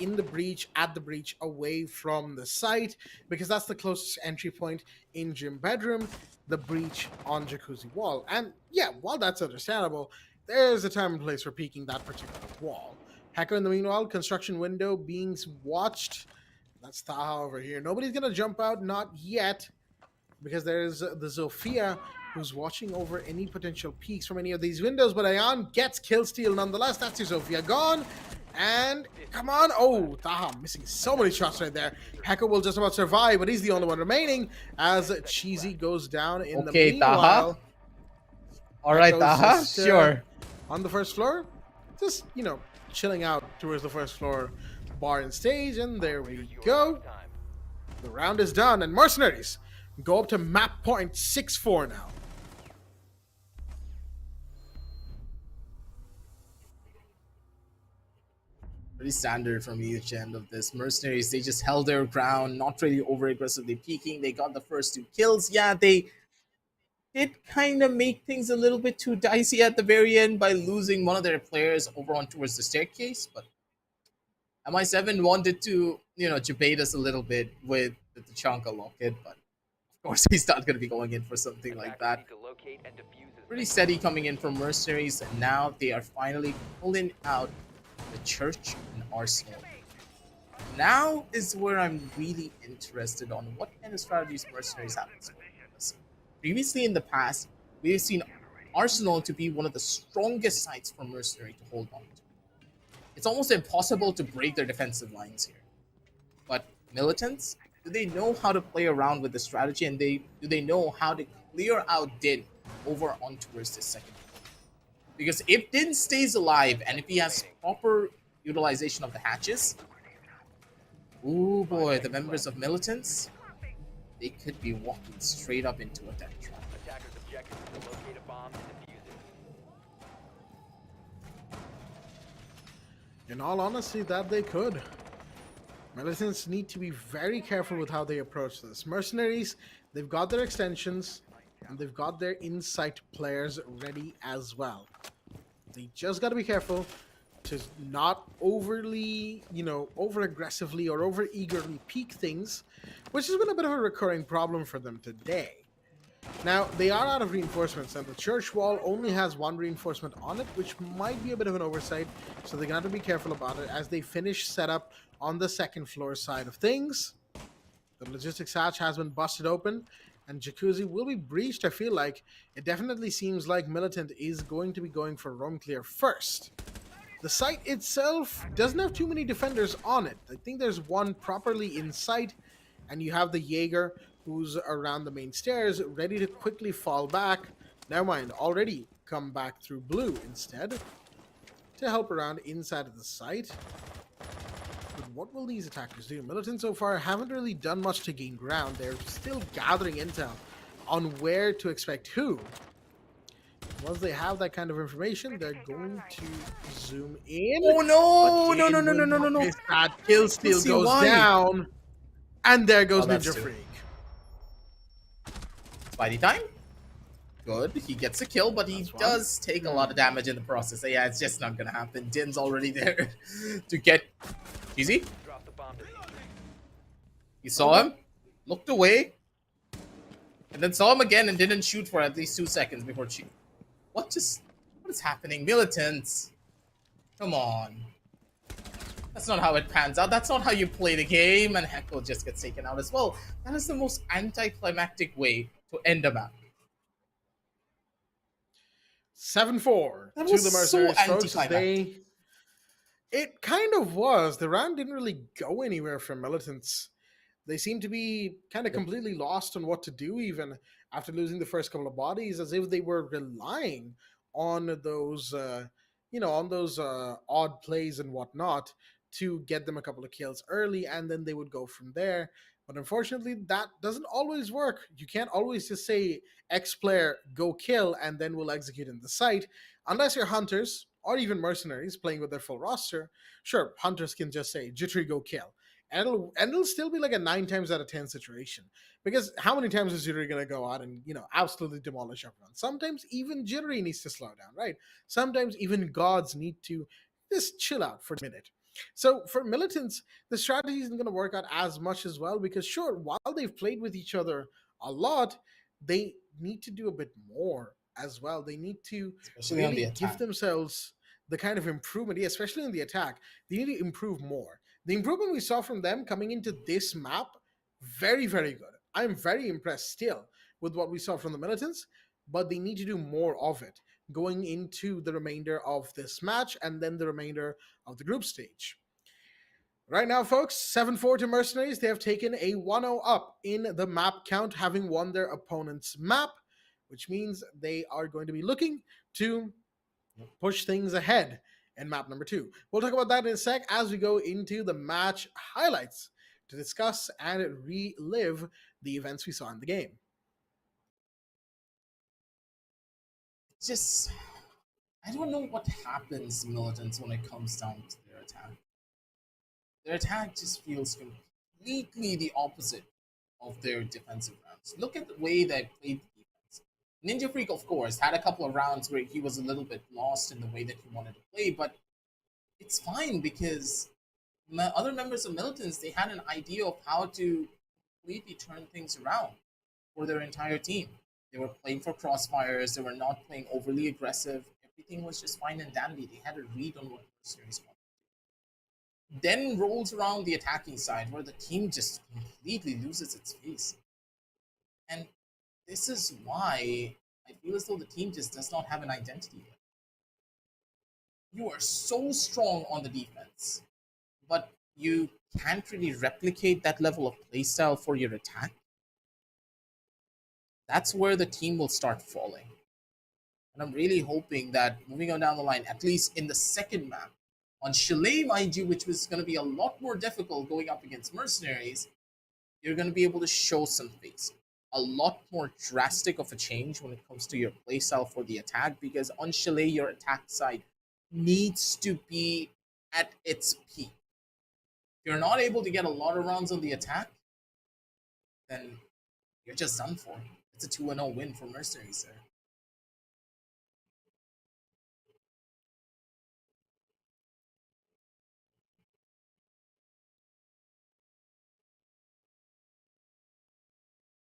[SPEAKER 6] in the breach, at the breach, away from the site, because that's the closest entry point in gym bedroom, the breach on jacuzzi wall. And yeah, while that's understandable, there's a time and place for peeking that particular wall. Hacker in the meanwhile, construction window being watched. That's Taha over here. Nobody's going to jump out, not yet, because there's the Zofia who's watching over any potential peaks from any of these windows, but Ayan gets kill steal nonetheless. That's your Zofia gone. And come on. Oh, Taha missing so many shots right there. Hacker will just about survive, but he's the only one remaining as Cheesy goes down in the meanwhile.
[SPEAKER 7] Taha. All right, Taha. Sure.
[SPEAKER 6] On the first floor, just, you know, chilling out towards the first floor bar and stage, and there we go. The round is done, and Mercenaries go up to map point 64 now.
[SPEAKER 7] Pretty standard from each end of this. Mercenaries, they just held their ground, not really over aggressively peeking. They got the first 2 kills. Yeah, they did kind of make things a little bit too dicey at the very end by losing one of their players over on towards the staircase. But MI7 wanted to, you know, debate us a little bit with the Tachanka locket, but of course he's not going to be going in for something like that. Pretty steady coming in from Mercenaries, and now they are finally pulling out the church and arsenal. Now is where I'm really interested on what kind of strategies Mercenaries have. Previously in the past, we've seen Arsenal to be one of the strongest sides for Mercenary to hold on to. It's almost impossible to break their defensive lines here. But Militants, do they know how to play around with the strategy, and do they know how to clear out Din over on towards this second floor? Because if Din stays alive and if he has proper utilization of the hatches, oh boy, the members of Militants, they could be walking straight up into a death trap.
[SPEAKER 8] Attackers' objective is to locate a bomb and defuse it.
[SPEAKER 6] In all honesty, that they could. Militants need to be very careful with how they approach this. Mercenaries, they've got their extensions, and they've got their insight players ready as well. They just got to be careful to not overly, over aggressively or over eagerly peek things, which has been a bit of a recurring problem for them today. Now, they are out of reinforcements, and the church wall only has one reinforcement on it, which might be a bit of an oversight, so they're going to have to be careful about it as they finish setup on the second floor side of things. The logistics hatch has been busted open, and Jacuzzi will be breached. I feel like it definitely seems like Militant is going to be going for roam clear first. The site itself doesn't have too many defenders on it. I think there's one properly in sight, and you have the Jaeger who's around the main stairs, ready to quickly fall back. Never mind, already come back through blue instead to help around inside of the site. But what will these attackers do? Militants so far haven't really done much to gain ground. They're still gathering intel on where to expect who. Once they have that kind of information, they're going to zoom in.
[SPEAKER 7] Oh no!
[SPEAKER 6] But
[SPEAKER 7] No!
[SPEAKER 6] That kill steal
[SPEAKER 7] See
[SPEAKER 6] goes
[SPEAKER 7] why.
[SPEAKER 6] down, and there goes
[SPEAKER 7] that's
[SPEAKER 6] Ninja
[SPEAKER 7] two.
[SPEAKER 6] Freak.
[SPEAKER 7] Spidey time. Good. He gets a kill, but he does take a lot of damage in the process. So yeah, it's just not gonna happen. Din's already there to get easy.
[SPEAKER 8] Drop the bomb to defuse.
[SPEAKER 7] He saw him, looked away, and then saw him again and didn't shoot for at least 2 seconds before shooting. What is happening? Militants. Come on. That's not how it pans out. That's not how you play the game, and Heckle just gets taken out as well. That is the most anticlimactic way to end a map.
[SPEAKER 6] 7-4
[SPEAKER 7] That
[SPEAKER 6] to
[SPEAKER 7] was
[SPEAKER 6] the
[SPEAKER 7] so
[SPEAKER 6] Mercenaries, folks.
[SPEAKER 7] anticlimactic.
[SPEAKER 6] It kind of was. The round didn't really go anywhere from Militants. They seemed to be kind of completely lost on what to do, even after losing the first couple of bodies, as if they were relying on those, odd plays and whatnot to get them a couple of kills early, and then they would go from there. But unfortunately, that doesn't always work. You can't always just say X player go kill and then we'll execute in the site, unless you're Hunters or even Mercenaries playing with their full roster. Sure, Hunters can just say Jittery go kill, and it'll still be like a 9 times out of 10 situation, because how many times is Jittery gonna go out and absolutely demolish everyone? Sometimes even Jittery needs to slow down, right? Sometimes even gods need to just chill out for a minute. So for Militants, the strategy isn't going to work out as much as well, because sure, while they've played with each other a lot, they need to do a bit more as well. They need to
[SPEAKER 7] Especially on the
[SPEAKER 6] really give
[SPEAKER 7] attack.
[SPEAKER 6] themselves the kind of improvement, especially in the attack. They need to improve more. The improvement we saw from them coming into this map, very, very good. I'm very impressed still with what we saw from the Militants, but they need to do more of it going into the remainder of this match and then the remainder of the group stage. Right now, folks, 7-4 to Mercenaries. They have taken a 1-0 up in the map count, having won their opponent's map, which means they are going to be looking to push things ahead in map number 2. We'll talk about that in a sec as we go into the match highlights to discuss and relive the events we saw in the game.
[SPEAKER 7] Just, I don't know what happens to Militants when it comes down to their attack. Their attack just feels completely the opposite of their defensive rounds. Look at the way they played defense. Ninja Freak, of course, had a couple of rounds where he was a little bit lost in the way that he wanted to play, but it's fine because other members of Militants, they had an idea of how to completely turn things around for their entire team. They were playing for crossfires. They were not playing overly aggressive. Everything was just fine and dandy. They had a read on what Mercenaries wanted. Then rolls around the attacking side where the team just completely loses its face. And this is why I feel as though the team just does not have an identity yet. You are so strong on the defense, but you can't really replicate that level of playstyle for your attack. That's where the team will start falling. And I'm really hoping that moving on down the line, at least in the second map, on Chalet, mind you, which was going to be a lot more difficult going up against Mercenaries, you're going to be able to show some face. A lot more drastic of a change when it comes to your playstyle for the attack, because on Chalet, your attack side needs to be at its peak. If you're not able to get a lot of rounds on the attack, then you're just done for. It's a 2-0 win for Mercenaries there.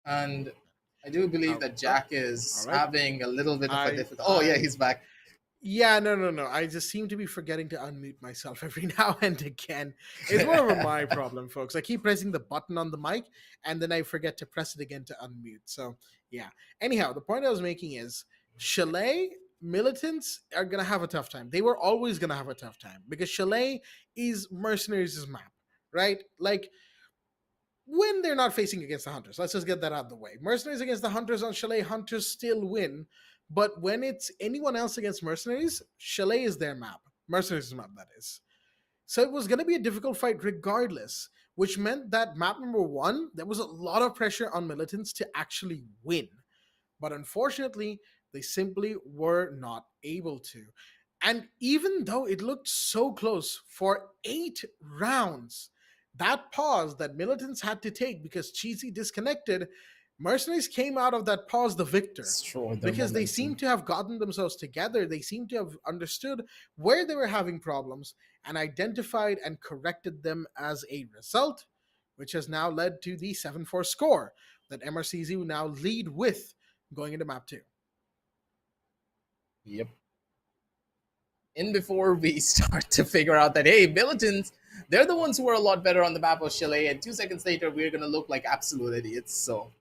[SPEAKER 7] And I do believe that Jack is having a little bit of a difficulty. Oh, yeah, he's back.
[SPEAKER 6] Yeah, no. I just seem to be forgetting to unmute myself every now and again. It's more of my problem, folks. I keep pressing the button on the mic, and then I forget to press it again to unmute. So, yeah. Anyhow, the point I was making is Chalet Militants are going to have a tough time. They were always going to have a tough time because Chalet is Mercenaries' map, right? Like, when they're not facing against the Hunters. Let's just get that out of the way. Mercenaries against the Hunters on Chalet, Hunters still win. But when it's anyone else against Mercenaries, Chalet is their map. Mercenaries' map, that is. So it was going to be a difficult fight regardless, which meant that map number 1, there was a lot of pressure on Militants to actually win. But unfortunately, they simply were not able to. And even though it looked so close for 8 rounds, that pause that Militants had to take because Cheesy disconnected, Mercenaries came out of that pause the victor. Because they seem to have gotten themselves together. They seem to have understood where they were having problems and identified and corrected them as a result, which has now led to the 7-4 score that MRCZ will now lead with going into map 2.
[SPEAKER 7] Yep. And before we start to figure out that, hey, Militants, they're the ones who are a lot better on the map of Chalet, and 2 seconds later, we're going to look like absolute idiots, so...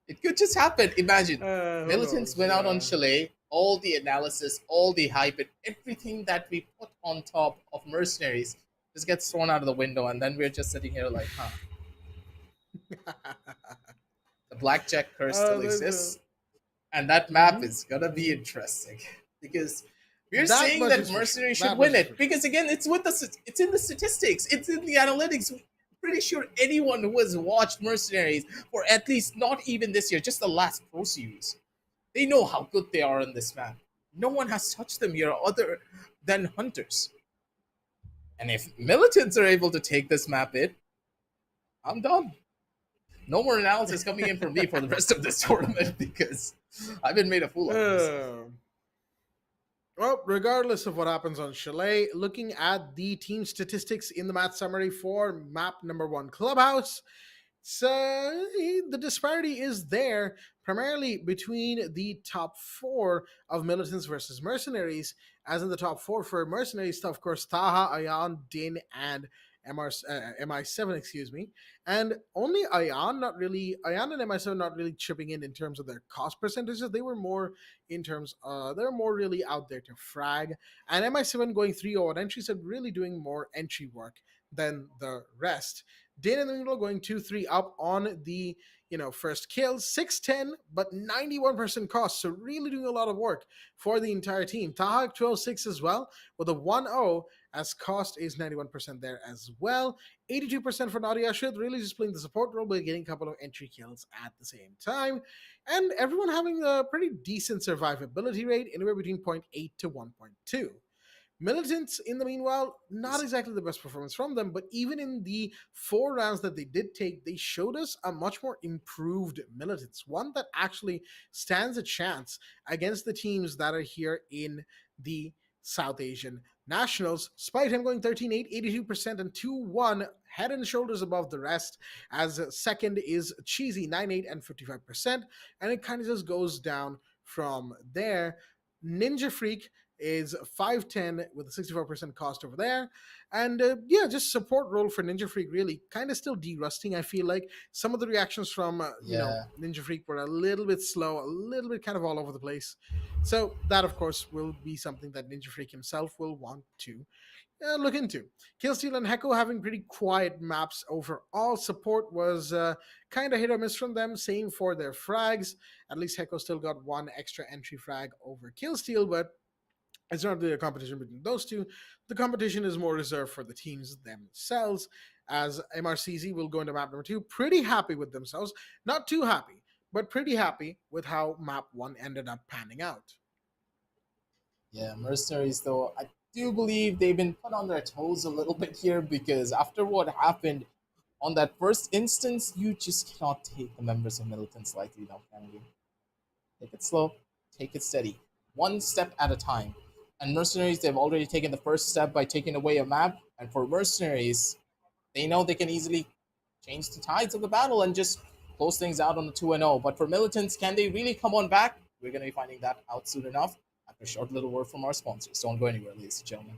[SPEAKER 7] It could just happen. Imagine, Militants went out on Chalet, all the analysis, all the hype, and everything that we put on top of Mercenaries just gets thrown out of the window, and then we're just sitting here like, The blackjack curse still exists, and that map is gonna be interesting because we're saying that Mercenaries should win it because again, it's in the statistics, it's in the analytics. Pretty sure anyone who has watched Mercenaries for at least not even this year, just the last Pro Series, they know how good they are on this map. No one has touched them here other than Hunters. And if Militants are able to take this map I'm done. No more analysis coming in from me for the rest of this tournament because I've been made a fool of this.
[SPEAKER 6] Well, regardless of what happens on Chalet, looking at the team statistics in the match summary for map number 1 Clubhouse, so the disparity is there primarily between the top 4 of Militants versus Mercenaries, as in the top 4 for Mercenaries, of course, Taha, Ayan, Din, and MI7, excuse me, and only Ayan and MI7 not really chipping in terms of their cost percentages. They were more in terms they're more really out there to frag, and MI7 going 3-0 at entry, so really doing more entry work than the rest. Din in the middle going 2-3 up on the first kills, 6-10, but 91% cost, so really doing a lot of work for the entire team. Taha 12-6 as well with a 1-0, as cost is 91% there as well. 82% for Nadia Shid, really just playing the support role, but getting a couple of entry kills at the same time. And everyone having a pretty decent survivability rate, anywhere between 0.8 to 1.2. Militants, in the meanwhile, not exactly the best performance from them, but even in the 4 rounds that they did take, they showed us a much more improved Militants, one that actually stands a chance against the teams that are here in the South Asian Nationals, despite him going 13-8, 82%, and 2-1, head and shoulders above the rest, as second is Cheesy, 9-8 and 55%, and it kind of just goes down from there. Ninja Freak is 510 with a 64% cost over there. And yeah, just support role for Ninja Freak really kind of still de-rusting. I feel like some of the reactions from Ninja Freak were a little bit slow, a little bit kind of all over the place. So that, of course, will be something that Ninja Freak himself will want to look into. Killsteal and Heko having pretty quiet maps overall. Support was kind of hit or miss from them. Same for their frags. At least Heko still got one extra entry frag over Killsteal, but it's not really a competition between those two. The competition is more reserved for the teams themselves, as MRCZ will go into map number 2 pretty happy with themselves. Not too happy, but pretty happy with how map 1 ended up panning out.
[SPEAKER 7] Yeah, Mercenaries, though, I do believe they've been put on their toes a little bit here, because after what happened on that first instance, you just cannot take the members of Militants lightly now, can you? Take it slow, take it steady, one step at a time. And Mercenaries, they've already taken the first step by taking away a map, and for Mercenaries, they know they can easily change the tides of the battle and just close things out on the 2-0. But for Militants, can they really come on back? We're going to be finding that out soon enough after a short little word from our sponsors. Don't go anywhere, ladies and gentlemen.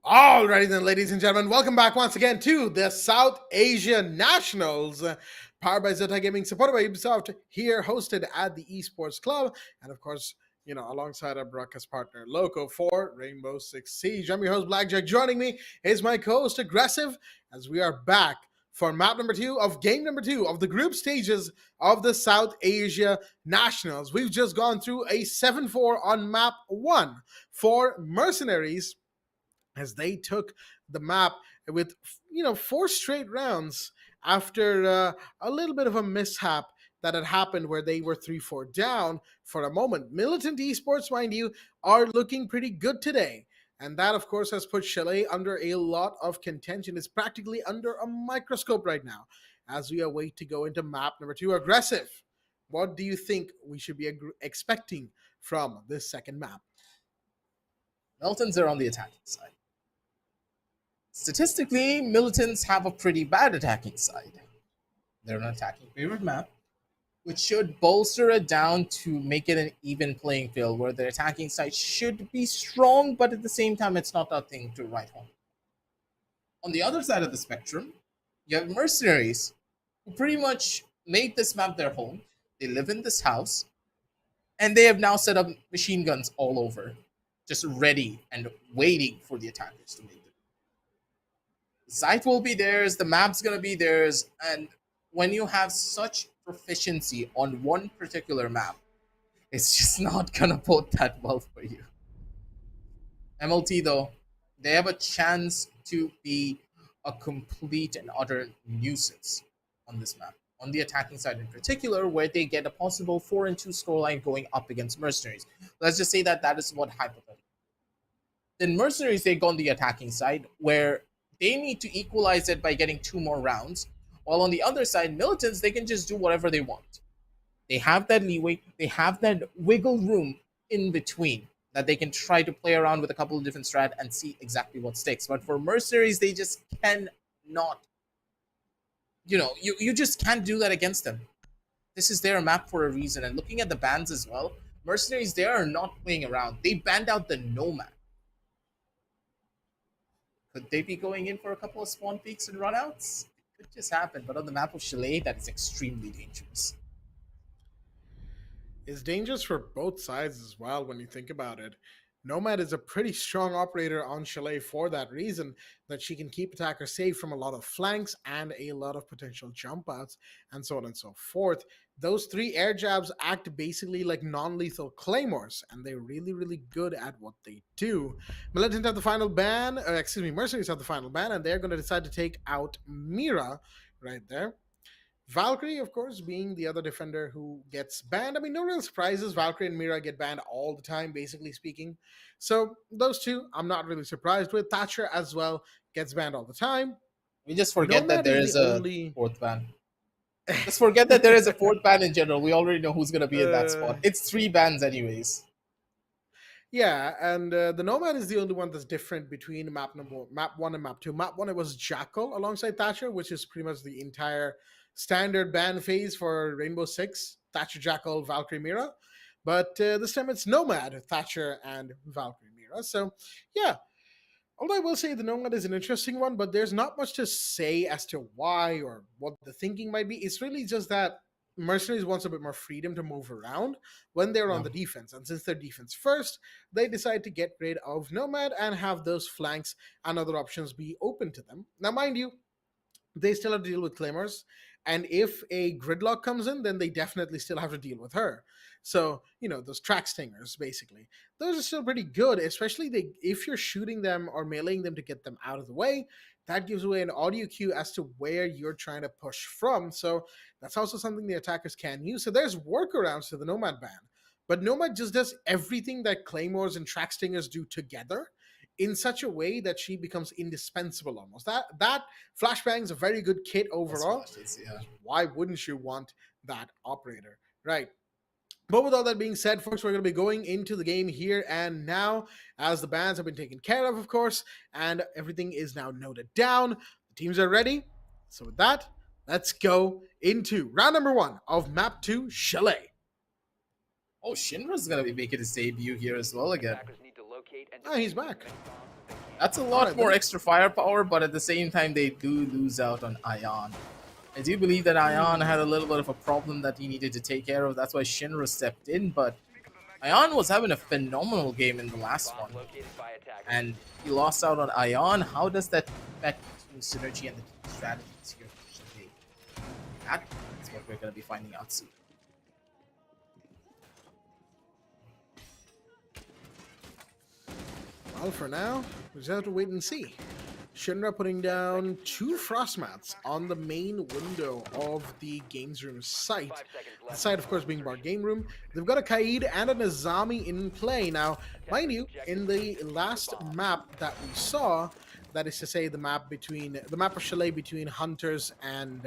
[SPEAKER 6] Alrighty then, ladies and gentlemen, welcome back once again to the South Asia Nationals, powered by Zeta Gaming, supported by Ubisoft, here hosted at the Esports Club, and of course, you know, alongside our broadcast partner, Loco for Rainbow-Six-Siege. I'm your host, Blackjack. Joining me is my co-host, Aggressive, as we are back for map number 2 of game number 2 of the group stages of the South Asia Nationals. We've just gone through a 7-4 on map 1 for Mercenaries, as they took the map with, you know, 4 straight rounds after a little bit of a mishap that had happened where they were 3-4 down for a moment. MLT Esports, mind you, are looking pretty good today. And that, of course, has put Chalet under a lot of contention. It's practically under a microscope right now as we await to go into map number 2. Aggressive, what do you think we should be expecting from this second map?
[SPEAKER 7] Militants are on the attacking side. Statistically, Militants have a pretty bad attacking side. They're an attacking favorite map, which should bolster it down to make it an even playing field where the attacking side should be strong, but at the same time, it's not a thing to write home. On the other side of the spectrum, you have Mercenaries, who pretty much made this map their home. They live in this house, and they have now set up machine guns all over, just ready and waiting for the attackers to make them. The site will be theirs, the map's going to be theirs, and when you have such proficiency on one particular map, it's just not going to bode that well for you. MLT, though, they have a chance to be a complete and utter nuisance on this map, on the attacking side in particular, where they get a possible 4-2 scoreline going up against Mercenaries. Let's just say that that is what hypothetical. Then Mercenaries, they go on the attacking side, where they need to equalize it by getting 2 more rounds. While on the other side, Militants, they can just do whatever they want. They have that leeway, they have that wiggle room in between that they can try to play around with a couple of different strat and see exactly what sticks. But for Mercenaries, they just cannot. You know, you just can't do that against them. This is their map for a reason. And looking at the bans as well, Mercenaries, they are not playing around. They banned out the Nomad. Could they be going in for a couple of spawn peaks and runouts? It could just happen, but on the map of Chalet, that is extremely dangerous.
[SPEAKER 6] It's dangerous for both sides as well when you think about it. Nomad is a pretty strong operator on Chalet for that reason, that she can keep attackers safe from a lot of flanks and a lot of potential jump outs and so on and so forth. Those 3 air jabs act basically like non-lethal claymores, and they're really, really good at what they do. Militant have the final ban, Mercenaries have the final ban, and they're going to decide to take out Mira right there. Valkyrie, of course, being the other defender who gets banned. I mean, no real surprises. Valkyrie and Mira get banned all the time, basically speaking. So those two, I'm not really surprised with. Thatcher as well gets banned all the time.
[SPEAKER 7] We just forget
[SPEAKER 6] Nomad
[SPEAKER 7] that there
[SPEAKER 6] is
[SPEAKER 7] is
[SPEAKER 6] the
[SPEAKER 7] a
[SPEAKER 6] only-
[SPEAKER 7] 4th ban. Just forget that there is a 4th ban in general. We already know who's going to be in that spot. It's 3 bans anyways.
[SPEAKER 6] Yeah, and the Nomad is the only one that's different between map 1 and map 2. Map 1, it was Jackal alongside Thatcher, which is pretty much the entire standard ban phase for Rainbow Six: Thatcher, Jackal, Valkyrie, Mira. But this time it's Nomad, Thatcher, and Valkyrie, Mira. So, yeah. Although I will say the Nomad is an interesting one, but there's not much to say as to why or what the thinking might be. It's really just that Mercenaries wants a bit more freedom to move around when they're on the defense. And since they're defense first, they decide to get rid of Nomad and have those flanks and other options be open to them. Now, mind you, they still have to deal with Claymores. And if a gridlock comes in, then they definitely still have to deal with her. So, you know, those track stingers, basically. Those are still pretty good, especially if you're shooting them or meleeing them to get them out of the way. That gives away an audio cue as to where you're trying to push from. So that's also something the attackers can use. So there's workarounds to the Nomad ban. But Nomad just does everything that Claymores and track stingers do together in such a way that she becomes indispensable almost. That Flashbang's a very good kit overall.
[SPEAKER 7] Yeah.
[SPEAKER 6] Why wouldn't you want that operator, right? But with all that being said, folks, we're going to be going into the game here and now, as the bans have been taken care of course, and everything is now noted down. The teams are ready. So with that, let's go into round number 1 of map 2, Chalet.
[SPEAKER 7] Oh, Shinra's going to be making his debut here as well again.
[SPEAKER 8] Attackers need to locate and
[SPEAKER 6] Oh, he's back.
[SPEAKER 8] defuse bombs if they can.
[SPEAKER 7] That's a lot more extra firepower, but at the same time, they do lose out on Ion. I do believe that Ion had a little bit of a problem that he needed to take care of. That's why Shinra stepped in, but Ion was having a phenomenal game in the last one.
[SPEAKER 8] Located by attackers.
[SPEAKER 7] And he lost out on Ion. How does that affect team synergy and the team strategies here? That is what we're going to be finding out soon.
[SPEAKER 6] Well, for now, we just have to wait and see. Shinra putting down 2 frost mats on the main window of the games room site.
[SPEAKER 8] 5 seconds
[SPEAKER 6] The
[SPEAKER 8] left.
[SPEAKER 6] site, of course, being bar game room. They've got a Kaid and a Nazami in play. Now, mind you, in the last map that we saw, that is to say the map of Chalet between Hunters and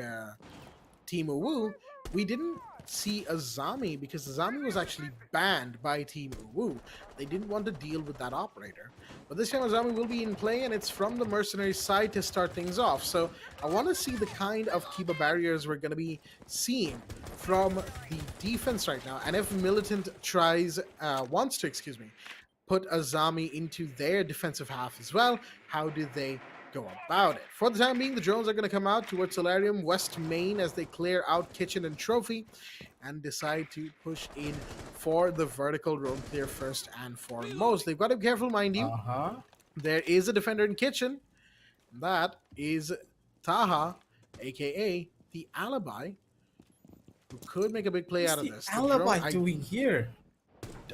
[SPEAKER 6] Team UWU, we didn't see a Zami because the Zami was actually banned by Team UWU. They didn't want to deal with that operator. But this time Azami will be in play, and it's from the Mercenaries side to start things off. So I want to see the kind of Kiba barriers we're going to be seeing from the defense right now. And if Militant wants to put Azami into their defensive half as well, how do they go about it? For the time being, the drones are going to come out towards Solarium West Main as they clear out Kitchen and Trophy and decide to push in for the vertical drone clear first and foremost. They've got to be careful, mind you. There is a defender in Kitchen. That is Taha, aka the Alibi, who could make a big play out of this.
[SPEAKER 7] Alibi doing here?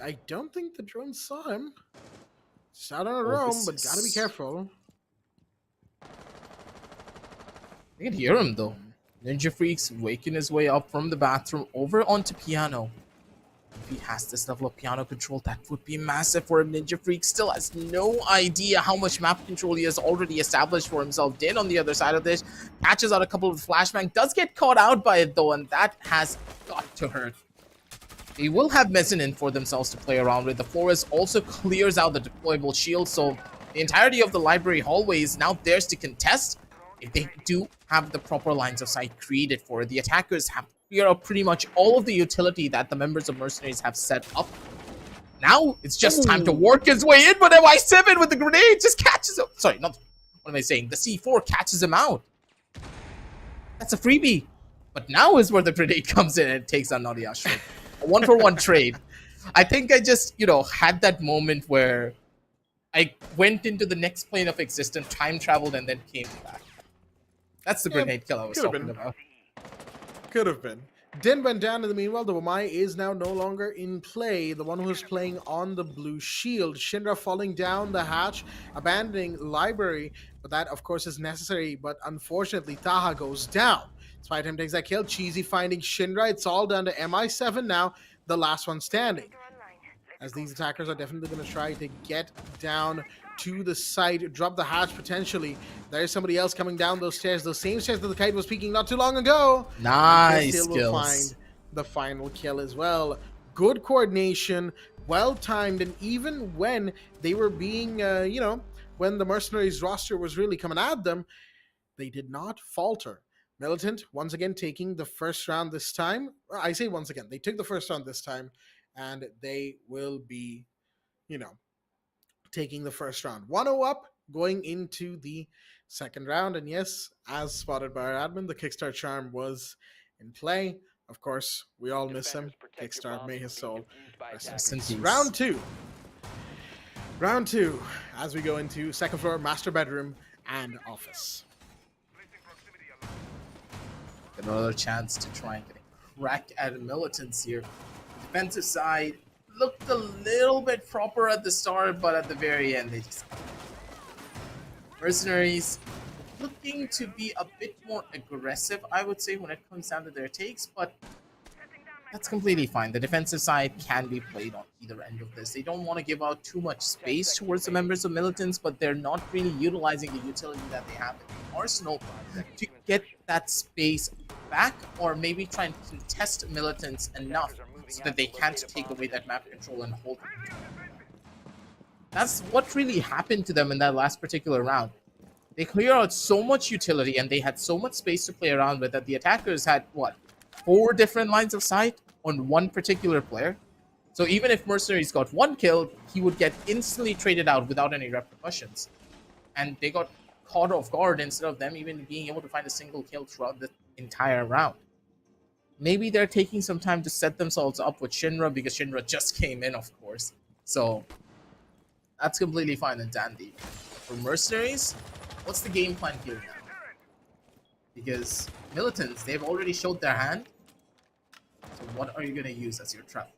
[SPEAKER 6] I don't think the drone saw him. It's out on a roam, but gotta be careful.
[SPEAKER 7] I can hear him though. Ninja Freak's waking his way up from the bathroom over onto piano. If he has this level of piano control, that would be massive for him. Ninja Freak still has no idea how much map control he has already established for himself. Din on the other side of this, catches out a couple of flashbang, does get caught out by it though, and that has got to hurt. They will have mezzanine for themselves to play around with. The forest also clears out the deployable shield, so the entirety of the library hallway is now theirs to contest. If they do have the proper lines of sight created for it, the attackers have cleared out pretty much all of the utility that the members of Mercenaries have set up. Now it's just time to work his way in, but MI7 with the grenade just catches him. Sorry, not what am I saying? The C4 catches him out. That's a freebie. But now is where the grenade comes in and takes on Naughty Ashray. A 1-for-1 trade. I think I just, had that moment where I went into the next plane of existence, time traveled, and then came back. That's the grenade kill I was talking about.
[SPEAKER 6] Could have been. Din went down in the meanwhile. The Wamai is now no longer in play. The one who is playing on the blue shield. Shinra falling down the hatch, abandoning library. But that, of course, is necessary. But unfortunately, Taha goes down. Spy Time takes that kill. Cheesy finding Shinra. It's all down to MI7 now, the last one standing. As these attackers are definitely going to try to get down to the site, drop the hatch potentially. There's somebody else coming down those stairs, those same stairs that the Kite was peeking not too long ago.
[SPEAKER 7] Nice
[SPEAKER 6] Still will find the final kill as well. Good coordination, well timed, and even when they were being, when the Mercenaries roster was really coming at them, they did not falter. Militant once again taking the first round this time. I say once again, they took the first round this time, and they will be, taking the first round. 1-0 up, going into the second round. And yes, as spotted by our admin, the Kickstart charm was in play. Of course, we all miss him. Kickstart, may his soul rest in peace. Round two. Round two, as we go into second floor, master bedroom, and office.
[SPEAKER 7] Another chance to try and get a crack at Militants here. The defensive side looked a little bit proper at the start, but at the very end, they just... Mercenaries looking to be a bit more aggressive, I would say, when it comes down to their takes, but that's completely fine. The defensive side can be played on either end of this. They don't want to give out too much space towards the members of Militants, but they're not really utilizing the utility that they have in the arsenal to get that space back, or maybe try and contest Militants enough so that they can't take away that map control and hold it. That's what really happened to them in that last particular round. They cleared out so much utility and they had so much space to play around with that the attackers had, 4 different lines of sight on one particular player. So even if Mercenaries got 1 kill, he would get instantly traded out without any repercussions. and they got caught off guard instead of them even being able to find a single kill throughout the entire round. Maybe they're taking some time to set themselves up with Shinra because Shinra just came in, of course. So that's completely fine and dandy. For Mercenaries, what's the game plan here now? Because Militants, they've already showed their hand. So what are you going to use as your trap?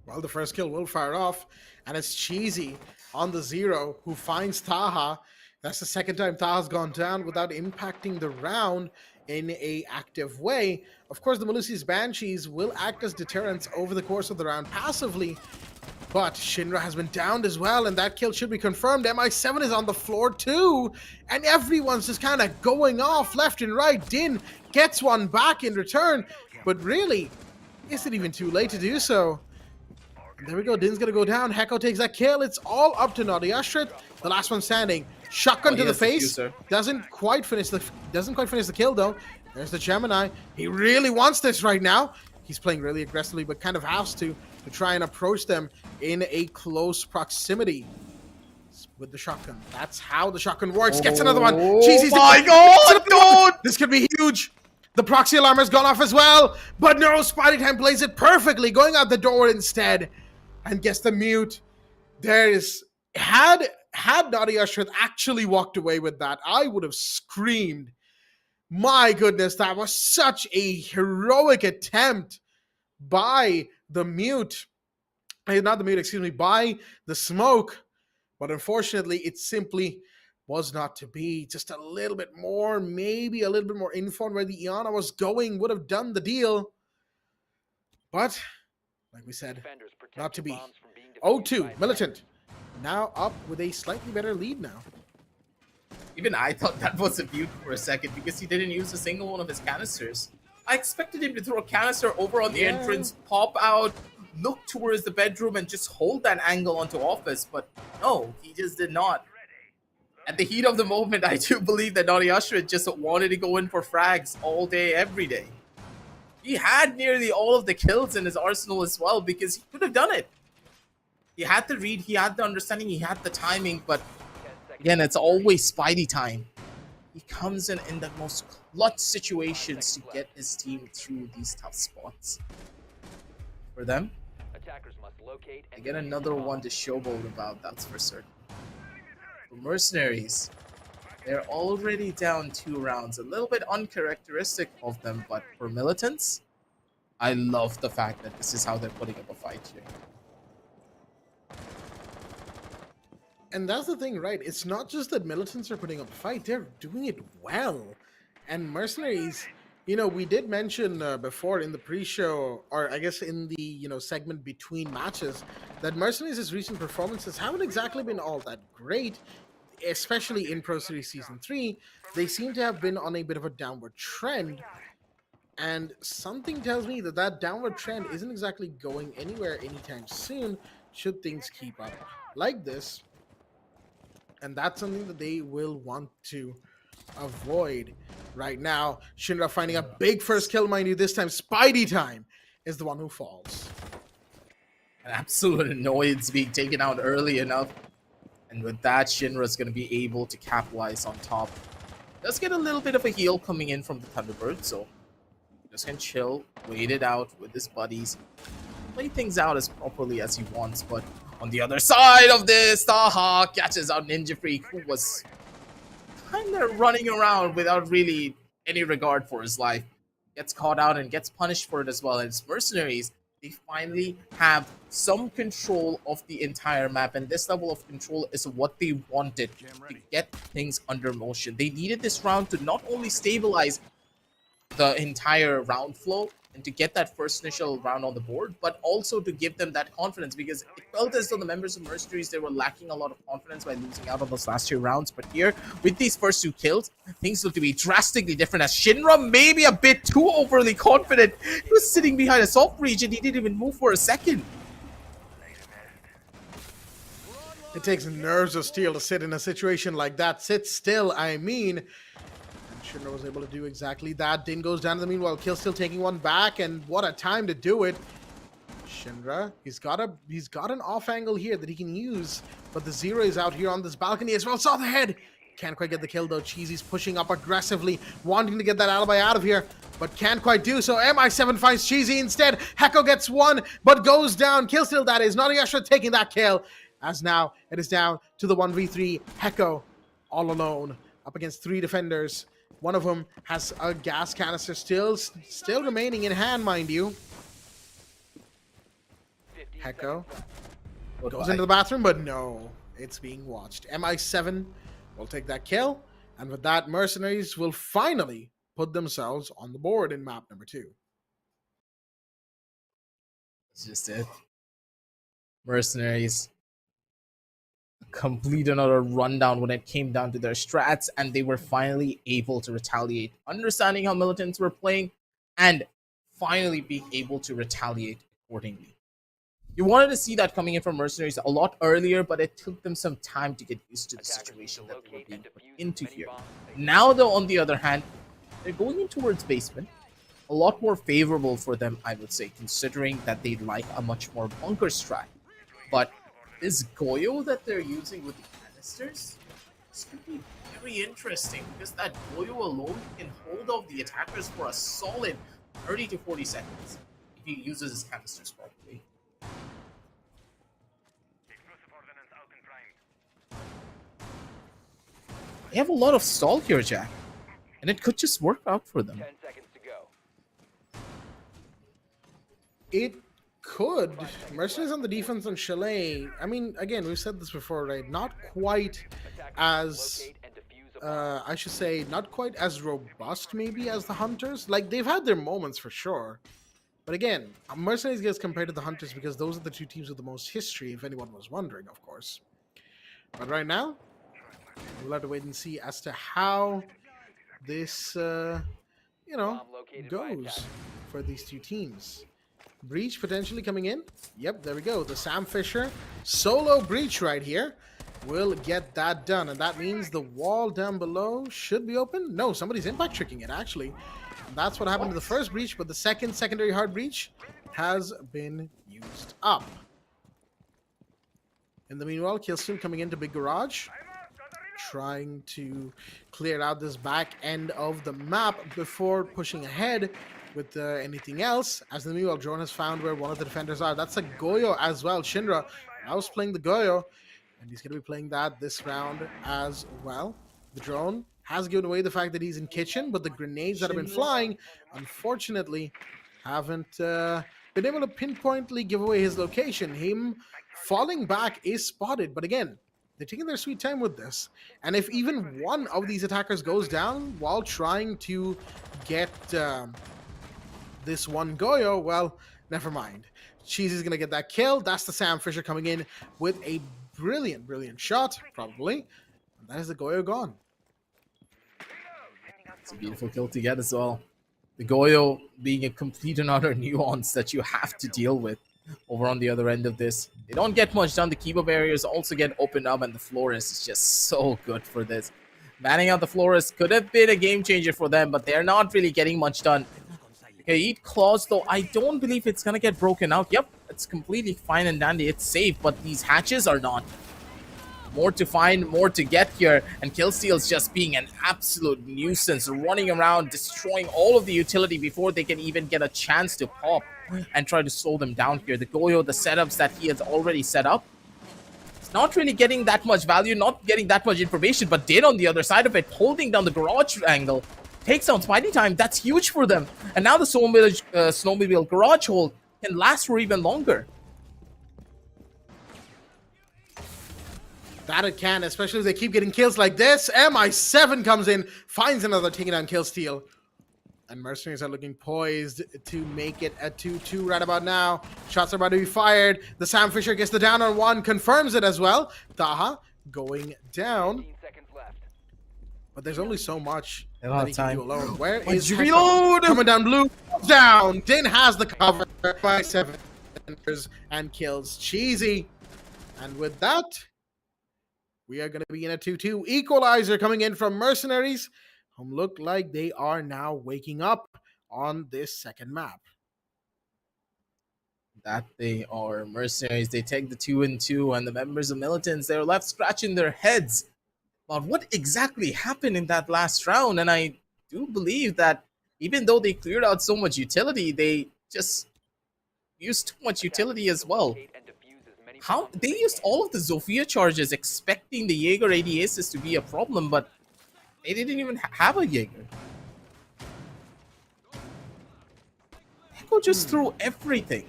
[SPEAKER 6] Well, the first kill will fire off, and it's Cheesy on the 0 who finds Taha. That's the second time Taha's gone down without impacting the round in a active way. Of course, the Malusi's Banshees will act as deterrents over the course of the round passively, but Shinra has been downed as well, and that kill should be confirmed. MI7 is on the floor too, and everyone's just kind of going off left and right. Din gets one back in return, but really, is it even too late to do so? And there we go, Din's gonna go down. Heko takes that kill. It's all up to Naughty Ashrit, the last one standing. Shotgun to the face. Doesn't quite finish the kill though. There's the Gemini. He really wants this right now. He's playing really aggressively, but kind of has to try and approach them in a close proximity with the shotgun. That's how the shotgun works. Gets another one. Cheesy's
[SPEAKER 7] my god, dude!
[SPEAKER 6] This could be huge. The proxy alarm has gone off as well, but no, Spidey Time plays it perfectly, going out the door instead, and gets the mute. There is had Naughty Ashrit actually walked away with that, I would have screamed. My goodness, that was such a heroic attempt by the mute. Not the mute, excuse me, by the smoke. But unfortunately, it simply was not to be. Just a little bit more, maybe a little bit more info on where the Iana was going would have done the deal. But, like we said, not to be. 0-2, Militant. Now up with a slightly better lead now.
[SPEAKER 7] Even I thought that was a mute for a second because he didn't use a single one of his canisters. I expected him to throw a canister over on the entrance, pop out, look towards the bedroom, and just hold that angle onto office, but no, he just did not. At the heat of the moment, I do believe that Naughty Ashrit just wanted to go in for frags all day, every day. He had nearly all of the kills in his arsenal as well because he could have done it. He had the read, he had the understanding, he had the timing, but again, it's always Spidey time. He comes in the most clutch situations to get his team through these tough spots. For them, they get another one to showboat about, that's for certain. For Mercenaries, they're already down 2 rounds. A little bit uncharacteristic of them, but for Militants, I love the fact that this is how they're putting up a fight here.
[SPEAKER 6] And that's the thing, right? It's not just that Militants are putting up a fight, they're doing it well. And Mercenaries, you know, we did mention before in the pre-show, or I guess in the, you know, segment between matches, that Mercenaries' recent performances haven't exactly been all that great, especially in Pro Series Season 3. They seem to have been on a bit of a downward trend. And something tells me that that downward trend isn't exactly going anywhere anytime soon, should things keep up like this. And that's something that they will want to avoid right now. Shinra finding a big first kill, mind you. This time, Spidey Time is the one who falls.
[SPEAKER 7] An absolute annoyance being taken out early enough. And with that, Shinra's going to be able to capitalize on top. Does get a little bit of a heal coming in from the Thunderbird, so just can chill, wait it out with his buddies, play things out as properly as he wants. But on the other side of this, Taha catches out Ninja Freak, who was kind of running around without really any regard for his life. Gets caught out and gets punished for it as well. And it's Mercenaries, they finally have some control of the entire map, and this level of control is what they wanted to get things under motion. They needed this round to not only stabilize the entire round flow and to get that first initial round on the board, but also to give them that confidence, because it felt as though the members of Mercenaries, they were lacking a lot of confidence by losing out on those last 2 rounds. But here, with these first 2 kills, things look to be drastically different, as Shinra maybe a bit too overly confident. He was sitting behind a soft breach and he didn't even move for a second.
[SPEAKER 6] It takes nerves of steel to sit in a situation like that. Sit still, I mean. Shinra was able to do exactly that. Din goes down in the meanwhile. Kill still taking one back, and what a time to do it. Shinra, he's got an off angle here that he can use, but the Zero is out here on this balcony as well. Saw the head. Can't quite get the kill though. Cheesy's pushing up aggressively, wanting to get that alibi out of here, but can't quite do so. MI7 finds Cheesy instead. Heko gets one, but goes down. Kill steal that is. Not Yasha taking that kill, as now it is down to the 1v3. Heko all alone up against 3 defenders. One of them has a gas canister still remaining in hand, mind you. Heko goes into the bathroom, but no, it's being watched. MI7 will take that kill, and with that, Mercenaries will finally put themselves on the board in map number 2.
[SPEAKER 7] That's just it. Mercenaries complete another rundown when it came down to their strats, and they were finally able to retaliate, understanding how Militants were playing, and finally being able to retaliate accordingly. You wanted to see that coming in from Mercenaries a lot earlier, but it took them some time to get used to the situation that they were being put into here. Now, though, on the other hand, they're going in towards basement. A lot more favorable for them, I would say, considering that they like a much more bunker strat. But this Goyo that they're using with the canisters, this could be very interesting, because that Goyo alone can hold off the attackers for a solid 30 to 40 seconds if he uses his canisters properly. They have a lot of stall here, Jack, and it could just work out for them.
[SPEAKER 8] 10 seconds to go.
[SPEAKER 6] It could. Mercenaries on the defense on Chalet, I mean, again, we've said this before, right? Not quite as,
[SPEAKER 8] Locate and defuse a bomb.
[SPEAKER 6] I should say, not quite as robust maybe as the Hunters. Like, they've had their moments for sure. But again, Mercenaries gets compared to the Hunters because those are the 2 teams with the most history, if anyone was wondering, of course. But right now, we'll have to wait and see as to how this,
[SPEAKER 8] Bomb located by
[SPEAKER 6] goes
[SPEAKER 8] attackers.
[SPEAKER 6] for these 2 teams. Breach potentially coming in. Yep, there we go. The Sam Fisher solo breach right here will get that done. And that means the wall down below should be open. No, somebody's impact tricking it, actually. And that's what happened to the first breach, but the secondary hard breach has been used up. In the meanwhile, Killstream coming into Big Garage, trying to clear out this back end of the map before pushing ahead with anything else. As the meanwhile, drone has found where one of the defenders are. That's a Goyo as well. Shinra I was playing the Goyo, and he's going to be playing that this round as well. The drone has given away the fact that he's in kitchen, but the grenades that have been flying, unfortunately, haven't been able to pinpointly give away his location. Him falling back is spotted, but again, they're taking their sweet time with this. And if even one of these attackers goes down while trying to get this one Goyo, well, never mind. Cheesy's going to get that kill. That's the Sam Fisher coming in with a brilliant, brilliant shot, probably. And that is the Goyo gone.
[SPEAKER 7] It's a beautiful kill to get as well. The Goyo being a complete and utter nuance that you have to deal with over on the other end of this. They don't get much done. The keeper barriers also get opened up, and the Florist is just so good for this. Banning out the Florist could have been a game changer for them, but they're not really getting much done. Okay, eat claws, though. I don't believe it's going to get broken out. Yep, it's completely fine and dandy. It's safe, but these hatches are not. More to find, more to get here, and Killsteal's just being an absolute nuisance, running around, destroying all of the utility before they can even get a chance to pop and try to slow them down here. The Goyo, the setups that he has already set up, it's not really getting that much value, not getting that much information, but did on the other side of it, holding down the garage angle, takes down Spidey time. That's huge for them. And now the Snowmobile garage hold can last for even longer.
[SPEAKER 6] That it can, especially if they keep getting kills like this. MI7 comes in, finds another taking down Killsteal. And Mercenaries are looking poised to make it a 2-2 right about now. Shots are about to be fired. The Sam Fisher gets the down on one, confirms it as well. Taha going down.
[SPEAKER 8] 15 seconds left.
[SPEAKER 6] But there's only so much
[SPEAKER 7] A lot
[SPEAKER 6] that
[SPEAKER 7] of
[SPEAKER 6] he can
[SPEAKER 7] time.
[SPEAKER 6] do alone. Where
[SPEAKER 7] Why'd
[SPEAKER 6] is
[SPEAKER 7] you
[SPEAKER 6] Hector?
[SPEAKER 7] reload?
[SPEAKER 6] Coming down blue. Down. Din has the cover by 7 and kills Cheesy. And with that, we are going to be in a 2-2. Equalizer coming in from Mercenaries, whom look like they are now waking up on this second map.
[SPEAKER 7] That they are. Mercenaries, they take the 2 and 2, and the members of Militants, they're left scratching their heads about what exactly happened in that last round. And I do believe that even though they cleared out so much utility, they just used too much utility as well.
[SPEAKER 8] Locate and defuse as many
[SPEAKER 7] How
[SPEAKER 8] bombs
[SPEAKER 7] they
[SPEAKER 8] as
[SPEAKER 7] used
[SPEAKER 8] you
[SPEAKER 7] all of the Zofia charges, expecting the Jaeger ADSs to be a problem, but they didn't even have a Jaeger. Echo just threw everything.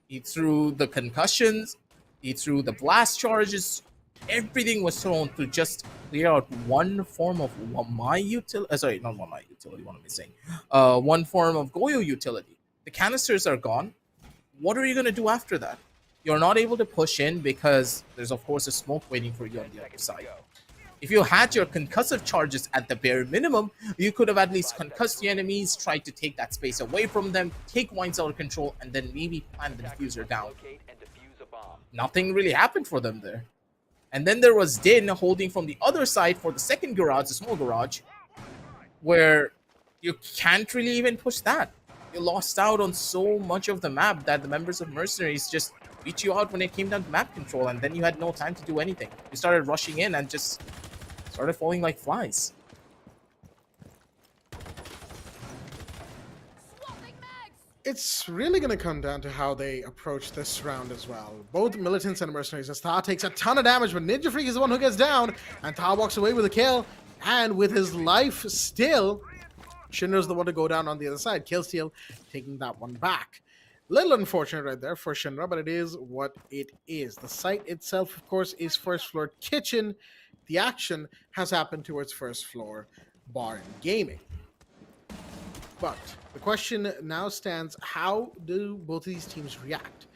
[SPEAKER 7] He threw the concussions, he threw the blast charges, everything was thrown to just clear out one form of my utility. Sorry, not one my utility, what am I saying? One form of Goyo utility. The canisters are gone. What are you going to do after that? You're not able to push in because there's, of course, a smoke waiting for you on the other side. If you had your concussive charges at the bare minimum, you could have at least concussed the enemies, tried to take that space away from them, take Wines out of control, and then maybe plant the diffuser down.
[SPEAKER 8] locate and defuse a bomb.
[SPEAKER 7] Nothing really happened for them there. And then there was Din holding from the other side for the second garage, the small garage, where you can't really even push that. You lost out on so much of the map that the members of Mercenaries just beat you out when it came down to map control, and then you had no time to do anything. You started rushing in and just started falling like flies.
[SPEAKER 6] It's really going to come down to how they approach this round as well. Both Militants and Mercenaries, as Ta takes a ton of damage, but Ninja Freak is the one who gets down, and Ta walks away with a kill, and with his life still, Shinra's the one to go down on the other side. Killsteal taking that one back. Little unfortunate right there for Shinra, but it is what it is. The site itself, of course, is first floor kitchen. The action has happened towards first floor bar and gaming. But the question now stands, how do both of these teams react?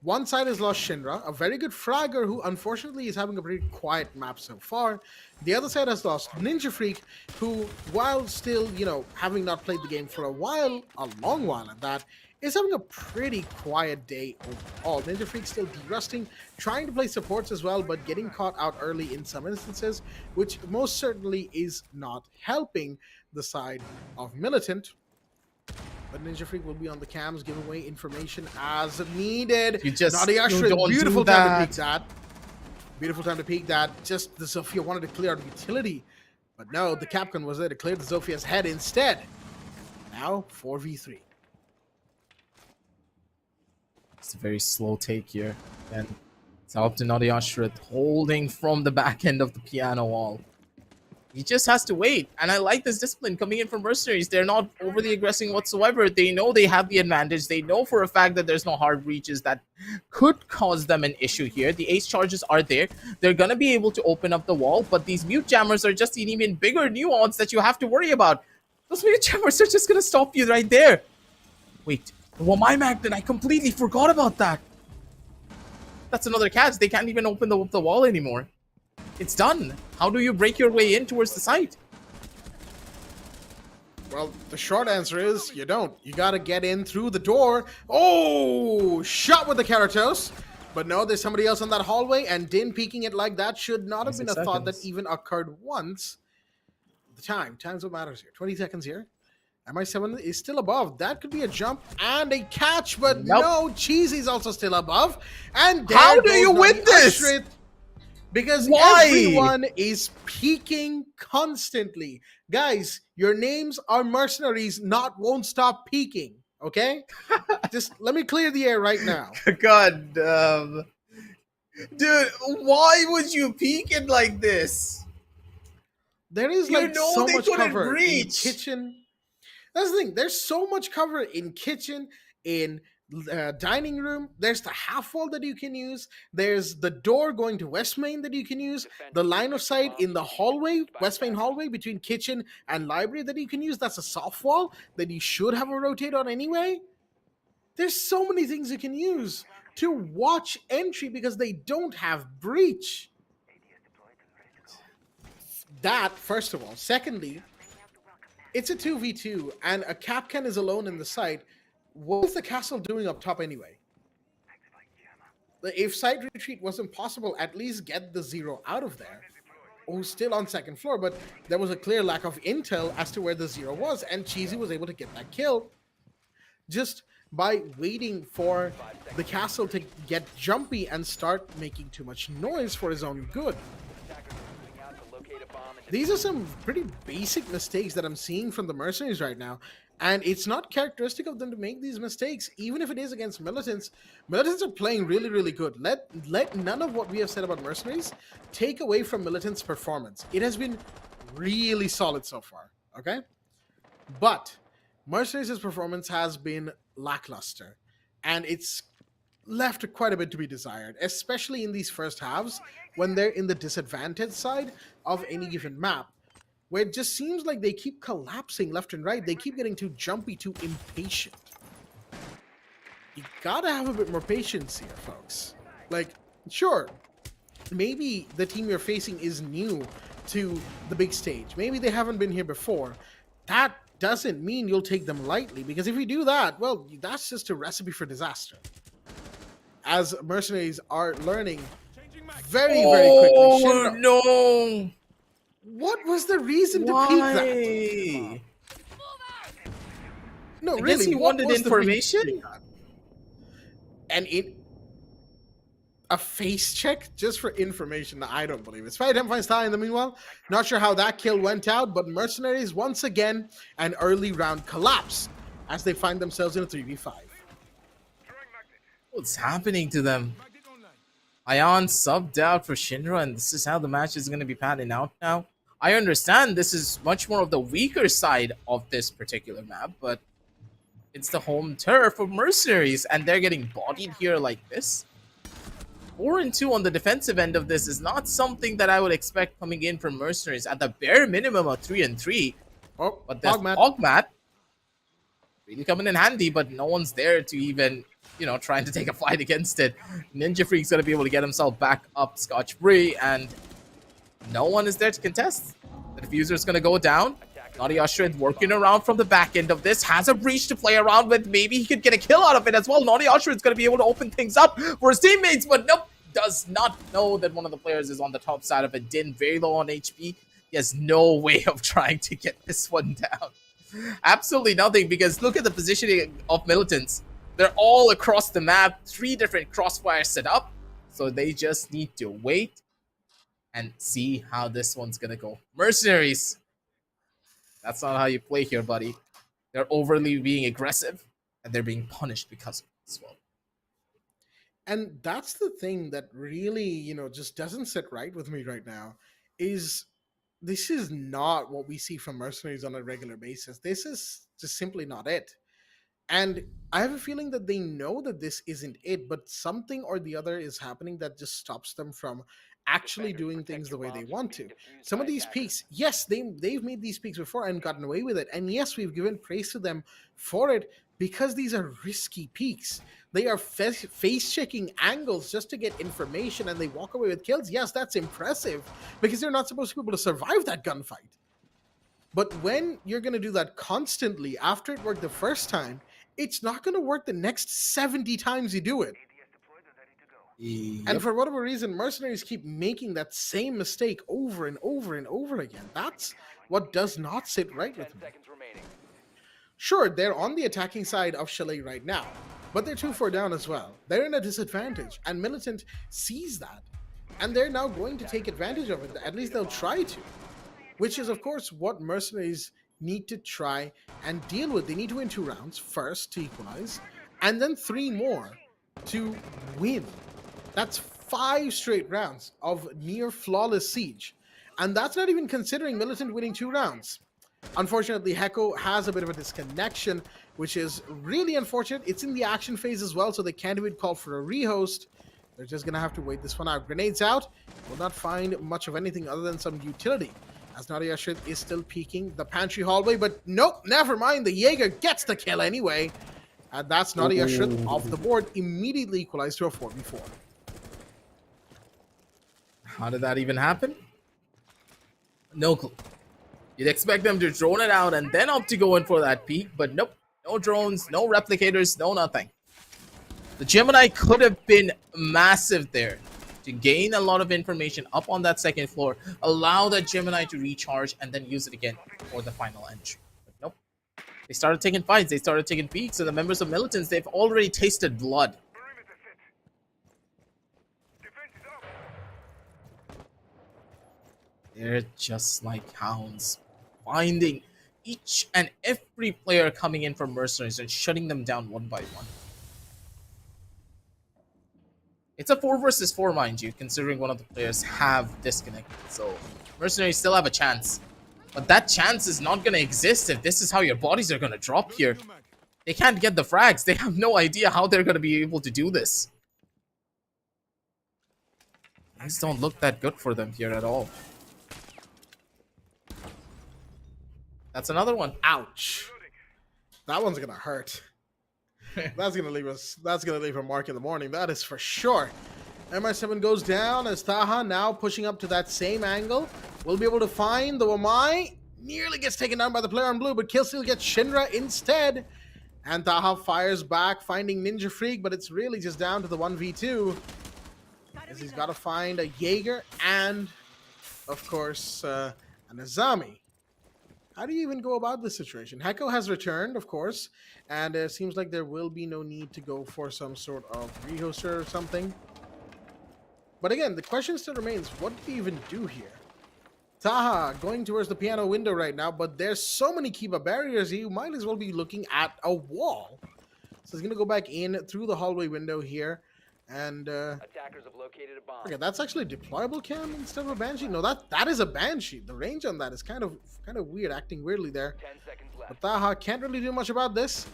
[SPEAKER 6] One side has lost Shinra, a very good fragger who unfortunately is having a pretty quiet map so far. The other side has lost Ninja Freak, who, while still, having not played the game for a while, a long while at that, is having a pretty quiet day overall. Ninja Freak still de-rusting, trying to play supports as well, but getting caught out early in some instances, which most certainly is not helping the side of Militant. But Ninja Freak will be on the cams, giving away information as needed.
[SPEAKER 7] You just
[SPEAKER 6] Naughty Ashra,
[SPEAKER 7] don't
[SPEAKER 6] beautiful
[SPEAKER 7] do
[SPEAKER 6] time
[SPEAKER 7] that.
[SPEAKER 6] to peek that. Beautiful time to peek that. Just the Zofia wanted to clear out utility. But no, the Capcom was there to clear the Zofia's head instead. Now, 4v3.
[SPEAKER 7] It's a very slow take here. And it's up to Naughty Ashra holding from the back end of the piano wall. He just has to wait. And I like this discipline coming in from Mercenaries. They're not overly aggressing whatsoever. They know they have the advantage. They know for a fact that there's no hard reaches that could cause them an issue here. The ace charges are there. They're going to be able to open up the wall. But these mute jammers are just an even bigger nuance that you have to worry about. Those mute jammers are just going to stop you right there. Wait. Well, my Magnet, I completely forgot about that. That's another catch. They can't even open the wall anymore. It's done. How do you break your way in towards the site?
[SPEAKER 6] Well, the short answer is you don't. You gotta get in through the door. Oh, shot with the Keratos. But no, there's somebody else on that hallway, and Din peeking it like that should not have been a thought that even occurred once. The time's what matters here. 20 seconds here. MI7 is still above. That could be a jump and a catch, but no, Cheesy's also still above. And there
[SPEAKER 7] How do
[SPEAKER 6] goes
[SPEAKER 7] you win
[SPEAKER 6] Naughty
[SPEAKER 7] this?
[SPEAKER 6] Ashra. Because
[SPEAKER 7] Why?
[SPEAKER 6] everyone is peeking constantly. Guys, your names are Mercenaries, not won't stop peeking, okay? Just let me clear the air right now.
[SPEAKER 7] God, dude, why would you peek it like this?
[SPEAKER 6] There is
[SPEAKER 7] You
[SPEAKER 6] like
[SPEAKER 7] know
[SPEAKER 6] so
[SPEAKER 7] they
[SPEAKER 6] much
[SPEAKER 7] couldn't
[SPEAKER 6] cover
[SPEAKER 7] reach.
[SPEAKER 6] in kitchen. That's the thing. There's so much cover in kitchen, in dining room. There's the half wall that you can use. There's the door going to West Main that you can use. The line of sight in the hallway, West Main hallway between kitchen and library that you can use. That's a soft wall that you should have a rotate on anyway. There's so many things you can use to watch entry because they don't have breach. That, first of all. Secondly, it's a 2v2 and a Capcan is alone in the site. What is the castle doing up top anyway? If site retreat wasn't possible, at least get the Zero out of there. Who's still on second floor, but there was a clear lack of intel as to where the Zero was, and Cheesy was able to get that kill. Just by waiting for the castle to get jumpy and start making too much noise for his own good.
[SPEAKER 8] Attackers are moving out to locate a bomb and
[SPEAKER 6] These are some pretty basic mistakes that I'm seeing from the Mercenaries right now. And it's not characteristic of them to make these mistakes, even if it is against Militants. Militants are playing really, really good. Let none of what we have said about Mercenaries take away from Militants' performance. It has been really solid so far, okay? But Mercenaries' performance has been lackluster, and it's left quite a bit to be desired, especially in these first halves when they're in the disadvantaged side of any given map, where it just seems like they keep collapsing left and right. They keep getting too jumpy, too impatient. You gotta have a bit more patience here, folks. Like, sure, maybe the team you're facing is new to the big stage. Maybe they haven't been here before. That doesn't mean you'll take them lightly, because if you do that, well, that's just a recipe for disaster. As Mercenaries are learning very, very quickly.
[SPEAKER 7] Oh no!
[SPEAKER 6] What was the reason to peek that? No,
[SPEAKER 7] I
[SPEAKER 6] really.
[SPEAKER 7] guess he
[SPEAKER 6] what
[SPEAKER 7] wanted
[SPEAKER 6] was the reason to
[SPEAKER 7] information?
[SPEAKER 6] peek that? And a face check just for information? I don't believe it. Spy Attempt finds Ty in the meanwhile. Not sure how that kill went out, but Mercenaries once again an early round collapse as they find themselves in a 3v5.
[SPEAKER 7] What's happening to them? Ion subbed out for Shinra, and this is how the match is going to be panning out now. I understand this is much more of the weaker side of this particular map, but it's the home turf for Mercenaries, and they're getting bodied here like this. 4-2 on the defensive end of this is not something that I would expect coming in from Mercenaries. At the bare minimum of 3-3.
[SPEAKER 6] Oh,
[SPEAKER 7] But this Hogmat really coming in handy, but no one's there to even, trying to take a fight against it. Ninja Freak's going to be able to get himself back up scotch-free, and no one is there to contest. The diffuser's going to go down. Naughty Ostrich working around from the back end of this. Has a breach to play around with. Maybe he could get a kill out of it as well. Naughty Ostrich is going to be able to open things up for his teammates, but nope. Does not know that one of the players is on the top side of it. Din very low on HP. He has no way of trying to get this one down. Absolutely nothing, because look at the positioning of Militants. They're all across the map. 3 different crossfires set up. So they just need to wait and see how this one's going to go. Mercenaries. That's not how you play here, buddy. They're overly being aggressive, and they're being punished because of it as well.
[SPEAKER 6] And that's the thing that really, just doesn't sit right with me right now, is this is not what we see from Mercenaries on a regular basis. This is just simply not it. And I have a feeling that they know that this isn't it, but something or the other is happening that just stops them from actually doing things the way they want to. Some of these peaks, yes, they've made these peaks before and gotten away with it. And yes, we've given praise to them for it, because these are risky peaks. They are face-checking angles just to get information, and they walk away with kills. Yes, that's impressive, because they're not supposed to be able to survive that gunfight. But when you're going to do that constantly, after it worked the first time, it's not going to work the next 70 times you do it.
[SPEAKER 7] Yep.
[SPEAKER 6] And for whatever reason, Mercenaries keep making that same mistake over and over and over again. That's what does not sit right
[SPEAKER 8] 10
[SPEAKER 6] with me.
[SPEAKER 8] seconds remaining.
[SPEAKER 6] Sure, they're on the attacking side of Chalet right now, but they're 2-4 down as well. They're in a disadvantage, and Militant sees that, and they're now going to take advantage of it. At least they'll try to, which is, of course, what Mercenaries need to try and deal with. They need to win 2 rounds first to equalize, and then 3 more to win. That's 5 straight rounds of near flawless siege, and that's not even considering Militant winning 2 rounds. Unfortunately, Heko has a bit of a disconnection, which is really unfortunate. It's in the action phase as well, so they can't even call for a rehost. They're just going to have to wait this one out. Grenades out. Will not find much of anything other than some utility, as Nadia Shit is still peeking the pantry hallway, but nope, never mind. The Jaeger gets the kill anyway. And that's Nadia Shit off the board, immediately equalized to a 4v4.
[SPEAKER 7] How did that even happen? No clue. You'd expect them to drone it out and then opt to go in for that peak, but nope. No drones, no replicators, no nothing. The Gemini could have been massive there to gain a lot of information up on that second floor, allow that Gemini to recharge, and then use it again for the final entry. But nope. They started taking fights. They started taking peeks. And the members of Militants, they've already tasted blood. They're just like hounds, finding each and every player coming in from Mercenaries and shutting them down one by one. It's a 4 versus 4, mind you, considering one of the players have disconnected. So Mercenaries still have a chance. But that chance is not going to exist if this is how your bodies are going to drop here. They can't get the frags. They have no idea how they're going to be able to do this. Things don't look that good for them here at all. That's another one.
[SPEAKER 6] Ouch. That one's gonna hurt. That's gonna leave a mark in the morning. That is for sure. MI7 goes down as Taha now pushing up to that same angle. Will be able to find the Wamai. Nearly gets taken down by the player on blue, but Killsteal gets Shinra instead. And Taha fires back, finding Ninja Freak, but it's really just down to the 1v2. As he's got to find a Jaeger and, of course, an Azami. How do you even go about this situation? Heko has returned, of course, and it seems like there will be no need to go for some sort of rehoster or something. But again, the question still remains, what do we even do here? Taha going towards the piano window right now, but there's so many Kiba barriers, you might as well be looking at a wall. So he's going to go back in through the hallway window here. And
[SPEAKER 8] Attackers have located a bomb.
[SPEAKER 6] okay, that's actually a deployable cam instead of a Banshee. No, that is a Banshee. The range on that is kind of weird, acting weirdly there.
[SPEAKER 8] 10 seconds left.
[SPEAKER 6] But Taha can't really do much about this.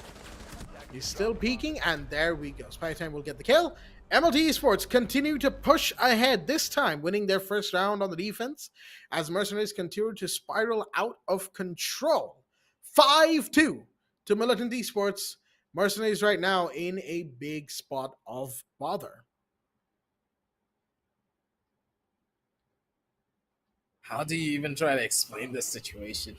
[SPEAKER 6] He's still peeking, and there we go. Spy Time will get the kill. MLT Esports continue to push ahead, this time winning their first round on the defense, as Mercenaries continue to spiral out of control. 5-2 to Militant Esports. Mercenaries right now in a big spot of bother.
[SPEAKER 7] How do you even try to explain this situation?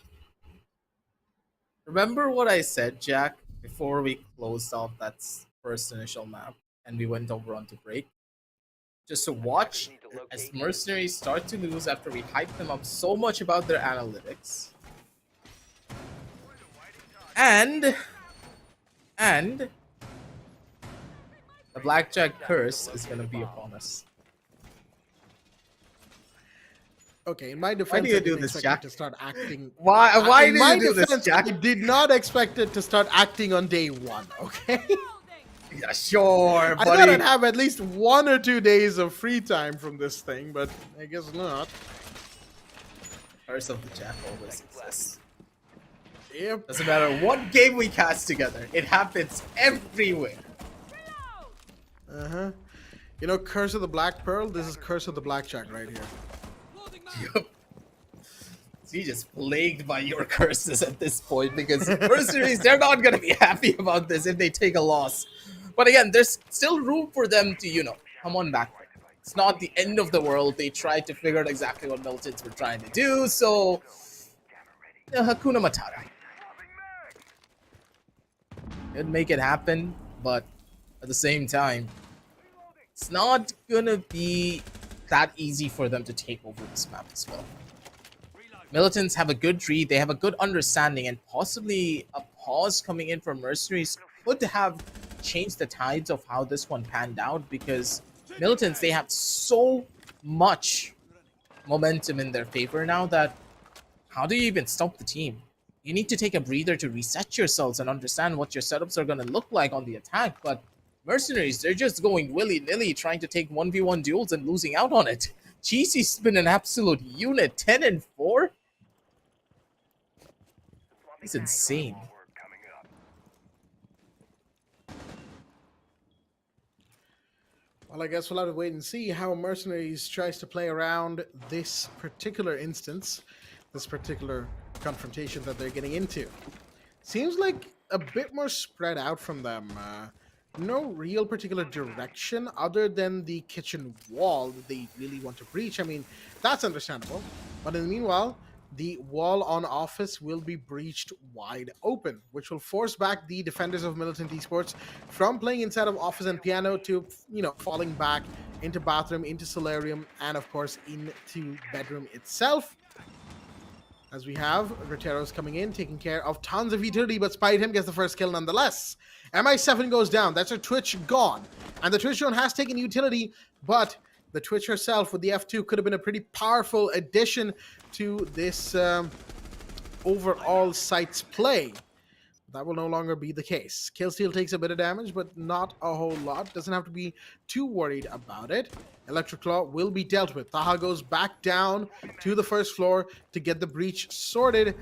[SPEAKER 7] Remember what I said, Jack, before we closed off that first initial map and we went over onto break? Just to watch as Mercenaries start to lose after we hyped them up so much about their analytics. And the Blackjack curse is going to be upon us.
[SPEAKER 6] Okay, in my defense,
[SPEAKER 7] Why do you
[SPEAKER 6] I
[SPEAKER 7] do
[SPEAKER 6] didn't
[SPEAKER 7] this,
[SPEAKER 6] expect
[SPEAKER 7] Jack?
[SPEAKER 6] it to start acting.
[SPEAKER 7] Why
[SPEAKER 6] In
[SPEAKER 7] do
[SPEAKER 6] my
[SPEAKER 7] you do this,
[SPEAKER 6] defense,
[SPEAKER 7] Jack?
[SPEAKER 6] I did not expect it to start acting on day one. Okay,
[SPEAKER 7] Yeah, sure,
[SPEAKER 6] I thought
[SPEAKER 7] buddy.
[SPEAKER 6] I'd have at least 1 or 2 days of free time from this thing, but I guess not.
[SPEAKER 7] Curse of the Jack always exists.
[SPEAKER 6] Yep.
[SPEAKER 7] Doesn't matter what game we cast together, it happens everywhere.
[SPEAKER 6] You know, Curse of the Black Pearl. This is Curse of the Blackjack right here.
[SPEAKER 7] Yup. So you're just plagued by your curses at this point because Mercenaries, they're not going to be happy about this if they take a loss. But again, there's still room for them to, come on back. It's not the end of the world. They tried to figure out exactly what Militants were trying to do, so Hakuna Matata. It'd make it happen, but at the same time, it's not gonna be that easy for them to take over this map as well. Militants have a good read, they have a good understanding, and possibly a pause coming in from Mercenaries could have changed the tides of how this one panned out, because Militants, they have so much momentum in their favor now that how do you even stop the team? You need to take a breather to reset yourselves and understand what your setups are going to look like on the attack, but Mercenaries, they're just going willy-nilly trying to take 1v1 duels and losing out on it. Cheesy's been an absolute unit, 10-4? It's insane.
[SPEAKER 6] Well, I guess we'll have to wait and see how Mercenaries tries to play around this particular instance, this particular confrontation that they're getting into. Seems like a bit more spread out from them. No real particular direction other than the kitchen wall that they really want to breach. I mean, that's understandable. But in the meanwhile, the wall on office will be breached wide open, which will force back the defenders of Militant Esports from playing inside of office and piano to, falling back into bathroom, into solarium, and of course into bedroom itself. As we have Roteros coming in, taking care of tons of utility, but Spied him gets the first kill nonetheless. MI7 goes down. That's her Twitch gone. And the Twitch drone has taken utility, but the Twitch herself with the F2 could have been a pretty powerful addition to this overall site's play. That will no longer be the case. Killsteal takes a bit of damage, but not a whole lot. Doesn't have to be too worried about it. Electric Claw will be dealt with. Taha goes back down to the first floor to get the breach sorted.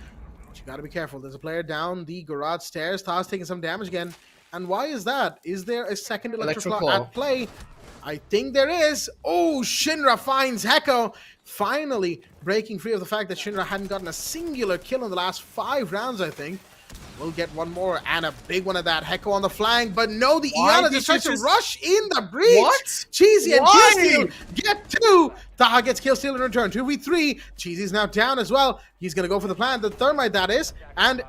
[SPEAKER 6] But you gotta be careful. There's a player down the garage stairs. Taha's taking some damage again. And why is that? Is there a second Electric Claw at play? I think there is. Oh, Shinra finds Heko. Finally breaking free of the fact that Shinra hadn't gotten a singular kill in the last 5 rounds, I think. We'll get one more, and a big one of that. Heko on the flank, but no, the Iana just tries to rush in the breach.
[SPEAKER 7] What?
[SPEAKER 6] Cheesy and Killsteal get 2. Taha gets Killsteal in return. 2v3. Cheesy's now down as well. He's going to go for the plant, the thermite that is, and...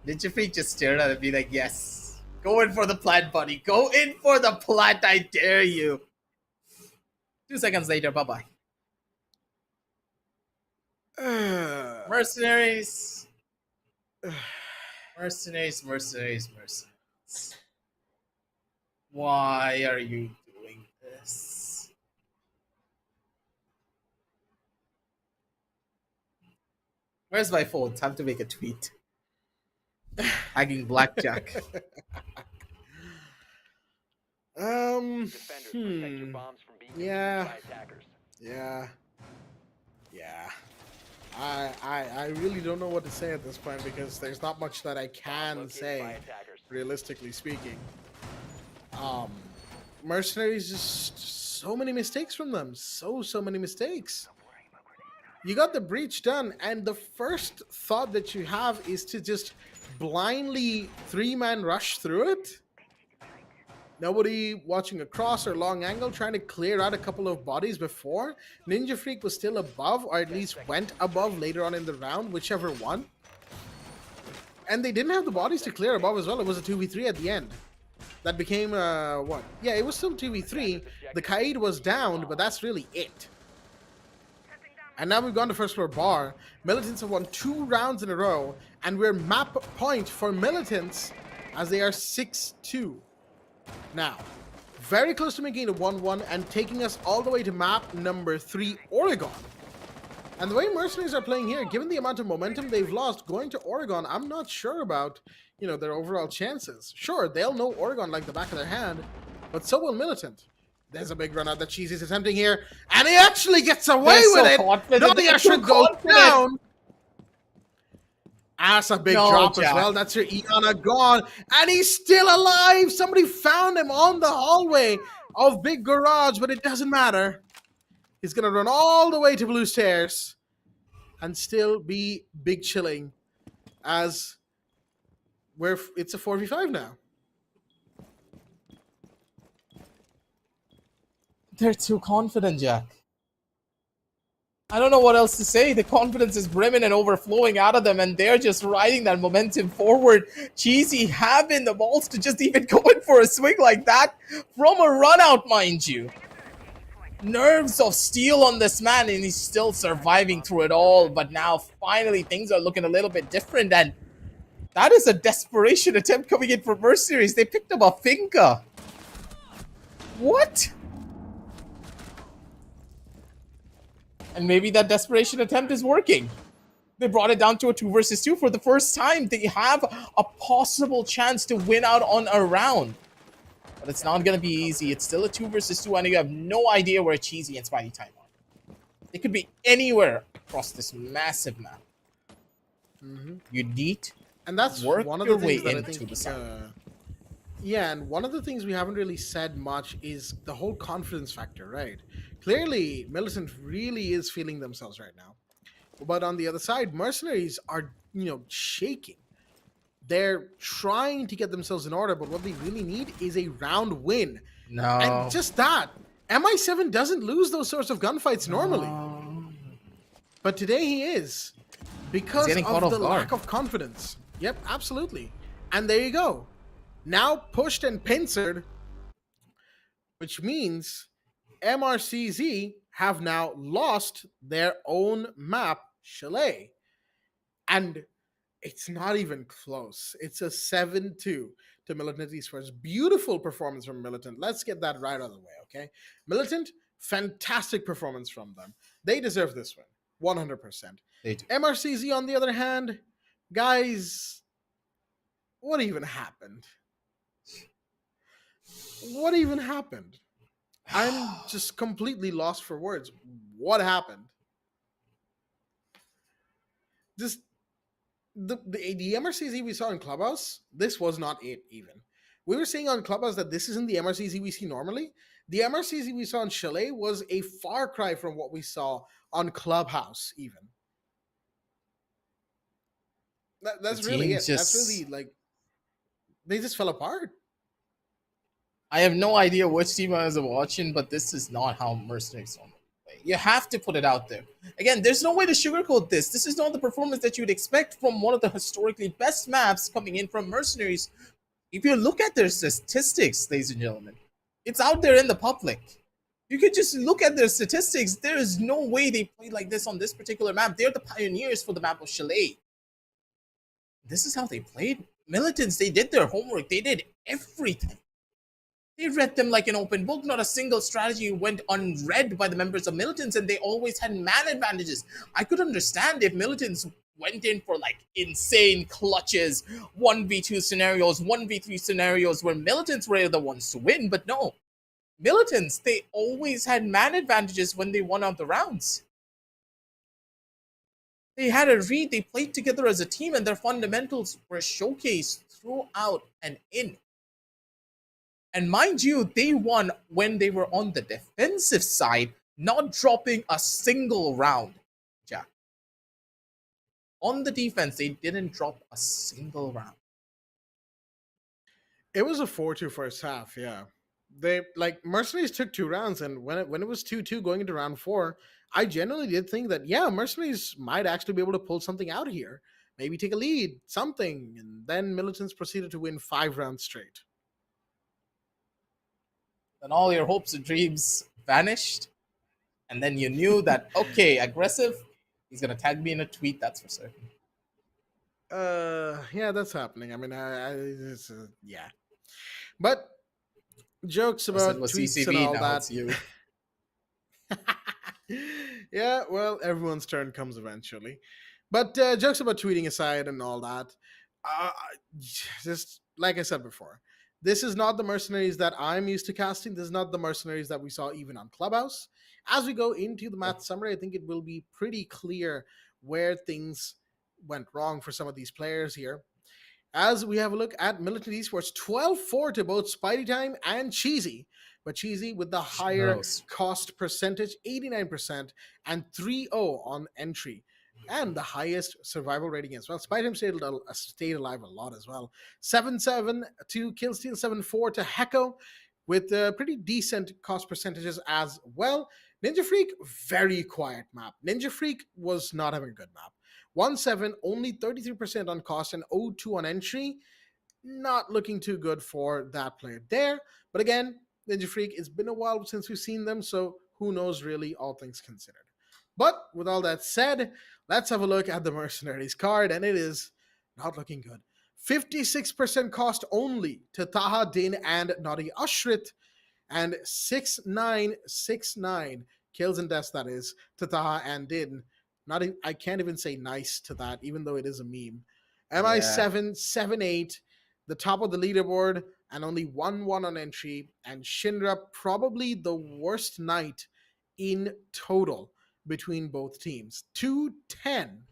[SPEAKER 7] Ninja Freak just stared at it and be like, yes. Go in for the plant, buddy. Go in for the plant, I dare you. 2 seconds later, bye-bye. Mercenaries. Mercenaries. Why are you doing this? Where's my phone? Time to make a tweet. Hanging blackjack.
[SPEAKER 8] Defenders, protect your bombs from being
[SPEAKER 6] Yeah.
[SPEAKER 8] defused by attackers.
[SPEAKER 6] Yeah. I really don't know what to say at this point because there's not much that I can
[SPEAKER 8] Located by
[SPEAKER 6] say,
[SPEAKER 8] attackers.
[SPEAKER 6] realistically speaking. Mercenaries, just so many mistakes from them. So many mistakes. You got the breach done, and the first thought that you have is to just blindly 3-man rush through it. Nobody watching across or long angle, trying to clear out a couple of bodies before. Ninja Freak was still above, or at least went above later on in the round, whichever one. And they didn't have the bodies to clear above as well. It was a 2v3 at the end. That became, what? Yeah, it was still 2v3. The Kaid was downed, but that's really it. And now we've gone to first floor bar. Militants have won 2 rounds in a row, and we're map point for Militants as they are 6-2. Now, very close to making it a 1-1 and taking us all the way to map number 3, Oregon. And the way Mercenaries are playing here, given the amount of momentum they've lost, going to Oregon, I'm not sure about, their overall chances. Sure, they'll know Oregon like the back of their hand, but so will Militant. There's a big run out that Cheesy's attempting here, and he actually gets away with it. Nadia should go down. That's a big drop as well. That's your Iana gone. And he's still alive. Somebody found him on the hallway of Big Garage, but it doesn't matter. He's going to run all the way to Blue Stairs and still be big chilling as it's a 4v5 now.
[SPEAKER 7] They're too confident, Jack. I don't know what else to say. The confidence is brimming and overflowing out of them, and they're just riding that momentum forward. Cheesy having the balls to just even go in for a swing like that from a run out, mind you. Nerves of steel on this man, and he's still surviving through it all. But now, finally, things are looking a little bit different, and that is a desperation attempt coming in for Mercenaries. They picked up a finger. What? And maybe that desperation attempt is working. They brought it down to a 2 versus 2 for the first time. They have a possible chance to win out on a round. But it's not going to be easy. It's still a 2 versus 2, and you have no idea where Cheesy and Spidey Time are. They could be anywhere across this massive map. You need
[SPEAKER 6] and that's
[SPEAKER 7] work
[SPEAKER 6] one of
[SPEAKER 7] your
[SPEAKER 6] the
[SPEAKER 7] way
[SPEAKER 6] things that I
[SPEAKER 7] into
[SPEAKER 6] think,
[SPEAKER 7] the side.
[SPEAKER 6] Yeah, and one of the things we haven't really said much is the whole confidence factor, right? Clearly, Militant really is feeling themselves right now. But on the other side, Mercenaries are, shaking. They're trying to get themselves in order, but what they really need is a round win.
[SPEAKER 7] No.
[SPEAKER 6] And just that. MI7 doesn't lose those sorts of gunfights normally. But today he is. Because of the lack of confidence. Yep, absolutely. And there you go. Now pushed and pincered, which means MRCZ have now lost their own map Chalet. And it's not even close. It's a 7-2 to Militant Esports. Beautiful performance from Militant. Let's get that right out of the way, okay? Militant, fantastic performance from them. They deserve this win, 100%.
[SPEAKER 7] They do.
[SPEAKER 6] MRCZ, on the other hand, guys, what even happened? What even happened? I'm just completely lost for words. What happened? Just the MRCZ we saw in Clubhouse, this was not it even. We were saying on Clubhouse that this isn't the MRCZ we see normally. The MRCZ we saw in Chalet was a far cry from what we saw on Clubhouse even. That's really it. That's really like, they just fell apart.
[SPEAKER 7] I have no idea which team I was watching, but this is not how Mercenaries normally play. You have to put it out there. Again, there's no way to sugarcoat this. This is not the performance that you would expect from one of the historically best maps coming in from Mercenaries. If you look at their statistics, ladies and gentlemen, it's out there in the public. You could just look at their statistics. There is no way they played like this on this particular map. They're the pioneers for the map of Chalet. This is how they played. Militants, they did their homework. They did everything. They read them like an open book. Not a single strategy went unread by the members of Militants, and they always had man advantages. I could understand if Militants went in for like insane clutches, 1v2 scenarios, 1v3 scenarios where Militants were the ones to win, but no. Militants, they always had man advantages when they won out the rounds. They had a read, they played together as a team, and their fundamentals were showcased throughout and in. And mind you, they won when they were on the defensive side, not dropping a single round, Jack. On the defense, they didn't drop a single round.
[SPEAKER 6] It was a 4-2 first half, yeah. They like Mercenaries took 2 rounds, and when it was 2-2 going into round 4, I generally did think that Mercenaries might actually be able to pull something out here. Maybe take a lead, something. And then Militants proceeded to win 5 rounds straight.
[SPEAKER 7] Then all your hopes and dreams vanished. And then you knew that, okay, aggressive, he's going to tag me in a tweet, that's for certain.
[SPEAKER 6] Yeah, that's happening. I mean, yeah. But jokes about tweets CCV, and all that.
[SPEAKER 7] It's you.
[SPEAKER 6] Yeah, well, everyone's turn comes eventually. But jokes about tweeting aside and all that, just like I said before, this is not the Mercenaries that I'm used to casting. This is not the Mercenaries that we saw even on Clubhouse. As we go into the match summary, I think it will be pretty clear where things went wrong for some of these players here. As we have a look at Militant Esports, 12-4 to both Spidey Time and Cheesy. But Cheesy with the higher cost percentage, 89%, and 3-0 on entry. And the highest survival rating as well. Spidey Time stayed alive a lot as well. 7-7 to Killsteal, 7-4 to Hecko, with pretty decent cost percentages as well. Ninja Freak, very quiet map. Ninja Freak was not having a good map. 1-7, only 33% on cost and 0-2 on entry. Not looking too good for that player there. But again, Ninja Freak, it's been a while since we've seen them, so who knows really, all things considered. But with all that said, let's have a look at the Mercenaries card, and it is not looking good. 56% cost only to Taha, Din, and Naughty Ashrit, and 6-9-6-9 kills and deaths, that is, to Taha and Din. I can't even say nice to that, even though it is a meme. MI7, 7-8, the top of the leaderboard, and only 1-1 on entry. And Shinra, probably the worst night in total between both teams. 2-10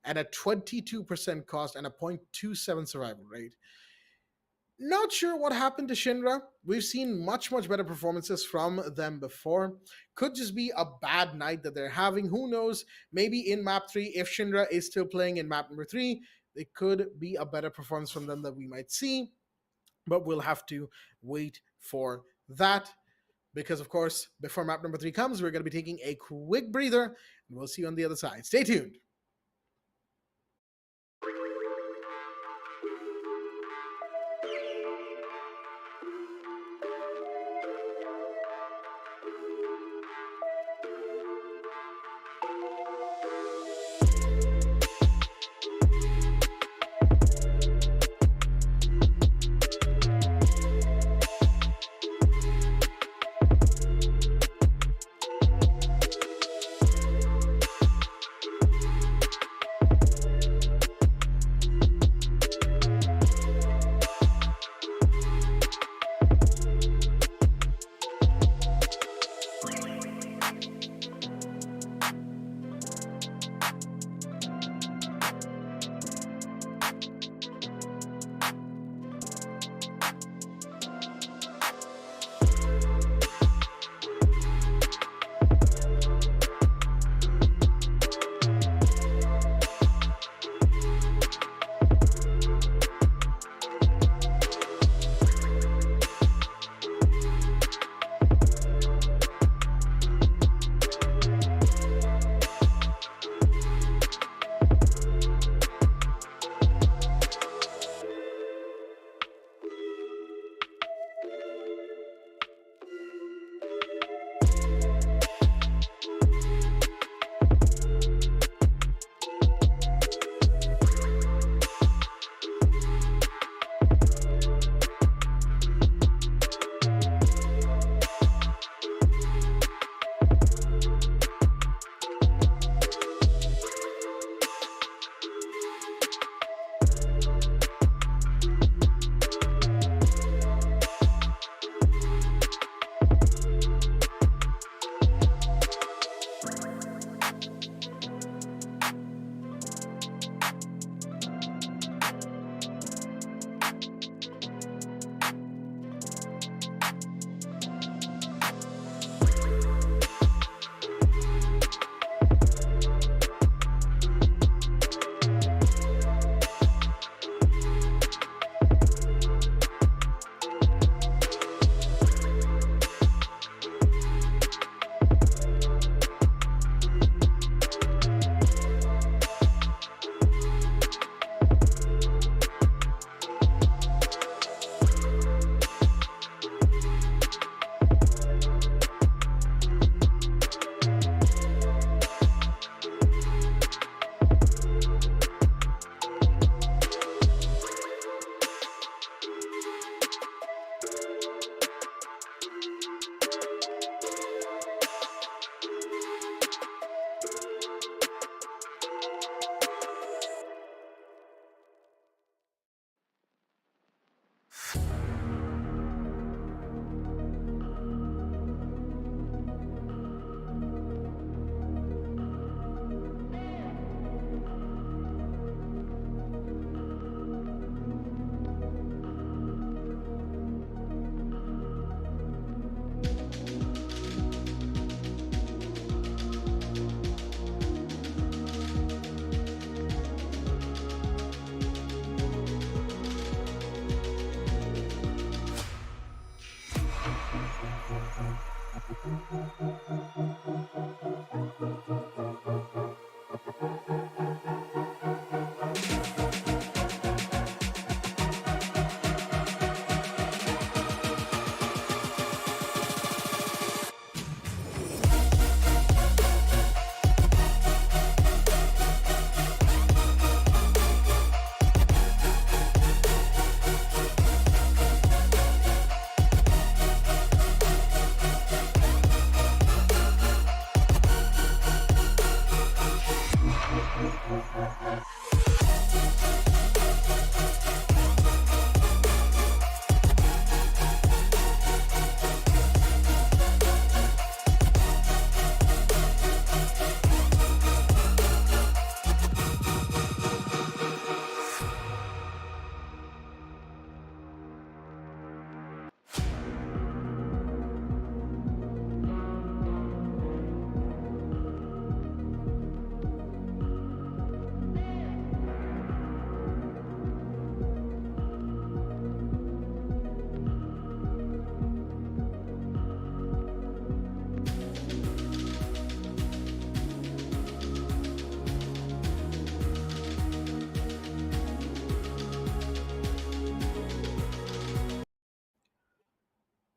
[SPEAKER 6] and a 22% cost and a 0.27 survival rate. Not sure what happened to Shinra. We've seen much better performances from them before. Could just be a bad night that they're having. Who knows? Maybe in map 3, if Shinra is still playing in map number 3, it could be a better performance from them that we might see. But we'll have to wait for that. Because, of course, before map number 3 comes, we're going to be taking a quick breather. And we'll see you on the other side. Stay tuned.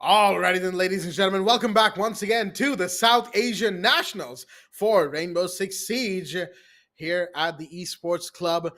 [SPEAKER 6] Alrighty then, ladies and gentlemen, welcome back once again to the South Asian Nationals for Rainbow-Six-Siege here at the Esports Club,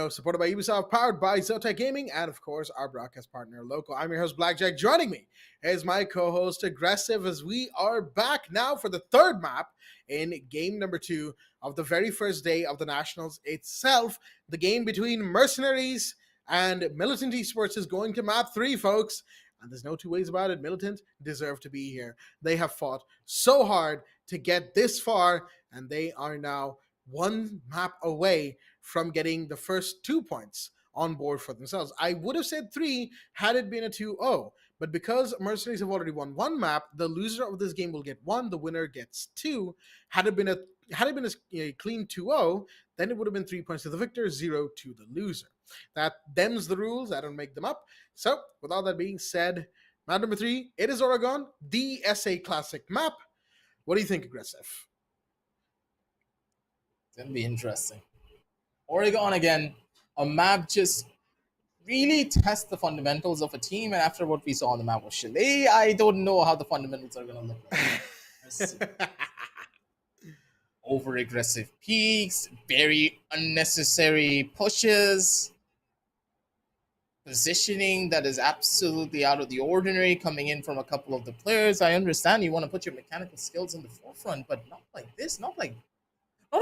[SPEAKER 6] supported by Ubisoft, powered by Zotac Gaming, and of course, our broadcast partner, Local. I'm your host, Blackjack. Joining me is my co-host, Aggressive, as we are back now for the third map in game number 2 of the very first day of the Nationals itself. The game between Mercenaries and Militant Esports is going to map 3, folks. And there's no two ways about it. Militants deserve to be here. They have fought so hard to get this far, and they are now one map away from getting the first 2 points on board for themselves. I would have said 3 had it been a 2-0, but because Mercenaries have already won 1 map, the loser of this game will get 1, the winner gets 2. Had it been a clean 2-0, then it would have been 3 points to the victor, 0 to the loser. That them's the rules. I don't make them up. So, with all that being said, map number 3, it is Oregon, the SA Classic map. What do you think, Aggressive?
[SPEAKER 7] It's going to be interesting. Oregon, again, a map just really tests the fundamentals of a team. And after what we saw on the map with Chalet, I don't know how the fundamentals are going to look like. Over-aggressive peaks, very unnecessary pushes, positioning that is absolutely out of the ordinary coming in from a couple of the players. I understand you want to put your mechanical skills in the forefront, but not like this, not in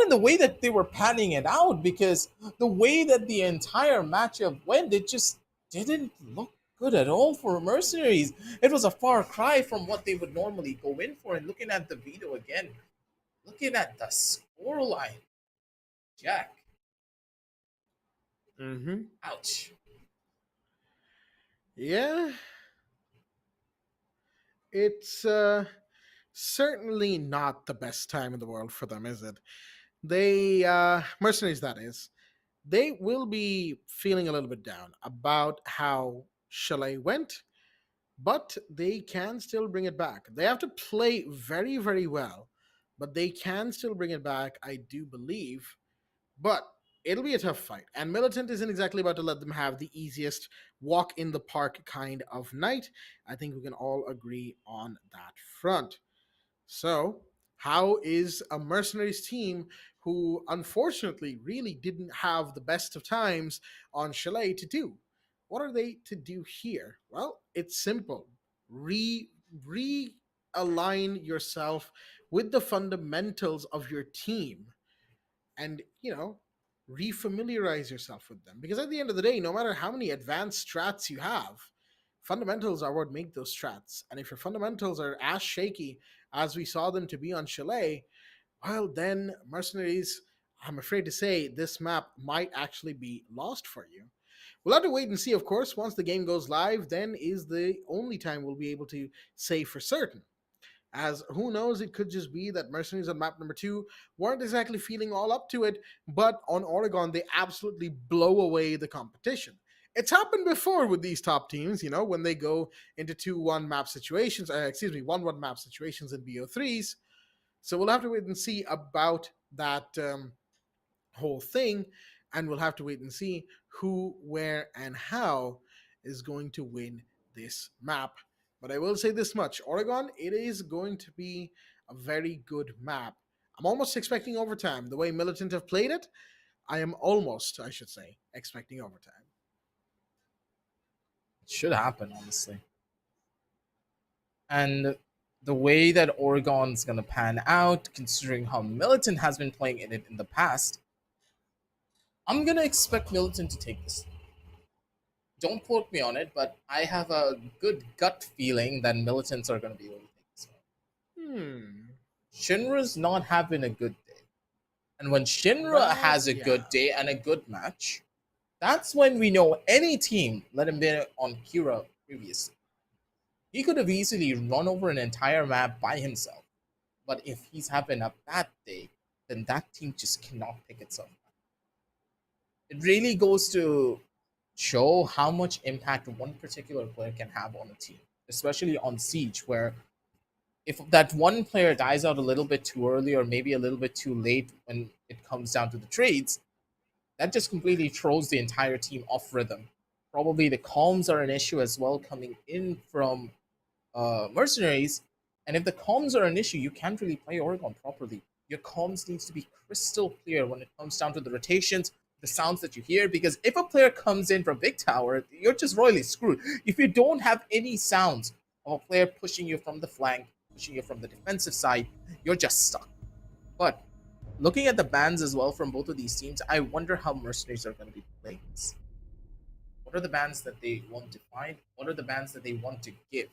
[SPEAKER 7] the way that they were panning it out, because the way that the entire matchup went, it just didn't look good at all for Mercenaries. It was a far cry from what they would normally go in for. And looking at the video again, looking at the scoreline, Jack. Ouch.
[SPEAKER 6] Yeah. It's certainly not the best time in the world for them, is it? They, Mercenaries, that is, they will be feeling a little bit down about how Chalet went, but they can still bring it back. They have to play very, very well, but they can still bring it back, I do believe. But it'll be a tough fight. And Militant isn't exactly about to let them have the easiest walk in the park kind of night. I think we can all agree on that front. So, how is a Mercenaries team who unfortunately really didn't have the best of times on Chalet to do? What are they to do here? Well, it's simple. Realign yourself with the fundamentals of your team and, refamiliarize yourself with them. Because at the end of the day, no matter how many advanced strats you have, fundamentals are what make those strats. And if your fundamentals are as shaky as we saw them to be on Chalet, well, then Mercenaries, I'm afraid to say, this map might actually be lost for you. We'll have to wait and see, of course. Once the game goes live, then is the only time we'll be able to say for certain. As who knows, it could just be that Mercenaries on map number 2 weren't exactly feeling all up to it, but on Oregon, they absolutely blow away the competition. It's happened before with these top teams, when they go into 2-1 map situations, 1-1 map situations in BO3s. So we'll have to wait and see about that whole thing, and we'll have to wait and see who, where, and how is going to win this map. But I will say this much, Oregon, it is going to be a very good map. I'm almost expecting overtime. The way Militant have played it, I am almost, I should say, expecting overtime.
[SPEAKER 7] It should happen, honestly. And the way that Oregon's going to pan out, considering how Militant has been playing in it in the past, I'm going to expect Militant to take this. Don't quote me on it, but I have a good gut feeling that Militants are going to be able to take this one. Shinra's not having a good day. And when Shinra has a good day and a good match, that's when we know any team, let him be on KIRA previously. He could have easily run over an entire map by himself. But if he's having a bad day, then that team just cannot pick itself up. It really goes to show how much impact one particular player can have on a team, especially on Siege, where if that one player dies out a little bit too early or maybe a little bit too late when it comes down to the trades, that just completely throws the entire team off rhythm. Probably the calms are an issue as well, coming in from Mercenaries. And if the comms are an issue, you can't really play Oregon properly. Your comms needs to be crystal clear when it comes down to the rotations, the sounds that you hear. Because if a player comes in from Big Tower, you're just royally screwed. If you don't have any sounds of a player pushing you from the flank, pushing you from the defensive side, you're just stuck. But looking at the bans as well from both of these teams, I wonder how Mercenaries are going to be playing this. What are the bans that they want to find? What are the bans that they want to give?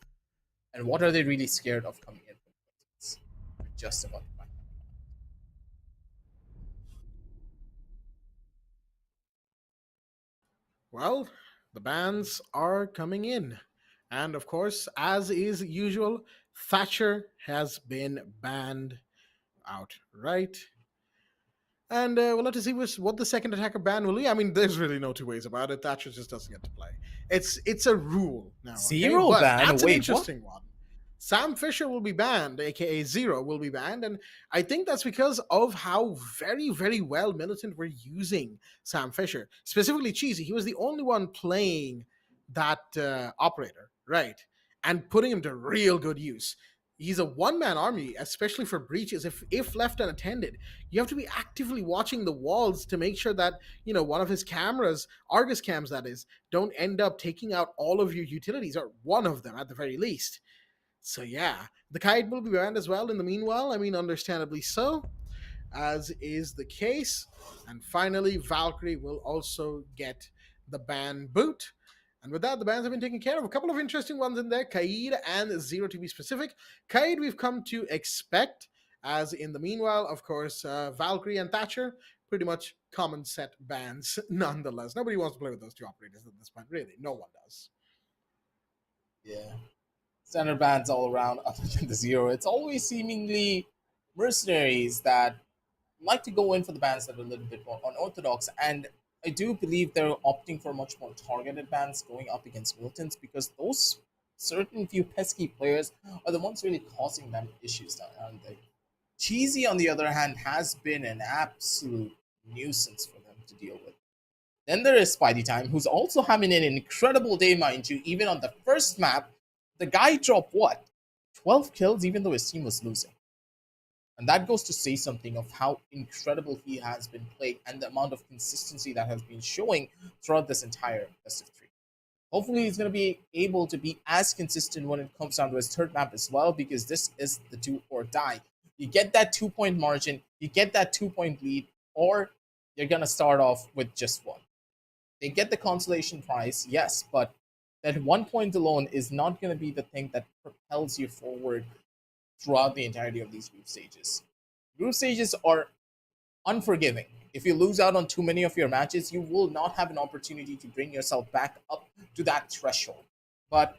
[SPEAKER 7] And what are they really scared of coming in from Militants? We're just about to find out.
[SPEAKER 6] Well, the bans are coming in. And of course, as is usual, Thatcher has been banned outright. And we'll have to see what the second attacker ban will be. I mean, there's really no two ways about it. Thatcher just doesn't get to play. It's a rule now. Okay?
[SPEAKER 7] Zero
[SPEAKER 6] But
[SPEAKER 7] ban?
[SPEAKER 6] that's an
[SPEAKER 7] Wait,
[SPEAKER 6] interesting one. Sam Fisher will be banned, aka Zero will be banned, and I think that's because of how very, very well Militant were using Sam Fisher. Specifically Cheesy. He was the only one playing that operator, right? And putting him to real good use. He's a one-man army, especially for breaches. If left unattended, you have to be actively watching the walls to make sure that, you know, one of his cameras, Argus cams that is, don't end up taking out all of your utilities, or one of them at the very least. So yeah, the Kite will be banned as well in the meanwhile. I mean, understandably so, as is the case. And finally, Valkyrie will also get the ban boot. And with that, the bans have been taken care of. A couple of interesting ones in there, Kaid and Zero to be specific. Kaid we've come to expect, as in the meanwhile, of course, Valkyrie and Thatcher, pretty much common set bans nonetheless. Nobody wants to play with those two operators at this point, really. No one does.
[SPEAKER 7] Yeah. Standard bans all around, other than the Zero. It's always seemingly Mercenaries that like to go in for the bans that are a little bit more unorthodox. And I do believe they're opting for much more targeted bans going up against Militants, because those certain few pesky players are the ones really causing them issues now, aren't they? Cheesy, on the other hand, has been an absolute nuisance for them to deal with. Then there is Spidey Time, who's also having an incredible day, mind you. Even on the first map, the guy dropped what? 12 kills, even though his team was losing. And that goes to say something of how incredible he has been playing and the amount of consistency that has been showing throughout this entire best of 3. Hopefully he's going to be able to be as consistent when it comes down to his third map as well, because this is the do or die. You get that 2-point margin, you get that 2-point lead, or you're going to start off with just one. They get the consolation prize, yes, but that 1 point alone is not going to be the thing that propels you forward throughout the entirety of these group stages. Group stages are unforgiving. If you lose out on too many of your matches, you will not have an opportunity to bring yourself back up to that threshold. But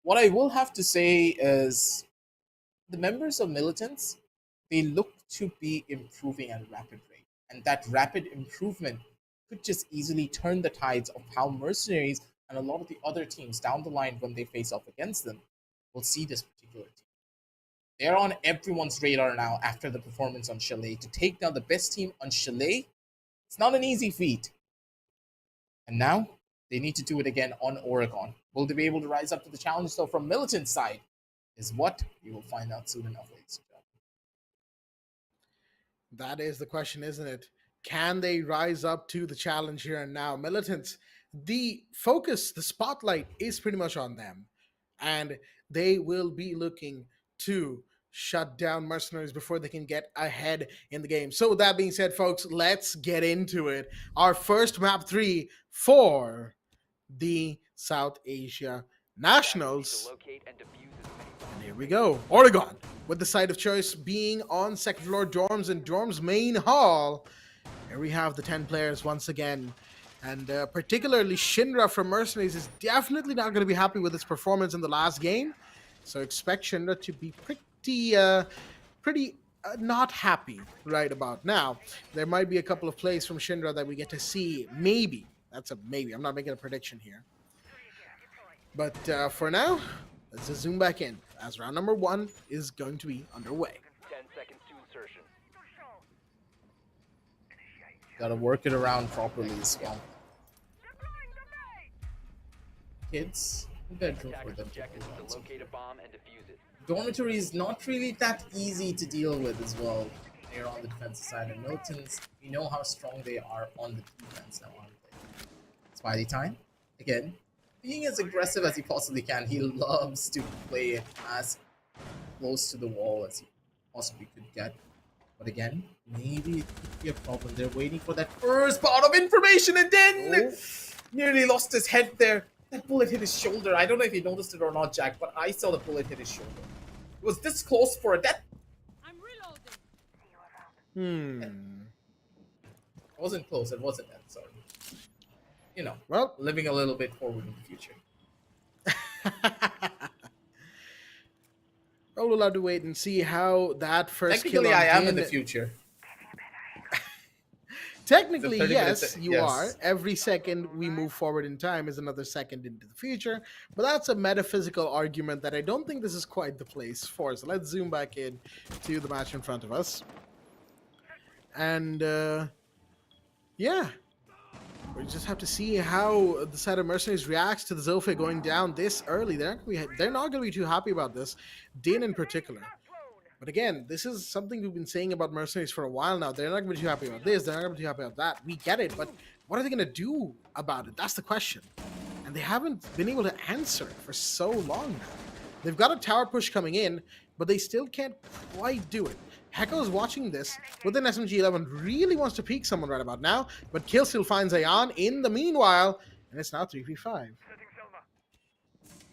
[SPEAKER 7] what I will have to say is the members of Militants, they look to be improving at a rapid rate. And that rapid improvement could just easily turn the tides of how Mercenaries and a lot of the other teams down the line, when they face off against them, will see this particular team. They're on everyone's radar now after the performance on Chalet. To take down the best team on Chalet, it's not an easy feat. And now, they need to do it again on Oregon. Will they be able to rise up to the challenge, though, from Militant's side? Is what we will find out soon enough, ladies and gentlemen.
[SPEAKER 6] That is the question, isn't it? Can they rise up to the challenge here and now? Militants, the focus, the spotlight is pretty much on them. And they will be looking to shut down Mercenaries before they can get ahead in the game. So with that being said, folks, let's get into it. Our first map 3 for the South Asia Nationals. And here we go. Oregon, with the site of choice being on second floor dorms and dorms main hall. Here we have the 10 players once again. And particularly Shinra from Mercenaries is definitely not going to be happy with his performance in the last game. So expect Shinra to be pretty not happy right about now. There might be a couple of plays from Shinra that we get to see. Maybe. That's a maybe. I'm not making a prediction here. But for now, let's just zoom back in, as round number 1 is going to be underway.
[SPEAKER 8] 10 seconds to insertion.
[SPEAKER 7] Gotta work it around properly as well. Kids, bedroom for
[SPEAKER 8] Attackers'
[SPEAKER 7] them to
[SPEAKER 8] objective
[SPEAKER 7] hold on
[SPEAKER 8] is to
[SPEAKER 7] to.
[SPEAKER 8] locate a bomb and defuse it.
[SPEAKER 7] Dormitory is not really that easy to deal with as well. They're on the defensive side, and Militants, we know how strong they are on the defense now, aren't they? Spidey time. Again, being as aggressive as he possibly can. He loves to play it as close to the wall as he possibly could get. But again, maybe it could be a problem. They're waiting for that first part of information, and then nearly lost his head there. That bullet hit his shoulder. I don't know if you noticed it or not, Jack, but I saw the bullet hit his shoulder. It was this close for a death.
[SPEAKER 5] I'm reloading.
[SPEAKER 7] It wasn't close. It wasn't that. So, you know,
[SPEAKER 6] Well,
[SPEAKER 7] living a little bit forward in the future.
[SPEAKER 6] well, we'll have to wait and see how that first kill
[SPEAKER 7] Technically,
[SPEAKER 6] on
[SPEAKER 7] I am
[SPEAKER 6] Din-
[SPEAKER 7] in the future.
[SPEAKER 6] Technically,
[SPEAKER 7] The 30
[SPEAKER 6] yes,
[SPEAKER 7] minutes-
[SPEAKER 6] you
[SPEAKER 7] yes.
[SPEAKER 6] are. Every second we move forward in time is another second into the future. But that's a metaphysical argument that I don't think this is quite the place for. So let's zoom back in to the match in front of us. And yeah, we just have to see how the side of Mercenaries reacts to the Zophia going down this early. They're not going to be too happy about this, Din in particular. But again, this is something we've been saying about Mercenaries for a while now. They're not going to be too happy about this. They're not going to be too happy about that. We get it, but what are they going to do about it? That's the question. And they haven't been able to answer for so long now. They've got a tower push coming in, but they still can't quite do it. Hecko's watching this with an SMG-11, really wants to peek someone right about now, but Kill still finds Ayan in the meanwhile, and it's now 3v5.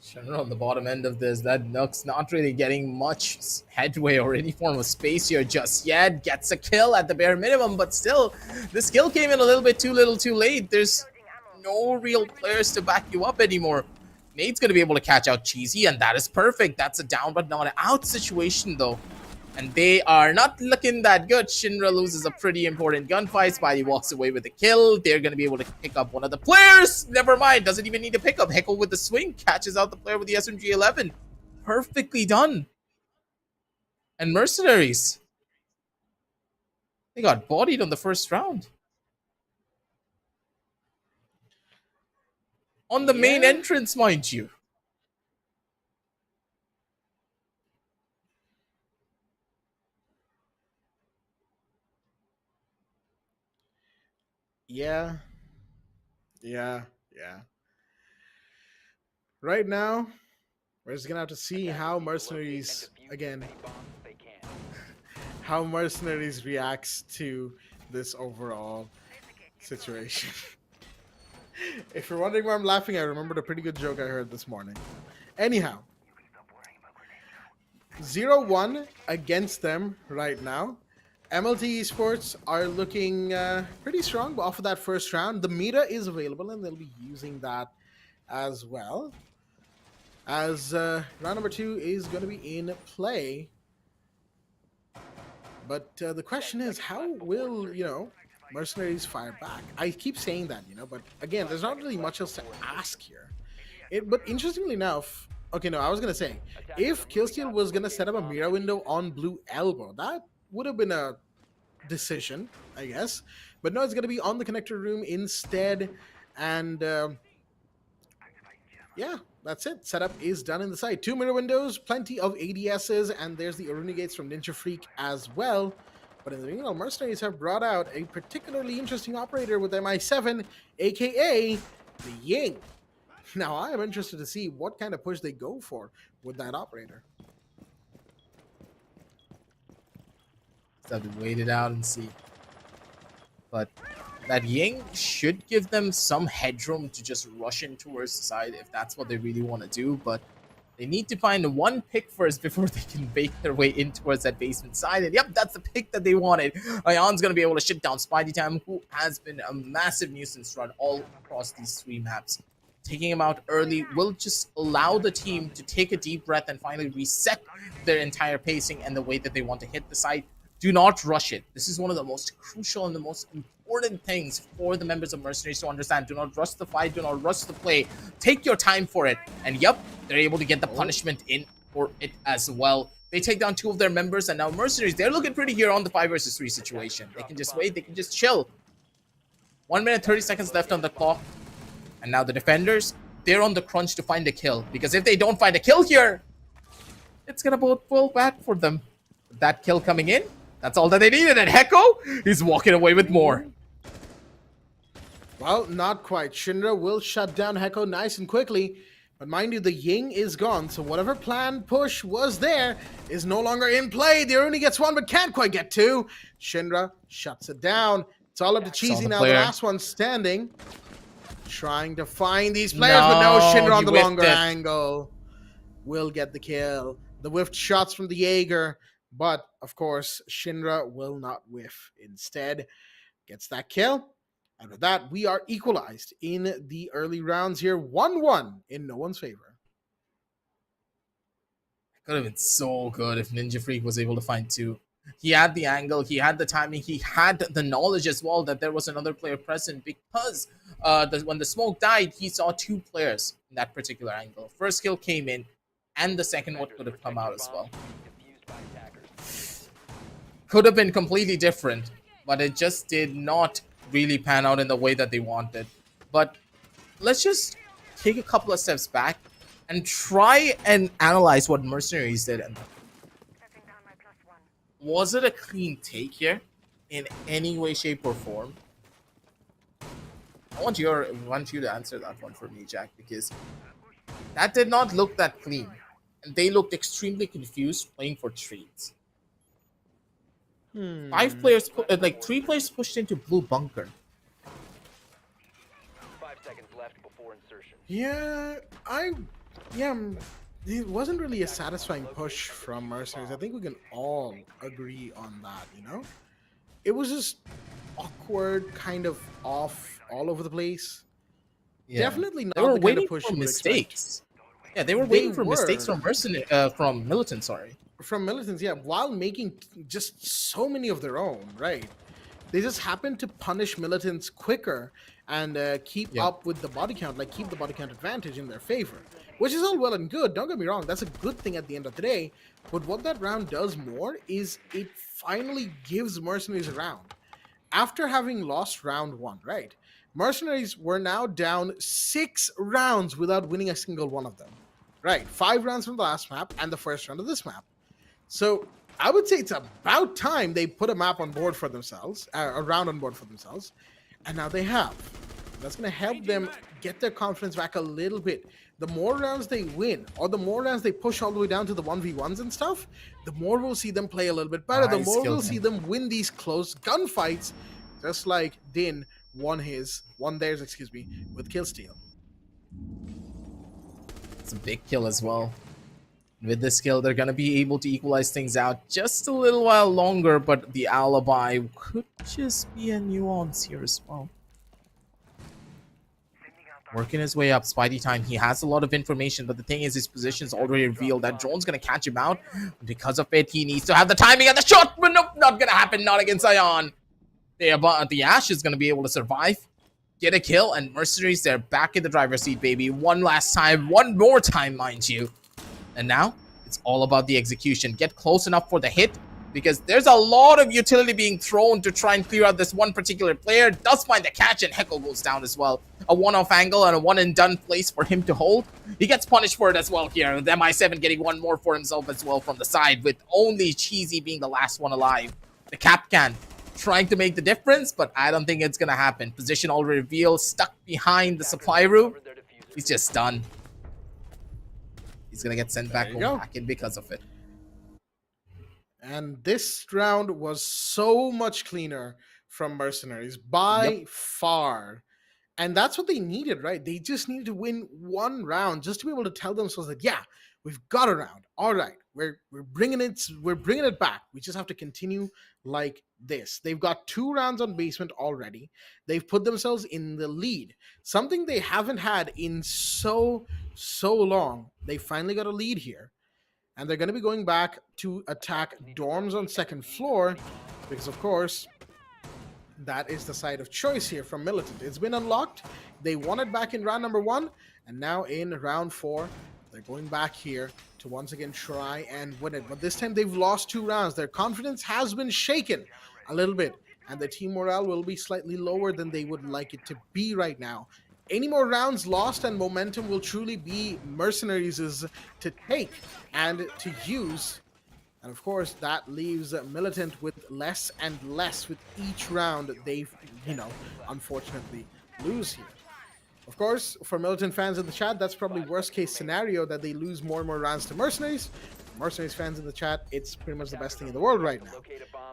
[SPEAKER 7] Sure, on the bottom end of this, that Nook's not really getting much headway or any form of space here just yet. Gets a kill at the bare minimum, but still, this kill came in a little bit too little too late. There's no real players to back you up anymore. Nate's going to be able to catch out Cheesy, and that is perfect. That's a down but not an out situation, though. And they are not looking that good. Shinra loses a pretty important gunfight. Spidey walks away with a kill. They're going to be able to pick up one of the players. Never mind. Doesn't even need to pick up. Heckle with the swing. Catches out the player with the SMG-11. Perfectly done. And Mercenaries. They got bodied on the first round. On the main entrance, mind you.
[SPEAKER 6] Yeah. Right now, we're just gonna have to see how Mercenaries again, how Mercenaries reacts to this overall situation. If you're wondering why I'm laughing, I remembered a pretty good joke I heard this morning. Anyhow, 0-1 against them right now. MLT Esports are looking pretty strong off of that first round. The meta is available, and they'll be using that as well. As round number 2 is going to be in play. But the question is, how will, Mercenaries fire back? I keep saying that, but again, there's not really much else to ask here. But interestingly enough, okay, no, I was going to say, if Killsteel was going to set up a mirror window on Blue Elbow, that would have been a decision, I guess. But no, it's going to be on the connector room instead. And yeah, that's it. Setup is done in the site. 2 mirror windows, plenty of ADSs, and there's the Aruna Gates from Ninja Freak as well. But in the meanwhile, Mercenaries have brought out a particularly interesting operator with MI7, aka the Ying. Now, I am interested to see what kind of push they go for with that operator.
[SPEAKER 7] So have to wait it out and see. But that Ying should give them some headroom to just rush in towards the side if that's what they really want to do. But they need to find one pick first before they can bake their way in towards that basement side. And yep, that's the pick that they wanted. Ion's going to be able to shut down Spidey Time, who has been a massive nuisance run all across these 3 maps. Taking him out early will just allow the team to take a deep breath and finally reset their entire pacing and the way that they want to hit the site. Do not rush it. This is one of the most crucial and the most important things for the members of Mercenaries to understand. Do not rush the fight. Do not rush the play. Take your time for it. And yep, they're able to get the punishment in for it as well. They take down 2 of their members, and now Mercenaries, they're looking pretty here on the 5 versus 3 situation. They can just wait. They can just chill. 1 minute, 30 seconds left on the clock. And now the defenders, they're on the crunch to find a kill. Because if they don't find a kill here, it's gonna both pull back for them. That kill coming in, that's all that they needed. And Heko is walking away with more.
[SPEAKER 6] Well, not quite. Shinra will shut down Heko nice and quickly. But mind you, the Ying is gone, so whatever planned push was there is no longer in play. They only gets one, but can't quite get two. Shinra shuts it down. It's all up to Cheesy now, the last one standing. Trying to find these players, but no, Shinra on the longer angle will get the kill. The whiffed shots from the Jaeger, but of course, Shinra will not whiff. Instead, gets that kill. And with that, we are equalized in the early rounds here. 1-1 in no one's favor.
[SPEAKER 7] It could have been so good if Ninja Freak was able to find two. He had the angle, he had the timing, he had the knowledge as well that there was another player present because when the smoke died, he saw two players in that particular angle. First kill came in, and the second one could have come out as well. Could have been completely different, but it just did not really pan out in the way that they wanted. But let's just take a couple of steps back and try and analyze what Mercenaries did. Was it a clean take here in any way, shape, or form? I want you to answer that one for me, Jack, because that did not look that clean. And they looked extremely confused playing for trades. 5 players, like 3 players pushed into blue bunker.
[SPEAKER 8] 5 seconds left before insertion.
[SPEAKER 6] It wasn't really a satisfying push from Mercenaries. I think we can all agree on that, you know? It was just awkward, kind of off, all over the place.
[SPEAKER 7] Yeah.
[SPEAKER 6] Definitely not
[SPEAKER 7] They were
[SPEAKER 6] the kind
[SPEAKER 7] waiting
[SPEAKER 6] of push
[SPEAKER 7] for
[SPEAKER 6] you would
[SPEAKER 7] mistakes. Yeah, they were waiting for mistakes
[SPEAKER 6] were.
[SPEAKER 7] from Militants, sorry.
[SPEAKER 6] From Militants, yeah, while making just so many of their own, right? They just happened to punish Militants quicker and keep up with the body count, like keep the body count advantage in their favor, which is all well and good. Don't get me wrong, that's a good thing at the end of the day. But what that round does more is it finally gives Mercenaries a round. After having lost round 1, right? Mercenaries were now down 6 rounds without winning a single one of them. Right, 5 rounds from the last map and the first round of this map. So I would say it's about time they put a map on board for themselves, a round on board for themselves, and now they have. That's going to help them get their confidence back a little bit. The more rounds they win, or the more rounds they push all the way down to the 1v1s and stuff, the more we'll see them play a little bit better. The more we'll see them win these close gunfights, just like Din won theirs, with Killsteal.
[SPEAKER 7] It's a big kill as well. With this kill, they're going to be able to equalize things out just a little while longer, but the alibi could just be a nuance here as well. Working his way up, Spidey time. He has a lot of information, but the thing is, his position's already revealed. That drone's going to catch him out. Because of it, he needs to have the timing and the shot, but nope, not going to happen. Not against Ion. The Ash is going to be able to survive, get a kill, and Mercenaries, they're back in the driver's seat, baby. One last time, one more time, mind you. And now, it's all about the execution. Get close enough for the hit, because there's a lot of utility being thrown to try and clear out this one particular player. Does find the catch, and Heko goes down as well. A one-off angle and a one-and-done place for him to hold. He gets punished for it as well here, with MI7 getting one more for himself as well from the side, with only Cheesy being the last one alive. The Capcan trying to make the difference, but I don't think it's going to happen. Position already revealed, stuck behind the supply room. He's just done. He's going to get sent back in because of it.
[SPEAKER 6] And this round was so much cleaner from Mercenaries by far. And that's what they needed, right? They just needed to win one round just to be able to tell themselves that, yeah, we've got a round. All right, we're bringing it back. We just have to continue like this. They've got 2 rounds on basement already. They've put themselves in the lead, something they haven't had in so long. They finally got a lead here, and they're going to be going back to attack dorms on 2nd floor because, of course, that is the side of choice here from Militant. It's been unlocked. They won it back in round number 1, and now in round 4, they're going back here to once again try and win it. But this time they've lost 2 rounds. Their confidence has been shaken a little bit, and their team morale will be slightly lower than they would like it to be right now. any more rounds lost and momentum will truly be Mercenaries' to take and to use. And of course, that leaves Militant with less and less with each round they, unfortunately lose here. Of course, for Militant fans in the chat, that's probably worst case scenario that they lose more and more rounds to Mercenaries. For Mercenaries fans in the chat, it's pretty much the best thing in the world right now.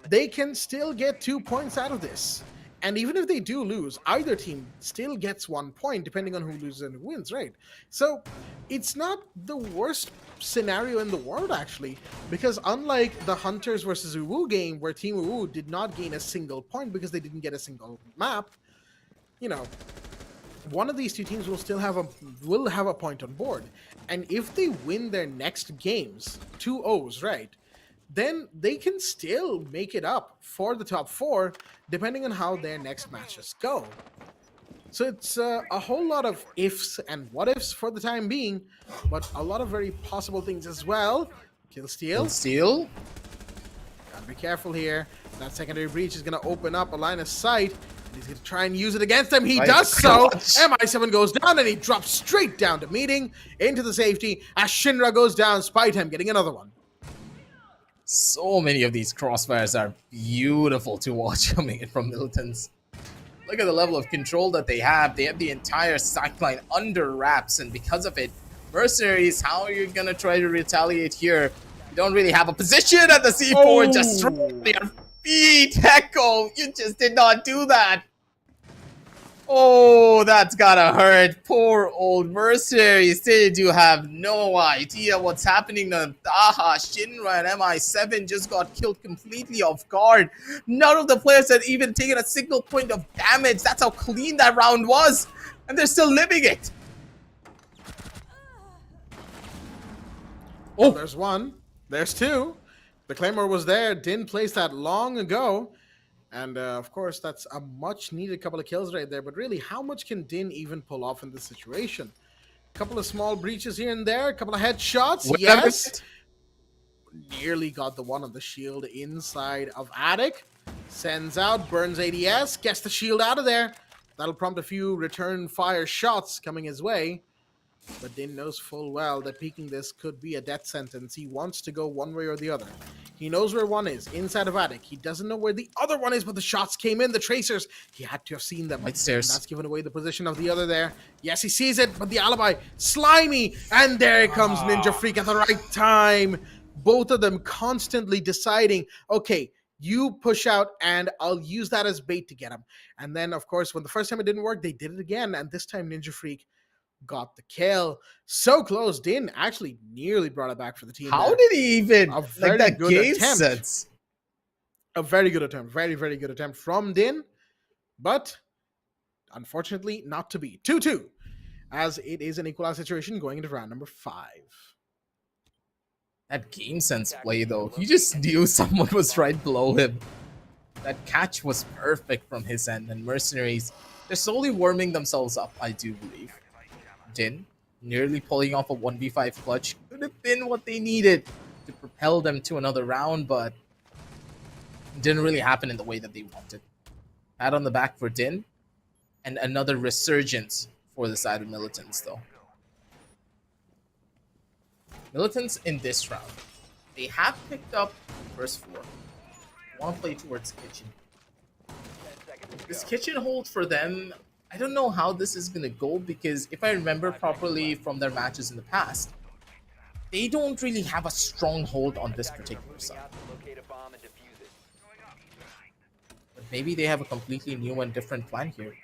[SPEAKER 6] They can still get 2 points out of this. And even if they do lose, either team still gets 1 point, depending on who loses and who wins, right? So it's not the worst scenario in the world, actually, because unlike the Hunters versus UWU game, where Team UWU did not gain a single point because they didn't get a single map, one of these two teams will still have a point on board. And if they win their next games, 2-0s, right? Then they can still make it up for the top 4, depending on how their next matches go. So it's a whole lot of ifs and what ifs for the time being, but a lot of very possible things as well. Kill steal. Gotta be careful here. That secondary breach is gonna open up a line of sight. He's gonna try and use it against them. He does so. MI7 goes down and he drops straight down to meeting into the safety as Shinra goes down. Spytem getting another one.
[SPEAKER 7] So many of these crossfires are beautiful to watch coming in from Militants. Look at the level of control that they have. They have the entire sideline under wraps, and because of it, Mercenaries, how are you gonna try to retaliate here? You don't really have a position at the C4, just throw your feet. Hecko, you just did not do that. Oh, that's gotta hurt. Poor old Mercenaries. They do have no idea what's happening to them. Aha, Shinra and MI7 just got killed completely off guard. None of the players had even taken a single point of damage. That's how clean that round was. And they're still living it.
[SPEAKER 6] Oh, there's one. There's two. The Claymore was there. Didn't place that long ago. And of course, that's a much needed couple of kills right there. But really, how much can Din even pull off in this situation? A couple of small breaches here and there, a couple of headshots. Yes. Nearly got the one on the shield inside of Attic. Sends out, burns ADS, gets the shield out of there. That'll prompt a few return fire shots coming his way. But Din knows full well that peeking this could be a death sentence. He wants to go one way or the other. He knows where one is, inside of Attic. He doesn't know where the other one is, but the shots came in. The tracers, he had to have seen them.
[SPEAKER 7] Right stairs.
[SPEAKER 6] That's given away the position of the other there. Yes, he sees it, but the alibi, slimy. And there comes Ninja Freak at the right time. Both of them constantly deciding, okay, you push out and I'll use that as bait to get him. And then, of course, when the first time it didn't work, they did it again. And this time Ninja Freak got the kill. So close. Din actually nearly brought it back for the team.
[SPEAKER 7] How did he even
[SPEAKER 6] like that game sense? A very good attempt. Very, very good attempt from Din. But unfortunately not to be. 2-2. As it is an equalized situation going into round number 5.
[SPEAKER 7] That game sense play though. He just knew someone was right below him. That catch was perfect from his end, and Mercenaries, they're slowly warming themselves up, I do believe. Din nearly pulling off a 1v5 clutch could have been what they needed to propel them to another round, but it didn't really happen in the way that they wanted. Pat on the back for Din, and another resurgence for the side of Militants though. Militants in this round, they have picked up first floor. Want to play towards kitchen. This kitchen hold for them, I don't know how this is going to go, because if I remember properly from their matches in the past, they don't really have a strong hold on this particular side. But maybe they have a completely new and different plan here.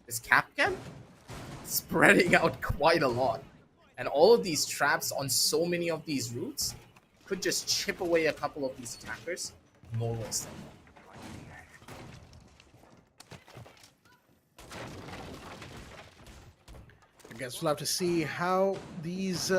[SPEAKER 7] Is Capcom spreading out quite a lot, and all of these traps on so many of these routes could just chip away a couple of these attackers. No waste.
[SPEAKER 6] I guess we'll have to see how these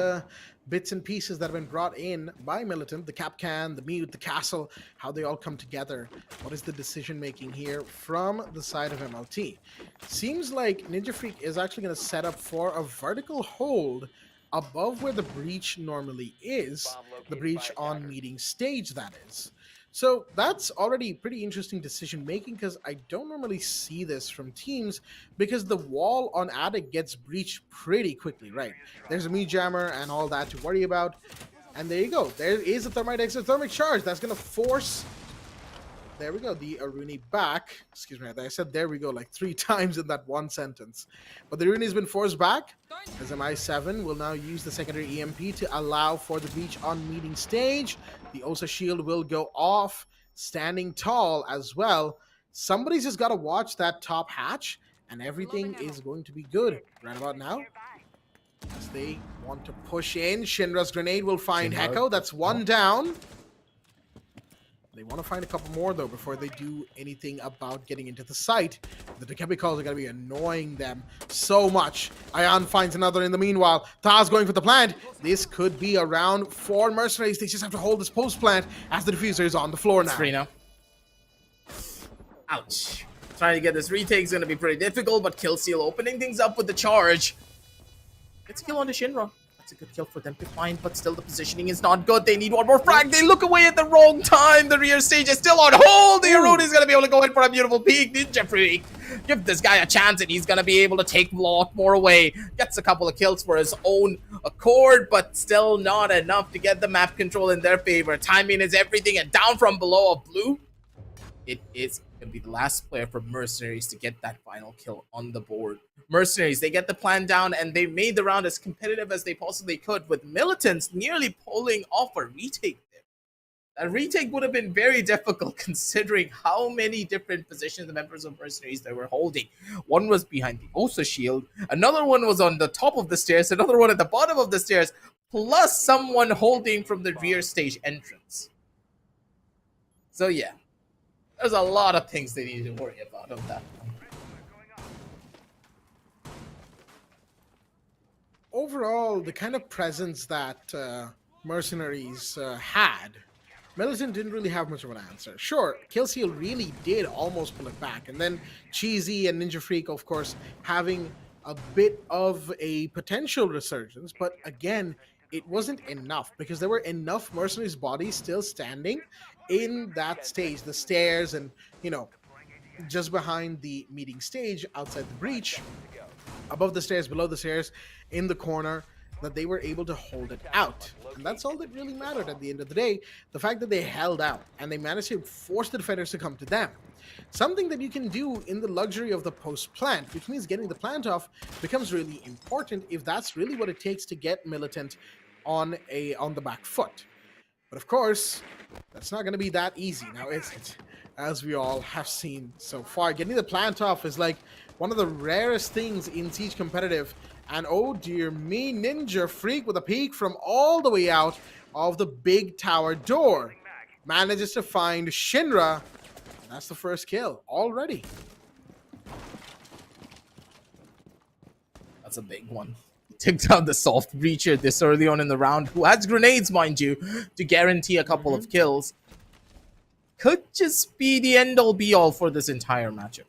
[SPEAKER 6] bits and pieces that have been brought in by Militant, the Capcan, the Mute, the Castle, how they all come together. What is the decision making here from the side of MLT? Seems like Ninja Freak is actually going to set up for a vertical hold above where the breach normally is, the breach on meeting stage, that is. So that's already pretty interesting decision making, because I don't normally see this from teams, because the wall on Attic gets breached pretty quickly, right? There's a meat jammer and all that to worry about. And there you go. There is a thermite exothermic charge that's going to force... There we go, the Aruni back. Excuse me, I said there we go like 3 times in that one sentence. But the Aruni has been forced back, as MI7 will now use the secondary EMP to allow for the breach on meeting stage. The OSA shield will go off, standing tall as well. Somebody's just got to watch that top hatch, and everything is going to be good right about now. As they want to push in, Shinra's grenade will find Heko. That's one down. They want to find a couple more, though, before they do anything about getting into the site. The Dekebi calls are going to be annoying them so much. Ion finds another in the meanwhile. Taz going for the plant. This could be a round for Mercenaries. They just have to hold this post plant as the diffuser is on the floor now.
[SPEAKER 7] It's free now. Ouch. Trying to get this retake is going to be pretty difficult, but Killseal opening things up with the charge. Gets a kill on the Shinra. That's a good kill for them to find, but still the positioning is not good. They need one more frag. They look away at the wrong time. The rear stage is still on hold. The Aruni is going to be able to go in for a beautiful peek. Ninja Freak. Give this guy a chance and he's going to be able to take a lot more away. Gets a couple of kills for his own accord, but still not enough to get the map control in their favor. Timing is everything, and down from below a blue. It is going to be the last player for Mercenaries to get that final kill on the board. Mercenaries, they get the plan down, and they made the round as competitive as they possibly could, with Militants nearly pulling off a retake there. That retake would have been very difficult considering how many different positions the members of Mercenaries they were holding. One was behind the OSA shield, another one was on the top of the stairs, another one at the bottom of the stairs, plus someone holding from the rear stage entrance. So yeah, there's a lot of things they need to worry about on that one.
[SPEAKER 6] Overall, the kind of presence that Mercenaries had, Militant didn't really have much of an answer. Sure, Killseal really did almost pull it back, and then Cheesy and Ninja Freak, of course, having a bit of a potential resurgence, but again, it wasn't enough, because there were enough Mercenaries bodies still standing in that stage, the stairs, and, you know, just behind the meeting stage, outside the breach, above the stairs, below the stairs, in the corner, that they were able to hold it out. And that's all that really mattered at the end of the day, the fact that they held out, and they managed to force the defenders to come to them. Something that you can do in the luxury of the post-plant, which means getting the plant off becomes really important if that's really what it takes to get Militant on the back foot. But of course, that's not going to be that easy. Now, it's as we all have seen so far. Getting the plant off is like one of the rarest things in Siege competitive. And oh dear me, Ninja Freak with a peek from all the way out of the big tower door manages to find Shinra. That's the first kill already.
[SPEAKER 7] That's a big one. Took down the soft breacher this early on in the round, who has grenades, mind you, to guarantee a couple of kills. Could just be the end-all be-all for this entire matchup.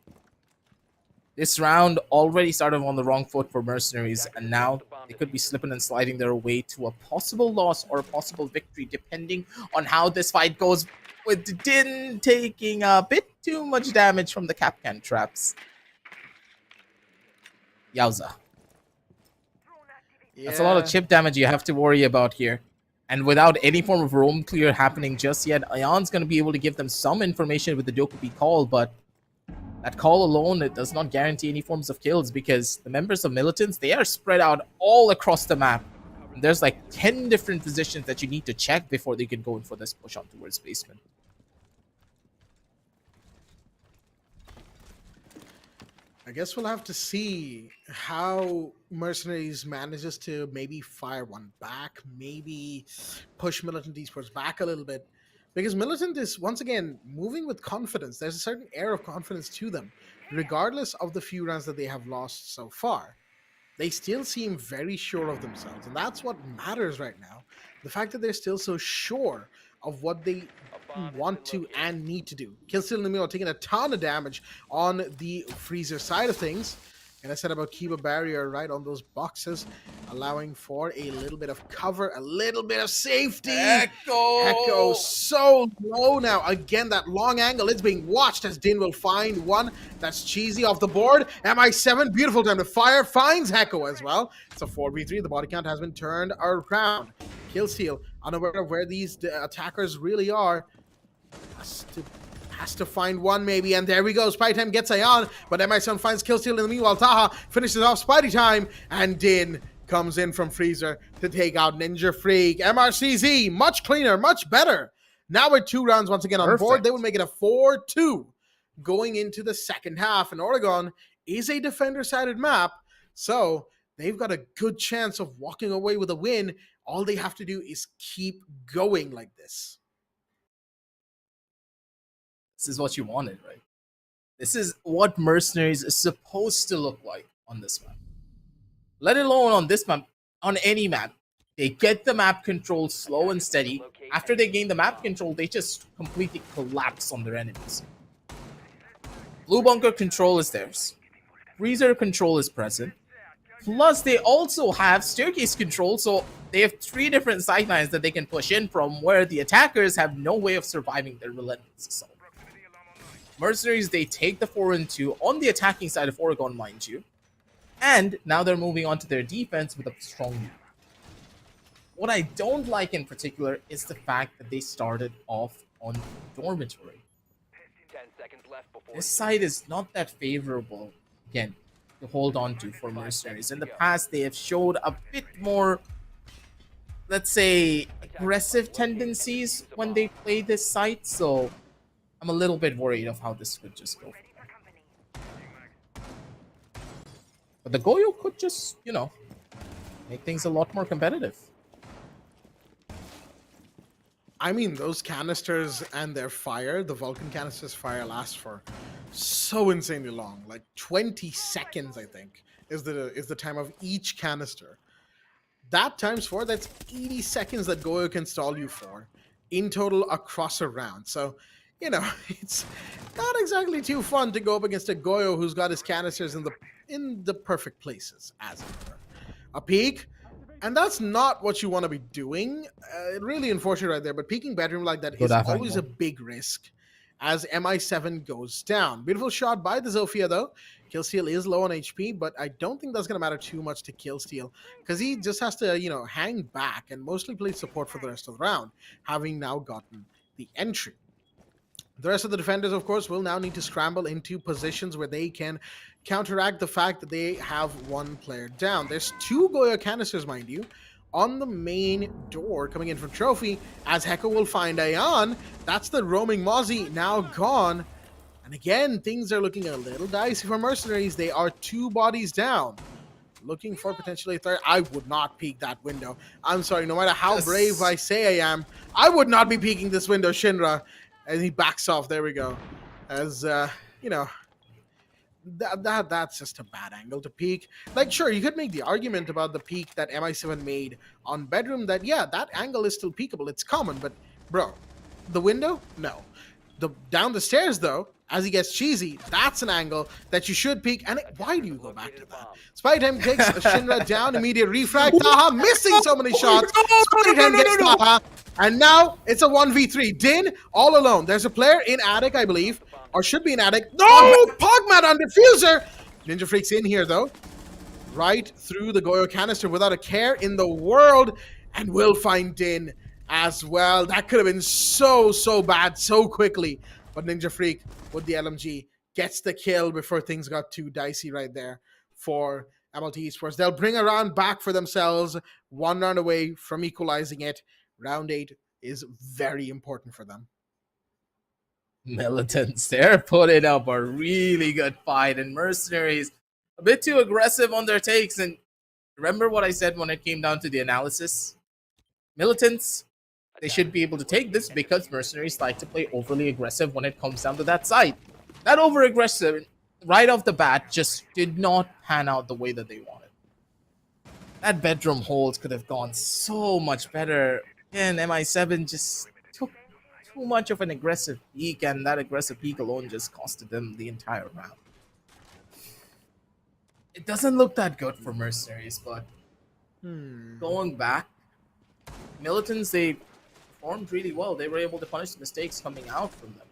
[SPEAKER 7] This round already started on the wrong foot for Mercenaries, and now they could be slipping and sliding their way to a possible loss or a possible victory, depending on how this fight goes, with Din taking a bit too much damage from the Capcan traps. Yowza.
[SPEAKER 6] Yeah.
[SPEAKER 7] That's a lot of chip damage you have to worry about here. And without any form of roam clear happening just yet, Ion's going to be able to give them some information with the Dokubi call, but that call alone, it does not guarantee any forms of kills, because the members of Militants, they are spread out all across the map. And there's like 10 different positions that you need to check before they can go in for this push on towards basement.
[SPEAKER 6] I guess we'll have to see how Mercenaries manages to maybe fire one back, maybe push Militant Esports back a little bit. Because Militant is, once again, moving with confidence. There's a certain air of confidence to them, regardless of the few rounds that they have lost so far. They still seem very sure of themselves, and that's what matters right now. The fact that they're still so sure of what they want to and need to do. Killseal and Nemo taking a ton of damage on the freezer side of things. Gonna set up a keep a barrier right on those boxes, allowing for a little bit of cover, a little bit of safety. Echo so low now. Again, that long angle is being watched as Din will find one that's cheesy off the board. MI7, beautiful time to fire, finds Echo as well. It's a 4v3. The body count has been turned around. Killsteal, unaware of where these attackers really are, has to find one maybe, and there we go. Spidey Time gets Ayan, but MI7 finds Killsteal in the meanwhile. Taha finishes off Spidey Time, and Din comes in from Freezer to take out Ninja Freak. MRCZ, much cleaner, much better. Now with 2 rounds once again on board, they would make it a 4-2 going into the second half, and Oregon is a defender-sided map, so they've got a good chance of walking away with a win. All they have to do is keep going like this.
[SPEAKER 7] This is what you wanted, right? This is what Mercenaries is supposed to look like on this map. Let alone on this map, on any map. They get the map control slow and steady. After they gain the map control, they just completely collapse on their enemies. Blue bunker control is theirs. Freezer control is present. Plus, they also have staircase control, so they have 3 different sidelines that they can push in from, where the attackers have no way of surviving their relentless assault. Mercenaries, they take the 4-2 on the attacking side of Oregon, mind you. And now they're moving on to their defense with a strong lead. What I don't like in particular is the fact that they started off on dormitory.
[SPEAKER 8] 10 seconds left before
[SPEAKER 7] This side is not that favorable, again, to hold on to for Mercenaries. In the past, they have showed a bit more, let's say, aggressive tendencies when they play this site, so I'm a little bit worried of how this could just go. But the Goyo could just, you know, make things a lot more competitive.
[SPEAKER 6] I mean, those canisters and their fire, the Vulcan canisters fire lasts for so insanely long. Like 20 seconds, I think, is the time of each canister. That times 4, that's 80 seconds that Goyo can stall you for in total across a round. So, you know, it's not exactly too fun to go up against a Goyo who's got his canisters in the perfect places, as it were. A peek, and that's not what you want to be doing. Really unfortunate right there, but peeking bedroom like that is always a big risk as MI7 goes down. Beautiful shot by the Zofia, though. Killsteal is low on HP, but I don't think that's going to matter too much to Killsteal because he just has to, you know, hang back and mostly play support for the rest of the round, having now gotten the entry. The rest of the defenders, of course, will now need to scramble into positions where they can counteract the fact that they have 1 player down. There's 2 Goyo canisters, mind you, on the main door coming in from Trophy, as Heko will find Ayan. That's the roaming Mozzie, now gone. And again, things are looking a little dicey for Mercenaries. They are 2 bodies down. Looking for potentially a third. I would not peek that window. I'm sorry, no matter how brave I say I am, I would not be peeking this window, Shinra. And he backs off. There we go. As, you know, that's just a bad angle to peek. Like, sure, you could make the argument about the peek that MI7 made on bedroom that, yeah, that angle is still peekable. It's common, but, bro, the window? No. Down the stairs, though, as he gets cheesy, that's an angle that you should peek. And why do you go back to that? Spidey takes Shinra down, immediate refrag. Taha missing so many shots. Spidey gets Taha. And now it's a 1v3. Din all alone. There's a player in attic, I believe, or should be in attic. No! Pogmat on diffuser. Ninja Freak's in here, though. Right through the Goyo canister without a care in the world. And will find Din as well. That could have been so bad so quickly. But Ninja Freak with the LMG gets the kill before things got too dicey right there for MLT Esports. They'll bring a round back for themselves. 1 round away from equalizing it. Round 8 is very important for them.
[SPEAKER 7] Militants, they're putting up a really good fight, and Mercenaries a bit too aggressive on their takes. And remember what I said when it came down to the analysis? Militants, they should be able to take this because Mercenaries like to play overly aggressive when it comes down to that side. That over-aggressive, right off the bat, just did not pan out the way that they wanted. That bedroom hold could have gone so much better. And MI7 just took too much of an aggressive peek, and that aggressive peek alone just costed them the entire round. It doesn't look that good for Mercenaries, but going back, Militants, they performed really well. They were able to punish the mistakes coming out from them.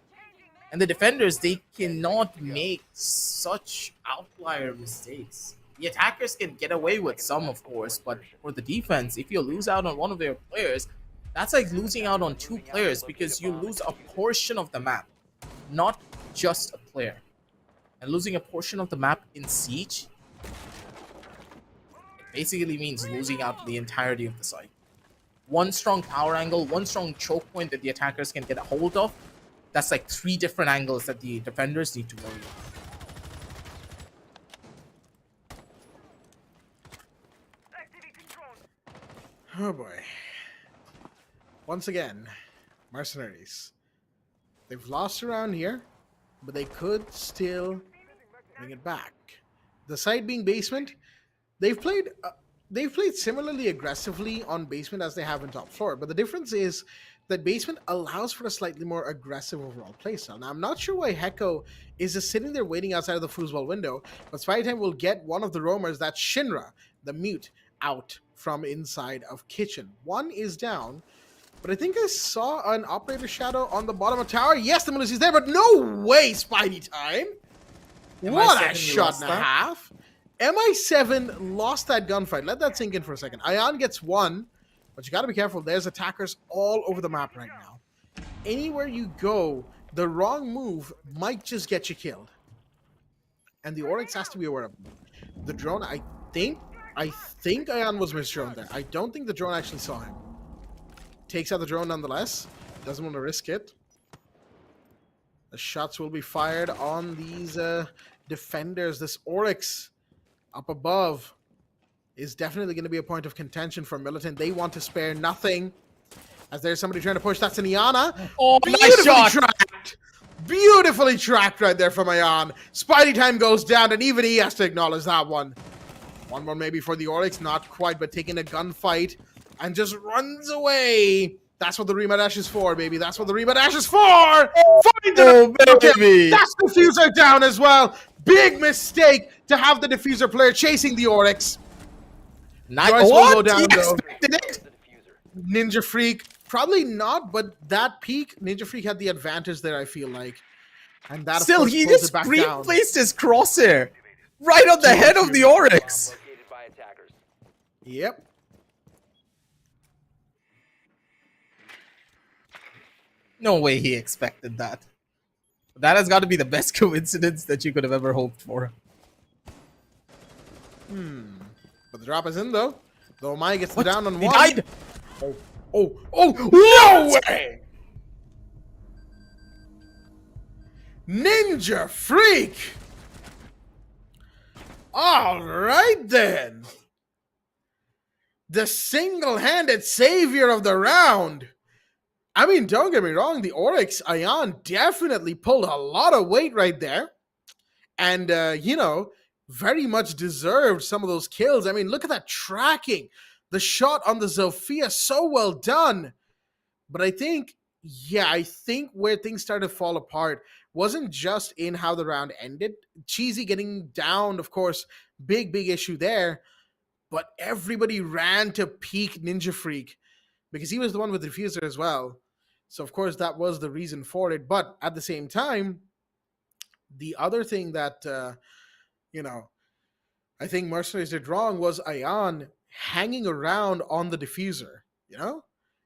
[SPEAKER 7] And the defenders, they cannot make such outlier mistakes. The attackers can get away with some, of course, but for the defense, if you lose out on one of their players, that's like losing out on two players because you lose a portion of the map, not just a player. And losing a portion of the map in Siege, it basically means losing out the entirety of the site. One strong power angle, one strong choke point that the attackers can get a hold of, that's like 3 different angles that the defenders need to worry about.
[SPEAKER 6] Oh boy. Once again, Mercenaries. They've lost around here, but they could still bring it back. The side being basement, they've played similarly aggressively on basement as they have in top floor, but the difference is that basement allows for a slightly more aggressive overall playstyle. Now, I'm not sure why Heko is just sitting there waiting outside of the foosball window, but Spidey Time will get one of the roamers, that's Shinra, the mute, out from inside of kitchen. One is down, but I think I saw an operator shadow on the bottom of tower. Yes, the Melissa's there, but no way, Spidey Time. What a shot and a half. MI7 lost that gunfight. Let that sink in for a second. Ion gets one, but you got to be careful. There's attackers all over the map right now. Anywhere you go, the wrong move might just get you killed. And the Oryx has to be aware of it. The drone, I think Ion was misdroned there. I don't think the drone actually saw him. Takes out the drone nonetheless. Doesn't want to risk it. The shots will be fired on these defenders. This Oryx up above is definitely going to be a point of contention for Militant. They want to spare nothing. As there's somebody trying to push. That's an Iana.
[SPEAKER 7] Oh, nice shot.
[SPEAKER 6] Tracked. Beautifully tracked right there from Ion. Spidey Time goes down, and even he has to acknowledge that one. One more maybe for the Oryx. Not quite, but taking a gunfight and just runs away. That's what the Rima Dash is for, baby. That's what the Rima Dash is for.
[SPEAKER 7] Oh, baby.
[SPEAKER 6] That's the diffuser down as well. Big mistake to have the diffuser player chasing the Oryx.
[SPEAKER 7] Nice.
[SPEAKER 6] Joyce will go down,
[SPEAKER 7] He
[SPEAKER 6] though.
[SPEAKER 7] expected it.
[SPEAKER 6] Ninja Freak, probably not, but that peak, Ninja Freak had the advantage there, I feel like. And that,
[SPEAKER 7] Still,
[SPEAKER 6] of course,
[SPEAKER 7] he
[SPEAKER 6] pulls
[SPEAKER 7] just
[SPEAKER 6] it back down.
[SPEAKER 7] placed his crosshair right on the head of the Oryx.
[SPEAKER 8] Located by attackers.
[SPEAKER 6] Yep.
[SPEAKER 7] No way he expected that. That has got to be the best coincidence that you could have ever hoped for.
[SPEAKER 6] But the drop is in, though. Though Mai gets
[SPEAKER 7] What?
[SPEAKER 6] down on
[SPEAKER 7] He
[SPEAKER 6] one.
[SPEAKER 7] died.
[SPEAKER 6] No way! Ninja Freak! All right, then. The single-handed savior of the round. I mean, don't get me wrong, the Oryx Ion definitely pulled a lot of weight right there. And, you know, very much deserved some of those kills. I mean, look at that tracking. The shot on the Zofia, so well done. But I think where things started to fall apart wasn't just in how the round ended. Cheesy getting down, of course, big issue there. But everybody ran to peak Ninja Freak because he was the one with the diffuser as well. So, of course, that was the reason for it. But at the same time, the other thing that, you know, I think Mercenaries did wrong was Ion hanging around on the diffuser, you know,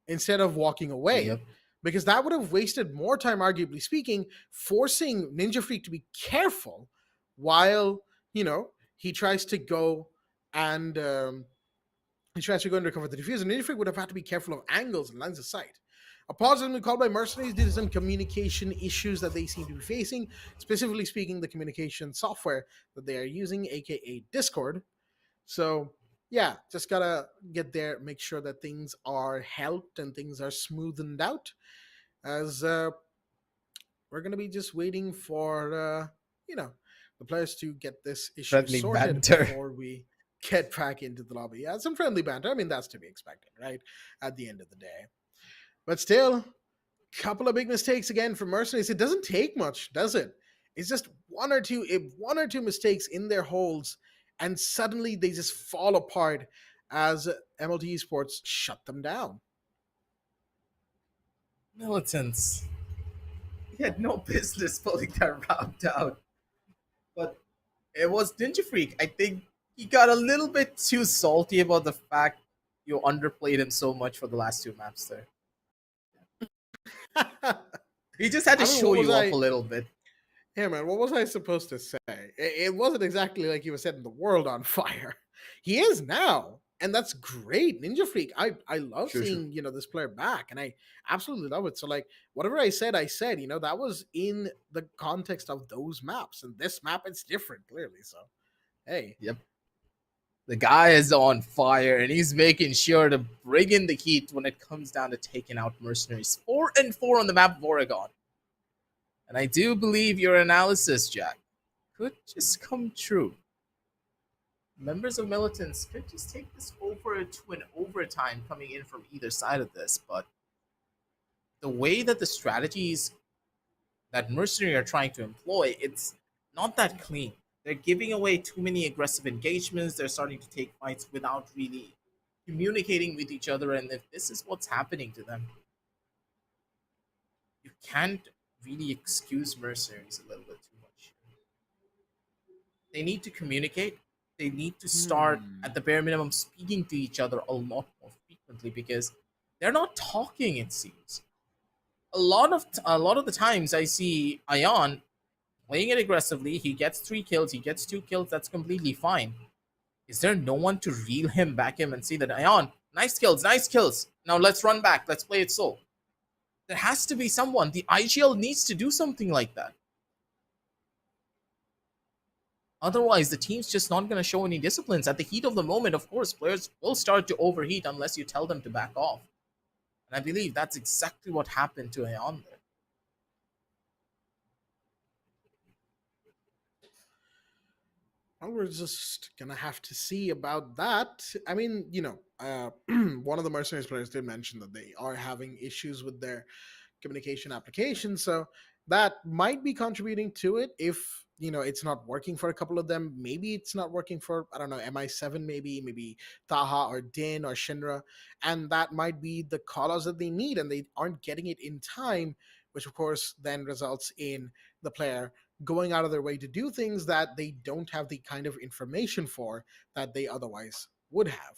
[SPEAKER 6] instead of walking away.
[SPEAKER 7] Yep.
[SPEAKER 6] Because that would have wasted more time, arguably speaking, forcing Ninja Freak to be careful while, you know, he tries to go and recover the diffuser. Ninja Freak would have had to be careful of angles and lines of sight. A pause has been called by Mercenaries due to some communication issues that they seem to be facing, specifically speaking, the communication software that they are using, aka Discord. So, yeah, just gotta get there, make sure that things are helped and things are smoothened out, as we're gonna be just waiting for, you know, the players to get this issue
[SPEAKER 7] Friendly
[SPEAKER 6] sorted
[SPEAKER 7] banter
[SPEAKER 6] before we get back into the lobby. Yeah, some friendly banter. I mean, that's to be expected, right? At the end of the day. But still, couple of big mistakes again from Mercenaries. It doesn't take much, does it? It's just one or two mistakes in their holds, and suddenly they just fall apart as MLT Esports shut them down.
[SPEAKER 7] Militants. He had no business pulling that round out. But it was Ninja Freak. I think he got a little bit too salty about the fact you underplayed him so much for the last 2 maps there. He just had to show you off a little bit.
[SPEAKER 6] Yeah, man, what was I supposed to say? It wasn't exactly like he was setting the world on fire. He is now, and that's great. Ninja Freak, I love seeing, this player back, and I absolutely love it. So, like, whatever I said, that was in the context of those maps, and this map, it's different, clearly. So, hey.
[SPEAKER 7] Yep. The guy is on fire, and he's making sure to bring in the heat when it comes down to taking out Mercenaries. 4-4 on the map of Oregon. And I do believe your analysis, Jack, could just come true. Members of Militants could just take this over to an overtime coming in from either side of this, but the way that the strategies that Mercenary are trying to employ, it's not that clean. They're giving away too many aggressive engagements. They're starting to take fights without really communicating with each other, and if this is what's happening to them, you can't really excuse Mercenaries a little bit too much. They need to communicate. They need to start, at the bare minimum, speaking to each other a lot more frequently, because they're not talking, it seems. A lot of the times I see Ion playing it aggressively. He gets 3 kills, he gets 2 kills, that's completely fine. Is there no one to reel him back in and say that, Ion, nice kills, now let's run back, let's play it slow? There has to be someone. The IGL needs to do something like that. Otherwise, the team's just not going to show any disciplines. At the heat of the moment, of course, players will start to overheat unless you tell them to back off. And I believe that's exactly what happened to Ion there.
[SPEAKER 6] Well, we're just gonna have to see about that. I mean, one of the Mercenaries players did mention that they are having issues with their communication application, so that might be contributing to it. If it's not working for a couple of them, maybe it's not working for, I don't know, MI7, maybe Taha or Din or Shinra, and that might be the callouts that they need, and they aren't getting it in time, which of course then results in the player going out of their way to do things that they don't have the kind of information for that they otherwise would have.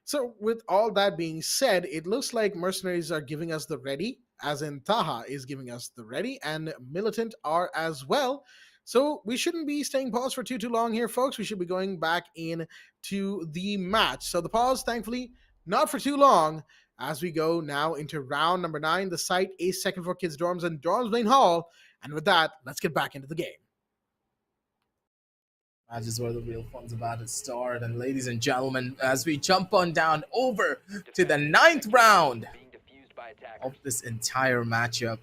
[SPEAKER 6] So with all that being said, it looks like Mercenaries are giving us the ready, as in Taha is giving us the ready, and Militant are as well. So we shouldn't be staying paused for too long here, folks. We should be going back in to the match. So the pause, thankfully, not for too long, as we go now into round number 9. The site is second for Kids Dorms and Dorms Main Hall. And with that, let's get back into the game.
[SPEAKER 7] That is where the real fun's about to start. And ladies and gentlemen, as we jump on down over to the 9th round of this entire matchup,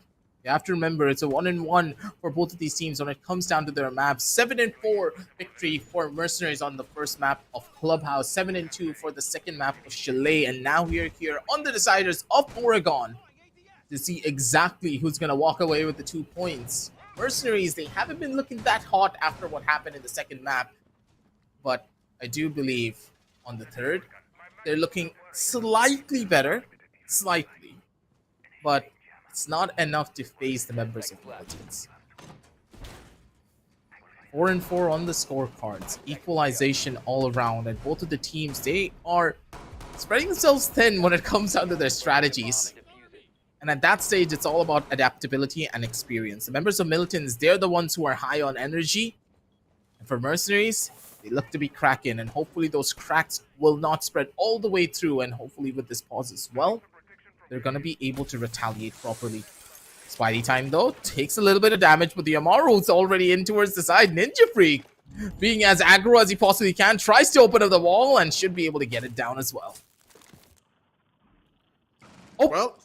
[SPEAKER 7] you have to remember it's a 1-1 for both of these teams when it comes down to their maps. 7-4 victory for Mercenaries on the first map of Clubhouse. 7-2 for the second map of Chalet. And now we are here on the deciders of Oregon to see exactly who's going to walk away with the 2 points. Mercenaries, they haven't been looking that hot after what happened in the second map, but I do believe on the third, they're looking slightly better, but it's not enough to face the members of Militants. 4-4 on the scorecards, equalization all around, and both of the teams, they are spreading themselves thin when it comes down to their strategies. And at that stage, it's all about adaptability and experience. The members of Militants, they're the ones who are high on energy. And for Mercenaries, they look to be cracking. And hopefully those cracks will not spread all the way through. And hopefully with this pause as well, they're going to be able to retaliate properly. Spidey time, though, takes a little bit of damage. But the Amaru's already in towards the side. Ninja Freak, being as aggro as he possibly can, tries to open up the wall and should be able to get it down as well.
[SPEAKER 6] Oh, well.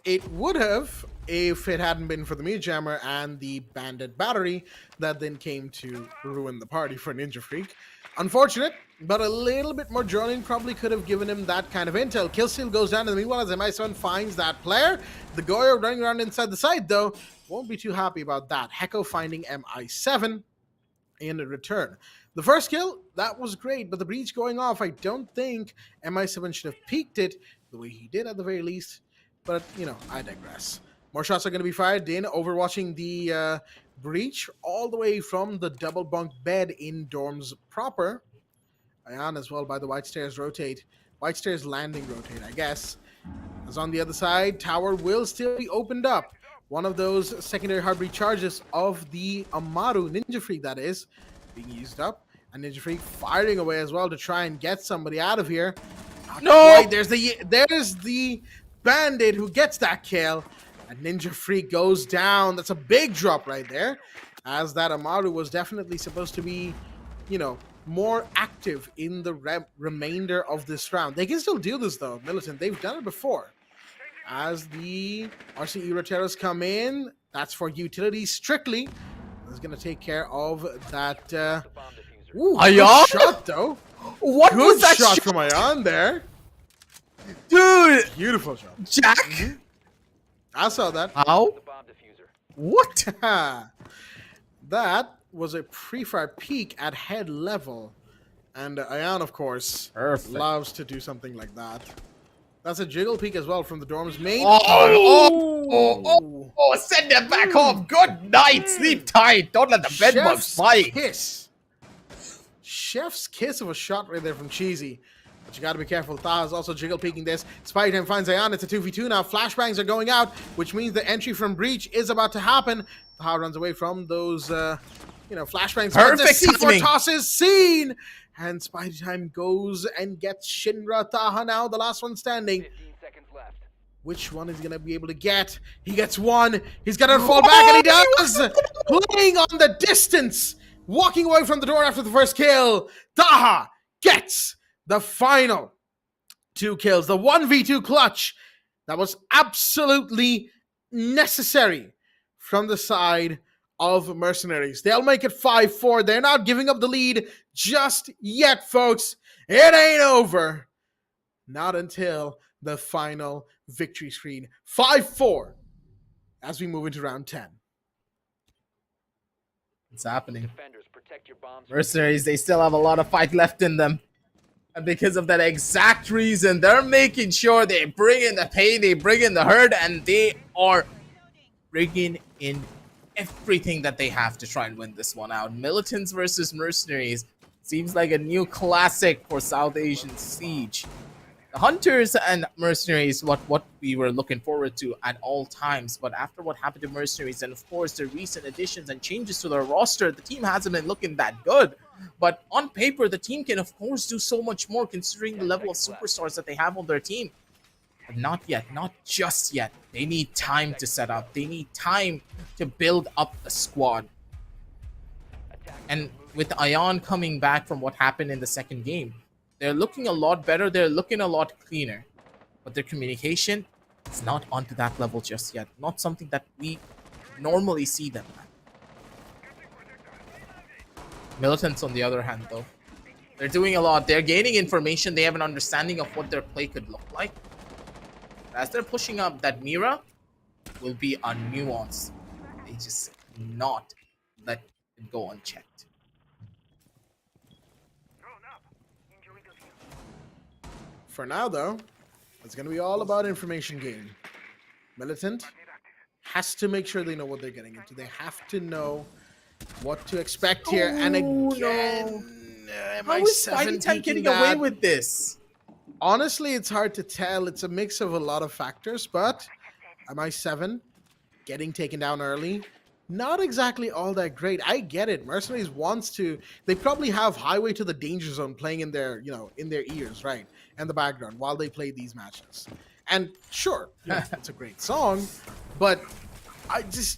[SPEAKER 6] It would have if it hadn't been for the Meat Jammer and the Bandit Battery that then came to ruin the party for Ninja Freak. Unfortunate, but a little bit more droning probably could have given him that kind of intel. Killsteal goes down, and meanwhile as MI7 finds that player. The Goyo running around inside the site, though, won't be too happy about that. Hecko finding MI7. in return. The first kill, that was great, but the breach going off, I don't think MI7 should have peeked it the way he did at the very least. But, you know, I digress. More shots are going to be fired in, overwatching the breach all the way from the double bunk bed in dorms proper. Ayan as well by the White Stairs rotate. White Stairs landing rotate, I guess. As on the other side, tower will still be opened up. One of those secondary heartbeat charges of the Amaru, Ninja Freak that is, being used up. And Ninja Freak firing away as well to try and get somebody out of here.
[SPEAKER 7] No!
[SPEAKER 6] Quite. There's the Bandit who gets that kill. And Ninja Freak goes down. That's a big drop right there. As that Amaru was definitely supposed to be, you know, more active in the remainder of this round. They can still do this though, Militant. They've done it before. As the RCE Roteros come in, that's for utility strictly. That's going to take care of that. Ooh, good shot though.
[SPEAKER 7] What
[SPEAKER 6] Good
[SPEAKER 7] was that
[SPEAKER 6] shot from Ayan there.
[SPEAKER 7] Dude!
[SPEAKER 6] Beautiful shot.
[SPEAKER 7] Jack!
[SPEAKER 6] I saw that.
[SPEAKER 7] How?
[SPEAKER 8] The bomb diffuser.
[SPEAKER 7] What?
[SPEAKER 6] That was a pre-fire peek at head level. And Ayan, of course,
[SPEAKER 7] Perfect.
[SPEAKER 6] loves to do something like that. That's a jiggle peek as well from the dorm's main.
[SPEAKER 7] Send them back home. Good night. Sleep tight. Don't let the bed bugs
[SPEAKER 6] Chef's
[SPEAKER 7] bite.
[SPEAKER 6] kiss. Chef's kiss of a shot right there from Cheesy. But you gotta be careful. Taha is also jiggle peeking this. Spider-Ham finds Ayan. It's a 2v2 now. Flashbangs are going out, which means the entry from Breach is about to happen. Taha runs away from those, flashbangs.
[SPEAKER 7] Perfect
[SPEAKER 6] C4
[SPEAKER 7] timing.
[SPEAKER 6] tosses seen. And Spider-Time goes and gets Shinra. Taha now, the last one standing.
[SPEAKER 8] 15 seconds left.
[SPEAKER 6] Which one is he gonna be able to get? He gets one. He's gonna fall back, and he does. Playing on the distance, walking away from the door after the first kill. Taha gets the final 2 kills. The 1v2 clutch that was absolutely necessary from the side of Mercenaries. They'll make it 5-4. They're not giving up the lead just yet, folks. It ain't over. Not until the final victory screen. 5-4 as we move into round 10.
[SPEAKER 7] It's happening.
[SPEAKER 8] Defenders, protect your bombs.
[SPEAKER 7] Mercenaries, they still have a lot of fight left in them. And because of that exact reason, they're making sure they bring in the pain, they bring in the hurt, and they are bringing in everything that they have to try and win this one out. Militants versus Mercenaries seems like a new classic for South Asian Siege. The Hunters and Mercenaries, what we were looking forward to at all times, but after what happened to Mercenaries and of course the recent additions and changes to their roster, the team hasn't been looking that good. But on paper, the team can of course do so much more considering the level of superstars that they have on their team. But not yet, not just yet. They need time to set up. They need time to build up a squad. And with Ayan coming back from what happened in the second game, they're looking a lot better. They're looking a lot cleaner. But their communication is not onto that level just yet. Not something that we normally see them at. Militants, on the other hand, though, they're doing a lot. They're gaining information. They have an understanding of what their play could look like. As they're pushing up, that Mira will be a nuance. They just not let it go unchecked.
[SPEAKER 6] For now, though, it's going to be all about information gain. Militant has to make sure they know what they're getting into. They have to know what to expect here. And again,
[SPEAKER 7] How is Spidey Time getting away with this?
[SPEAKER 6] Honestly, it's hard to tell. It's a mix of a lot of factors, but MI7 getting taken down early, not exactly all that great. I get it. Mercenaries wants to. They probably have Highway to the Danger Zone playing in their, in their ears, right, and the background while they play these matches. And sure, it's a great song, but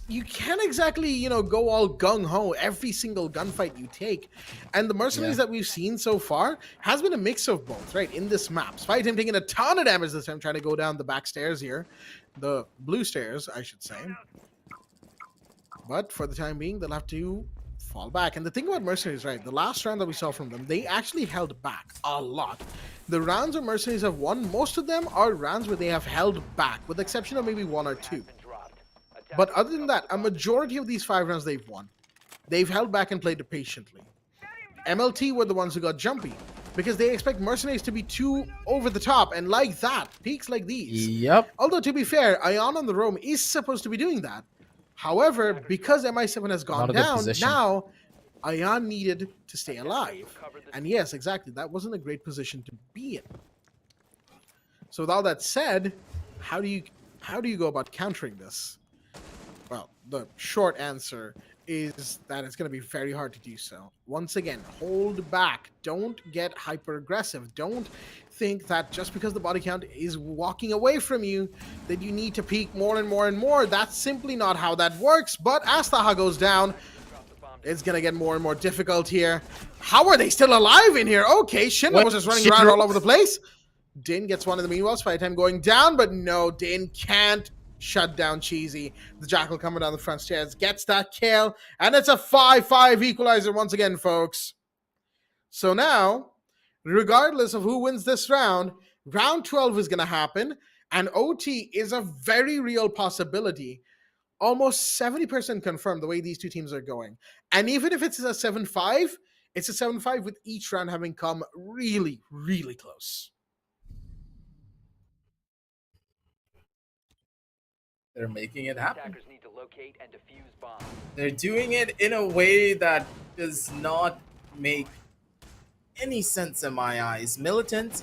[SPEAKER 6] you can't exactly, go all gung-ho every single gunfight you take. And the Mercenaries that we've seen so far has been a mix of both, right, in this map. Despite him taking a ton of damage this time, trying to go down the back stairs here. The blue stairs, I should say. But for the time being, they'll have to fall back. And the thing about Mercenaries, right, the last round that we saw from them, they actually held back a lot. The rounds where Mercenaries have won, most of them are rounds where they have held back, with the exception of maybe 1 or 2. But other than that, a majority of these 5 rounds they've won. they've held back and played it patiently. MLT were the ones who got jumpy because they expect Mercenaries to be too over the top and like that, peaks like these.
[SPEAKER 7] Yep.
[SPEAKER 6] Although, to be fair, Ion on the roam is supposed to be doing that. However, because MI7 has gone
[SPEAKER 7] Not a good
[SPEAKER 6] down,
[SPEAKER 7] position.
[SPEAKER 6] now Ion needed to stay alive. And yes, exactly, that wasn't a great position to be in. So with all that said, how do you go about countering this? Well, the short answer is that it's going to be very hard to do so. Once again, hold back. Don't get hyper aggressive. Don't think that just because the body count is walking away from you that you need to peak more and more and more. That's simply not how that works. But as Taha goes down, it's going to get more and more difficult here. How are they still alive in here? Okay, Shinra was just running around all over the place. Din gets one in the meanwhile. Spy time going down, but no, Din can't shut down Cheesy. The Jackal coming down the front stairs gets that kill, and it's a 5-5 equalizer once again, folks. So now, regardless of who wins this round, round 12 is going to happen, and OT is a very real possibility. Almost 70% confirmed the way these two teams are going. And even if it's a 7-5, it's a 7-5 with each round having come really, really close.
[SPEAKER 7] They're making it happen.
[SPEAKER 8] Attackers need to locate and defuse bombs.
[SPEAKER 7] They're doing it in a way that does not make any sense in my eyes. Militants,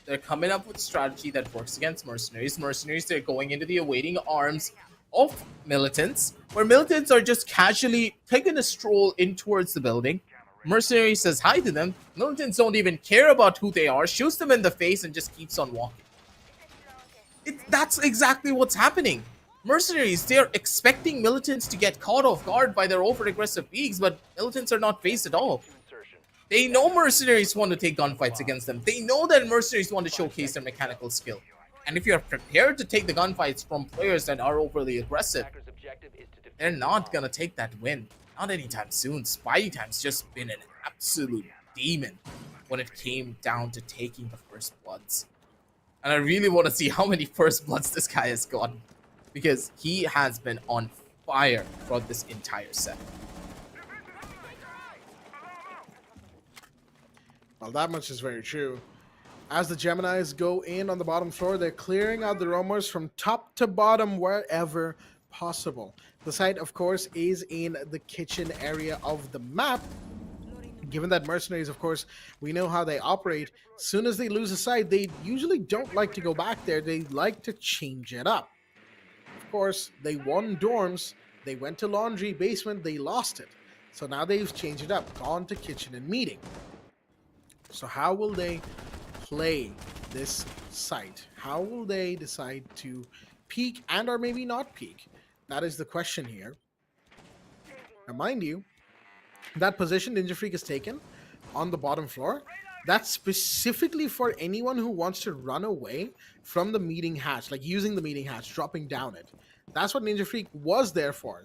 [SPEAKER 7] they're coming up with a strategy that works against Mercenaries. Mercenaries, they're going into the awaiting arms of Militants, where Militants are just casually taking a stroll in towards the building. Mercenary says hi to them. Militants don't even care about who they are, shoots them in the face, and just keeps on walking. That's exactly what's happening. Mercenaries, they're expecting Militants to get caught off guard by their over-aggressive peaks, but Militants are not phased at all. They know Mercenaries want to take gunfights against them. They know that Mercenaries want to showcase their mechanical skill. And if you're prepared to take the gunfights from players that are overly aggressive, they're not going to take that win. Not anytime soon. Spy Time's just been an absolute demon when it came down to taking the first bloods. And I really want to see how many first bloods this guy has gotten, because he has been on fire throughout this entire set.
[SPEAKER 6] Well, that much is very true. As the Geminis go in on the bottom floor, they're clearing out the roamers from top to bottom wherever possible. The site, of course, is in the kitchen area of the map. Given that Mercenaries, of course, we know how they operate. As soon as they lose a site, they usually don't like to go back there. They like to change it up. Of course, they won dorms. They went to laundry, basement, they lost it. So now they've changed it up, gone to kitchen and meeting. So how will they play this site? How will they decide to peak and or maybe not peak? That is the question here. Now, mind you, that position Ninja Freak has taken on the bottom floor, that's specifically for anyone who wants to run away from the meeting hatch, like using the meeting hatch, dropping down it. That's what Ninja Freak was there for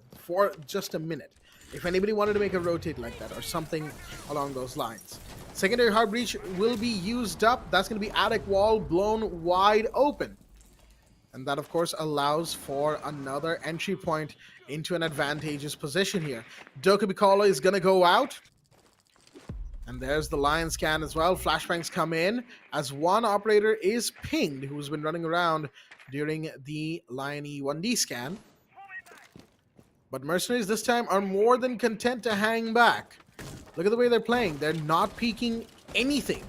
[SPEAKER 6] just a minute. If anybody wanted to make a rotate like that or something along those lines. Secondary hard breach will be used up. That's going to be attic wall blown wide open. And that, of course, allows for another entry point into an advantageous position here. Dokubikola is going to go out. And there's the Lion scan as well. Flashbangs come in as one operator is pinged who's been running around during the Lion E1D scan. But Mercenaries this time are more than content to hang back. Look at the way they're playing. They're not peeking anything.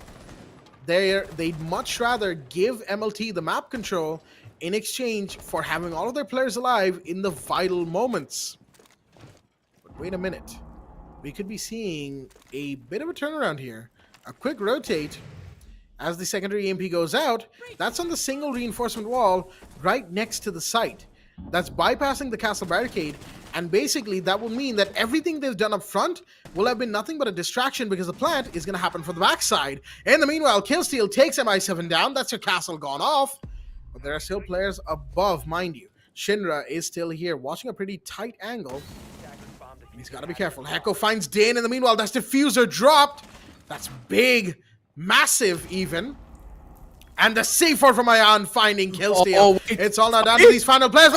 [SPEAKER 6] They'd much rather give MLT the map control in exchange for having all of their players alive in the vital moments. But wait a minute. We could be seeing a bit of a turnaround here. A quick rotate as the secondary EMP goes out. That's on the single reinforcement wall right next to the site. That's bypassing the castle barricade, and basically that will mean that everything they've done up front will have been nothing but a distraction, because the plant is going to happen from the backside. In the meanwhile, Killsteel takes MI7 down. That's your castle gone off. But there are still players above, mind you. Shinra is still here, watching a pretty tight angle. He's got to be careful. Heko finds Dane. In the meanwhile, that's diffuser dropped. That's big, massive even. And the C4 from Ion finding Killsteel. It's all now down to these final players.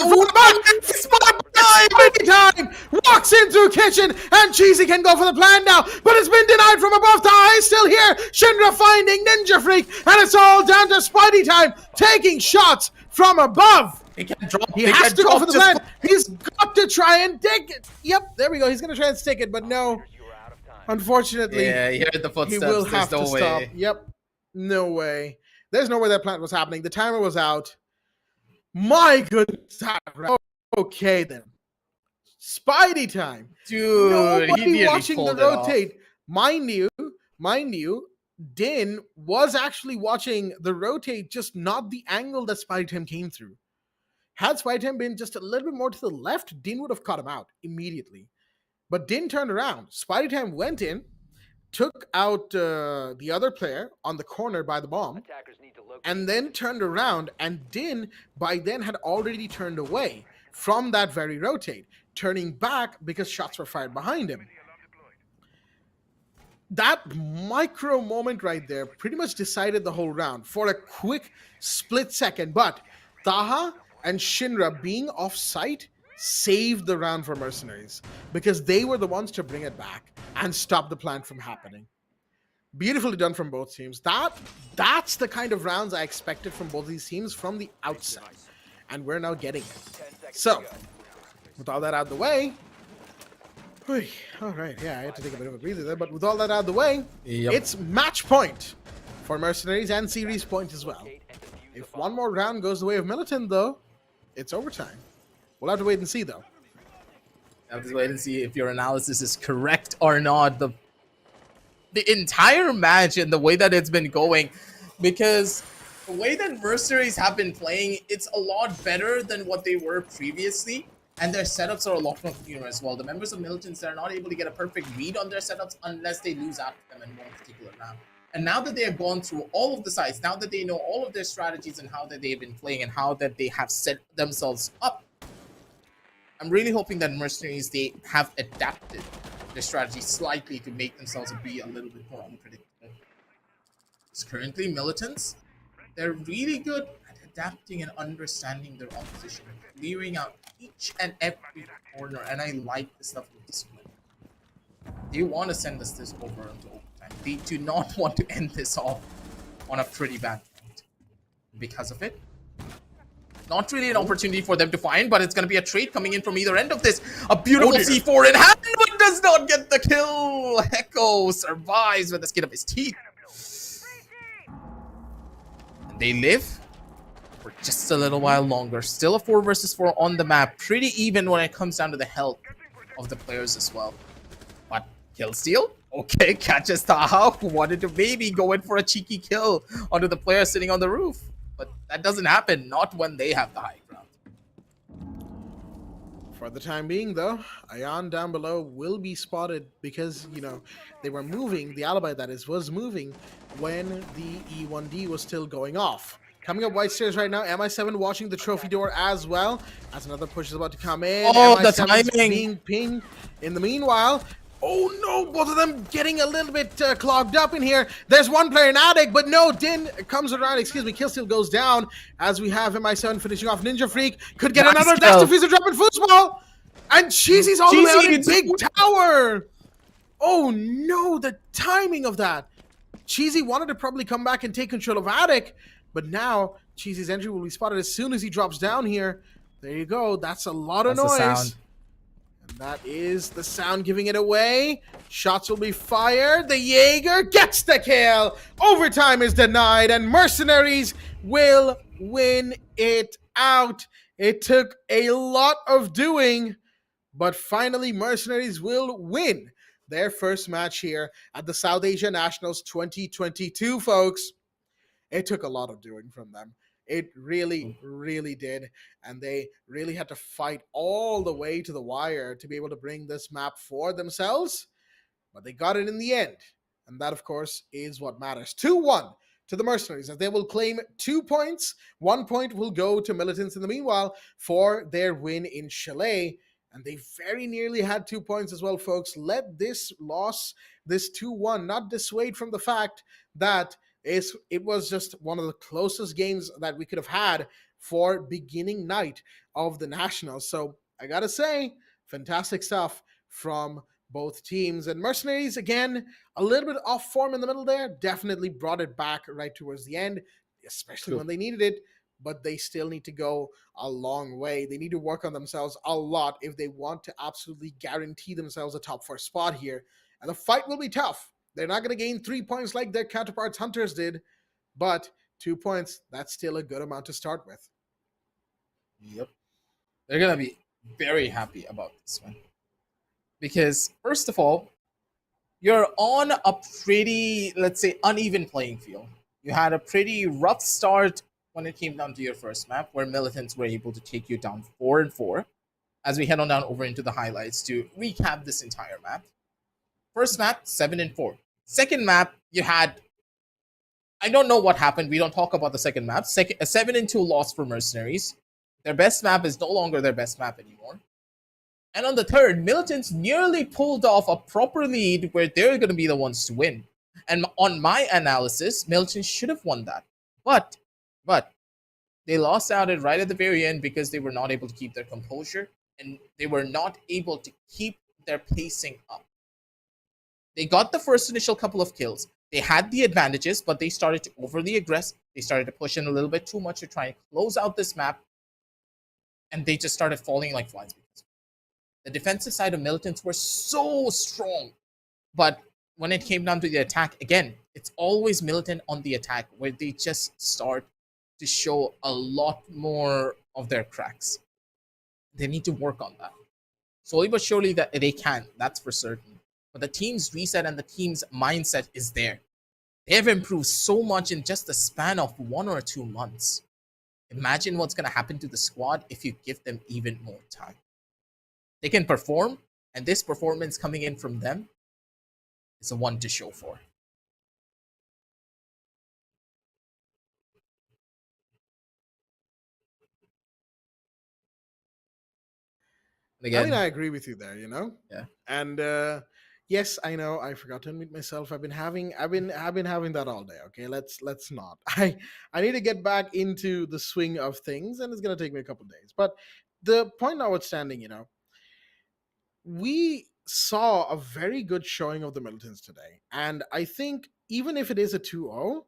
[SPEAKER 6] Time walks in through kitchen, and Cheesy can go for the plan now, but it's been denied from above. Taha is still here. Shinra finding Ninja Freak, and it's all down to Spidey Time taking shots from above.
[SPEAKER 7] He can't drop.
[SPEAKER 6] He has to go for the plan. He's got to try and take it. Yep, there we go. He's going to try and stick it, but no. Unfortunately,
[SPEAKER 7] Yeah, he heard the footsteps.
[SPEAKER 6] he will
[SPEAKER 7] There's
[SPEAKER 6] have
[SPEAKER 7] no
[SPEAKER 6] to
[SPEAKER 7] way.
[SPEAKER 6] stop. Yep, no way. There's no way that plant was happening. The timer was out. My goodness. Okay, then. Spidey Time.
[SPEAKER 7] Dude, he
[SPEAKER 6] Nobody
[SPEAKER 7] nearly
[SPEAKER 6] watching the
[SPEAKER 7] pulled it off.
[SPEAKER 6] rotate. Mind you, Din was actually watching the rotate, just not the angle that Spidey Time came through. Had Spidey Time been just a little bit more to the left, Din would have caught him out immediately. But Din turned around. Spidey Time went in, took out the other player on the corner by the bomb,
[SPEAKER 8] Attackers need to locate
[SPEAKER 6] and then turned around, and Din by then had already turned away from that very rotate, turning back because shots were fired behind him. That micro moment right there pretty much decided the whole round for a quick split second, but Taha and Shinra being off site saved the round for Mercenaries because they were the ones to bring it back and stop the plan from happening. Beautifully done from both teams. That's the kind of rounds I expected from both these teams from the outset, and we're now getting it. So, with all that out of the way, all right, yeah, I had to take a bit of a breather there, but with all that out of the way,
[SPEAKER 7] Yep.
[SPEAKER 6] it's match point for Mercenaries and series point as well. If one more round goes the way of Militant, though, it's overtime. We'll have to wait and see, though.
[SPEAKER 7] Have to wait and see if your analysis is correct or not. The entire match and the way that it's been going, because the way that Mercenaries have been playing, it's a lot better than what they were previously, and their setups are a lot more cleaner as well. The members of Militants are not able to get a perfect read on their setups unless they lose out to them in one particular round. And now that they have gone through all of the sites, now that they know all of their strategies and how that they've been playing and how that they have set themselves up, I'm really hoping that Mercenaries, they have adapted their strategy slightly to make themselves be a little bit more unpredictable. Because currently, Militants, they're really good at adapting and understanding their opposition, clearing out each and every corner, and I like the stuff with this one. They want to send us this over into overtime. They do not want to end this off on a pretty bad point. Because of it, not really an opportunity for them to find, but it's going to be a trade coming in from either end of this. A beautiful C4 in hand, but does not get the kill. Heko survives with the skin of his teeth. And they live for just a little while longer. Still a 4 versus 4 on the map. Pretty even when it comes down to the health of the players as well. But kill steal? Okay, catches Taha, who wanted to maybe go in for a cheeky kill onto the player sitting on the roof. But that doesn't happen, not when they have the high ground.
[SPEAKER 6] For the time being, though, Ayan down below will be spotted because, they were moving, the alibi that is, was moving when the E1D was still going off. Coming up white stairs right now, MI7 watching the trophy door as well, as another push is about to come in.
[SPEAKER 7] Oh, the
[SPEAKER 6] MI7 's
[SPEAKER 7] timing!
[SPEAKER 6] being pinged. In the meanwhile, oh no, both of them getting a little bit clogged up in here. There's one player in Attic, but no, Din comes around, Killsteal goes down as we have MI7 finishing off Ninja Freak. Could get
[SPEAKER 7] Nice
[SPEAKER 6] another
[SPEAKER 7] kill.
[SPEAKER 6] Dash Diffuser dropping football. And Cheesy's all the way out in
[SPEAKER 7] Cheesy,
[SPEAKER 6] Big Tower. Oh no, the timing of that. Cheesy wanted to probably come back and take control of Attic, but now Cheesy's entry will be spotted as soon as he drops down here. There you go. That's a lot of
[SPEAKER 7] That's the
[SPEAKER 6] noise.
[SPEAKER 7] sound.
[SPEAKER 6] And that is the sound giving it away. Shots will be fired. The Jaeger gets the kill. Overtime is denied, and Mercenaries will win it out. It took a lot of doing, but finally Mercenaries will win their first match here at the South Asia Nationals 2022, folks. It took a lot of doing from them. It really, really did. And they really had to fight all the way to the wire to be able to bring this map for themselves. But they got it in the end. And that, of course, is what matters. 2-1 to the Mercenaries, as they will claim 2 points. 1 point will go to Militants in the meanwhile for their win in Chalet. And they very nearly had 2 points as well, folks. Let this loss, this 2-1, not dissuade from the fact that it was just one of the closest games that we could have had for beginning night of the Nationals. So I gotta say, fantastic stuff from both teams. And Mercenaries, again, a little bit off form in the middle there, definitely brought it back right towards the end, especially
[SPEAKER 7] True.
[SPEAKER 6] when they needed it. But they still need to go a long way. They need to work on themselves a lot if they want to absolutely guarantee themselves a top 4 spot here. And the fight will be tough. They're not going to gain 3 points like their counterparts Hunters did, but 2 points, that's still a good amount to start with.
[SPEAKER 7] Yep. They're going to be very happy about this one. Because, first of all, you're on a pretty, let's say, uneven playing field. You had a pretty rough start when it came down to your first map, where Militants were able to take you down 4-4. As we head on down over into the highlights to recap this entire map. First map, 7-4. Second map, you had, I don't know what happened. We don't talk about the second map. A 7-2 loss for Mercenaries. Their best map is no longer their best map anymore. And on the third, Militants nearly pulled off a proper lead where they're going to be the ones to win. And on my analysis, Militants should have won that. But they lost out it right at the very end because they were not able to keep their composure and they were not able to keep their pacing up. They got the first initial couple of kills. They had the advantages, but they started to overly aggress. They started to push in a little bit too much to try and close out this map. And they just started falling like flies. The defensive side of Militants were so strong. But when it came down to the attack, again, it's always Militant on the attack where they just start to show a lot more of their cracks. They need to work on that. Slowly but surely that they can, that's for certain. But the team's reset and the team's mindset is there. They have improved so much in just the span of 1 or 2 months. Imagine what's going to happen to the squad if you give them even more time. They can perform, and this performance coming in from them is a one to show for.
[SPEAKER 6] I mean, I agree with you there,
[SPEAKER 7] Yeah.
[SPEAKER 6] And yes, I know I forgot to unmute myself. I've been having that all day. Okay, let's not. I need to get back into the swing of things, and it's gonna take me a couple of days. But the point notwithstanding, we saw a very good showing of the Militants today, and I think even if it is a 2-0,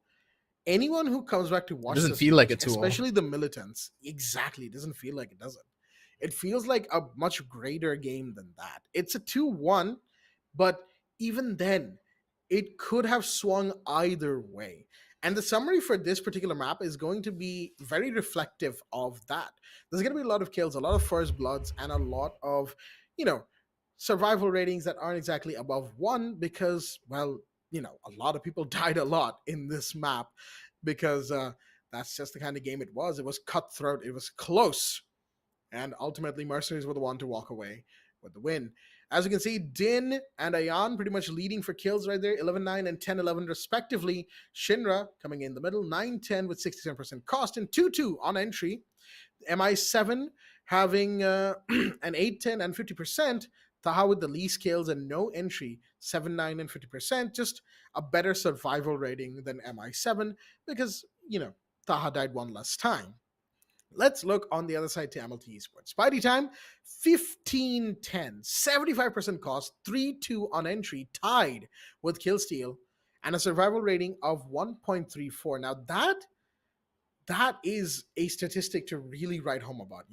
[SPEAKER 6] anyone who comes back to watch
[SPEAKER 7] doesn't
[SPEAKER 6] this
[SPEAKER 7] feel like a
[SPEAKER 6] match,
[SPEAKER 7] 2-0.
[SPEAKER 6] especially the Militants, exactly, it doesn't feel like it, does it? It feels like a much greater game than that. It's a 2-1, but even then, it could have swung either way. And the summary for this particular map is going to be very reflective of that. There's going to be a lot of kills, a lot of first bloods, and a lot of, survival ratings that aren't exactly above 1 because, well, a lot of people died a lot in this map because that's just the kind of game it was. It was cutthroat. It was close. And ultimately, Mercenaries were the one to walk away with the win. As you can see, Din and Ayan pretty much leading for kills right there, 11-9 and 10-11 respectively. Shinra coming in the middle, 9-10 with 67% cost and 2-2 on entry. MI7 having an 8-10 and 50%. Taha with the least kills and no entry, 7-9 and 50%. Just a better survival rating than MI7 because, Taha died one less time. Let's look on the other side to MLT Esports. Spidey time, 15-10, 75% cost, 3-2 on entry, tied with Killsteal, and a survival rating of 1.34. Now that is a statistic to really write home about,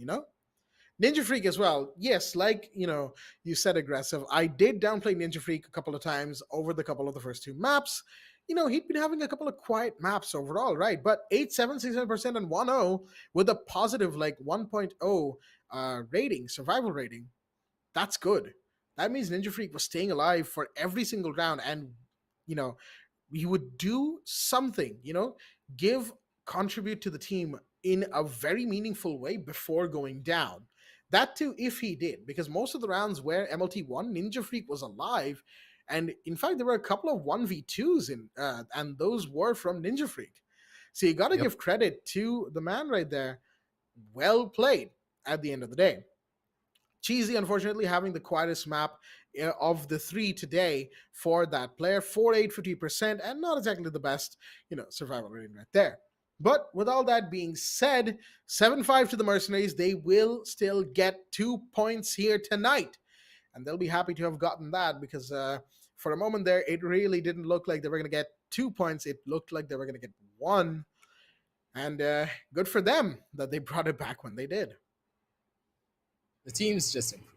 [SPEAKER 6] Ninja Freak as well. Yes, like, you said aggressive. I did downplay Ninja Freak a couple of times over the couple of the first 2 maps. He'd been having a couple of quiet maps overall, right? But 8-7, 67%, and 1-0 with a positive, like 1.0 rating, survival rating. That's good. That means Ninja Freak was staying alive for every single round, and, he would do something, contribute to the team in a very meaningful way before going down. That too, if he did, because most of the rounds where MLT won, Ninja Freak was alive. And in fact, there were a couple of 1v2s and those were from Ninja Freak. So you got to give credit to the man right there. Well played at the end of the day. Cheesy, unfortunately, having the quietest map of the 3 today for that player. 4-8, 50%, and not exactly the best, survival rating right there. But with all that being said, 7-5 to the Mercenaries. They will still get 2 points here tonight. And they'll be happy to have gotten that because for a moment there, it really didn't look like they were going to get 2 points. It looked like they were going to get 1. And good for them that they brought it back when they did.
[SPEAKER 7] The teams just improve.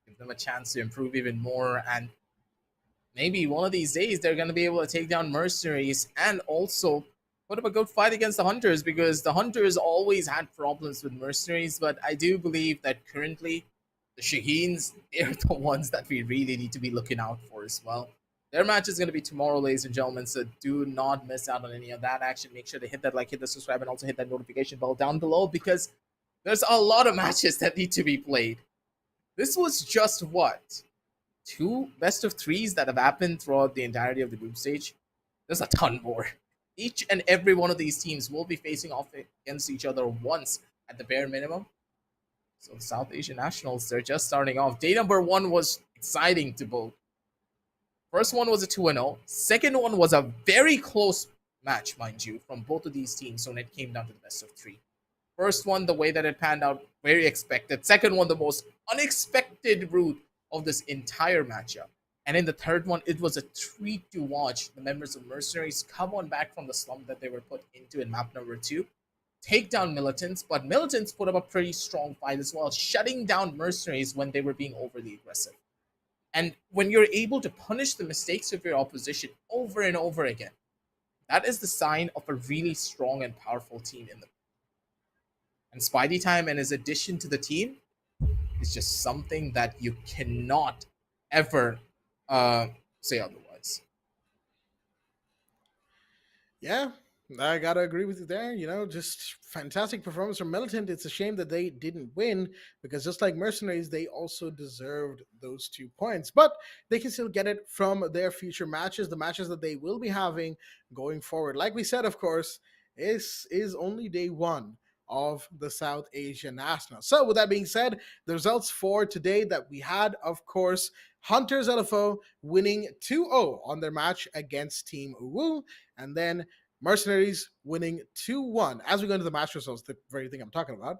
[SPEAKER 7] Give them a chance to improve even more, and maybe one of these days they're going to be able to take down Mercenaries and also put up a good fight against the Hunters, because the Hunters always had problems with Mercenaries. But I do believe that currently the Shaheens, they're the ones that we really need to be looking out for as well. Their match is going to be tomorrow, ladies and gentlemen, so do not miss out on any of that action. Make sure to hit that like, hit the subscribe, and also hit that notification bell down below, because there's a lot of matches that need to be played. This was just what? 2 best of 3s that have happened throughout the entirety of the group stage. There's a ton more. Each and every one of these teams will be facing off against each other once at the bare minimum. So the South Asian Nationals, they're just starting off. Day number 1 was exciting to both. First one was a 2-0. Second one was a very close match, mind you, from both of these teams when it came down to the best of 3. First one, the way that it panned out, very expected. Second one, the most unexpected route of this entire matchup. And in the third one, it was a treat to watch the members of Mercenaries come on back from the slump that they were put into in map number 2, take down Militants, but Militants put up a pretty strong fight as well, shutting down Mercenaries when they were being overly aggressive. And when you're able to punish the mistakes of your opposition over and over again, that is the sign of a really strong and powerful team in the. And Spidey Time and his addition to the team is just something that you cannot ever say otherwise.
[SPEAKER 6] Yeah, I gotta agree with you there. You know, just fantastic performance from Militant. It's a shame that they didn't win, because just like Mercenaries, they also deserved those 2 points. But they can still get it from their future matches, the matches that they will be having going forward. Like we said, of course, this is only day 1 of the South Asian Nationals. So with that being said, the results for today that we had, of course, Hunters LFO winning 2-0 on their match against Team UWU, and then Mercenaries winning 2-1. As we go into the match results, the very thing I'm talking about,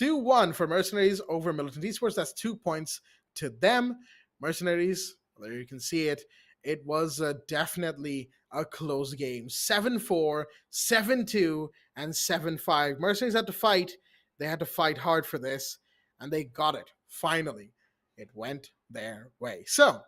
[SPEAKER 6] 2-1 for Mercenaries over MLT Esports. That's 2 points to them. Mercenaries, there you can see it. It was definitely a close game. 7-4, 7-2, and 7-5. Mercenaries had to fight. They had to fight hard for this, and they got it. Finally, it went their way. So,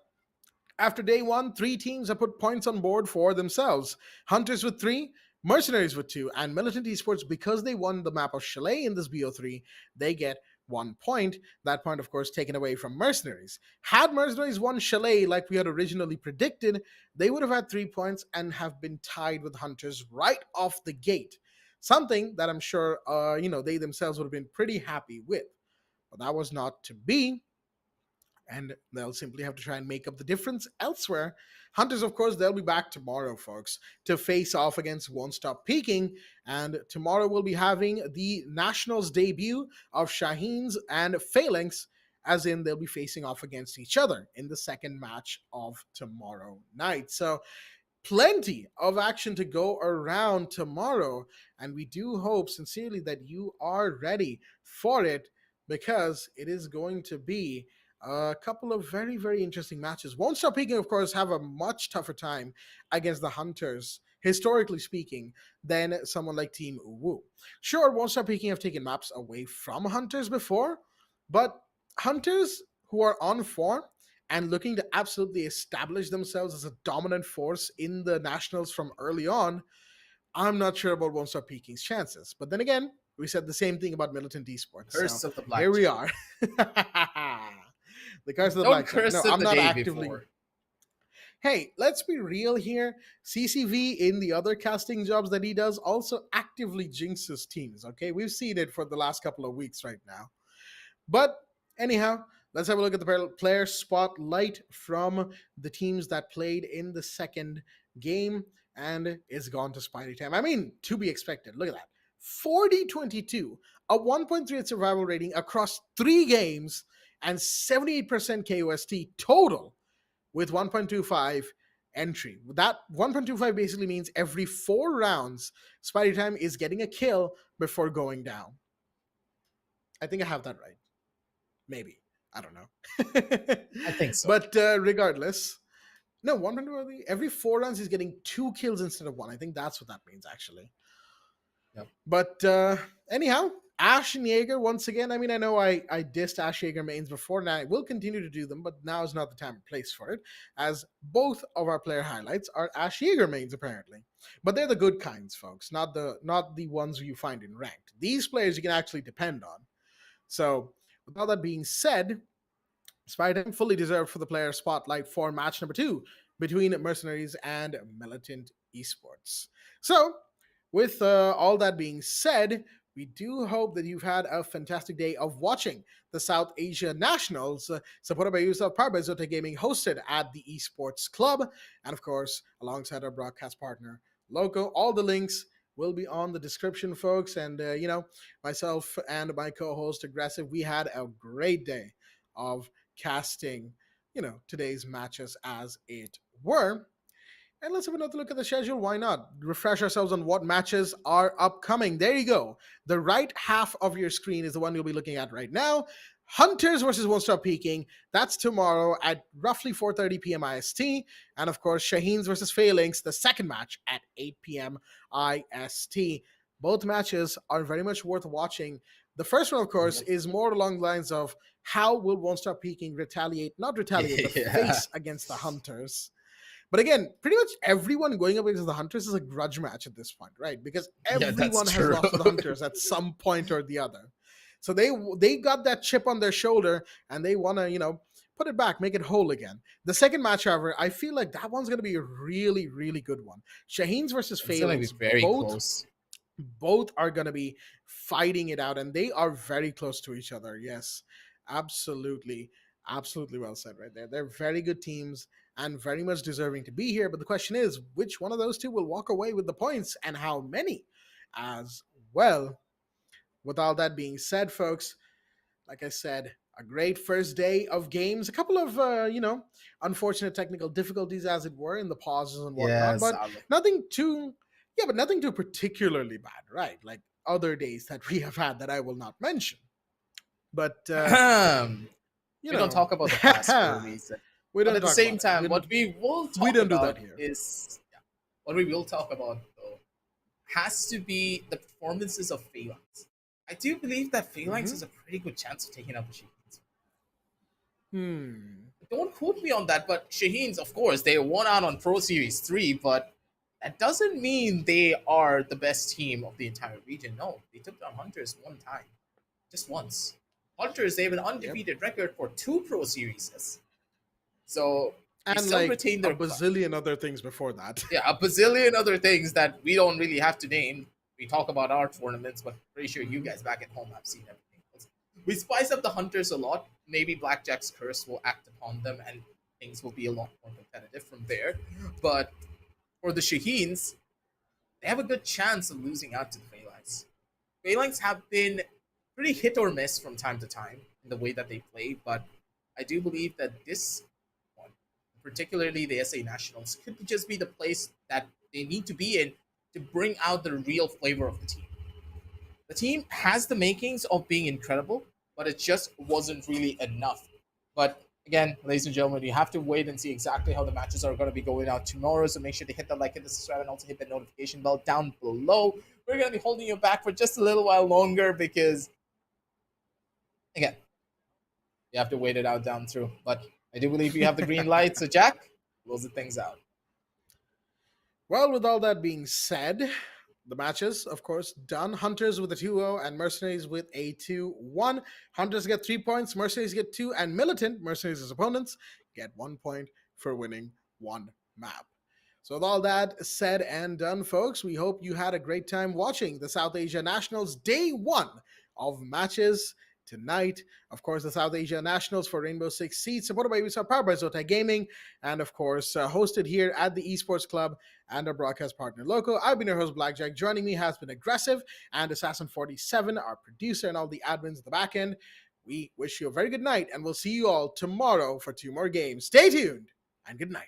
[SPEAKER 6] after day 1, 3 teams have put points on board for themselves. Hunters with 3, Mercenaries with 2, and Militant Esports, because they won the map of Chalet in this BO3, they get 1 point. That point, of course, taken away from Mercenaries. Had Mercenaries won Chalet like we had originally predicted, they would have had 3 points and have been tied with Hunters right off the gate. Something that I'm sure, they themselves would have been pretty happy with. But that was not to be. And they'll simply have to try and make up the difference elsewhere. Hunters, of course, they'll be back tomorrow, folks, to face off against Won't Stop Peaking. And tomorrow we'll be having the Nationals debut of Shaheens and Phalanx, as in they'll be facing off against each other in the second match of tomorrow night. So plenty of action to go around tomorrow. And we do hope sincerely that you are ready for it, because it is going to be a couple of very, very interesting matches. Won't Stop Peaking, of course, have a much tougher time against the Hunters, historically speaking, than someone like Team UWU. Sure, Won't Stop Peaking have taken maps away from Hunters before, but Hunters who are on form and looking to absolutely establish themselves as a dominant force in the Nationals from early on, I'm not sure about Won't Stop Peaking's chances. But then again, we said the same thing about Militant Esports.
[SPEAKER 7] Curse of the black.
[SPEAKER 6] Here we are. The curse of the
[SPEAKER 7] Don't
[SPEAKER 6] black.
[SPEAKER 7] curse
[SPEAKER 6] No,
[SPEAKER 7] it
[SPEAKER 6] I'm
[SPEAKER 7] the
[SPEAKER 6] not
[SPEAKER 7] day
[SPEAKER 6] actively.
[SPEAKER 7] before.
[SPEAKER 6] Hey, let's be real here. CCV in the other casting jobs that he does also actively jinxes teams. Okay, we've seen it for the last couple of weeks right now. But anyhow, let's have a look at the player spotlight from the teams that played in the second game, and it's gone to Spidey Time. I mean, to be expected. Look at that. 40-22, a 1.38 survival rating across 3 games, and 78% KOST total, with 1.25 entry. That 1.25 basically means every 4 rounds, Spidey Time is getting a kill before going down. I think I have that right. Maybe. I don't know.
[SPEAKER 7] I think so.
[SPEAKER 6] But regardless, no, 1.25, every 4 rounds he's getting 2 kills instead of 1. I think that's what that means, actually.
[SPEAKER 7] Yep.
[SPEAKER 6] But anyhow, Ash and Jaeger, once again, I mean, I know I dissed Ash Jaeger mains before, and I will continue to do them, but now is not the time and place for it, as both of our player highlights are Ash Jaeger mains, apparently. But they're the good kinds, folks, not the ones you find in ranked. These players you can actually depend on. So, with all that being said, Spider fully deserved for the player spotlight for match number 2 between Mercenaries and Militant Esports. So, with all that being said, we do hope that you've had a fantastic day of watching the South Asia Nationals, supported by Yusuf Parbazote Gaming, hosted at the Esports Club, and of course, alongside our broadcast partner, Loco. All the links will be on the description, folks. And, myself and my co-host, Aggressive, we had a great day of casting, today's matches as it were. And let's have another look at the schedule. Why not? Refresh ourselves on what matches are upcoming. There you go. The right half of your screen is the one you'll be looking at right now. Hunters versus Won't Stop Peaking. That's tomorrow at roughly 4:30 p.m. IST. And of course, Shaheens versus Phalanx, the second match at 8 p.m. IST. Both matches are very much worth watching. The first one, of course, is more along the lines of how will Won't Stop Peaking not retaliate, but face against the Hunters. But again, pretty much everyone going up against the Hunters is a grudge match at this point, right? Because everyone has lost to the Hunters at some point or the other. So they got that chip on their shoulder, and they want to, put it back, make it whole again. The second match, however, I feel like that one's going to be a really, really good one. Shaheens versus Phalanx, both are going to be fighting it out, and they are very close to each other. Yes, absolutely. Absolutely well said right there. They're very good teams and very much deserving to be here. But the question is, which one of those two will walk away with the points, and how many as well? With all that being said, folks, like I said, a great first day of games. A couple of, unfortunate technical difficulties, as it were, in the pauses and whatnot. But nothing too particularly bad, right? Like other days that we have had that I will not mention. But,
[SPEAKER 7] we don't talk about the past for a reason.
[SPEAKER 6] We don't.
[SPEAKER 7] But at the same time, what we will talk
[SPEAKER 6] we don't do
[SPEAKER 7] about
[SPEAKER 6] that here.
[SPEAKER 7] What we will talk about though has to be the performances of Phalanx. I do believe that Phalanx has a pretty good chance of taking out the Shaheens. Don't quote me on that, but Shaheens, of course, they won out on Pro Series 3, but that doesn't mean they are the best team of the entire region. No, they took down Hunters one time, just once. Hunters, they have an undefeated record for 2 Pro Series. So, they
[SPEAKER 6] and
[SPEAKER 7] still
[SPEAKER 6] like
[SPEAKER 7] retain their
[SPEAKER 6] a bazillion other things before that.
[SPEAKER 7] Yeah, a bazillion other things that we don't really have to name. We talk about our tournaments, but pretty sure you guys back at home have seen everything else. We spice up the Hunters a lot. Maybe Blackjack's curse will act upon them, and things will be a lot more competitive from there. But for the Shaheens, they have a good chance of losing out to the Phalanx. Phalanx have been pretty hit or miss from time to time in the way that they play, but I do believe that this one, particularly the SA Nationals, could just be the place that they need to be in to bring out the real flavor of the team. The team has the makings of being incredible, but it just wasn't really enough. But again, ladies and gentlemen, you have to wait and see exactly how the matches are going to be going out tomorrow. So make sure to hit the like, hit the subscribe, and also hit the notification bell down below. We're going to be holding you back for just a little while longer because, again, you have to wait it out down through. But I do believe you have the green light. So Jack, close the things out.
[SPEAKER 6] Well, with all that being said, the matches, of course, done. Hunters with a 2-0 and Mercenaries with a 2-1. Hunters get 3 points, Mercenaries get 2, and Militant, Mercenaries' opponents, get 1 point for winning 1 map. So with all that said and done, folks, we hope you had a great time watching the South Asia Nationals Day 1 of matches tonight. Of course, the South Asia Nationals for Rainbow-Six-Siege, supported by WSP Esports Gaming, and of course, hosted here at the Esports Club and our broadcast partner, Loco. I've been your host, Blackjack. Joining me has been Aggressive and Assassin47, our producer, and all the admins at the back end. We wish you a very good night, and we'll see you all tomorrow for 2 more games. Stay tuned, and good night.